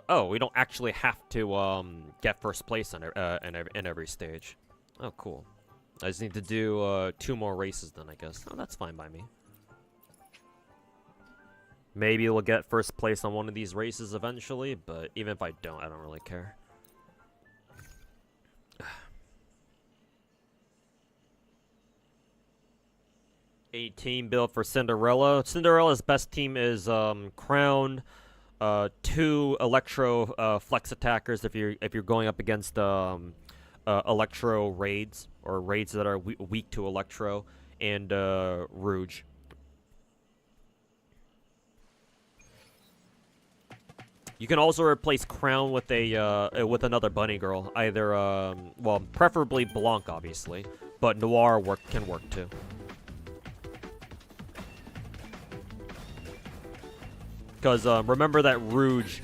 Speaker 1: Oh, we don't actually have to get first place in every stage. Oh, cool. I just need to do 2 more races then, I guess. Oh, that's fine by me. Maybe we'll get first place on one of these races eventually, but even if I don't really care. 18 build for Cinderella. Cinderella's best team is Crown, 2 Electro Flex attackers if you're going up against Electro raids or raids that are weak to Electro, and Rouge. You can also replace Crown with with another bunny girl, either well, preferably Blanc obviously, but Noir can work too. Because remember that Rouge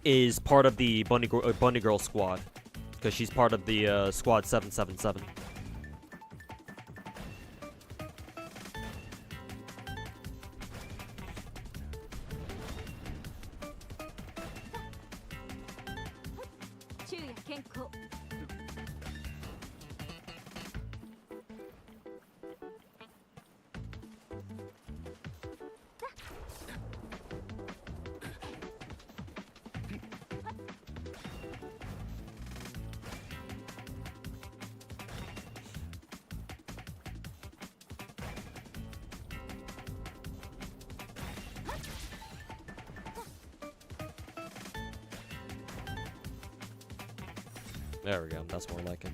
Speaker 1: is part of the bunny girl squad, because she's part of the squad 777. There we go. That's more like it.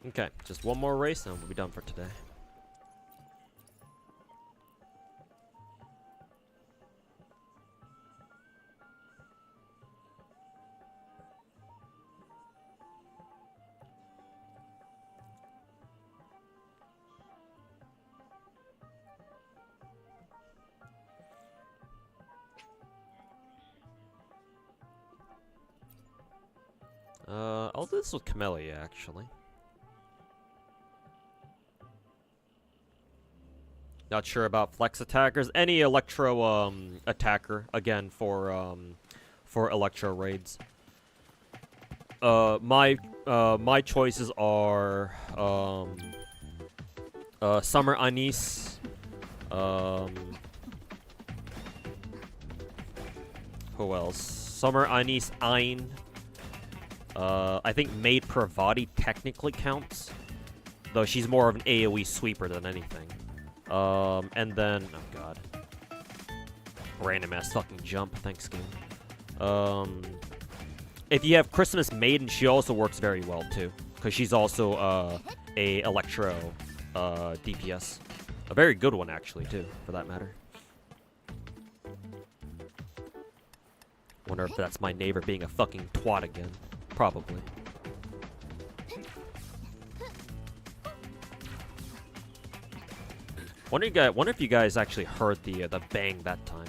Speaker 1: Okay, just one more race and we'll be done for today. I'll do this with Camellia, actually. Not sure about flex attackers. Any electro attacker again for electro raids. My choices are Summer Anise. Who else? Summer Anise Ein. I think Maid Pravati technically counts, though she's more of an AoE sweeper than anything. And then, oh god, random ass fucking jump. Thanks, game. If you have Christmas Maiden, she also works very well too, because she's also a electro DPS, a very good one actually too, for that matter. Wonder if that's my neighbor being a fucking twat again. Probably. Wonder if you guys actually heard the bang that time.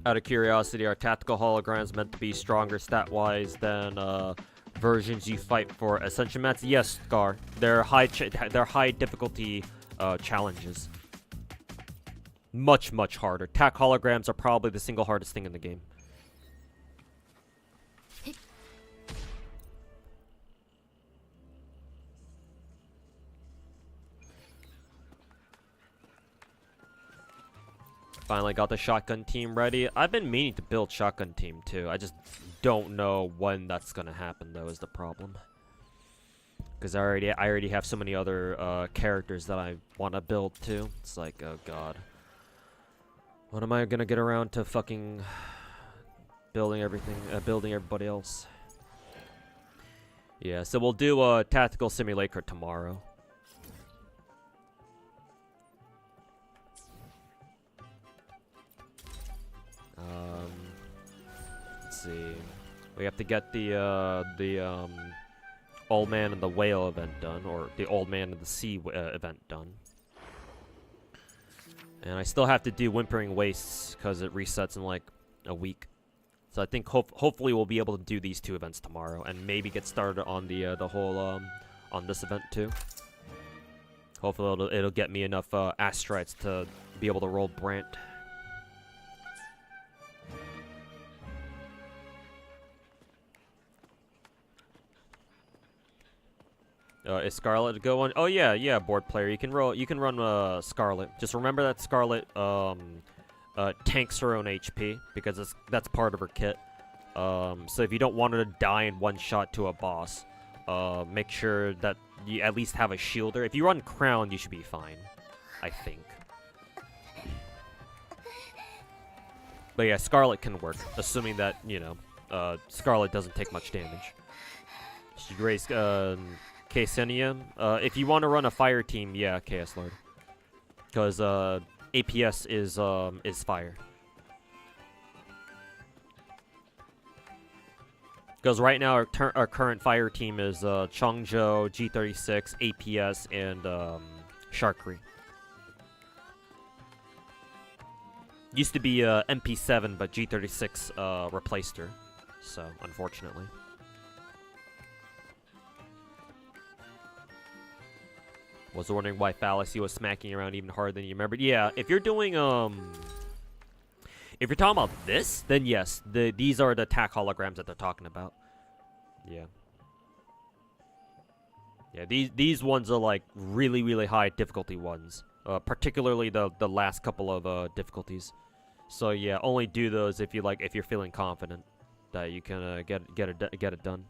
Speaker 1: Out of curiosity, are tactical holograms meant to be stronger stat-wise than versions you fight for Ascension mats? Yes, Scar. They're high difficulty challenges. Much harder. Tac holograms are probably the single hardest thing in the game. Finally got the shotgun team ready. I've been meaning to build shotgun team too. I just don't know when that's gonna happen though, is the problem. Because I already have so many other characters that I want to build too. It's like, oh god, when am I gonna get around to fucking building everything, building everybody else? Yeah, so we'll do a tactical simulator tomorrow. Let's see. We have to get the Old Man and the Whale event done, or the Old Man and the Sea event done. And I still have to do Whimpering Wastes because it resets in like a week. So I think hopefully we'll be able to do these two events tomorrow, and maybe get started on the whole on this event too. Hopefully it'll get me enough Astrites to be able to roll Brant. Is Scarlet a good one? Oh yeah, board player. You can run Scarlet. Just remember that Scarlet tanks her own HP because that's part of her kit. So if you don't want her to die in one shot to a boss, make sure that you at least have a shielder. If you run Crown, you should be fine, I think. But yeah, Scarlet can work, assuming that, you know, Scarlet doesn't take much damage. Should you raise Ksenia? If you want to run a fire team, yeah, KS Lord. Because APS is fire. Because right now our current fire team is Chongzhou, G36, APS, and Sharkry. Used to be MP7, but G36 replaced her. So, unfortunately. Was wondering why Fallacy was smacking around even harder than you remembered. Yeah, if you're doing, if you're talking about this, then yes, these are the attack holograms that they're talking about. Yeah. Yeah, these ones are like really, really high difficulty ones. Particularly the last couple of difficulties. So yeah, only do those if you're feeling confident that you can get it done.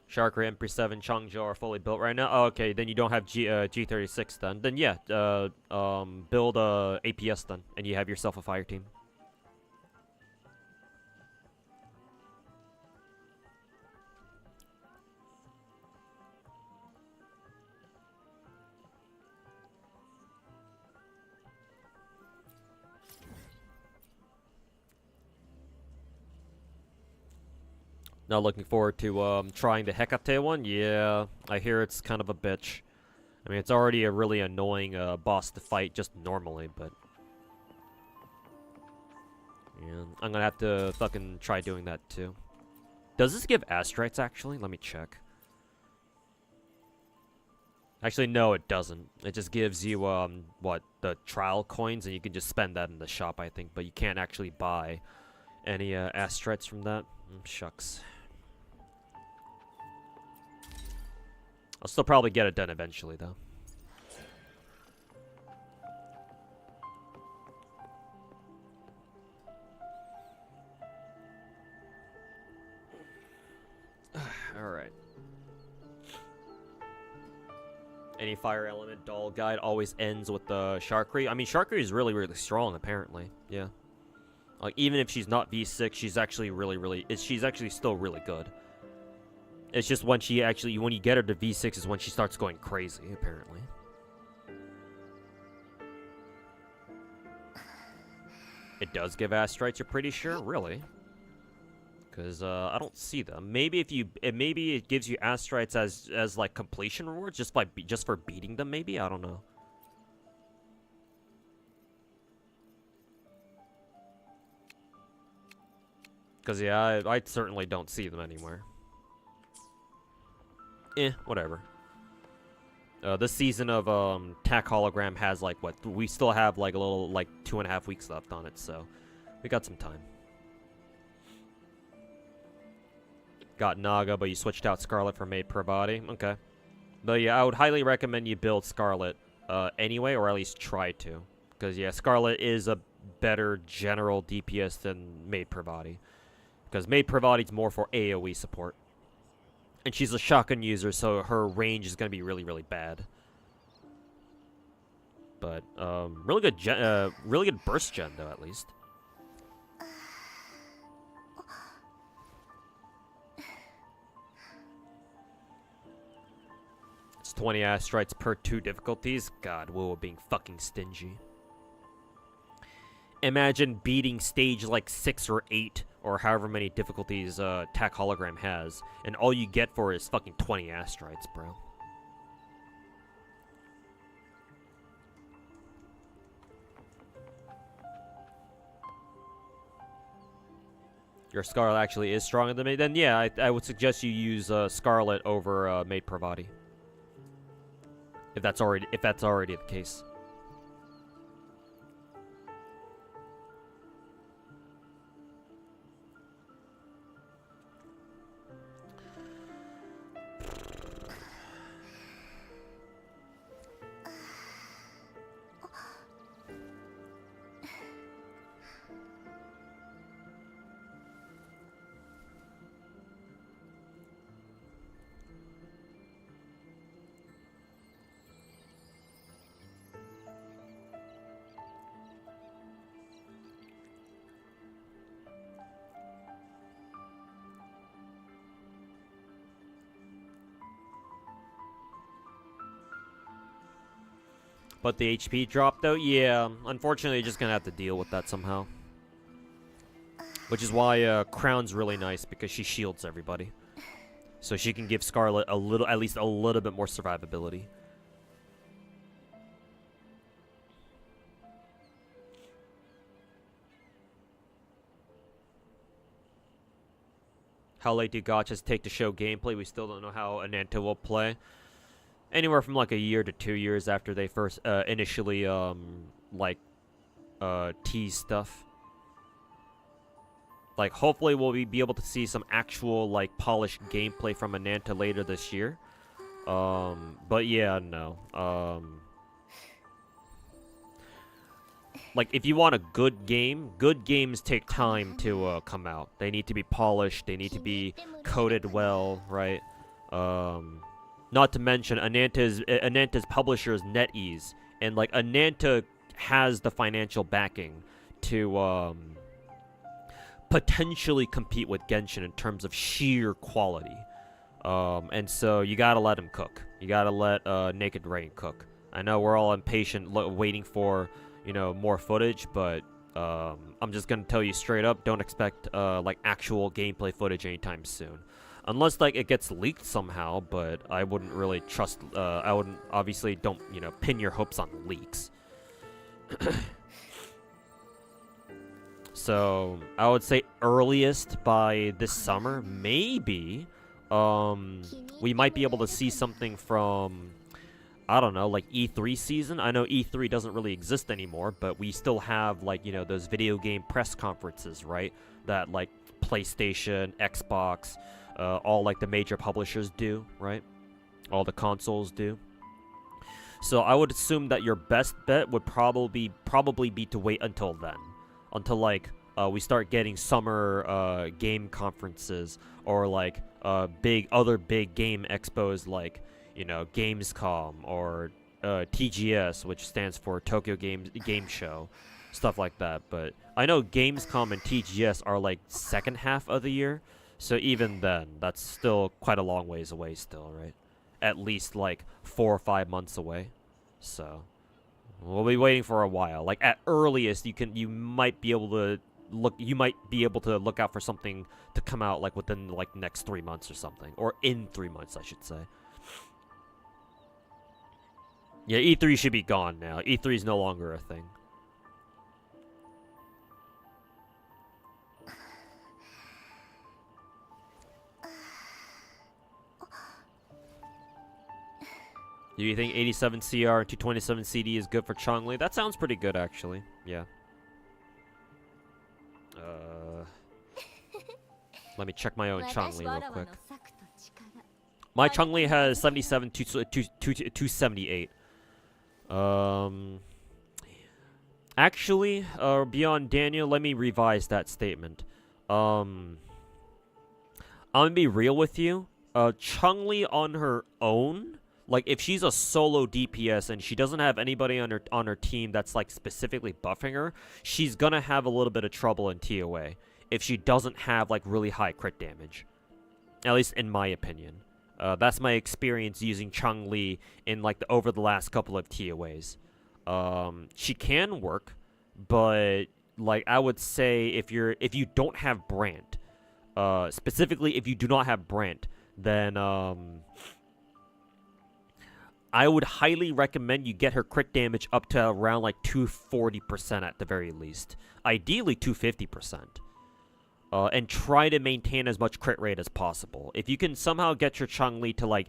Speaker 1: Sharkra, MP7, Changzhou are fully built right now. Oh, okay, then you don't have G36 then. Then yeah, build a APS then, and you have yourself a fire team. Not looking forward to trying the Hecate one. Yeah, I hear it's kind of a bitch. I mean, it's already a really annoying boss to fight just normally, but yeah, I'm gonna have to fucking try doing that too. Does this give astrites actually? Let me check. Actually, no, it doesn't. It just gives you what, the trial coins, and you can just spend that in the shop, I think. But you can't actually buy any astrites from that. Shucks. I'll still probably get it done eventually, though. Alright. Any fire element doll guide always ends with the Sharkry. I mean, Sharkry is really, really strong, apparently. Yeah. Like, even if she's not V6, she's actually she's actually still really good. It's just when when you get her to V6 is when she starts going crazy, apparently. It does give astrites, you're pretty sure? Really? Because, I don't see them. Maybe maybe it gives you astrites as like, completion rewards, just for beating them, maybe? I don't know. Because, yeah, I certainly don't see them anywhere. Whatever. This season of TAC Hologram has, like, what? We still have, like, a little, like, 2.5 weeks left on it, so we got some time. Got Naga, but you switched out Scarlet for Maid per body. Okay. But, yeah, I would highly recommend you build Scarlet anyway, or at least try to. Because, yeah, Scarlet is a better general DPS than Maid per body. Because Maid per body is more for AoE support. And she's a shotgun user, so her range is going to be really, really bad. But, really good burst gen, though, at least. It's 20 astrites per 2 difficulties. God, Wuwa being fucking stingy. Imagine beating stage, like, 6 or 8, or however many difficulties TAC Hologram has, and all you get for it is fucking 20 astrites, bro. Your Scarlet actually is stronger than me? Then yeah, I would suggest you use Scarlet over Maid per body. If that's already the case. But the HP drop, though? Yeah, unfortunately, you're just gonna have to deal with that somehow. Which is why Crown's really nice, because she shields everybody. So she can give Scarlet at least a little bit more survivability. How late do gachas take to show gameplay? We still don't know how Ananta will play. Anywhere from like a year to 2 years after they first initially tease stuff. Like, hopefully we'll be able to see some actual like polished gameplay from Ananta later this year. But yeah, no. Like, if you want a good game, good games take time to come out. They need to be polished. They need to be coded well, right? Not to mention, Ananta's publisher is NetEase, and like Ananta has the financial backing to potentially compete with Genshin in terms of sheer quality. And so you gotta let him cook. You gotta let Naked Rain cook. I know we're all impatient, waiting for, you know, more footage, but I'm just gonna tell you straight up, don't expect like actual gameplay footage anytime soon, unless like it gets leaked somehow. But I wouldn't really trust. I wouldn't, obviously, don't, you know, pin your hopes on leaks. So I would say earliest by this summer, maybe. We might be able to see something from, I don't know, like E3 season. I know E3 doesn't really exist anymore, but we still have, like, you know, those video game press conferences, right? That, like, PlayStation, Xbox, all, like, the major publishers do, right? All the consoles do. So I would assume that your best bet would probably be to wait until then. Until, like, we start getting summer game conferences, or, like, other big game expos, like, you know, Gamescom, or TGS, which stands for Tokyo Game Show, stuff like that. But I know Gamescom and TGS are like second half of the year, so even then, that's still quite a long ways away still, right? At least like 4 or 5 months away. So we'll be waiting for a while. Like, at earliest, you might be able to look out for something to come out like within like next 3 months or something, or in 3 months, I should say. Yeah, E3 should be gone now. E3 is no longer a thing. Do you think 87 CR and 227 CD is good for Chongli? That sounds pretty good, actually. Yeah. Let me check my own Chongli real quick. My Chongli has 77 278. Actually, beyond Daniel, let me revise that statement. I'm gonna be real with you. Chongli on her own, like, if she's a solo DPS and she doesn't have anybody on her team that's like specifically buffing her, she's gonna have a little bit of trouble in TOA if she doesn't have like really high crit damage. At least in my opinion. That's my experience using Chongli in like over the last couple of TOAs. She can work, but like I would say if you don't have Brant, specifically if you do not have Brant, then I would highly recommend you get her crit damage up to around like 240% at the very least. Ideally 250%. And try to maintain as much crit rate as possible. If you can somehow get your Chongli to like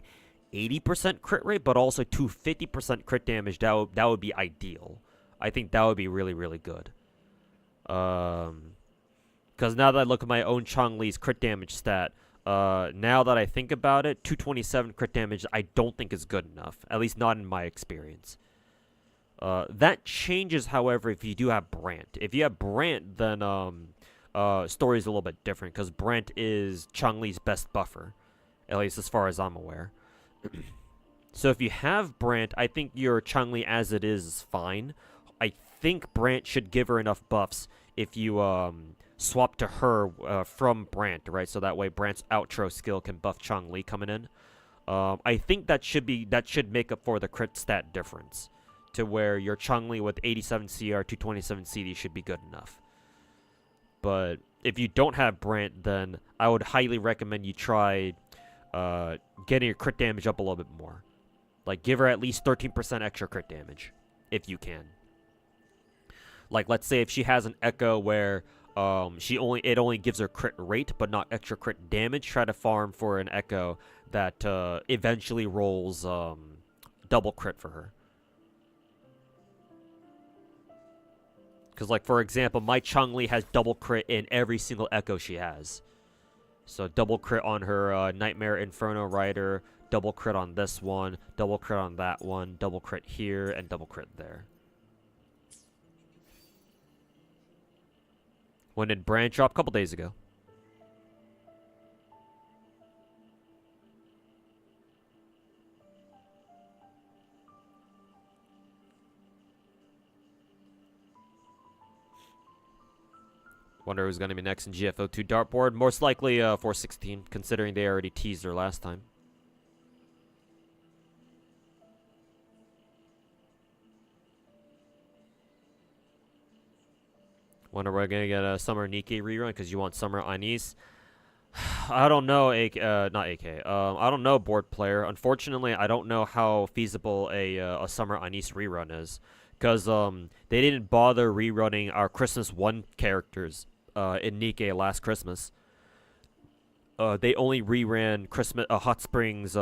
Speaker 1: 80% crit rate, but also 250% crit damage, that would be ideal. I think that would be really, really good. Because now that I look at my own Chongli's crit damage stat, now that I think about it, 227 crit damage I don't think is good enough. At least not in my experience. That changes, however, if you do have Brant. If you have Brant, then story's a little bit different, because Brant is Chongli's best buffer, at least as far as I'm aware. So if you have Brant, I think your Chongli as it is fine. I think Brant should give her enough buffs if you swap to her from Brant, right? So that way Brant's outro skill can buff Chongli coming in. I think that should make up for the crit stat difference, to where your Chongli with 87 CR, 227 CD should be good enough. But if you don't have Brant, then I would highly recommend you try getting your crit damage up a little bit more. Like, give her at least 13% extra crit damage, if you can. Like, let's say if she has an Echo where it only gives her crit rate, but not extra crit damage, try to farm for an Echo that eventually rolls double crit for her. Because, like, for example, my Chun-Li has double crit in every single Echo she has. So, double crit on her Nightmare Inferno Rider, double crit on this one, double crit on that one, double crit here, and double crit there. When did Brand drop? A couple days ago. Wonder who's going to be next in GFO2 dartboard. Most likely 416, considering they already teased her last time. Wonder we're going to get a Summer Nikkei rerun because you want Summer Anise. I don't know, not AK. I don't know, board player. Unfortunately, I don't know how feasible a Summer Anise rerun is. Because they didn't bother rerunning our Christmas 1 characters in Nikkei last Christmas. They only reran Christmas Hot Springs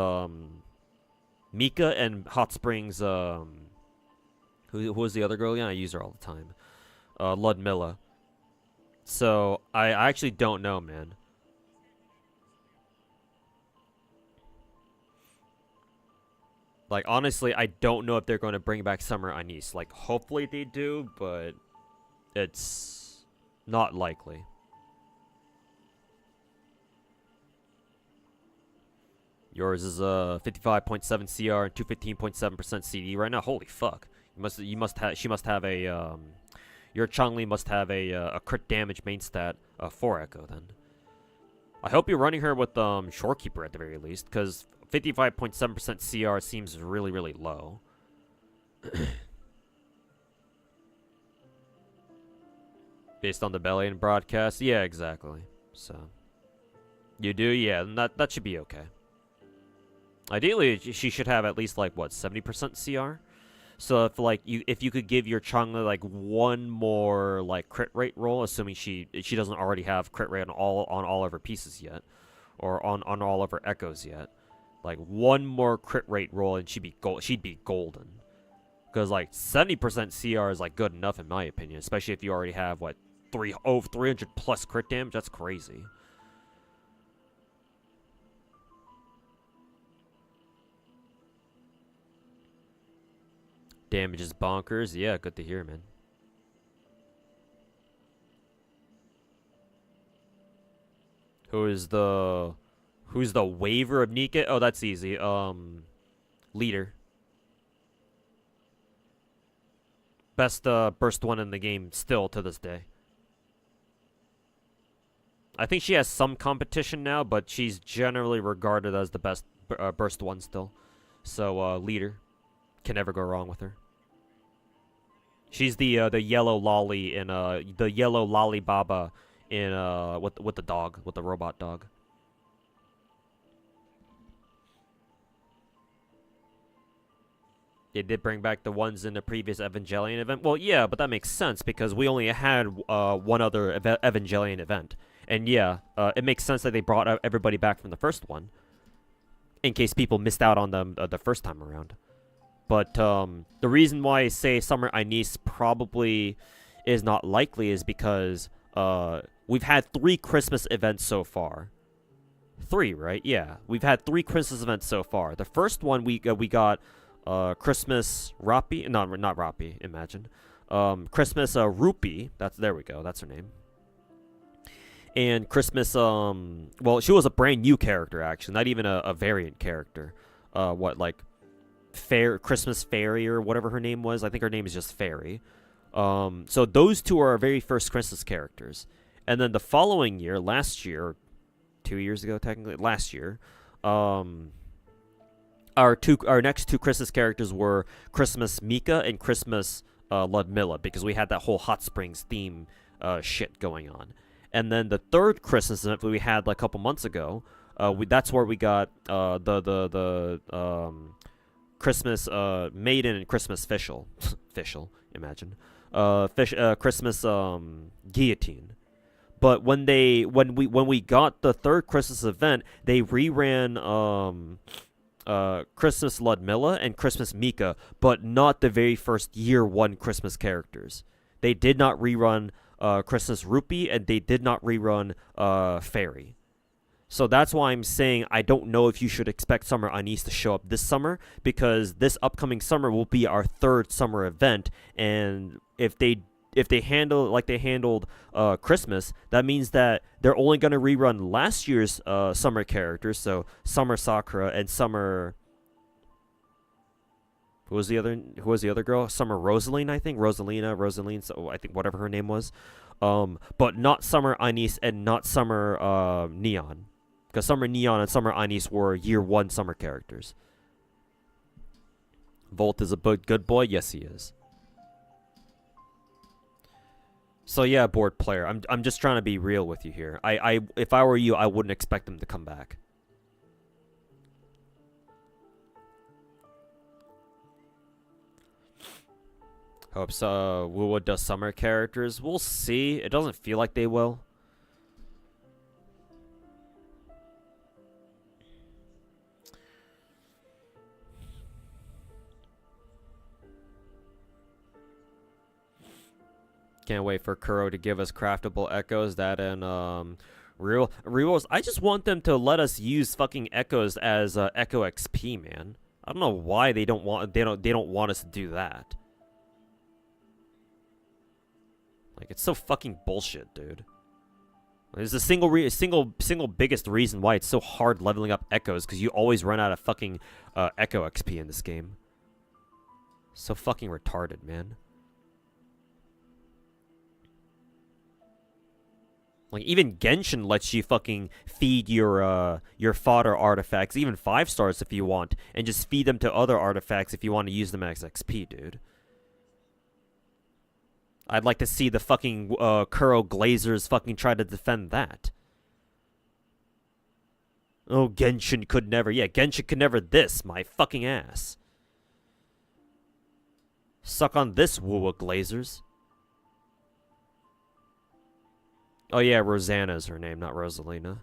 Speaker 1: Mika and Hot Springs who was the other girl? Yeah, I use her all the time. Ludmilla. So I actually don't know, man. Like, honestly, I don't know if they're going to bring back Summer Anise. Like, hopefully they do, but it's not likely. Yours is 55.7 CR and 215.7% CD right now. Holy fuck! She must have a your Chun-Li must have a crit damage main stat 4 Echo then. I hope you're running her with Shorekeeper at the very least, because 55.7% CR seems really, really low. Based on the Bellion broadcast? Yeah, exactly. So, you do? Yeah, that should be okay. Ideally, she should have at least, like, what, 70% CR? So if you could give your Chun-Li like one more like crit rate roll, assuming she doesn't already have crit rate on all of her pieces yet, or on all of her Echoes yet, like one more crit rate roll and she'd be golden. Because like 70% CR is like good enough in my opinion, especially if you already have what 300 plus crit damage. That's crazy. Damage is bonkers. Yeah, good to hear, man. Who's the waiver of Nikkei? Oh, that's easy. Leader. Best burst one in the game still to this day. I think she has some competition now, but she's generally regarded as the best burst one still. So leader. Can never go wrong with her. She's the yellow lolly in the yellow lolly baba in with the dog, with the robot dog. They did bring back the ones in the previous Evangelion event. Well, yeah, but that makes sense because we only had one other Evangelion event, and yeah, it makes sense that they brought everybody back from the first one, in case people missed out on them the first time around. But the reason why I say Summer Anise probably is not likely is because we've had 3 Christmas events so far. 3, right? Yeah, we've had 3 Christmas events so far. The first one we got Christmas Rapi, no, not Rapi. Imagine, Christmas Rupee. There we go. That's her name. And Christmas well, she was a brand new character actually, not even a variant character. Christmas Fairy or whatever her name was. I think her name is just Fairy. So those 2 are our very first Christmas characters. And then the following year, last year, 2 years ago technically, last year, our next 2 Christmas characters were Christmas Mika and Christmas Ludmilla, because we had that whole Hot Springs theme shit going on. and then the third Christmas event that we had like a couple months ago, that's where we got the Christmas maiden and Christmas fischl, imagine, Christmas guillotine. But when we got the third Christmas event, they reran Christmas Ludmilla and Christmas Mika, but not the very first year one Christmas characters. They did not rerun Christmas Rupee, and they did not rerun Fairy. So that's why I'm saying I don't know if you should expect Summer Anise to show up this summer, because this upcoming summer will be our third summer event, and if they handle like they handled Christmas, that means that they're only going to rerun last year's summer characters, so Summer Sakura and Summer... Who was the other girl? Summer Rosaline, I think. Rosaline, so I think whatever her name was. But not Summer Anise and not Summer Neon. Because Summer Neon and Summer Anise were year one summer characters. Volt is a good boy? Yes, he is. So yeah, board player. I'm just trying to be real with you here. If I were you, I wouldn't expect him to come back. Hopes Wuwa does summer characters. We'll see. It doesn't feel like they will. Can't wait for Kuro to give us craftable echoes. That and rerolls. I just want them to let us use fucking echoes as echo XP, man. I don't know why they don't want us to do that. Like, it's so fucking bullshit, dude. There's a single biggest reason why it's so hard leveling up echoes, because you always run out of fucking echo XP in this game. So fucking retarded, man. Like, even Genshin lets you fucking feed your fodder artifacts, even 5 stars if you want, and just feed them to other artifacts if you want to use them as XP, dude. I'd like to see the fucking Kuro Glazers fucking try to defend that. Oh, Genshin could never. Yeah, Genshin could never this, my fucking ass. Suck on this, Wuwa Glazers. Oh yeah, Rosanna is her name, not Rosalina.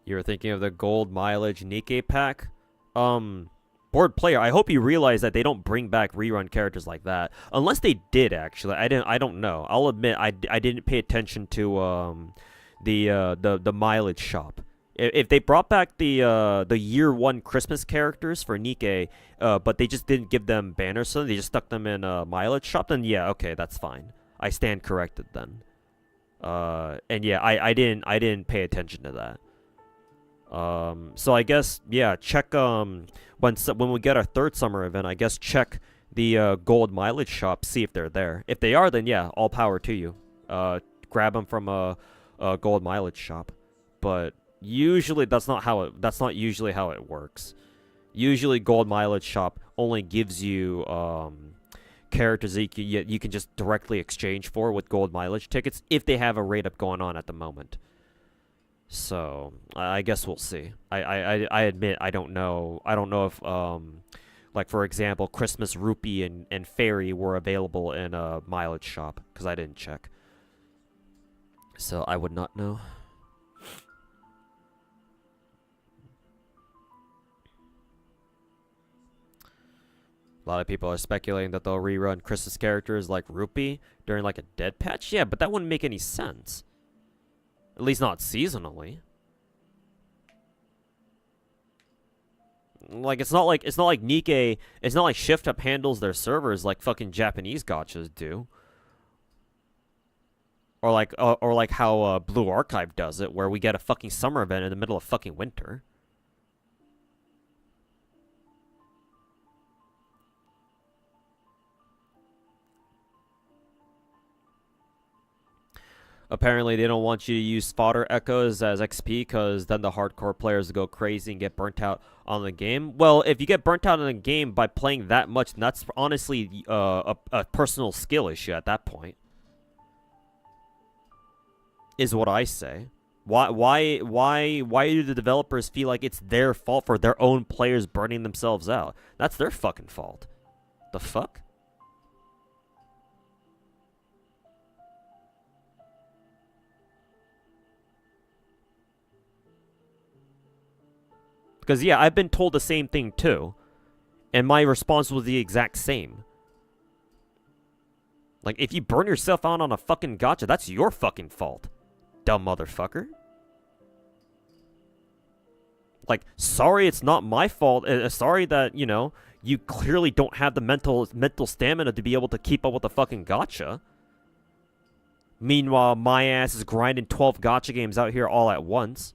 Speaker 1: You were thinking of the gold mileage Nikkei pack? Board player, I hope you realize that they don't bring back rerun characters like that. Unless they did, actually. I don't know. I'll admit I didn't pay attention to the mileage shop. If they brought back the year one Christmas characters for Nikkei, but they just didn't give them banners, so they just stuck them in a mileage shop, then yeah, okay, that's fine. I stand corrected then. And yeah, I didn't pay attention to that. So I guess, yeah, check, when we get our third summer event, I guess check the, gold mileage shop, see if they're there. If they are, then yeah, all power to you. Grab them from a gold mileage shop. But usually that's not usually how it works. Usually gold mileage shop only gives you, characters that you can just directly exchange for with gold mileage tickets if they have a rate up going on at the moment. So I guess we'll see. I admit I don't know. I don't know if like for example Christmas Rupee and Fairy were available in a mileage shop, because I didn't check. So I would not know. A lot of people are speculating that they'll rerun Christmas characters like Rupee during like a dead patch. Yeah, but that wouldn't make any sense. At least not seasonally. Like it's not like Nikkei, it's not like Shift Up handles their servers like fucking Japanese gachas do. Or like how Blue Archive does it, where we get a fucking summer event in the middle of fucking winter. Apparently, they don't want you to use fodder echoes as XP because then the hardcore players go crazy and get burnt out on the game. Well, if you get burnt out on a game by playing that much, that's honestly a personal skill issue at that point. Is what I say. Why do the developers feel like it's their fault for their own players burning themselves out? That's their fucking fault. The fuck? Because, yeah, I've been told the same thing, too. And my response was the exact same. Like, if you burn yourself out on a fucking gacha, that's your fucking fault. Dumb motherfucker. Like, sorry it's not my fault. Sorry that, you know, you clearly don't have the mental stamina to be able to keep up with the fucking gacha. Meanwhile, my ass is grinding 12 gacha games out here all at once.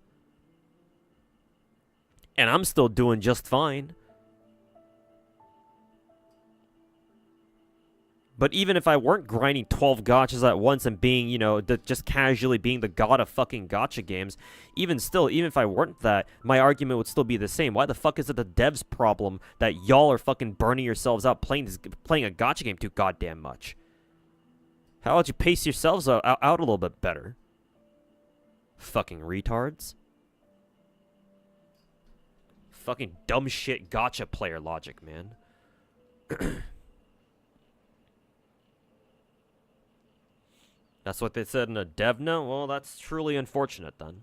Speaker 1: And I'm still doing just fine. But even if I weren't grinding 12 gachas at once and being, you know, just casually being the god of fucking gacha games, even still, even if I weren't that, my argument would still be the same. Why the fuck is it the devs' problem that y'all are fucking burning yourselves out playing a gacha game too goddamn much? How about you pace yourselves out a little bit better? Fucking retards. Fucking dumb shit gacha player logic, man. That's what they said in a dev note? Well, that's truly unfortunate then.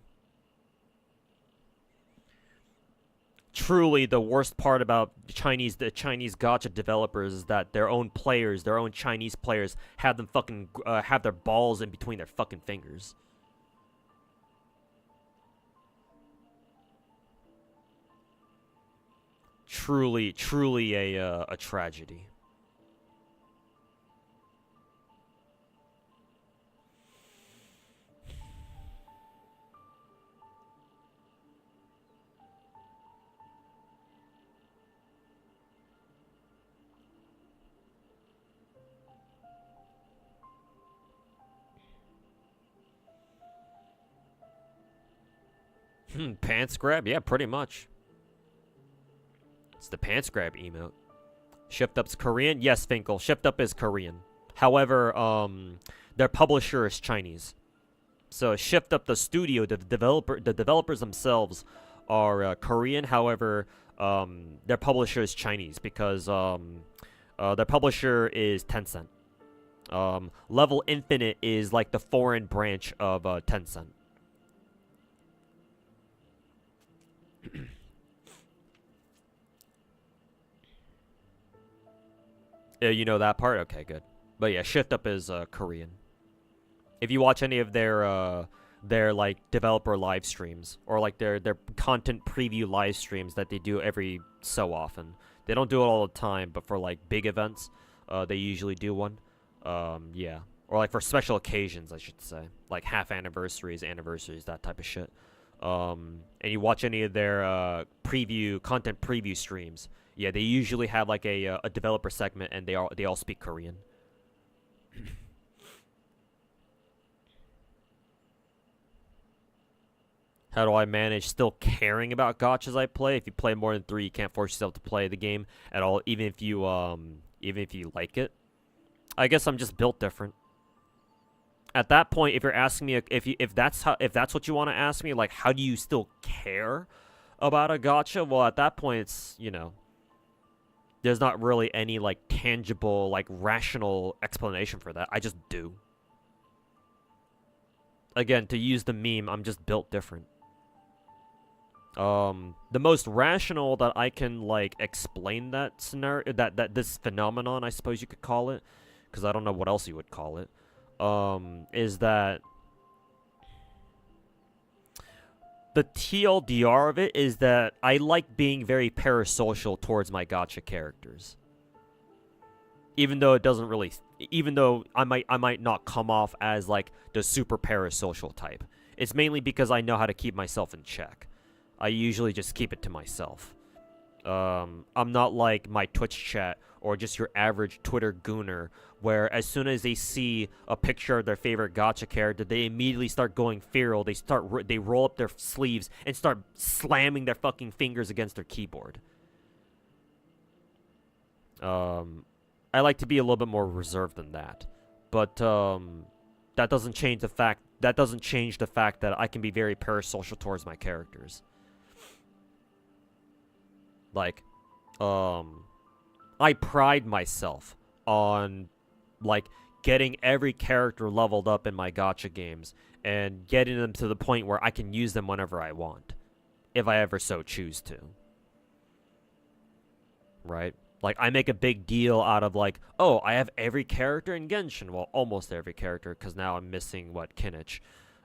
Speaker 1: Truly, the worst part about the Chinese gacha developers is that their own players, their own Chinese players, have them fucking have their balls in between their fucking fingers. Truly a tragedy. Pants grab? Yeah, pretty much. It's the pants grab emote. Shift Up's Korean? Yes, Finkel. Shift Up is Korean. However, their publisher is Chinese. So Shift Up, the studio, the developers themselves are Korean. However, their publisher is Chinese because their publisher is Tencent. Level Infinite is like the foreign branch of Tencent. You know that part? Okay, good. But yeah, Shift Up is Korean. If you watch any of their like developer live streams or like their content preview live streams that they do every so often, they don't do it all the time, but for like big events, they usually do one. Yeah, or like for special occasions, I should say, like half anniversaries, that type of shit. And you watch any of their content preview streams. Yeah, they usually have like a developer segment, and they all speak Korean. How do I manage still caring about gachas I play? If you play more than 3, you can't force yourself to play the game at all, even if you like it. I guess I'm just built different. At that point, if you're asking me if that's what you want to ask me, like how do you still care about a gacha? Well, at that point, it's, you know, there's not really any like tangible, like rational explanation for that. I just do. Again, to use the meme, I'm just built different. The most rational that I can like explain that scenario, that this phenomenon, I suppose you could call it, because I don't know what else you would call it, is that the TLDR of it is that I like being very parasocial towards my gacha characters. Even though it doesn't really, even though I might not come off as like the super parasocial type. It's mainly because I know how to keep myself in check. I usually just keep it to myself. I'm not like my Twitch chat or just your average Twitter gooner, where as soon as they see a picture of their favorite gacha character, they immediately start going feral. They roll up their sleeves and start slamming their fucking fingers against their keyboard. I like to be a little bit more reserved than that, but that doesn't change the fact that I can be very parasocial towards my characters. Like, I pride myself on, like, getting every character leveled up in my gacha games and getting them to the point where I can use them whenever I want, if I ever so choose to. Right? Like, I make a big deal out of, like, oh, I have every character in Genshin. Well, almost every character, because now I'm missing, Kinnich.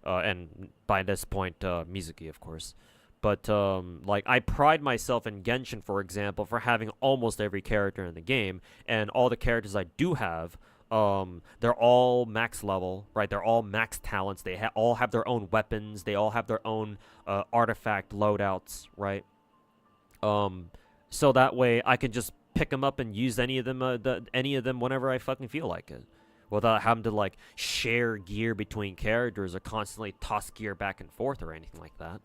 Speaker 1: And by this point, Mizuki, of course. But, like, I pride myself in Genshin, for example, for having almost every character in the game. And all the characters I do have, they're all max level, right? They're all max talents. They all have their own weapons. They all have their own artifact loadouts, right? So that way I can just pick them up and use any of them whenever I fucking feel like it, without having to, like, share gear between characters or constantly toss gear back and forth or anything like that.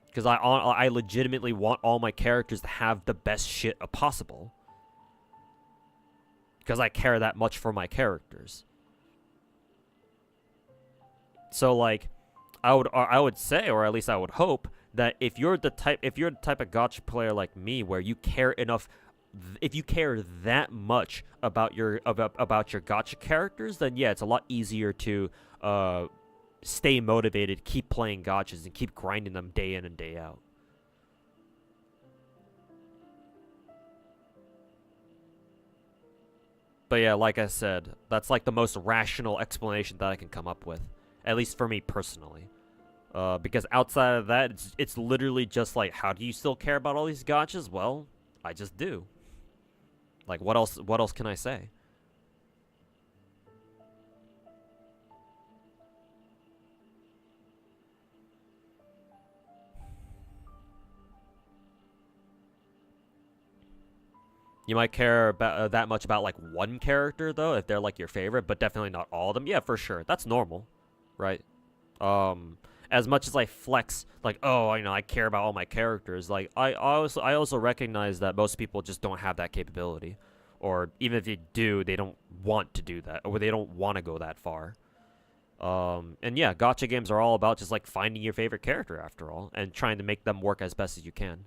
Speaker 1: Because I legitimately want all my characters to have the best shit possible. Because I care that much for my characters. So, like, I would say, or at least I would hope, that if you're the type of gacha player like me, where you care enough, if you care that much about your gacha characters, then yeah, it's a lot easier to stay motivated, keep playing gachas, and keep grinding them day in and day out. But yeah, like I said, that's like the most rational explanation that I can come up with, at least for me personally. Because outside of that, it's literally just like, how do you still care about all these gachas? Well, I just do. Like, what else can I say? You might care about that much about, like, one character, though, if they're, like, your favorite, but definitely not all of them. Yeah, for sure. That's normal, right? As much as I flex, like, oh, I care about all my characters, like, I also recognize that most people just don't have that capability. Or even if they do, they don't want to do that, or they don't want to go that far. And yeah, gacha games are all about just, like, finding your favorite character, after all, and trying to make them work as best as you can.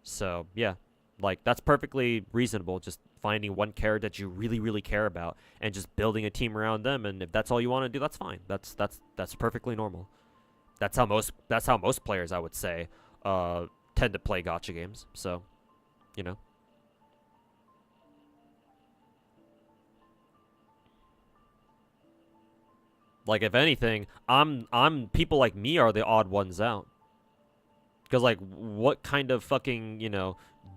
Speaker 1: So, yeah. Like, that's perfectly reasonable, just finding one character that you really, really care about and just building a team around them, and if that's all you want to do, that's fine. That's perfectly normal. That's how most players, I would say, tend to play gacha games. So, you know. Like, if anything, people like me are the odd ones out. Because, like, what kind of fucking,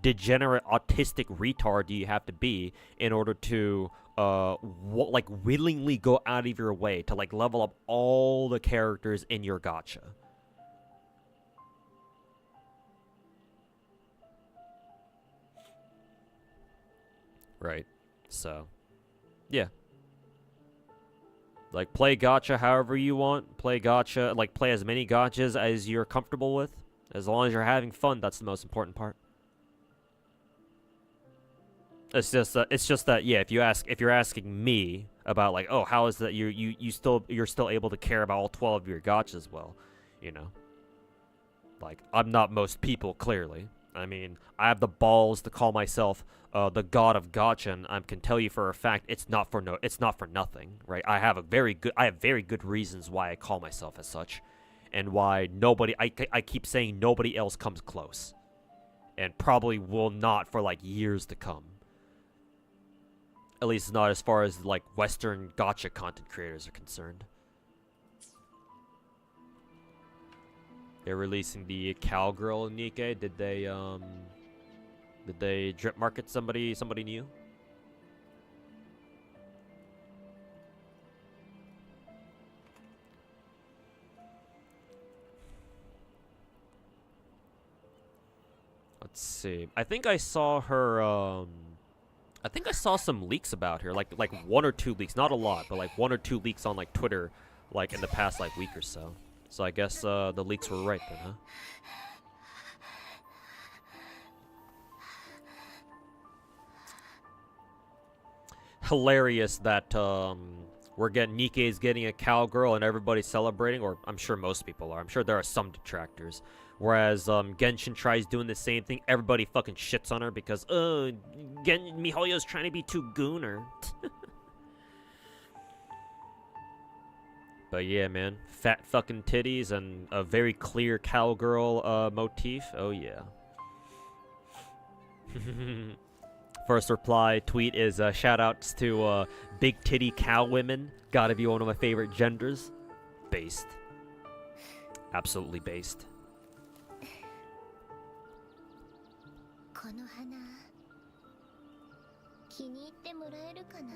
Speaker 1: degenerate autistic retard do you have to be in order to willingly go out of your way to, like, level up all the characters in your gacha? Right. So, yeah. Like, play gacha however you want. Play gacha, like, play as many gachas as you're comfortable with. As long as you're having fun, that's the most important part. It's just that yeah. If you're asking me about, like, oh, how is that you're still able to care about all 12 of your gachas? Well, like, I'm not most people, clearly. I mean, I have the balls to call myself the god of gacha, and I can tell you for a fact it's not for nothing, right? I have very good reasons why I call myself as such, and why I keep saying nobody else comes close, and probably will not for, like, years to come. At least not as far as, like, Western gacha content creators are concerned. They're releasing the Cowgirl Nikkei. Did they drip market somebody new? Let's see. I think I saw her I think I saw some leaks about her, like 1 or 2 leaks, not a lot, but like 1 or 2 leaks on like Twitter, like in the past like week or so. So I guess the leaks were right then, huh? Hilarious that we're getting Nikkei's getting a cowgirl and everybody's celebrating, or I'm sure most people are. I'm sure there are some detractors. Whereas Genshin tries doing the same thing, everybody fucking shits on her because MiHoYo's trying to be too gooner. But yeah, man, fat fucking titties and a very clear cowgirl motif. Oh yeah. First reply tweet is shoutouts to big titty cow women. Gotta be one of my favorite genders. Based. Absolutely based.
Speaker 4: この花気に入ってもらえるかな。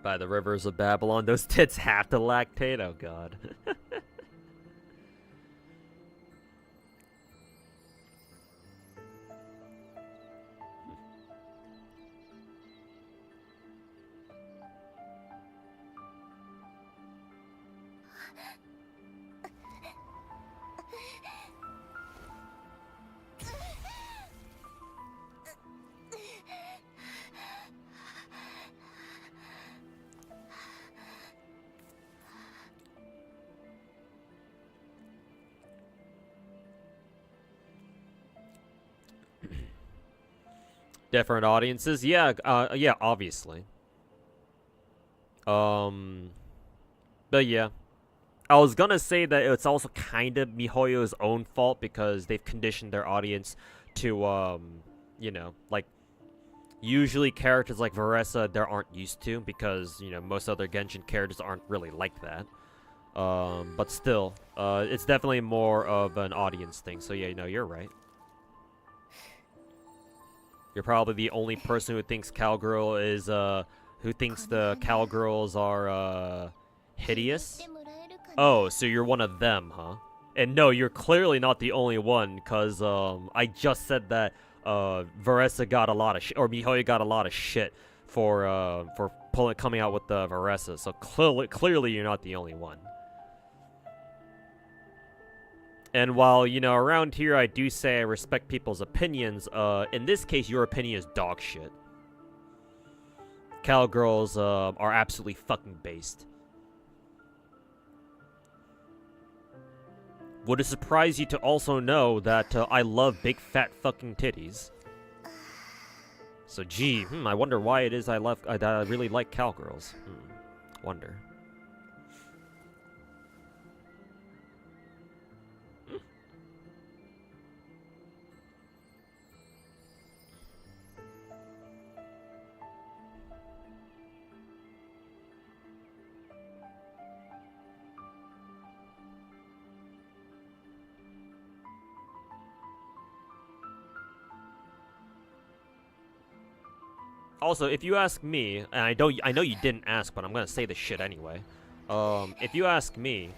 Speaker 1: By the rivers of Babylon, those tits have to lactate. Oh god. Different audiences, yeah, yeah, obviously. But yeah, I was gonna say that it's also kind of MiHoYo's own fault because they've conditioned their audience to, you know, like usually characters like Varessa they aren't used to because you know most other Genshin characters aren't really like that. But still, it's definitely more of an audience thing. So yeah, you know, you're right. You're probably the only person who thinks cowgirl is, who thinks the cowgirls are, hideous? Oh, so you're one of them, huh? And no, you're clearly not the only one, cause, I just said that, Varessa got a lot of or MiHoYo got a lot of shit for coming out with the Varessa, so clearly you're not the only one. And while, you know, around here I do say I respect people's opinions, in this case, your opinion is dog shit. Cowgirls, are absolutely fucking based. Would it surprise you to also know that, I love big fat fucking titties? So gee, I wonder why it is that I really like cowgirls. Wonder. Also, if you ask me, and I know you didn't ask, but I'm gonna say this shit anyway. If you ask me,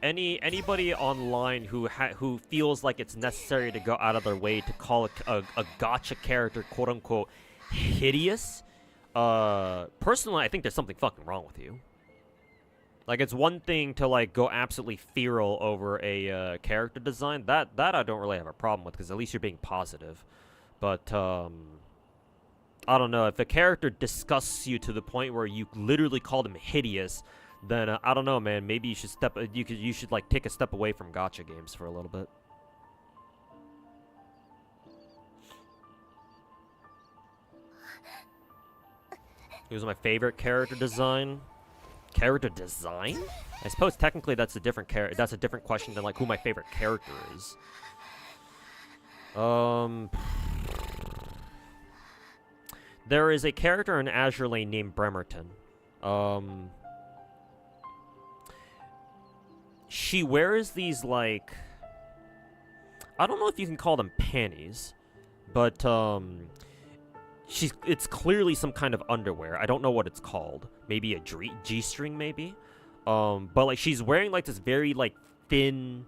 Speaker 1: anybody online who feels like it's necessary to go out of their way to call a gacha character quote unquote hideous, personally I think there's something fucking wrong with you. Like, it's one thing to like go absolutely feral over a character design. That I don't really have a problem with because at least you're being positive. But I don't know, if a character disgusts you to the point where you literally call them hideous, then I don't know, man. Maybe you should you should like take a step away from gacha games for a little bit. Who's my favorite character design? Character design? I suppose technically that's a different that's a different question than like who my favorite character is. There is a character in Azure Lane named Bremerton. She wears these, like, I don't know if you can call them panties, but, it's clearly some kind of underwear. I don't know what it's called. Maybe a G-string, maybe. But like she's wearing like this very like thin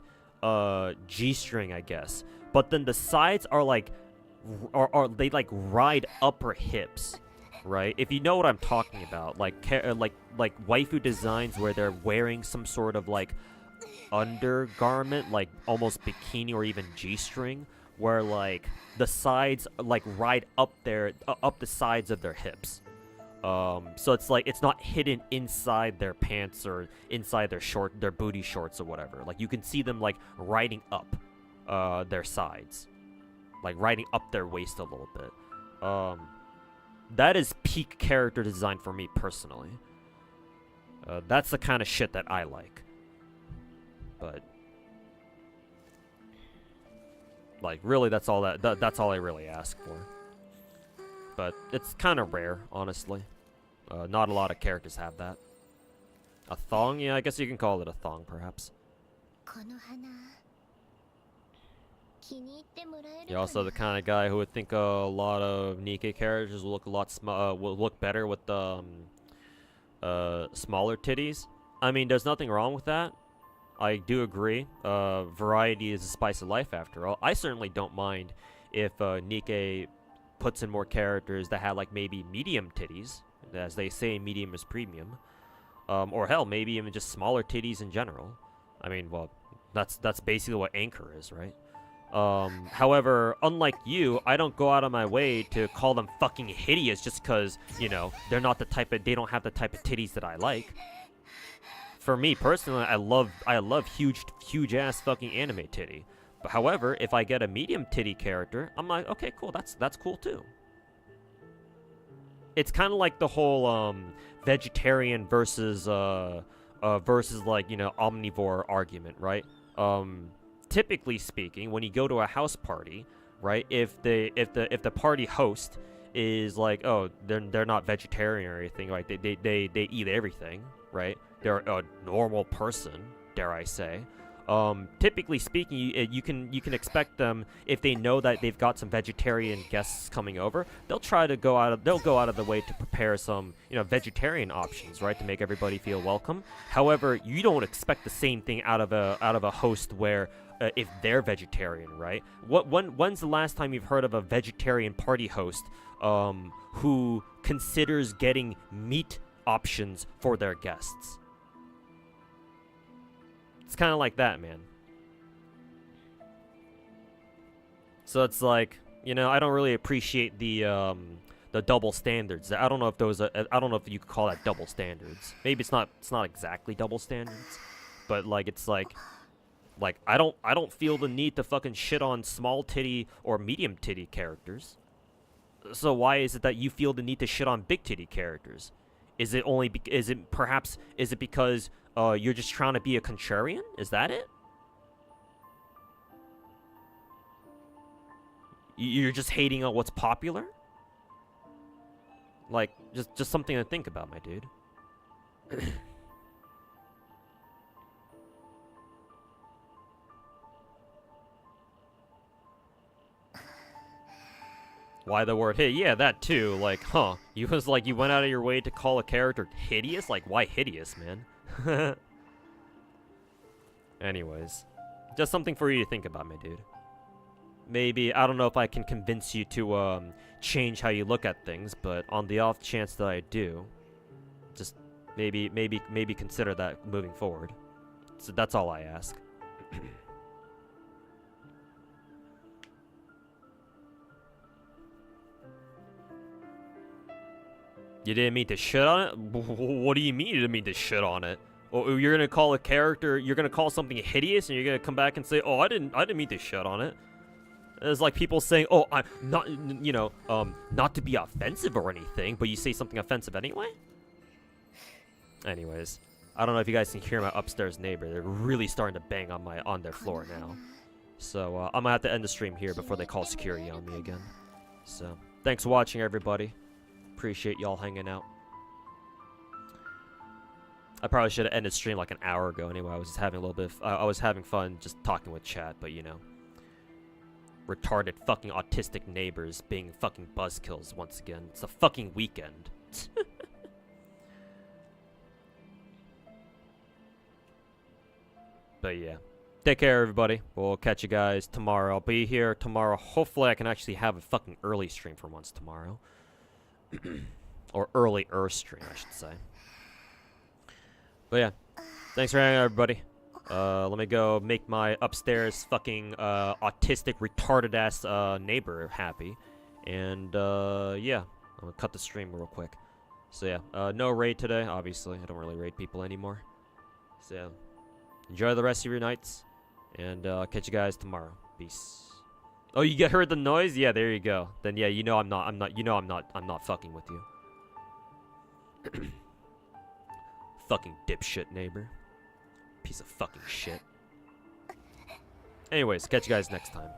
Speaker 1: G-string, I guess. But then the sides are like they like ride up her hips, right? If you know what I'm talking about, like waifu designs where they're wearing some sort of like undergarment, like almost bikini or even G-string, where like the sides like ride up up the sides of their hips. So it's like it's not hidden inside their pants or inside their booty shorts or whatever. Like you can see them like riding up their sides, like riding up their waist a little bit. That is peak character design for me personally. That's the kind of shit that I like. But like really, that's all that's all I really ask for. But it's kind of rare, honestly. Not a lot of characters have that. A thong? Yeah, I guess you can call it a thong, perhaps. You're also the kind of guy who would think a lot of Nikkei characters will look will look better with the smaller titties. I mean, there's nothing wrong with that. I do agree. Variety is the spice of life, after all. I certainly don't mind if Nikkei puts in more characters that have like maybe medium titties, as they say, medium is premium, or hell, maybe even just smaller titties in general. I mean, well, that's basically what Anchor is, right? However, unlike you, I don't go out of my way to call them fucking hideous just because, you know, they don't have the type of titties that I like. For me personally, I love huge ass fucking anime titty. But however, if I get a medium titty character, I'm like, okay, cool, that's cool too. It's kind of like the whole vegetarian versus like, you know, omnivore argument, right? Typically speaking, when you go to a house party, right? If the party host is like, oh, they're not vegetarian or anything, right? They eat everything, right? They're a normal person, dare I say. Typically speaking, you can expect them, if they know that they've got some vegetarian guests coming over, they'll go out of the way to prepare some, you know, vegetarian options, right, to make everybody feel welcome. However, you don't expect the same thing out of a host where if they're vegetarian, right? When's the last time you've heard of a vegetarian party host who considers getting meat options for their guests? It's kind of like that, man. So it's like, you know, I don't really appreciate the double standards. I don't know if you could call that double standards. Maybe it's not exactly double standards, but like it's like I don't feel the need to fucking shit on small titty or medium titty characters. So why is it that you feel the need to shit on big titty characters? Is it because you're just trying to be a contrarian? Is that it? You're just hating on what's popular? Like, just something to think about, my dude. Why the word hit? Yeah, that too. Like, huh? You went out of your way to call a character hideous? Like, why hideous, man? Anyways, just something for you to think about, my dude. Maybe, I don't know if I can convince you to change how you look at things, but on the off chance that I do, just maybe consider that moving forward. So that's all I ask. You didn't mean to shit on it? What do you mean you didn't mean to shit on it? Oh, you're gonna call a character, you're gonna call something hideous, and you're gonna come back and say, "Oh, I didn't mean to shit on it." It's like people saying, "Oh, I'm not, you know, not to be offensive or anything," but you say something offensive anyway. Anyways, I don't know if you guys can hear my upstairs neighbor. They're really starting to bang on their floor now. So I'm gonna have to end the stream here before they call security on me again. So thanks for watching, everybody. Appreciate y'all hanging out. I probably should have ended stream like an hour ago anyway. I was just having a little bit of, I was having fun just talking with chat, but you know. retarded fucking autistic neighbors being fucking buzzkills once again. It's a fucking weekend. But yeah. Take care, everybody. We'll catch you guys tomorrow. I'll be here tomorrow. Hopefully I can actually have a fucking early stream for once tomorrow. Or early-er stream, I should say. But yeah. Thanks for hanging out, everybody. Let me go make my upstairs fucking autistic, retarded-ass neighbor happy. And yeah. I'm gonna cut the stream real quick. So yeah. No raid today, obviously. I don't really raid people anymore. So yeah. Enjoy the rest of your nights. And catch you guys tomorrow. Peace. Oh, you heard the noise? Yeah, there you go. Then yeah, you know I'm not fucking with you. Fucking dipshit neighbor. Piece of fucking shit. Anyways, catch you guys next time.